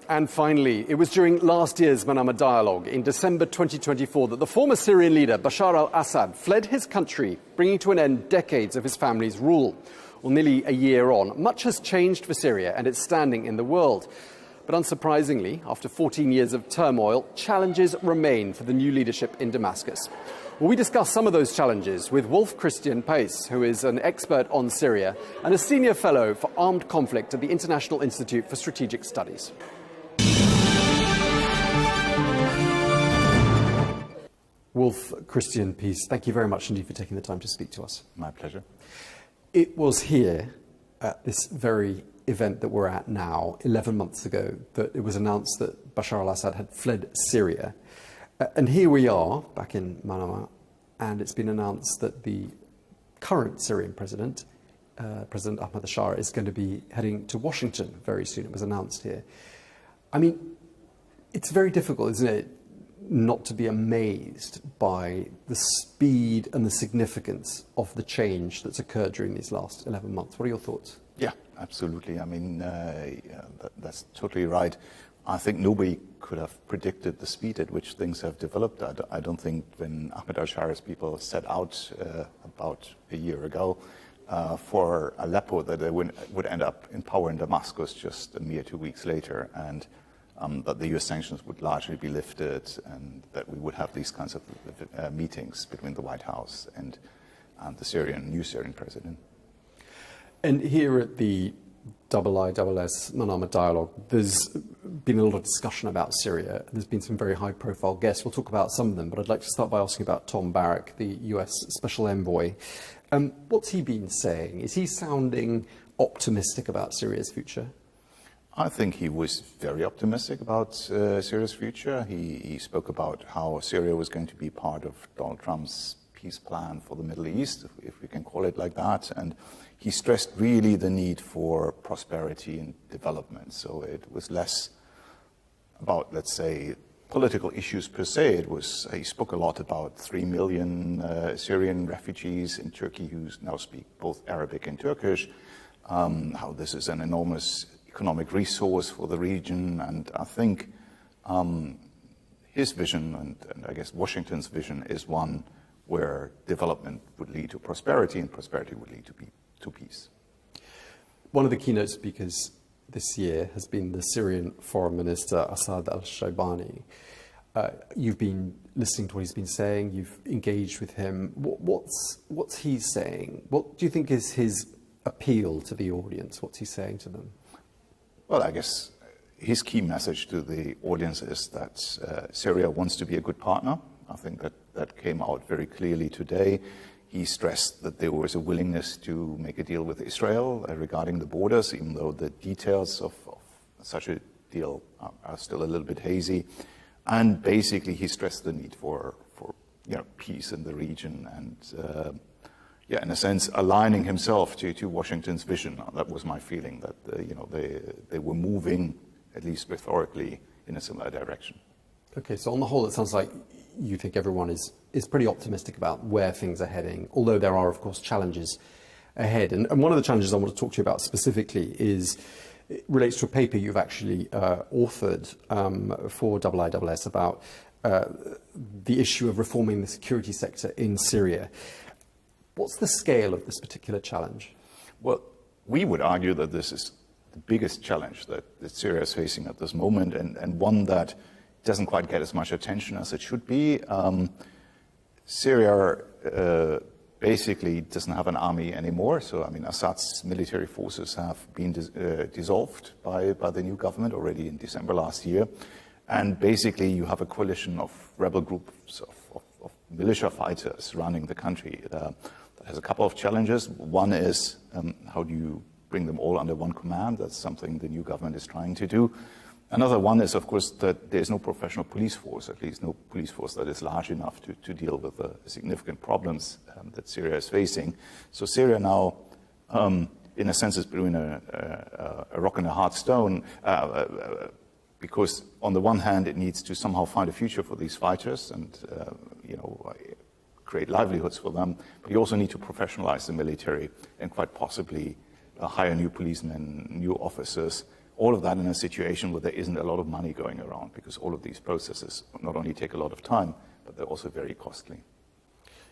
And finally, it was during last year's Manama dialogue in December 2024 that the former Syrian leader Bashar al-Assad fled his country, bringing to an end decades of his family's rule. Well, nearly a year on, much has changed for Syria and its standing in the world. But unsurprisingly, after 14 years of turmoil, challenges remain for the new leadership in Damascus. Well, we discuss some of those challenges with Wolf Christian Pace, who is an expert on Syria and a senior fellow for armed conflict at the International Institute for Strategic Studies. Wolf Christian Pace, thank you very much indeed for taking the time to speak to us. My pleasure. It was here at this very event that we're at now, 11 months ago, that it was announced that Bashar al-Assad had fled Syria. And here we are, back in Manama, and it's been announced that the current Syrian president, President Ahmad al-Shara, is going to be heading to Washington very soon. It was announced here. I mean, it's very difficult, isn't it, not to be amazed by the speed and the significance of the change that's occurred during these last 11 months. What are your thoughts? Yeah, absolutely. I mean, that's totally right. I think nobody could have predicted the speed at which things have developed. I don't think when Ahmed al-Shara's people set out about a year ago for Aleppo that they would end up in power in Damascus just a mere 2 weeks later, and that the US sanctions would largely be lifted, and that we would have these kinds of meetings between the White House and the new Syrian president. And here at the IISS Manama Dialogue, there's been a lot of discussion about Syria. There's been some very high-profile guests. We'll talk about some of them, but I'd like to start by asking about Tom Barrack, the US Special Envoy. What's he been saying? Is he sounding optimistic about Syria's future? I think he was very optimistic about Syria's future. He spoke about how Syria was going to be part of Donald Trump's peace plan for the Middle East, if we can call it like that. And he stressed really the need for prosperity and development. So it was less about, let's say, political issues per se. He spoke a lot about 3 million Syrian refugees in Turkey who now speak both Arabic and Turkish, how this is an enormous economic resource for the region. And I think his vision, and I guess Washington's vision, is one where development would lead to prosperity, and prosperity would lead to peace. One of the keynote speakers this year has been the Syrian Foreign Minister Assad al-Shaybani. You've been listening to what he's been saying, you've engaged with him. What's he saying? What do you think is his appeal to the audience? What's he saying to them? Well, I guess his key message to the audience is that Syria wants to be a good partner. I think that came out very clearly today. He stressed that there was a willingness to make a deal with Israel regarding the borders, even though the details of such a deal are still a little bit hazy. And basically, he stressed the need for peace in the region and, in a sense, aligning himself to Washington's vision. That was my feeling, that they were moving, at least rhetorically, in a similar direction. Okay, so on the whole, it sounds like you think everyone is pretty optimistic about where things are heading, although there are, of course, challenges ahead. And one of the challenges I want to talk to you about specifically relates to a paper you've actually authored for IISS about the issue of reforming the security sector in Syria. What's the scale of this particular challenge? Well, we would argue that this is the biggest challenge that Syria is facing at this moment, and one that doesn't quite get as much attention as it should be. Syria basically doesn't have an army anymore. So, I mean, Assad's military forces have been dissolved by the new government already in December last year. And basically, you have a coalition of rebel groups of militia fighters running the country. That has a couple of challenges. One is how do you bring them all under one command? That's something the new government is trying to do. Another one is, of course, that there is no professional police force, at least no police force that is large enough to deal with the significant problems that Syria is facing. So Syria now, in a sense, is between a rock and a hard stone, because on the one hand, it needs to somehow find a future for these fighters and, create livelihoods for them. But you also need to professionalize the military and quite possibly hire new policemen, new officers. All of that in a situation where there isn't a lot of money going around, because all of these processes not only take a lot of time, but they're also very costly.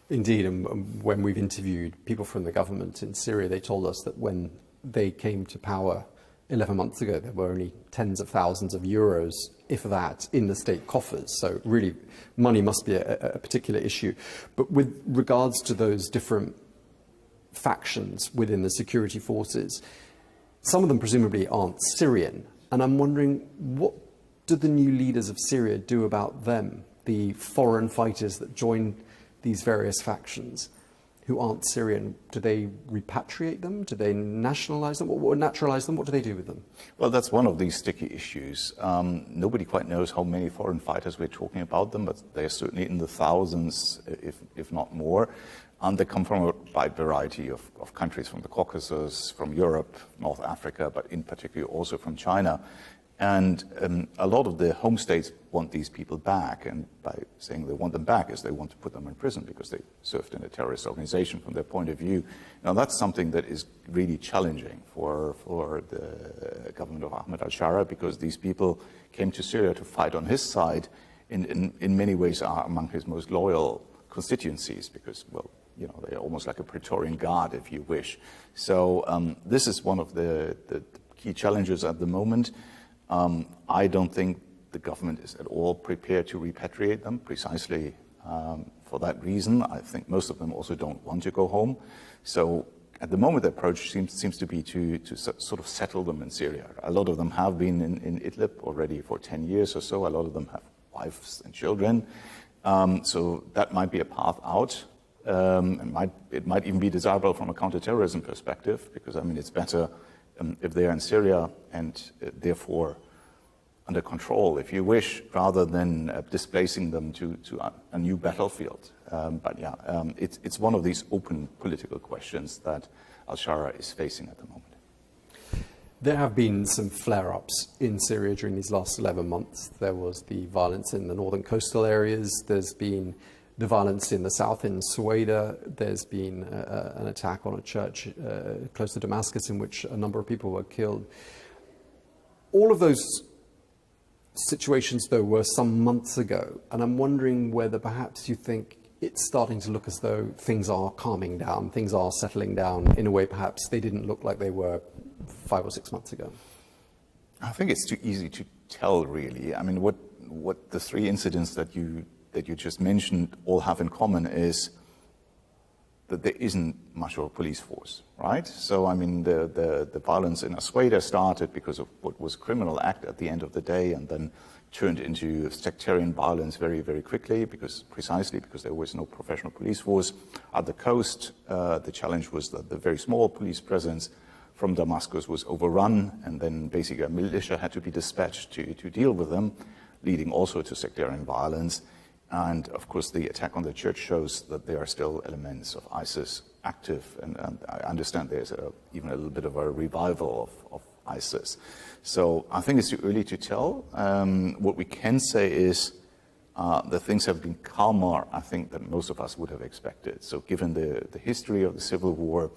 Indeed, and when we've interviewed people from the government in Syria, they told us that when they came to power 11 months ago, there were only tens of thousands of euros, if that, in the state coffers. So really, money must be a particular issue. But with regards to those different factions within the security forces, some of them presumably aren't Syrian, and I'm wondering, what do the new leaders of Syria do about them, the foreign fighters that join these various factions who aren't Syrian? Do they repatriate them? Do they nationalize them? Or naturalize them? What do they do with them? Well, that's one of these sticky issues. Nobody quite knows how many foreign fighters we're talking about them, but they're certainly in the thousands, if not more. And they come from a wide variety of countries, from the Caucasus, from Europe, North Africa, but in particular also from China. And a lot of the home states want these people back. And by saying they want them back is they want to put them in prison because they served in a terrorist organization from their point of view. Now, that's something that is really challenging for the government of Ahmed al-Shara, because these people came to Syria to fight on his side, in many ways are among his most loyal constituencies, because, well, they're almost like a Praetorian Guard, if you wish. So this is one of the key challenges at the moment. I don't think the government is at all prepared to repatriate them, precisely for that reason. I think most of them also don't want to go home. So at the moment, the approach seems to be to sort of settle them in Syria. A lot of them have been in Idlib already for 10 years or so. A lot of them have wives and children. So that might be a path out. It might even be desirable from a counterterrorism perspective, because, I mean, it's better if they're in Syria and therefore under control, if you wish, rather than displacing them to a new battlefield. It's one of these open political questions that al-Shara is facing at the moment. There have been some flare-ups in Syria during these last 11 months. There was the violence in the northern coastal areas. There's been the violence in the south in Sueda. There's been an attack on a church close to Damascus in which a number of people were killed. All of those situations, though, were some months ago, and I'm wondering whether perhaps you think it's starting to look as though things are calming down, things are settling down in a way perhaps they didn't look like they were 5 or 6 months ago. I think it's too easy to tell, really. I mean, what the three incidents that you just mentioned all have in common is that there isn't much of a police force, right? So, I mean, the violence in Sueda started because of what was a criminal act at the end of the day, and then turned into sectarian violence very, very quickly, precisely because there was no professional police force. At the coast, the challenge was that the very small police presence from Damascus was overrun, and then basically a militia had to be dispatched to deal with them, leading also to sectarian violence. And of course, the attack on the church shows that there are still elements of ISIS active, and I understand there's even a little bit of a revival of ISIS. So I think it's too early to tell. What we can say is that things have been calmer, I think, than most of us would have expected. So given the history of the civil war,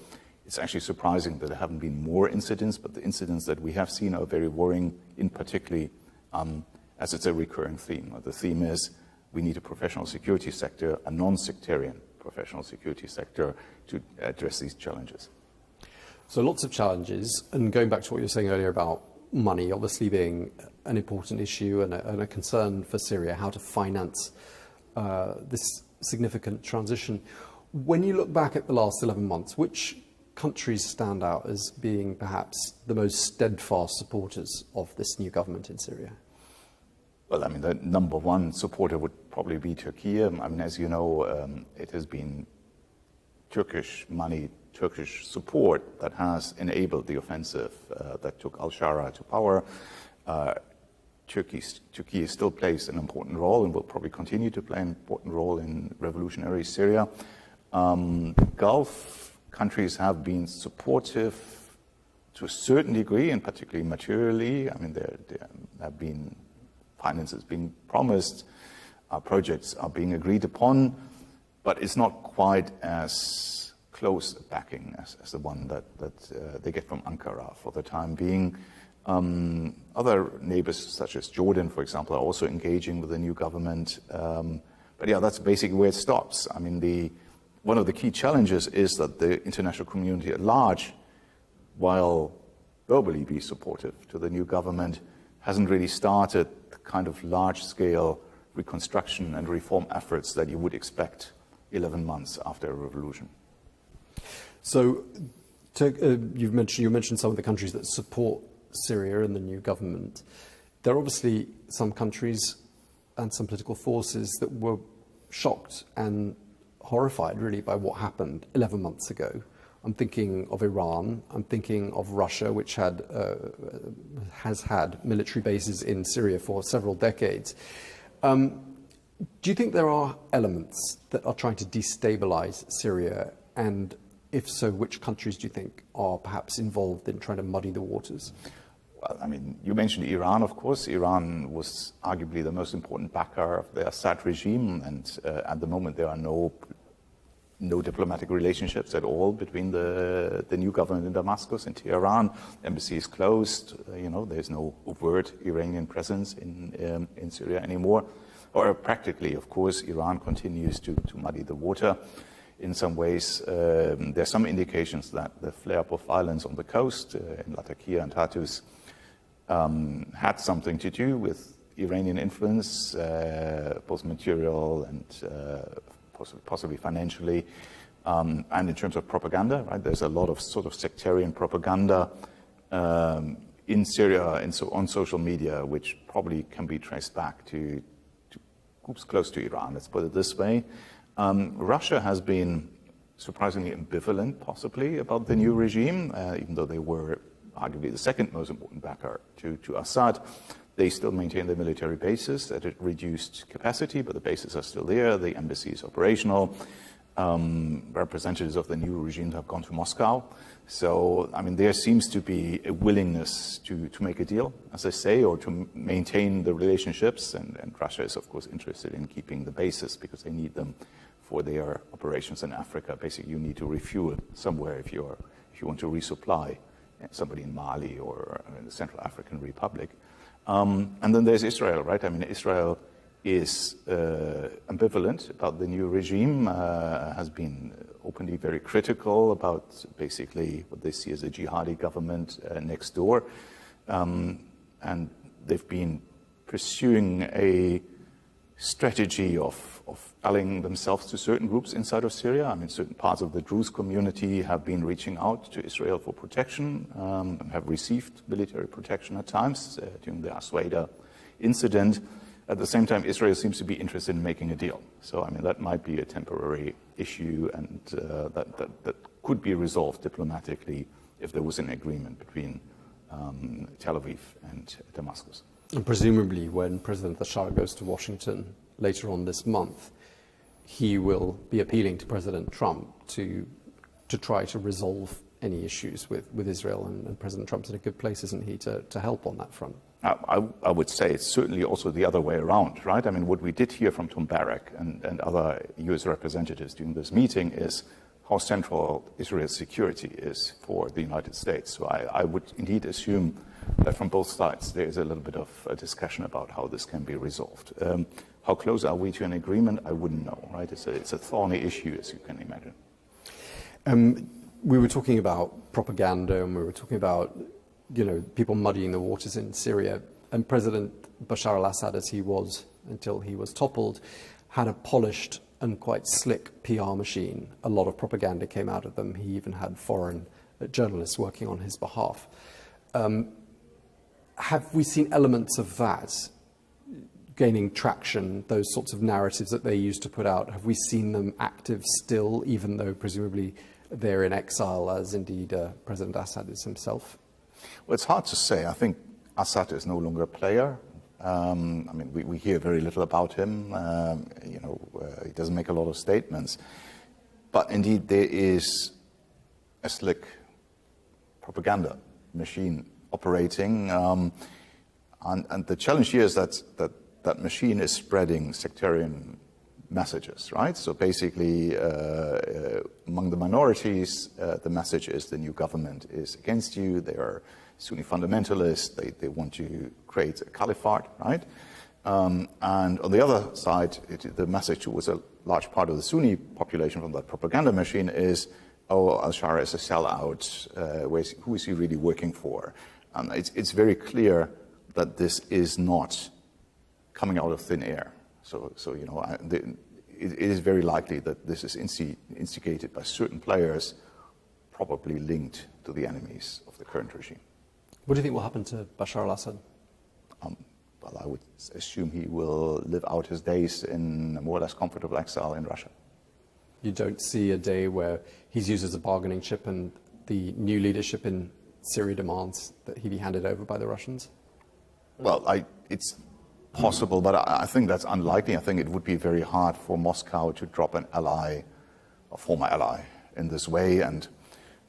it's actually surprising that there haven't been more incidents, but the incidents that we have seen are very worrying, in particular, as it's a recurring theme. The theme is we need a professional security sector, a non-sectarian professional security sector, to address these challenges. So lots of challenges, and going back to what you were saying earlier about money obviously being an important issue and a concern for Syria, how to finance this significant transition. When you look back at the last 11 months, which countries stand out as being perhaps the most steadfast supporters of this new government in Syria? Well, I mean, the number one supporter would probably be Turkey. I mean, as you know, it has been Turkish money, Turkish support that has enabled the offensive that took al-Shara to power. Turkey still plays an important role and will probably continue to play an important role in revolutionary Syria. The Gulf countries have been supportive to a certain degree, and particularly materially. I mean, there have been finances being promised, projects are being agreed upon, but it's not quite as close a backing as the one that they get from Ankara for the time being. Other neighbors, such as Jordan, for example, are also engaging with the new government. But yeah, that's basically where it stops. I mean, one of the key challenges is that the international community at large, while verbally be supportive to the new government, hasn't really started the kind of large-scale reconstruction and reform efforts that you would expect 11 months after a revolution. So you mentioned some of the countries that support Syria and the new government. There are obviously some countries and some political forces that were shocked and horrified, really, by what happened 11 months ago. I'm thinking of Iran. I'm thinking of Russia, which has had military bases in Syria for several decades. Do you think there are elements that are trying to destabilize Syria? And if so, which countries do you think are perhaps involved in trying to muddy the waters? Well, I mean, you mentioned Iran, of course. Iran was arguably the most important backer of the Assad regime, and at the moment there are no diplomatic relationships at all between the new government in Damascus and Tehran. Embassy is closed. There's no overt Iranian presence in Syria anymore. Or practically, of course, Iran continues to muddy the water. in some ways. There's some indications that the flare-up of violence on the coast in Latakia and Tartus had something to do with Iranian influence, both material and possibly financially. And in terms of propaganda, right, there's a lot of sort of sectarian propaganda in Syria on social media, which probably can be traced back to groups close to Iran, let's put it this way. Russia has been surprisingly ambivalent, possibly, about the new regime, even though they were arguably the second most important backer to Assad. They still maintain their military bases at a reduced capacity, but the bases are still there. The embassy is operational. Representatives of the new regime have gone to Moscow. So, I mean, there seems to be a willingness to make a deal, as I say, or to maintain the relationships. And Russia is, of course, interested in keeping the bases because they need them for their operations in Africa. Basically, you need to refuel somewhere if you want to resupply somebody in Mali or in the Central African Republic. And then there's Israel, right? I mean, Israel is ambivalent about the new regime, has been openly very critical about basically what they see as a jihadi government next door. And they've been pursuing a strategy of allying themselves to certain groups inside of Syria. I mean, certain parts of the Druze community have been reaching out to Israel for protection and have received military protection at times during the Asweda incident. At the same time, Israel seems to be interested in making a deal. So, I mean, that might be a temporary issue, and that could be resolved diplomatically if there was an agreement between Tel Aviv and Damascus. And presumably, when President Bashar goes to Washington later on this month, he will be appealing to President Trump to try to resolve any issues with Israel, and President Trump's in a good place, isn't he, to help on that front? I would say it's certainly also the other way around, right? I mean, what we did hear from Tom Barrack and other U.S. representatives during this meeting is how central Israel's security is for the United States. So I would indeed assume that from both sides there is a little bit of a discussion about how this can be resolved. How close are we to an agreement? I wouldn't know, right? It's a thorny issue, as you can imagine. We were talking about propaganda, and we were talking about people muddying the waters in Syria. And President Bashar al-Assad, as he was until he was toppled, had a polished and quite slick PR machine. A lot of propaganda came out of them. He even had foreign journalists working on his behalf. Have we seen elements of that gaining traction, those sorts of narratives that they used to put out? Have we seen them active still, even though presumably they're in exile, as indeed President Assad is himself? Well, it's hard to say. I think Assad is no longer a player. I mean, we hear very little about him. He doesn't make a lot of statements. But indeed, there is a slick propaganda machine operating. And the challenge here is that machine is spreading sectarian messages, right? So basically, among the minorities, the message is the new government is against you. They are Sunni fundamentalists. They want to create a caliphate, right? And on the other side, the message towards a large part of the Sunni population from that propaganda machine is, oh, al-Shara is a sellout. Who is he really working for? And it's very clear that this is not coming out of thin air. So it is very likely that this is instigated by certain players, probably linked to the enemies of the current regime. What do you think will happen to Bashar al-Assad? Well, I would assume he will live out his days in a more or less comfortable exile in Russia. You don't see a day where he's used as a bargaining chip and the new leadership in Syria demands that he be handed over by the Russians? Well, it's possible, but I think that's unlikely. I think it would be very hard for Moscow to drop an ally, a former ally, in this way. And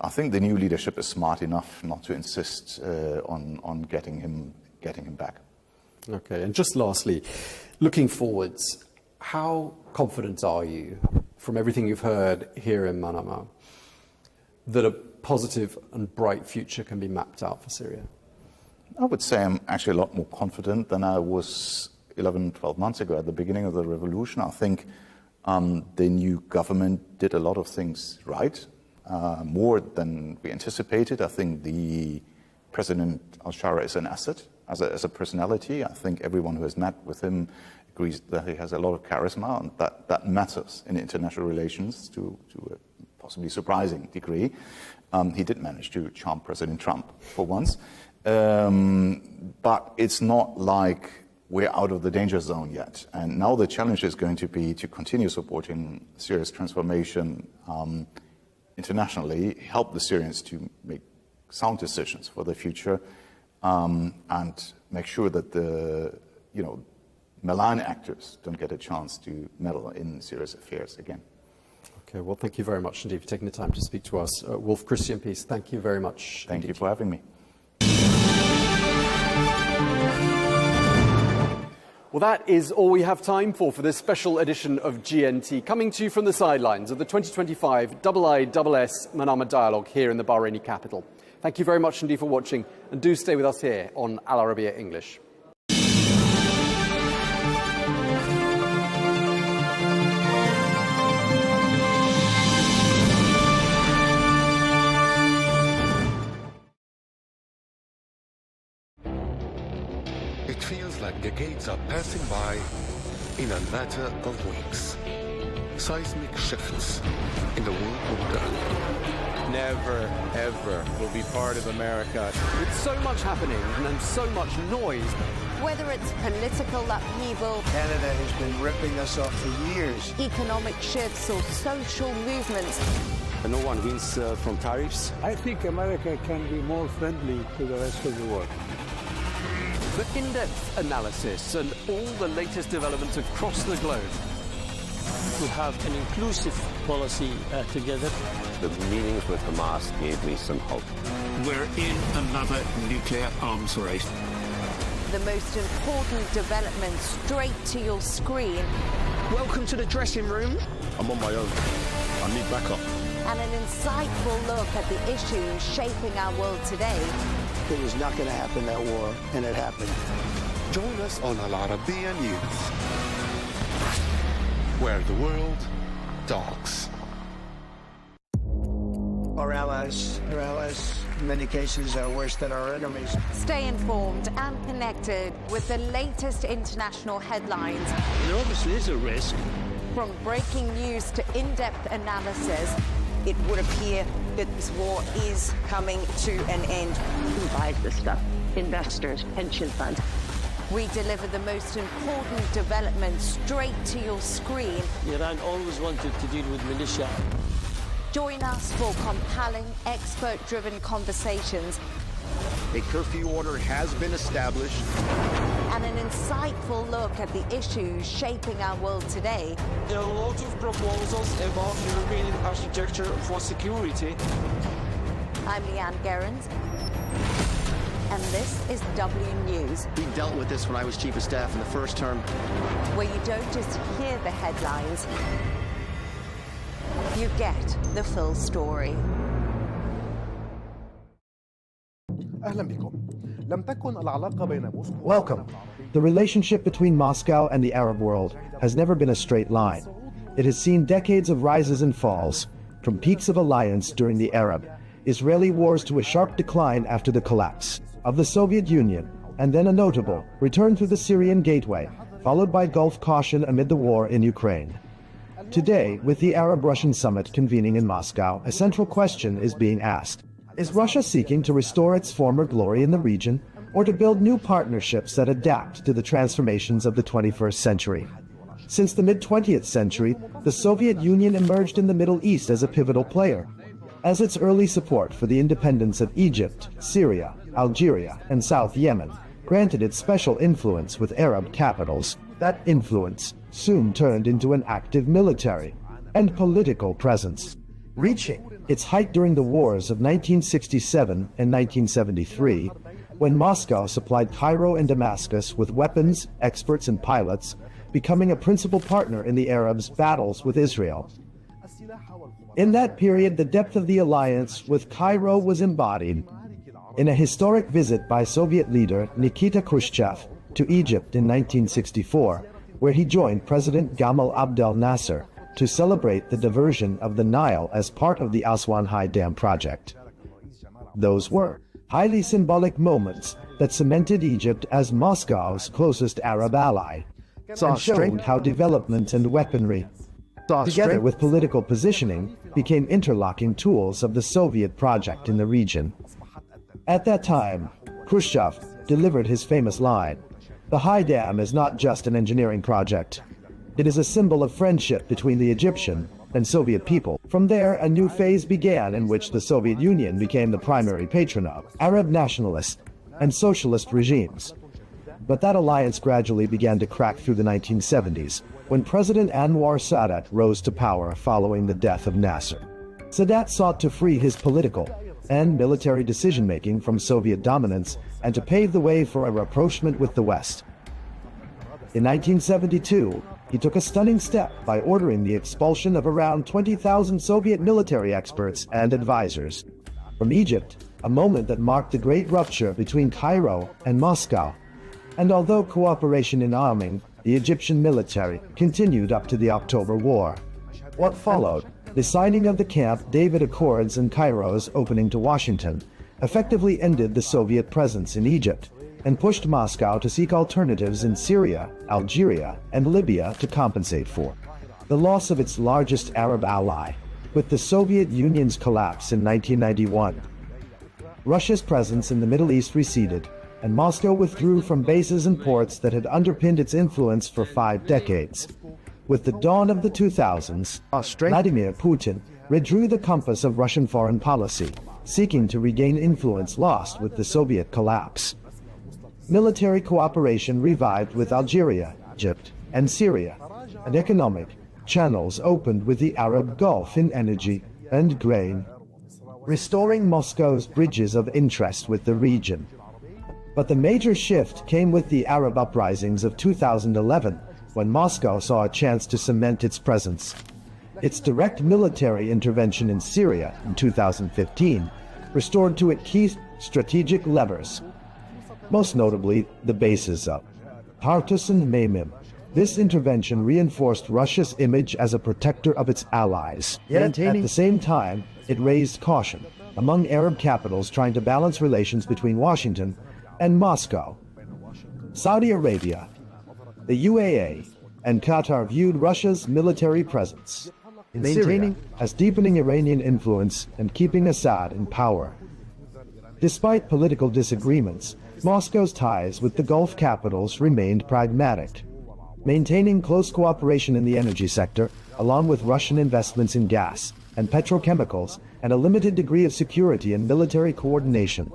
I think the new leadership is smart enough not to insist on getting him back. Okay, and just lastly, looking forwards, how confident are you, from everything you've heard here in Manama, that a positive and bright future can be mapped out for Syria? I would say I'm actually a lot more confident than I was 11, 12 months ago at the beginning of the revolution. I think The new government did a lot of things right, more than we anticipated. I think the President al-Shara is an asset as a personality. I think everyone who has met with him agrees that he has a lot of charisma, and that matters in international relations to a possibly surprising degree. He did manage to charm President Trump for once. But it's not like we're out of the danger zone yet. And now the challenge is going to be to continue supporting Syria's transformation internationally, help the Syrians to make sound decisions for the future, and make sure that the malign actors don't get a chance to meddle in Syria's affairs again. Okay, well, thank you very much indeed for taking the time to speak to us. Wolf Christian Peace, thank you very much. Thank you for having me. Well, that is all we have time for this special edition of GNT, coming to you from the sidelines of the 2025 IISS Manama Dialogue here in the Bahraini capital. Thank you very much indeed for watching, and do stay with us here on Al Arabiya English. It feels like decades are passing by in a matter of weeks. Seismic shifts in the world order. Never, ever will be part of America. With so much happening and so much noise. Whether it's political upheaval, Canada has been ripping us off for years. Economic shifts or social movements. No one wins from tariffs. I think America can be more friendly to the rest of the world. The in-depth analysis and all the latest developments across the globe. To have an inclusive policy together. The meetings with Hamas gave me some hope. We're in another nuclear arms race. The most important development straight to your screen. Welcome to the dressing room. I'm on my own. I need backup. And an insightful look at the issues shaping our world today. It was not going to happen, that war, and it happened. Join us on Al Arabiya News, where the world talks. Our allies, in many cases, are worse than our enemies. Stay informed and connected with the latest international headlines. There obviously is a risk. From breaking news to in-depth analysis. It would appear that this war is coming to an end. Who buys this stuff? Investors, pension funds. We deliver the most important developments straight to your screen. Iran always wanted to deal with militia. Join us for compelling, expert-driven conversations. A curfew order has been established. And an insightful look at the issues shaping our world today. There are a lot of proposals about European architecture for security. I'm Leigh Ann Gerrans, and this is W News. We dealt with this when I was Chief of Staff in the first term. Where you don't just hear the headlines, you get the full story. Welcome. The relationship between Moscow and the Arab world has never been a straight line. It has seen decades of rises and falls, from peaks of alliance during the Arab-Israeli wars to a sharp decline after the collapse of the Soviet Union, and then a notable return through the Syrian gateway, followed by Gulf caution amid the war in Ukraine. Today, with the Arab-Russian summit convening in Moscow, a central question is being asked. Is Russia seeking to restore its former glory in the region, or to build new partnerships that adapt to the transformations of the 21st century? Since the mid-20th century, the Soviet Union emerged in the Middle East as a pivotal player. As its early support for the independence of Egypt, Syria, Algeria, and South Yemen granted it special influence with Arab capitals, that influence soon turned into an active military and political presence, reaching its height during the wars of 1967 and 1973, when Moscow supplied Cairo and Damascus with weapons, experts, and pilots, becoming a principal partner in the Arabs' battles with Israel. In that period, the depth of the alliance with Cairo was embodied in a historic visit by Soviet leader Nikita Khrushchev to Egypt in 1964, where he joined President Gamal Abdel Nasser to celebrate the diversion of the Nile as part of the Aswan High Dam project. Those were highly symbolic moments that cemented Egypt as Moscow's closest Arab ally, and showed how development and weaponry, together with political positioning, became interlocking tools of the Soviet project in the region. At that time, Khrushchev delivered his famous line, "The High Dam is not just an engineering project. It is a symbol of friendship between the Egyptian and Soviet people." From there, a new phase began in which the Soviet Union became the primary patron of Arab nationalist and socialist regimes. But that alliance gradually began to crack through the 1970s, when President Anwar Sadat rose to power following the death of Nasser. Sadat sought to free his political and military decision-making from Soviet dominance and to pave the way for a rapprochement with the West. In 1972, he took a stunning step by ordering the expulsion of around 20,000 Soviet military experts and advisors from Egypt, a moment that marked the great rupture between Cairo and Moscow. And although cooperation in arming the Egyptian military continued up to the October War, what followed, the signing of the Camp David Accords and Cairo's opening to Washington, effectively ended the Soviet presence in Egypt and pushed Moscow to seek alternatives in Syria, Algeria, and Libya to compensate for the loss of its largest Arab ally. With the Soviet Union's collapse in 1991, Russia's presence in the Middle East receded, and Moscow withdrew from bases and ports that had underpinned its influence for 5 decades. With the dawn of the 2000s, Vladimir Putin redrew the compass of Russian foreign policy, seeking to regain influence lost with the Soviet collapse. Military cooperation revived with Algeria, Egypt, and Syria, and economic channels opened with the Arab Gulf in energy and grain, restoring Moscow's bridges of interest with the region. But the major shift came with the Arab uprisings of 2011, when Moscow saw a chance to cement its presence. Its direct military intervention in Syria in 2015 restored to it key strategic levers, most notably the bases of Tartus and Memim. This intervention reinforced Russia's image as a protector of its allies. Yet at the same time, it raised caution among Arab capitals trying to balance relations between Washington and Moscow. Saudi Arabia, the UAE, and Qatar viewed Russia's military presence in Syria as deepening Iranian influence and keeping Assad in power. Despite political disagreements, Moscow's ties with the Gulf capitals remained pragmatic, maintaining close cooperation in the energy sector, along with Russian investments in gas and petrochemicals, and a limited degree of security and military coordination.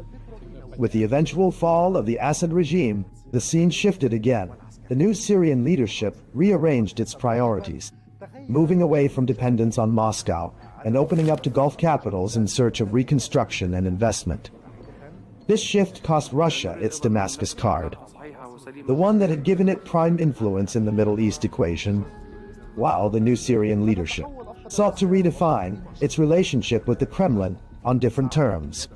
With the eventual fall of the Assad regime, the scene shifted again. The new Syrian leadership rearranged its priorities, moving away from dependence on Moscow and opening up to Gulf capitals in search of reconstruction and investment. This shift cost Russia its Damascus card, the one that had given it prime influence in the Middle East equation, while the new Syrian leadership sought to redefine its relationship with the Kremlin on different terms,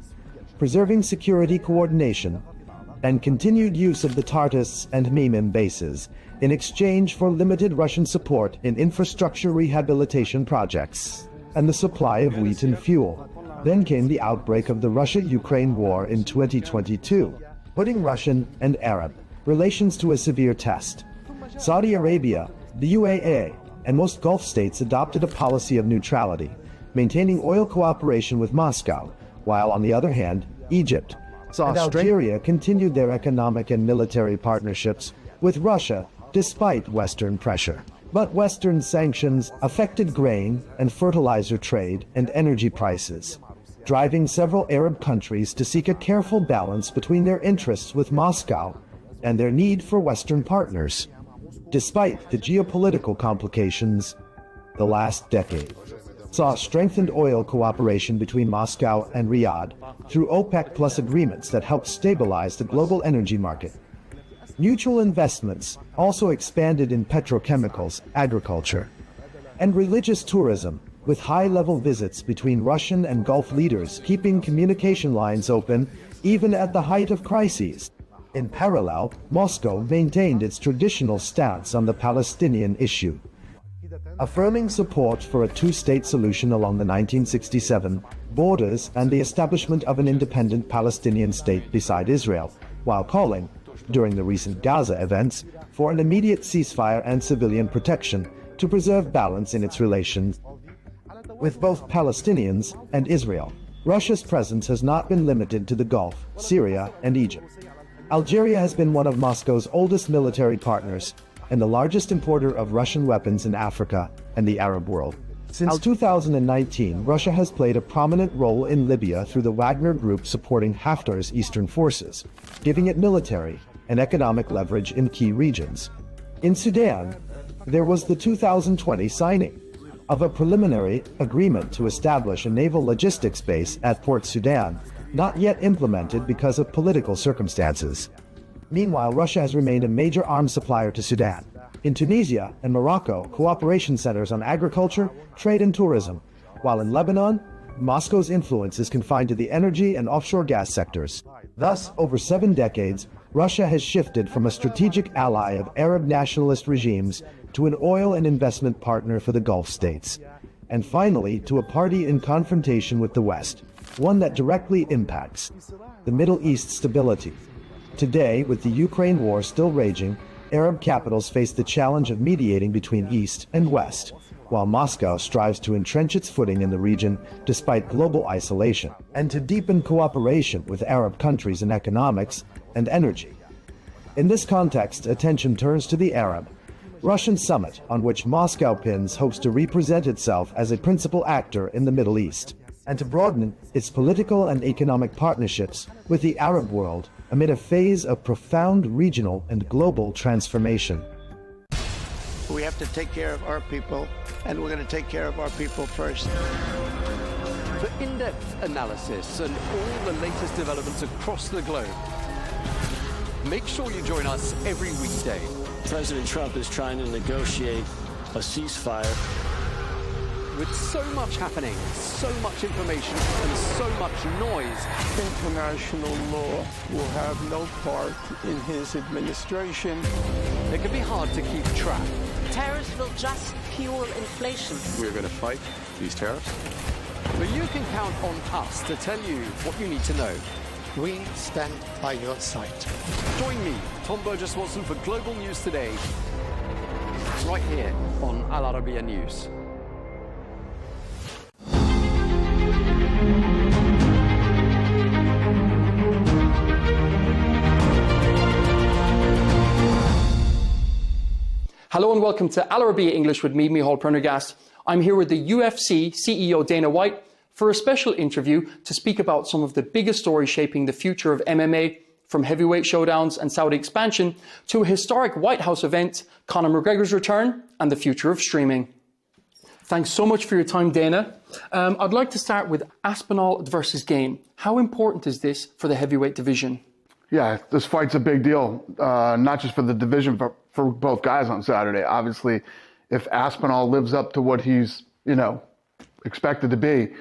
preserving security coordination and continued use of the Tartus and Memim bases in exchange for limited Russian support in infrastructure rehabilitation projects and the supply of wheat and fuel. Then came the outbreak of the Russia-Ukraine war in 2022, putting Russian and Arab relations to a severe test. Saudi Arabia, the UAE, and most Gulf states adopted a policy of neutrality, maintaining oil cooperation with Moscow, while on the other hand, Egypt and Algeria continued their economic and military partnerships with Russia despite Western pressure. But Western sanctions affected grain and fertilizer trade and energy prices, driving several Arab countries to seek a careful balance between their interests with Moscow and their need for Western partners. Despite the geopolitical complications, the last decade saw strengthened oil cooperation between Moscow and Riyadh through OPEC Plus agreements that helped stabilize the global energy market. Mutual investments also expanded in petrochemicals, agriculture, and religious tourism, with high-level visits between Russian and Gulf leaders keeping communication lines open even at the height of crises. In parallel, Moscow maintained its traditional stance on the Palestinian issue, affirming support for a two-state solution along the 1967 borders and the establishment of an independent Palestinian state beside Israel, while calling, during the recent Gaza events, for an immediate ceasefire and civilian protection to preserve balance in its relations with both Palestinians and Israel. Russia's presence has not been limited to the Gulf, Syria, and Egypt. Algeria has been one of Moscow's oldest military partners and the largest importer of Russian weapons in Africa and the Arab world. Since 2019, Russia has played a prominent role in Libya through the Wagner Group supporting Haftar's eastern forces, giving it military and economic leverage in key regions. In Sudan, there was the 2020 signing of a preliminary agreement to establish a naval logistics base at Port Sudan, not yet implemented because of political circumstances. Meanwhile, Russia has remained a major arms supplier to Sudan. In Tunisia and Morocco, cooperation centers on agriculture, trade and tourism, while in Lebanon, Moscow's influence is confined to the energy and offshore gas sectors. Thus, over 7 decades, Russia has shifted from a strategic ally of Arab nationalist regimes to an oil and investment partner for the Gulf states, and finally to a party in confrontation with the West, one that directly impacts the Middle East stability. Today, with the Ukraine war still raging, Arab capitals face the challenge of mediating between East and West, while Moscow strives to entrench its footing in the region despite global isolation, and to deepen cooperation with Arab countries in economics and energy. In this context, attention turns to the Arab-Russian summit, on which Moscow hopes to represent itself as a principal actor in the Middle East, and to broaden its political and economic partnerships with the Arab world amid a phase of profound regional and global transformation. We have to take care of our people, and we're going to take care of our people first. For in-depth analysis and all the latest developments across the globe, make sure you join us every weekday. President Trump is trying to negotiate a ceasefire. With so much happening, so much information, and so much noise, International law will have no part in his administration. It can be hard to keep track. Tariffs will just fuel inflation. We're going to fight these tariffs. But you can count on us to tell you what you need to know. We stand by your side. Join me, Tom Burges Watson, for Global News Today, right here on Al Arabiya News. Hello and welcome to Al Arabiya English with me, Micheál Prendergast. I'm here with the UFC CEO Dana White for a special interview to speak about some of the biggest stories shaping the future of MMA, from heavyweight showdowns and Saudi expansion to a historic White House event, Conor McGregor's return, and the future of streaming. Thanks so much for your time, Dana. I'd like to start with Aspinall versus Game. How important is this for the heavyweight division? Yeah, this fight's a big deal, not just for the division, but for both guys on Saturday. Obviously, if Aspinall lives up to what he's, expected to be,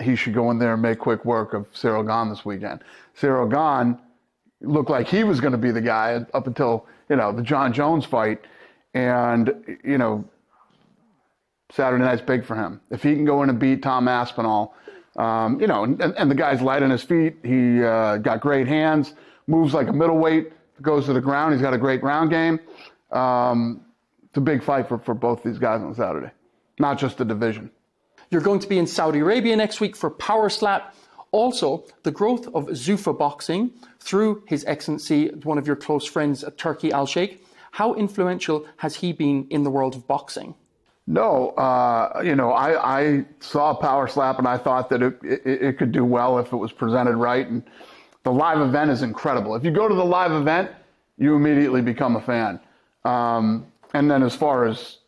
he should go in there and make quick work of Cyril Gane this weekend. Cyril Gane looked like he was going to be the guy up until, the John Jones fight. And, Saturday night's big for him. If he can go in and beat Tom Aspinall, and the guy's light on his feet. He got great hands, moves like a middleweight, goes to the ground. He's got a great ground game. It's a big fight for both these guys on Saturday, not just the division. You're going to be in Saudi Arabia next week for Power Slap. Also, the growth of Zuffa boxing through His Excellency, one of your close friends, Turki Al-Sheikh. How influential has he been in the world of boxing? No, I saw Power Slap and I thought that it could do well if it was presented right. And the live event is incredible. If you go to the live event, you immediately become a fan. And then as far as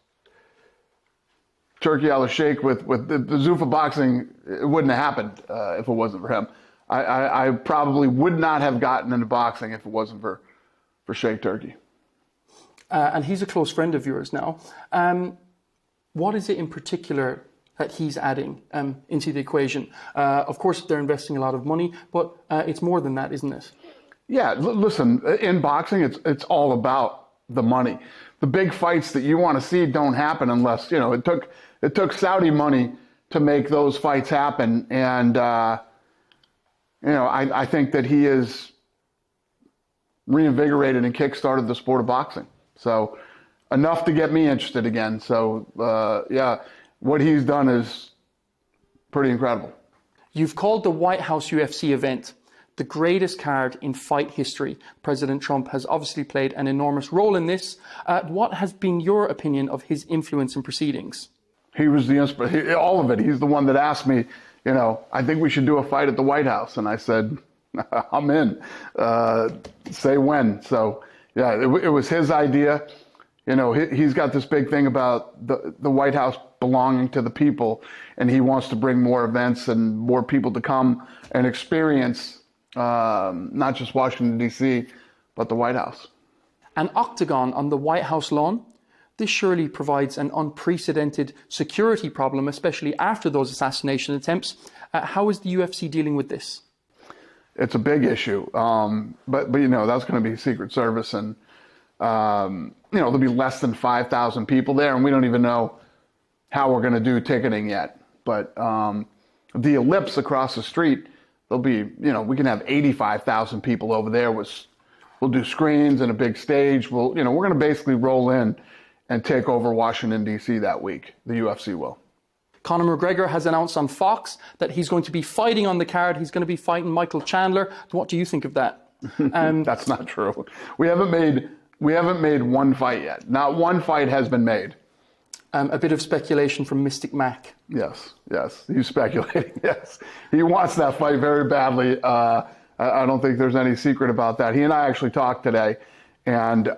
Turki Al-Sheikh with the Zuffa boxing, it wouldn't have happened if it wasn't for him. I probably would not have gotten into boxing if it wasn't for Sheikh Turki. And he's a close friend of yours now. What is it in particular that he's adding into the equation? Of course, they're investing a lot of money, but it's more than that, isn't it? Yeah, listen, in boxing, it's all about the money. The big fights that you want to see don't happen unless, you know, it took Saudi money to make those fights happen. And, you know, I think that he has reinvigorated and kickstarted the sport of boxing. So enough to get me interested again. So, yeah, what he's done is pretty incredible. You've called the White House UFC event the greatest card in fight history. President Trump has obviously played an enormous role in this. What has been your opinion of his influence in proceedings? He was the all of it. He's the one that asked me, you know, I think we should do a fight at the White House. And I said, I'm in. Say when. So, yeah, it was his idea. You know, he's got this big thing about the White House belonging to the people, and he wants to bring more events and more people to come and experience not just Washington, D.C., but the White House. An octagon on the White House lawn? This surely provides an unprecedented security problem, especially after those assassination attempts. How is the UFC dealing with this? It's a big issue, but you know, that's going to be Secret Service, and you know, there'll be less than 5,000 people there, and we don't even know how we're going to do ticketing yet. But the ellipse across the street, there'll be, you know, we can have 85,000 people over there. We'll do screens and a big stage. We're going to basically roll in and take over Washington, D.C. that week. The UFC will. Conor McGregor has announced on Fox that he's going to be fighting on the card. He's going to be fighting Michael Chandler. What do you think of that? That's not true. We haven't made one fight yet. Not one fight has been made. A bit of speculation from Mystic Mac. Yes, he's speculating. Yes, he wants that fight very badly. I don't think there's any secret about that. He and I actually talked today, and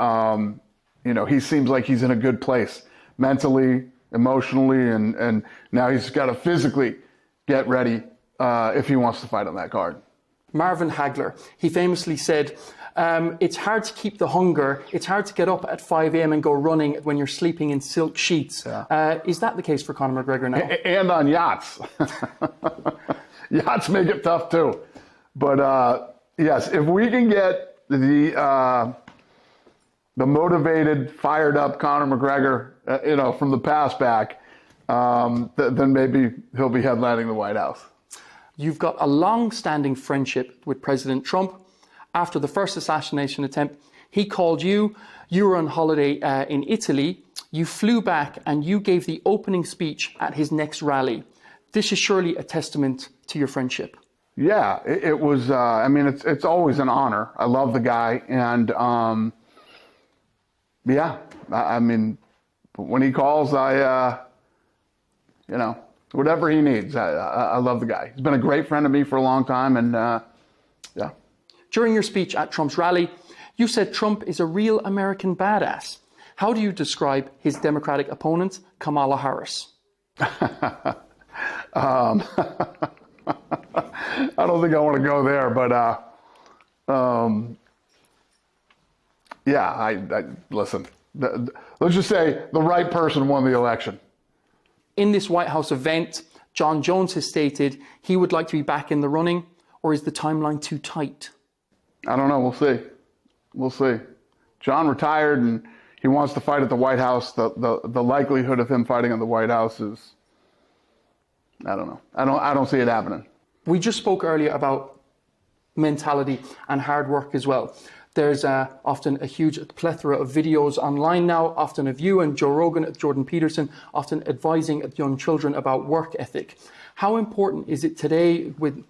you know, he seems like he's in a good place mentally, emotionally, and now he's got to physically get ready if he wants to fight on that card. Marvin Hagler, he famously said, it's hard to keep the hunger. It's hard to get up at 5 a.m. and go running when you're sleeping in silk sheets. Yeah. Is that the case for Conor McGregor now? And on yachts. Yachts make it tough too. But yes, if we can get the motivated, fired up Conor McGregor, you know, from the past back, then maybe he'll be headlining the White House. You've got a long-standing friendship with President Trump. After the first assassination attempt, he called you. You were on holiday in Italy. You flew back and you gave the opening speech at his next rally. This is surely a testament to your friendship. Yeah, it was. I mean, it's always an honor. I love the guy, and yeah, I mean, when he calls, you know, whatever he needs. I love the guy. He's been a great friend to me for a long time, and yeah. During your speech at Trump's rally, you said Trump is a real American badass. How do you describe his Democratic opponent, Kamala Harris? I don't think I want to go there, but yeah, I listen. Let's just say the right person won the election. In this White House event, John Jones has stated he would like to be back in the running, or is the timeline too tight? I don't know. We'll see. We'll see. John retired and he wants to fight at the White House. The likelihood of him fighting at the White House is, I don't know. I don't see it happening. We just spoke earlier about mentality and hard work as well. There's often a huge plethora of videos online now, often of you and Joe Rogan, Jordan Peterson, often advising young children about work ethic. How important is it today with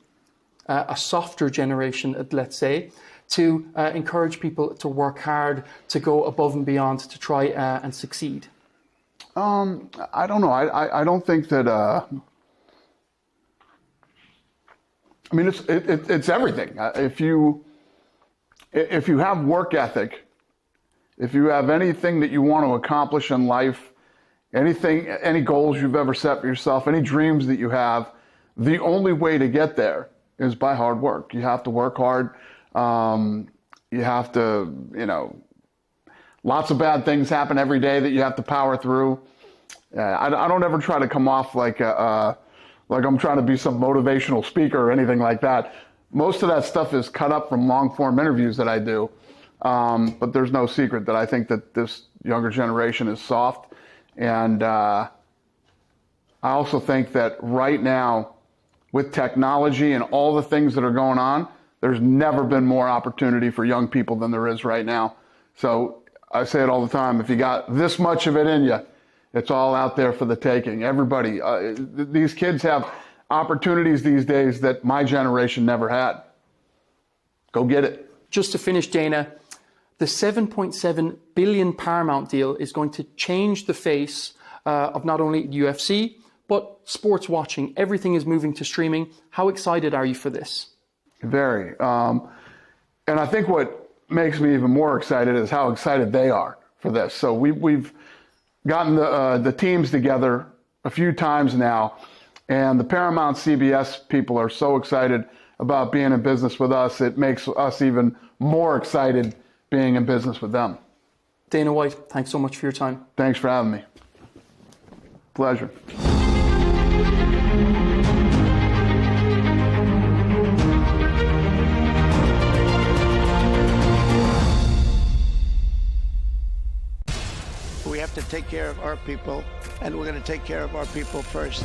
a softer generation, let's say, to encourage people to work hard, to go above and beyond, to try and succeed? I don't know. I don't think that. I mean, it's everything. If you have work ethic, if you have anything that you want to accomplish in life, any goals you've ever set for yourself, any dreams that you have, the only way to get there is by hard work. You have to work hard. You have to, you know, lots of bad things happen every day that you have to power through. I don't ever try to come off like I'm trying to be some motivational speaker or anything like that. Most of that stuff is cut up from long form interviews that I do. But there's no secret that I think that this younger generation is soft. And I also think that right now, with technology and all the things that are going on, there's never been more opportunity for young people than there is right now. So I say it all the time, if you got this much of it in you, it's all out there for the taking. Everybody, these kids have opportunities these days that my generation never had. Go get it. Just to finish, Dana, the $7.7 billion Paramount deal is going to change the face of not only UFC, but sports watching. Everything is moving to streaming. How excited are you for this? Very. And I think what makes me even more excited is how excited they are for this. So we've gotten the teams together a few times now, and the Paramount CBS people are so excited about being in business with us. It makes us even more excited being in business with them. Dana White, thanks so much for your time. Thanks for having me. Pleasure. We have to take care of our people, and we're going to take care of our people first.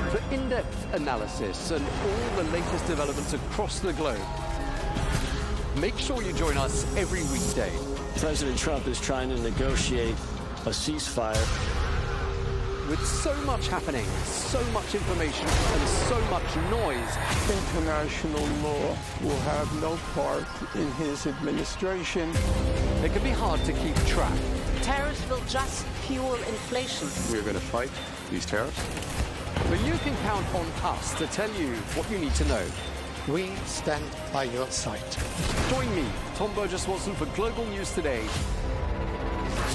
For in-depth analysis and all the latest developments across the globe, make sure you join us every weekday. President Trump is trying to negotiate a ceasefire. With so much happening, so much information, and so much noise, International law will have no part in his administration. It can be hard to keep track. Tariffs will just fuel inflation. We're going to fight these tariffs. But you can count on us to tell you what you need to know. We stand by your side. Join me, Tom Burges Watson, for Global News Today,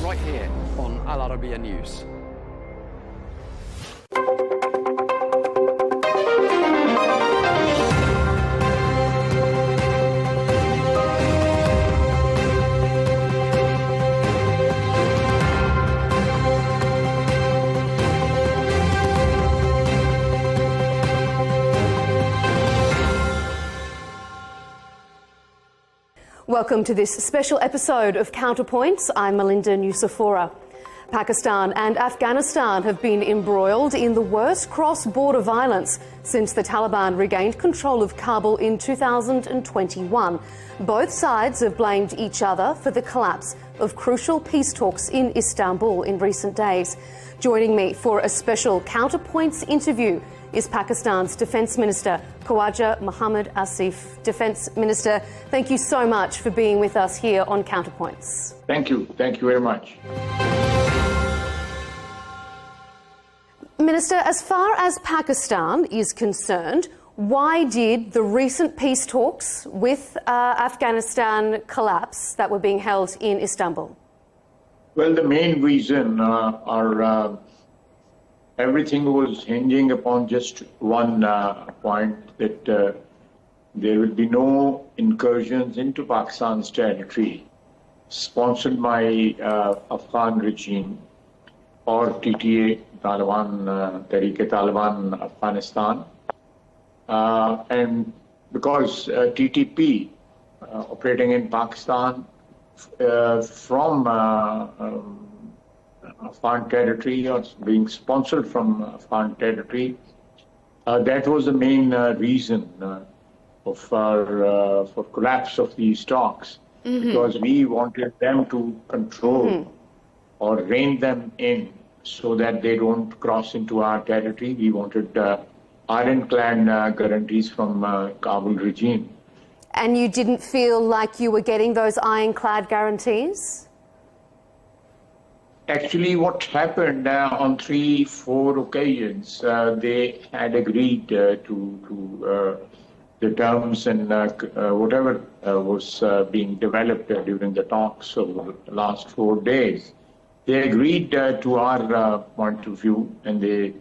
right here on Al Arabiya News. Welcome to this special episode of Counterpoints. I'm Melinda Nucifora. Pakistan and Afghanistan have been embroiled in the worst cross-border violence since the Taliban regained control of Kabul in 2021. Both sides have blamed each other for the collapse of crucial peace talks in Istanbul in recent days. Joining me for a special Counterpoints interview is Pakistan's Defence Minister, Khawaja Mohammad Asif. Defence Minister, thank you so much for being with us here on Counterpoints. Thank you. Thank you very much. Minister, as far as Pakistan is concerned, why did the recent peace talks with Afghanistan collapse that were being held in Istanbul? Well, the main reason everything was hinging upon just one point, that there will be no incursions into Pakistan's territory sponsored by Afghan regime or TTA, Taliban, Tehrik-e-Taliban, Afghanistan. And because TTP operating in Pakistan from Afghan territory or being sponsored from Afghan territory, that was the main reason for collapse of these talks, because we wanted them to control or rein them in so that they don't cross into our territory. We wanted ironclad guarantees from Kabul regime. And you didn't feel like you were getting those ironclad guarantees? Actually, what happened on 3-4 occasions, they had agreed to the terms and whatever was being developed during the talks over the last 4 days. They agreed to our point of view, and they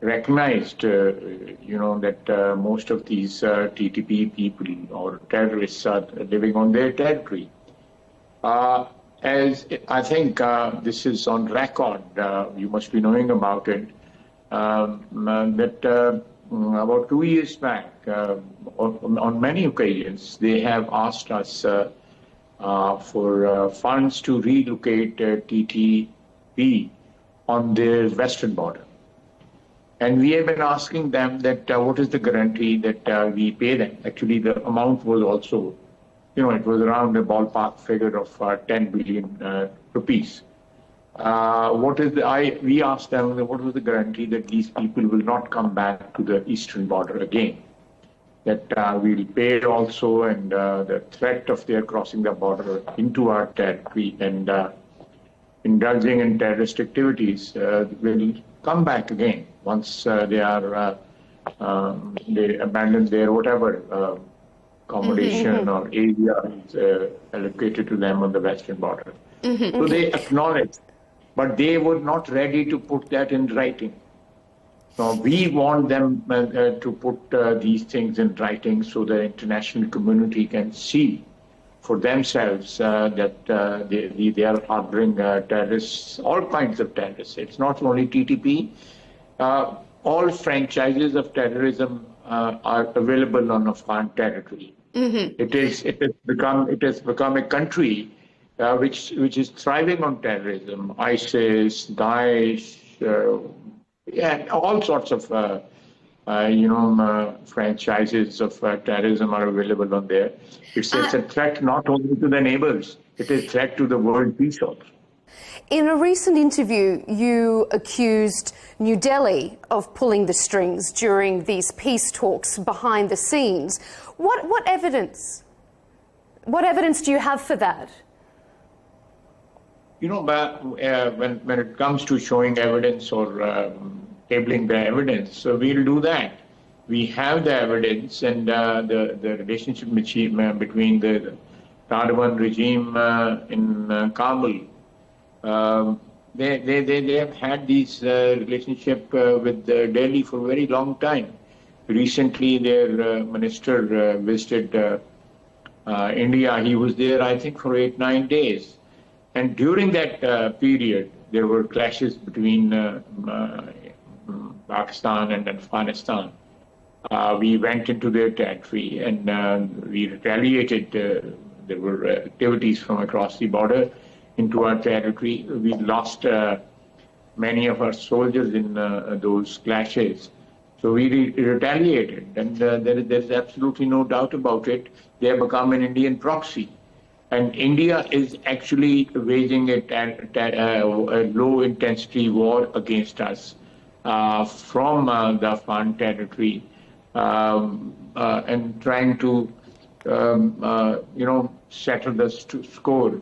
recognized, that most of these TTP people or terrorists are living on their territory. As I think this is on record, you must be knowing about it, that about 2 years back, on many occasions, they have asked us for funds to relocate TTP on their western border. And we have been asking them that what is the guarantee that we pay them. Actually, the amount was also, it was around a ballpark figure of 10 billion rupees. We asked them what was the guarantee that these people will not come back to the eastern border again, that we'll pay also, and the threat of their crossing the border into our territory and indulging in terrorist activities will come back again once they abandon their whatever accommodation or area is allocated to them on the western border. So they acknowledge, but they were not ready to put that in writing. So we want them to put these things in writing so the international community can see for themselves that they are harboring terrorists, all kinds of terrorists. It's not only TTP. All franchises of terrorism are available on Afghan territory. It has become a country which is thriving on terrorism. ISIS, Daesh, all sorts of franchises of terrorism are available on there. It's a threat not only to the neighbors, it is a threat to the world peace also. In a recent interview, you accused New Delhi of pulling the strings during these peace talks behind the scenes. What evidence? What evidence do you have for that? When it comes to showing evidence or tabling the evidence, so we'll do that. We have the evidence, and the relationship between the Taliban regime in Kabul. They have had this relationship with Delhi for a very long time. Recently, their minister visited India. He was there, I think, for 8-9 days. And during that period, there were clashes between Pakistan and Afghanistan. We went into their territory and we retaliated. There were activities from across the border into our territory. We lost many of our soldiers in those clashes. So we retaliated, and there's absolutely no doubt about it. They have become an Indian proxy. And India is actually waging a low-intensity war against us from the Afghan territory and trying to, settle the score.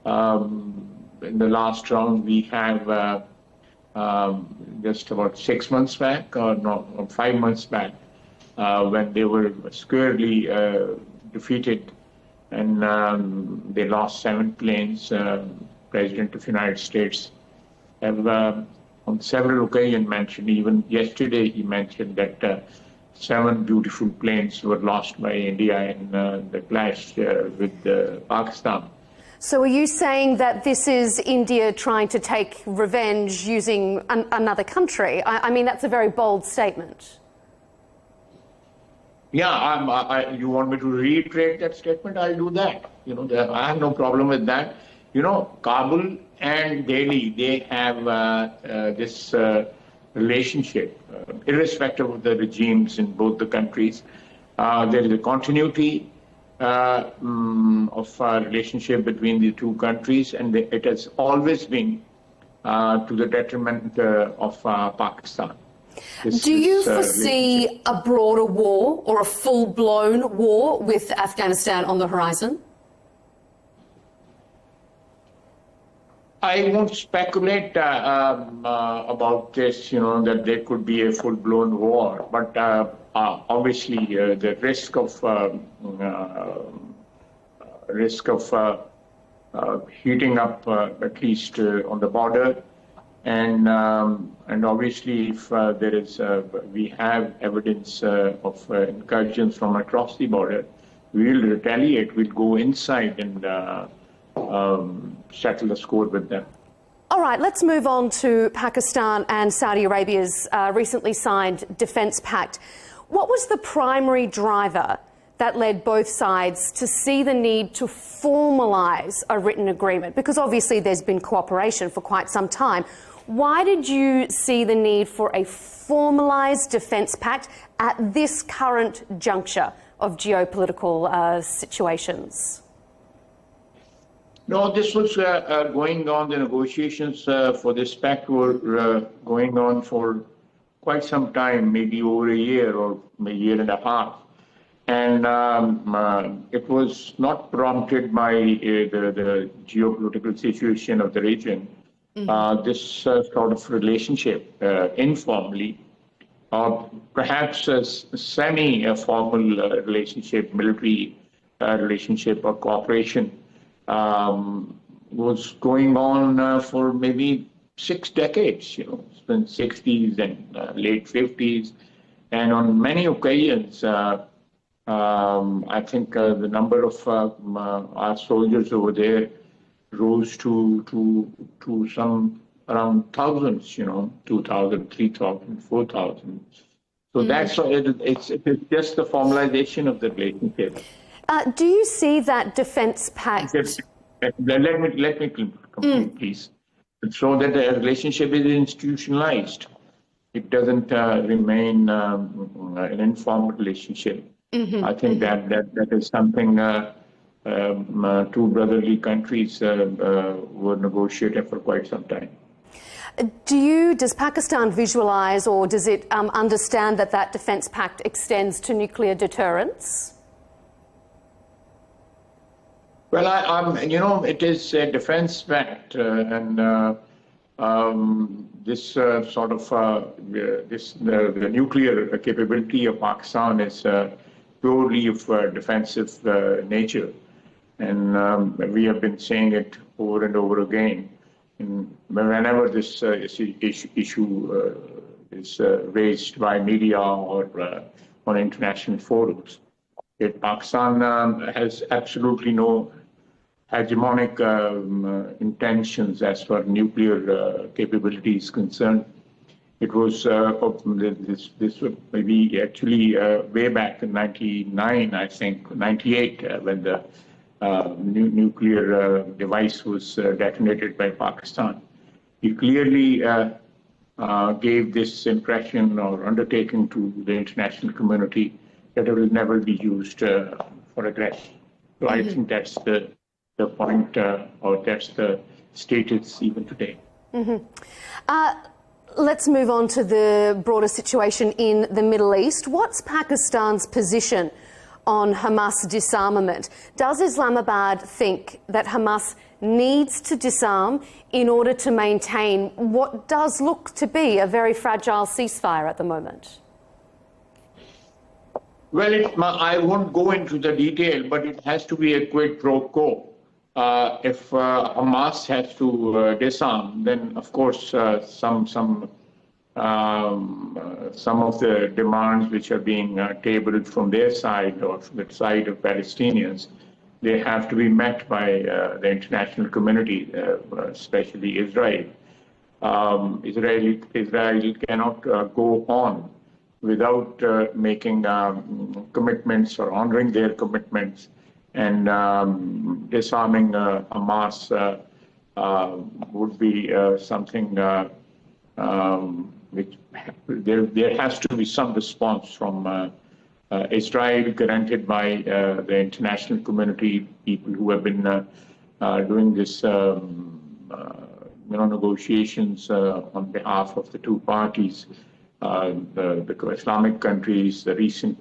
In the last round, we have just about 6 months back, or 5 months back, when they were squarely defeated. And they lost 7 planes. President of the United States have on several occasions mentioned, even yesterday he mentioned that 7 beautiful planes were lost by India in the clash with Pakistan. So are you saying that this is India trying to take revenge using another country? I mean, that's a very bold statement. Yeah, you want me to reiterate that statement? I'll do that. I have no problem with that. Kabul and Delhi, they have this relationship, irrespective of the regimes in both the countries. There is a continuity of our relationship between the two countries, and it has always been to the detriment of Pakistan. Do you foresee a broader war or a full-blown war with Afghanistan on the horizon? I won't speculate about this, that there could be a full-blown war, but obviously the risk of heating up, at least on the border, and obviously if there is, we have evidence of incursions from across the border, we'll retaliate. We'll go inside and settle the score with them. All right, let's move on to Pakistan and Saudi Arabia's recently signed defence pact. What was the primary driver that led both sides to see the need to formalise a written agreement? Because obviously there's been cooperation for quite some time. Why did you see the need for a formalised defence pact at this current juncture of geopolitical situations? No, this was going on. The negotiations for this pact were going on for quite some time, maybe over a year or a year and a half. And it was not prompted by the geopolitical situation of the region. This sort of relationship, informally, or perhaps a semi-formal relationship, military relationship or cooperation, was going on for maybe 6 decades, it's been 60s and late 50s. And on many occasions, I think the number of our soldiers over there rose to some around thousands, 2,000, 3,000, 4,000. So that's it's just the formalization of the relationship. Do you see that defence pact? Let me complete, please. So that the relationship is institutionalized. It doesn't remain an informal relationship. I think that is something two brotherly countries were negotiating for quite some time. Does Pakistan visualise, or does it understand that defence pact extends to nuclear deterrence? Well, it is a defence pact, and this sort of the nuclear capability of Pakistan is purely of defensive nature, and we have been saying it over and over again. And whenever this issue is raised by media or on international forums, Pakistan has absolutely no hegemonic intentions as far as nuclear capability is concerned. It was this was maybe actually way back in '99, I think, '98, when the nuclear device was detonated by Pakistan. He clearly gave this impression or undertaking to the international community that it will never be used for aggression. So I think that's the point, or that's the status even today. Let's move on to the broader situation in the Middle East. What's Pakistan's position on Hamas disarmament? Does Islamabad think that Hamas needs to disarm in order to maintain what does look to be a very fragile ceasefire at the moment? Well, I won't go into the detail, but it has to be a quid pro quo. If Hamas has to disarm, then of course some of the demands which are being tabled from their side or from the side of Palestinians, they have to be met by the international community, especially Israel. Israel cannot go on without making commitments or honoring their commitments, and disarming Hamas would be something which there has to be some response from Israel, granted by the international community, people who have been doing this negotiations on behalf of the two parties. The Islamic countries, the recent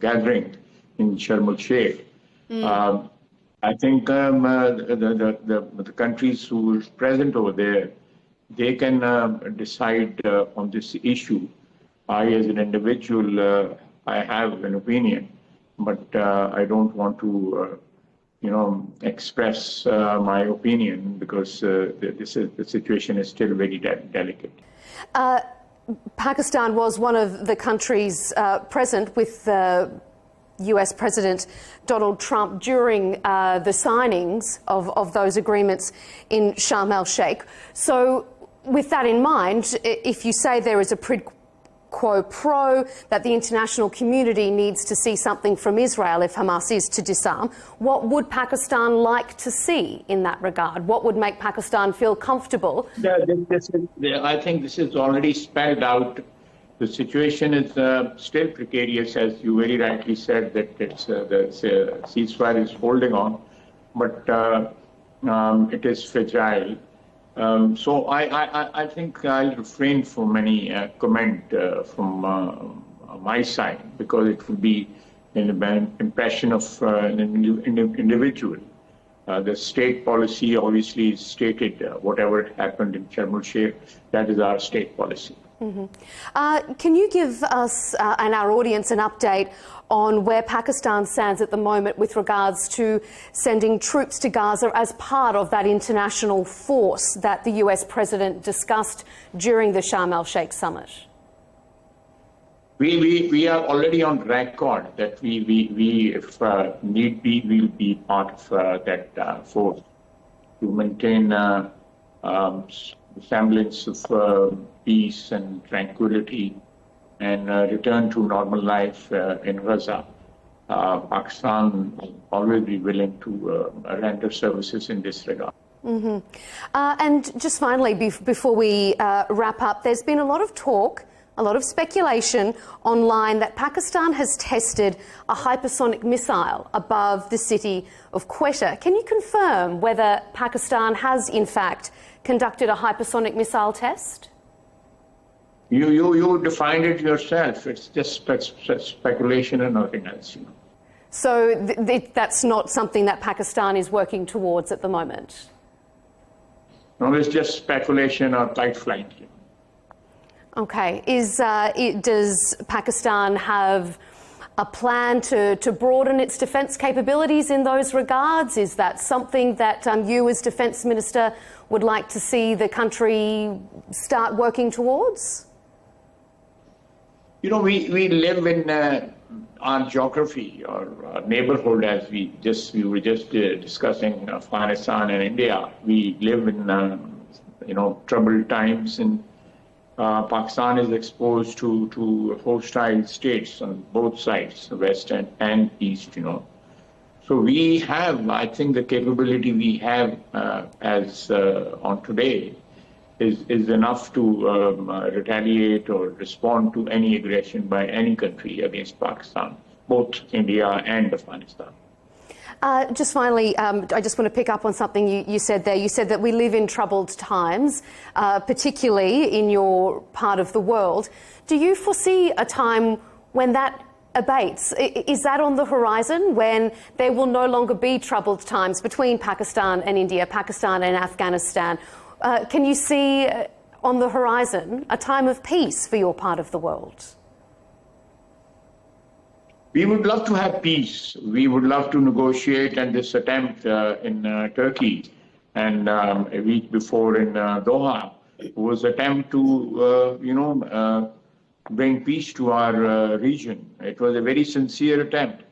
gathering in Sharm el-Sheikh. I think the countries who are present over there, they can decide on this issue. I, as an individual, I have an opinion, but I don't want to, express my opinion because the situation is still very delicate. Pakistan was one of the countries present with US President Donald Trump during the signings of those agreements in Sharm el-Sheikh. So with that in mind, if you say there is a quo pro, that the international community needs to see something from Israel if Hamas is to disarm. What would Pakistan like to see in that regard? What would make Pakistan feel comfortable? I think this is already spelled out. The situation is still precarious, as you very rightly said, that the ceasefire is holding on, but it is fragile. So I think I'll refrain from any comment from my side, because it would be an impression of an individual. The state policy obviously is stated. Whatever happened in Sharm el-Sheikh, that is our state policy. Mm-hmm. Can you give us and our audience an update on where Pakistan stands at the moment with regards to sending troops to Gaza as part of that international force that the US president discussed during the Sharm el-Sheikh summit? We are already on record that we if need be, will be part of that force to maintain semblance of peace and tranquility and return to normal life in Gaza. Pakistan will always be willing to render services in this regard. Mm-hmm. And just finally, before we wrap up, there's been a lot of talk, a lot of speculation online that Pakistan has tested a hypersonic missile above the city of Quetta. Can you confirm whether Pakistan has, in fact, conducted a hypersonic missile test? You defined it yourself. It's just speculation and nothing else. You know. So that's not something that Pakistan is working towards at the moment? No, it's just speculation or kite flight. You know. Okay. Does Pakistan have a plan to broaden its defence capabilities in those regards? Is that something that you as Defence Minister would like to see the country start working towards? You know, we live in our geography or our neighborhood, as we were just discussing Afghanistan and India. We live in troubled times, and Pakistan is exposed to hostile states on both sides, West and East. You know, so we have, I think, the capability we have as on today is enough to retaliate or respond to any aggression by any country against Pakistan, both India and Afghanistan. Just finally, I just want to pick up on something you said there. You said that we live in troubled times, particularly in your part of the world. Do you foresee a time when that abates? Is that on the horizon, when there will no longer be troubled times between Pakistan and India, Pakistan and Afghanistan? Can you see on the horizon a time of peace for your part of the world? We would love to have peace. We would love to negotiate, and this attempt in Turkey and a week before in Doha was an attempt to, bring peace to our region. It was a very sincere attempt.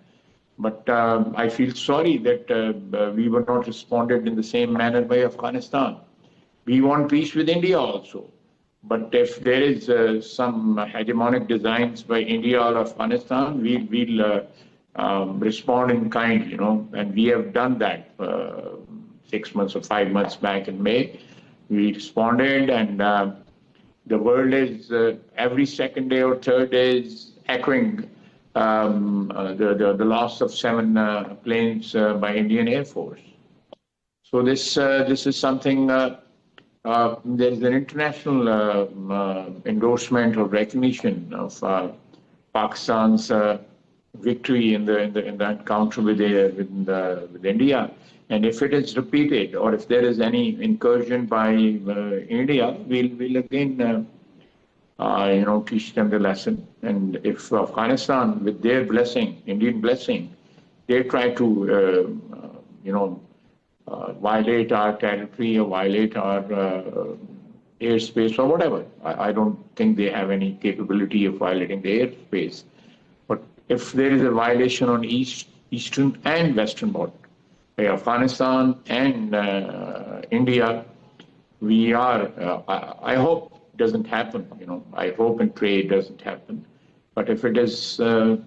But I feel sorry that we were not responded in the same manner by Afghanistan. We want peace with India also. But if there is some hegemonic designs by India or Afghanistan, we'll respond in kind, and we have done that 6 months or 5 months back in May. We responded, and the world is every second day or third day is echoing the loss of 7 planes by Indian Air Force. So this is something. There is an international endorsement or recognition of Pakistan's victory in the encounter with India, and if it is repeated or if there is any incursion by India, we'll again teach them the lesson. And if Afghanistan, with their blessing, Indian blessing, they try to violate our territory or violate our airspace or whatever. I don't think they have any capability of violating the airspace. But if there is a violation on eastern and western border by Afghanistan and India, we are, I hope doesn't happen. I hope and pray it doesn't happen. But if it is, done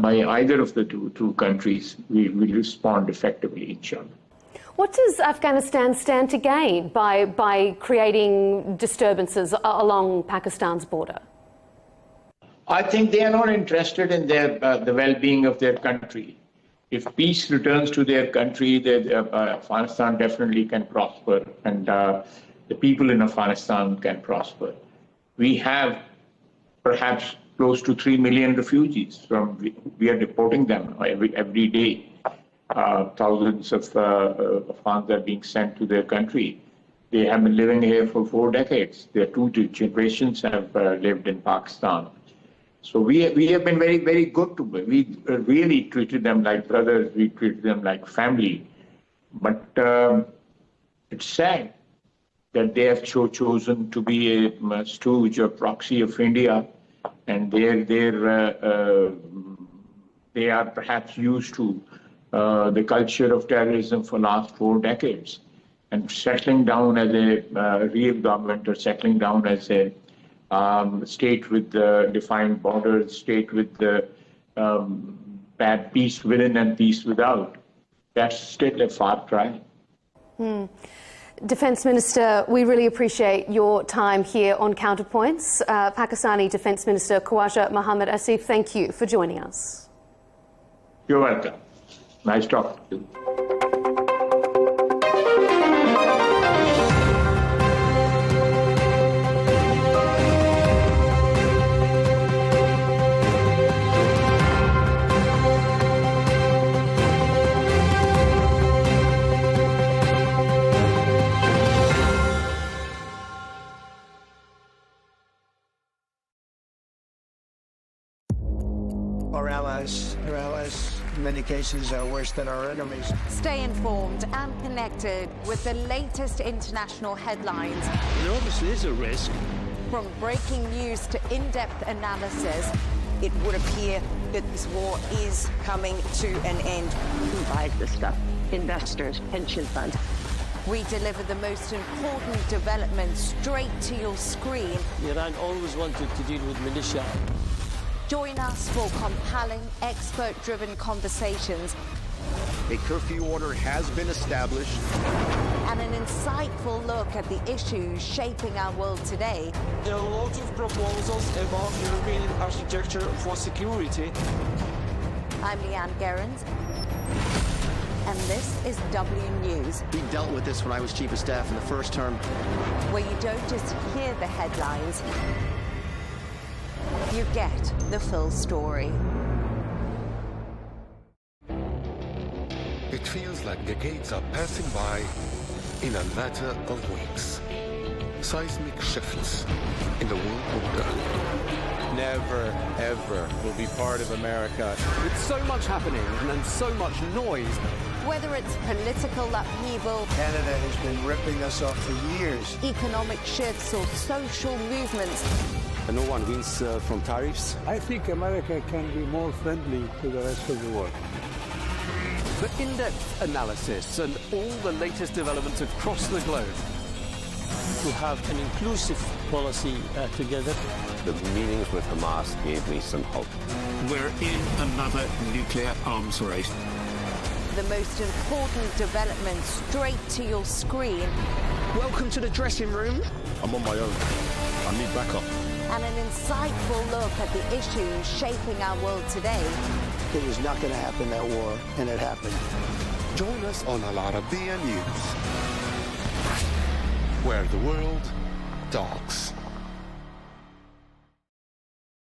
by either of the two countries, we will respond effectively, inshallah. What does Afghanistan stand to gain by creating disturbances along Pakistan's border? I think they are not interested in the well-being of their country. If peace returns to their country, Afghanistan definitely can prosper, and the people in Afghanistan can prosper. We have perhaps close to 3 million refugees. We are deporting them every day. Thousands of Afghans are being sent to their country. They have been living here for 4 decades. Their 2 generations have lived in Pakistan. So we have been very, very good to them. We really treated them like brothers. We treated them like family. But it's sad that they have chosen to be a stooge or proxy of India, and they are perhaps used to the culture of terrorism for the last 4 decades. And settling down as a real government, or settling down as a state with defined borders, state with bad peace within and peace without, that's still a far cry. Defence Minister, we really appreciate your time here on Counterpoints. Pakistani Defence Minister Khawaja Mohammad Asif, thank you for joining us. You're welcome. Nice talking to you. Our allies, in many cases, are worse than our enemies. Stay informed and connected with the latest international headlines. There obviously is a risk. From breaking news to in-depth analysis, it would appear that this war is coming to an end. Who buys this stuff? Investors, pension funds. we deliver the most important developments straight to your screen. Iran always wanted to deal with militia. Join us for compelling, expert-driven conversations. A curfew order has been established. And an insightful look at the issues shaping our world today. There are lots of proposals about European architecture for security. I'm Leigh Ann Gerrans, and this is W News. We dealt with this when I was Chief of Staff in the first term. Where you don't just hear the headlines, you get the full story. It feels like decades are passing by in a matter of weeks. Seismic shifts in the world order. Never, ever will be part of America. With so much happening and so much noise. Whether it's political upheaval, Canada has been ripping us off for years. Economic shifts or social movements. And no one wins from tariffs. I think America can be more friendly to the rest of the world. For in-depth analysis and all the latest developments across the globe. To have an inclusive policy together. The meetings with Hamas gave me some hope. We're in another nuclear arms race. The most important developments straight to your screen. Welcome to the dressing room. I'm on my own. I need backup. And an insightful look at the issues shaping our world today. It was not going to happen, that war, and it happened. Join us on Arabiya News, where the world talks.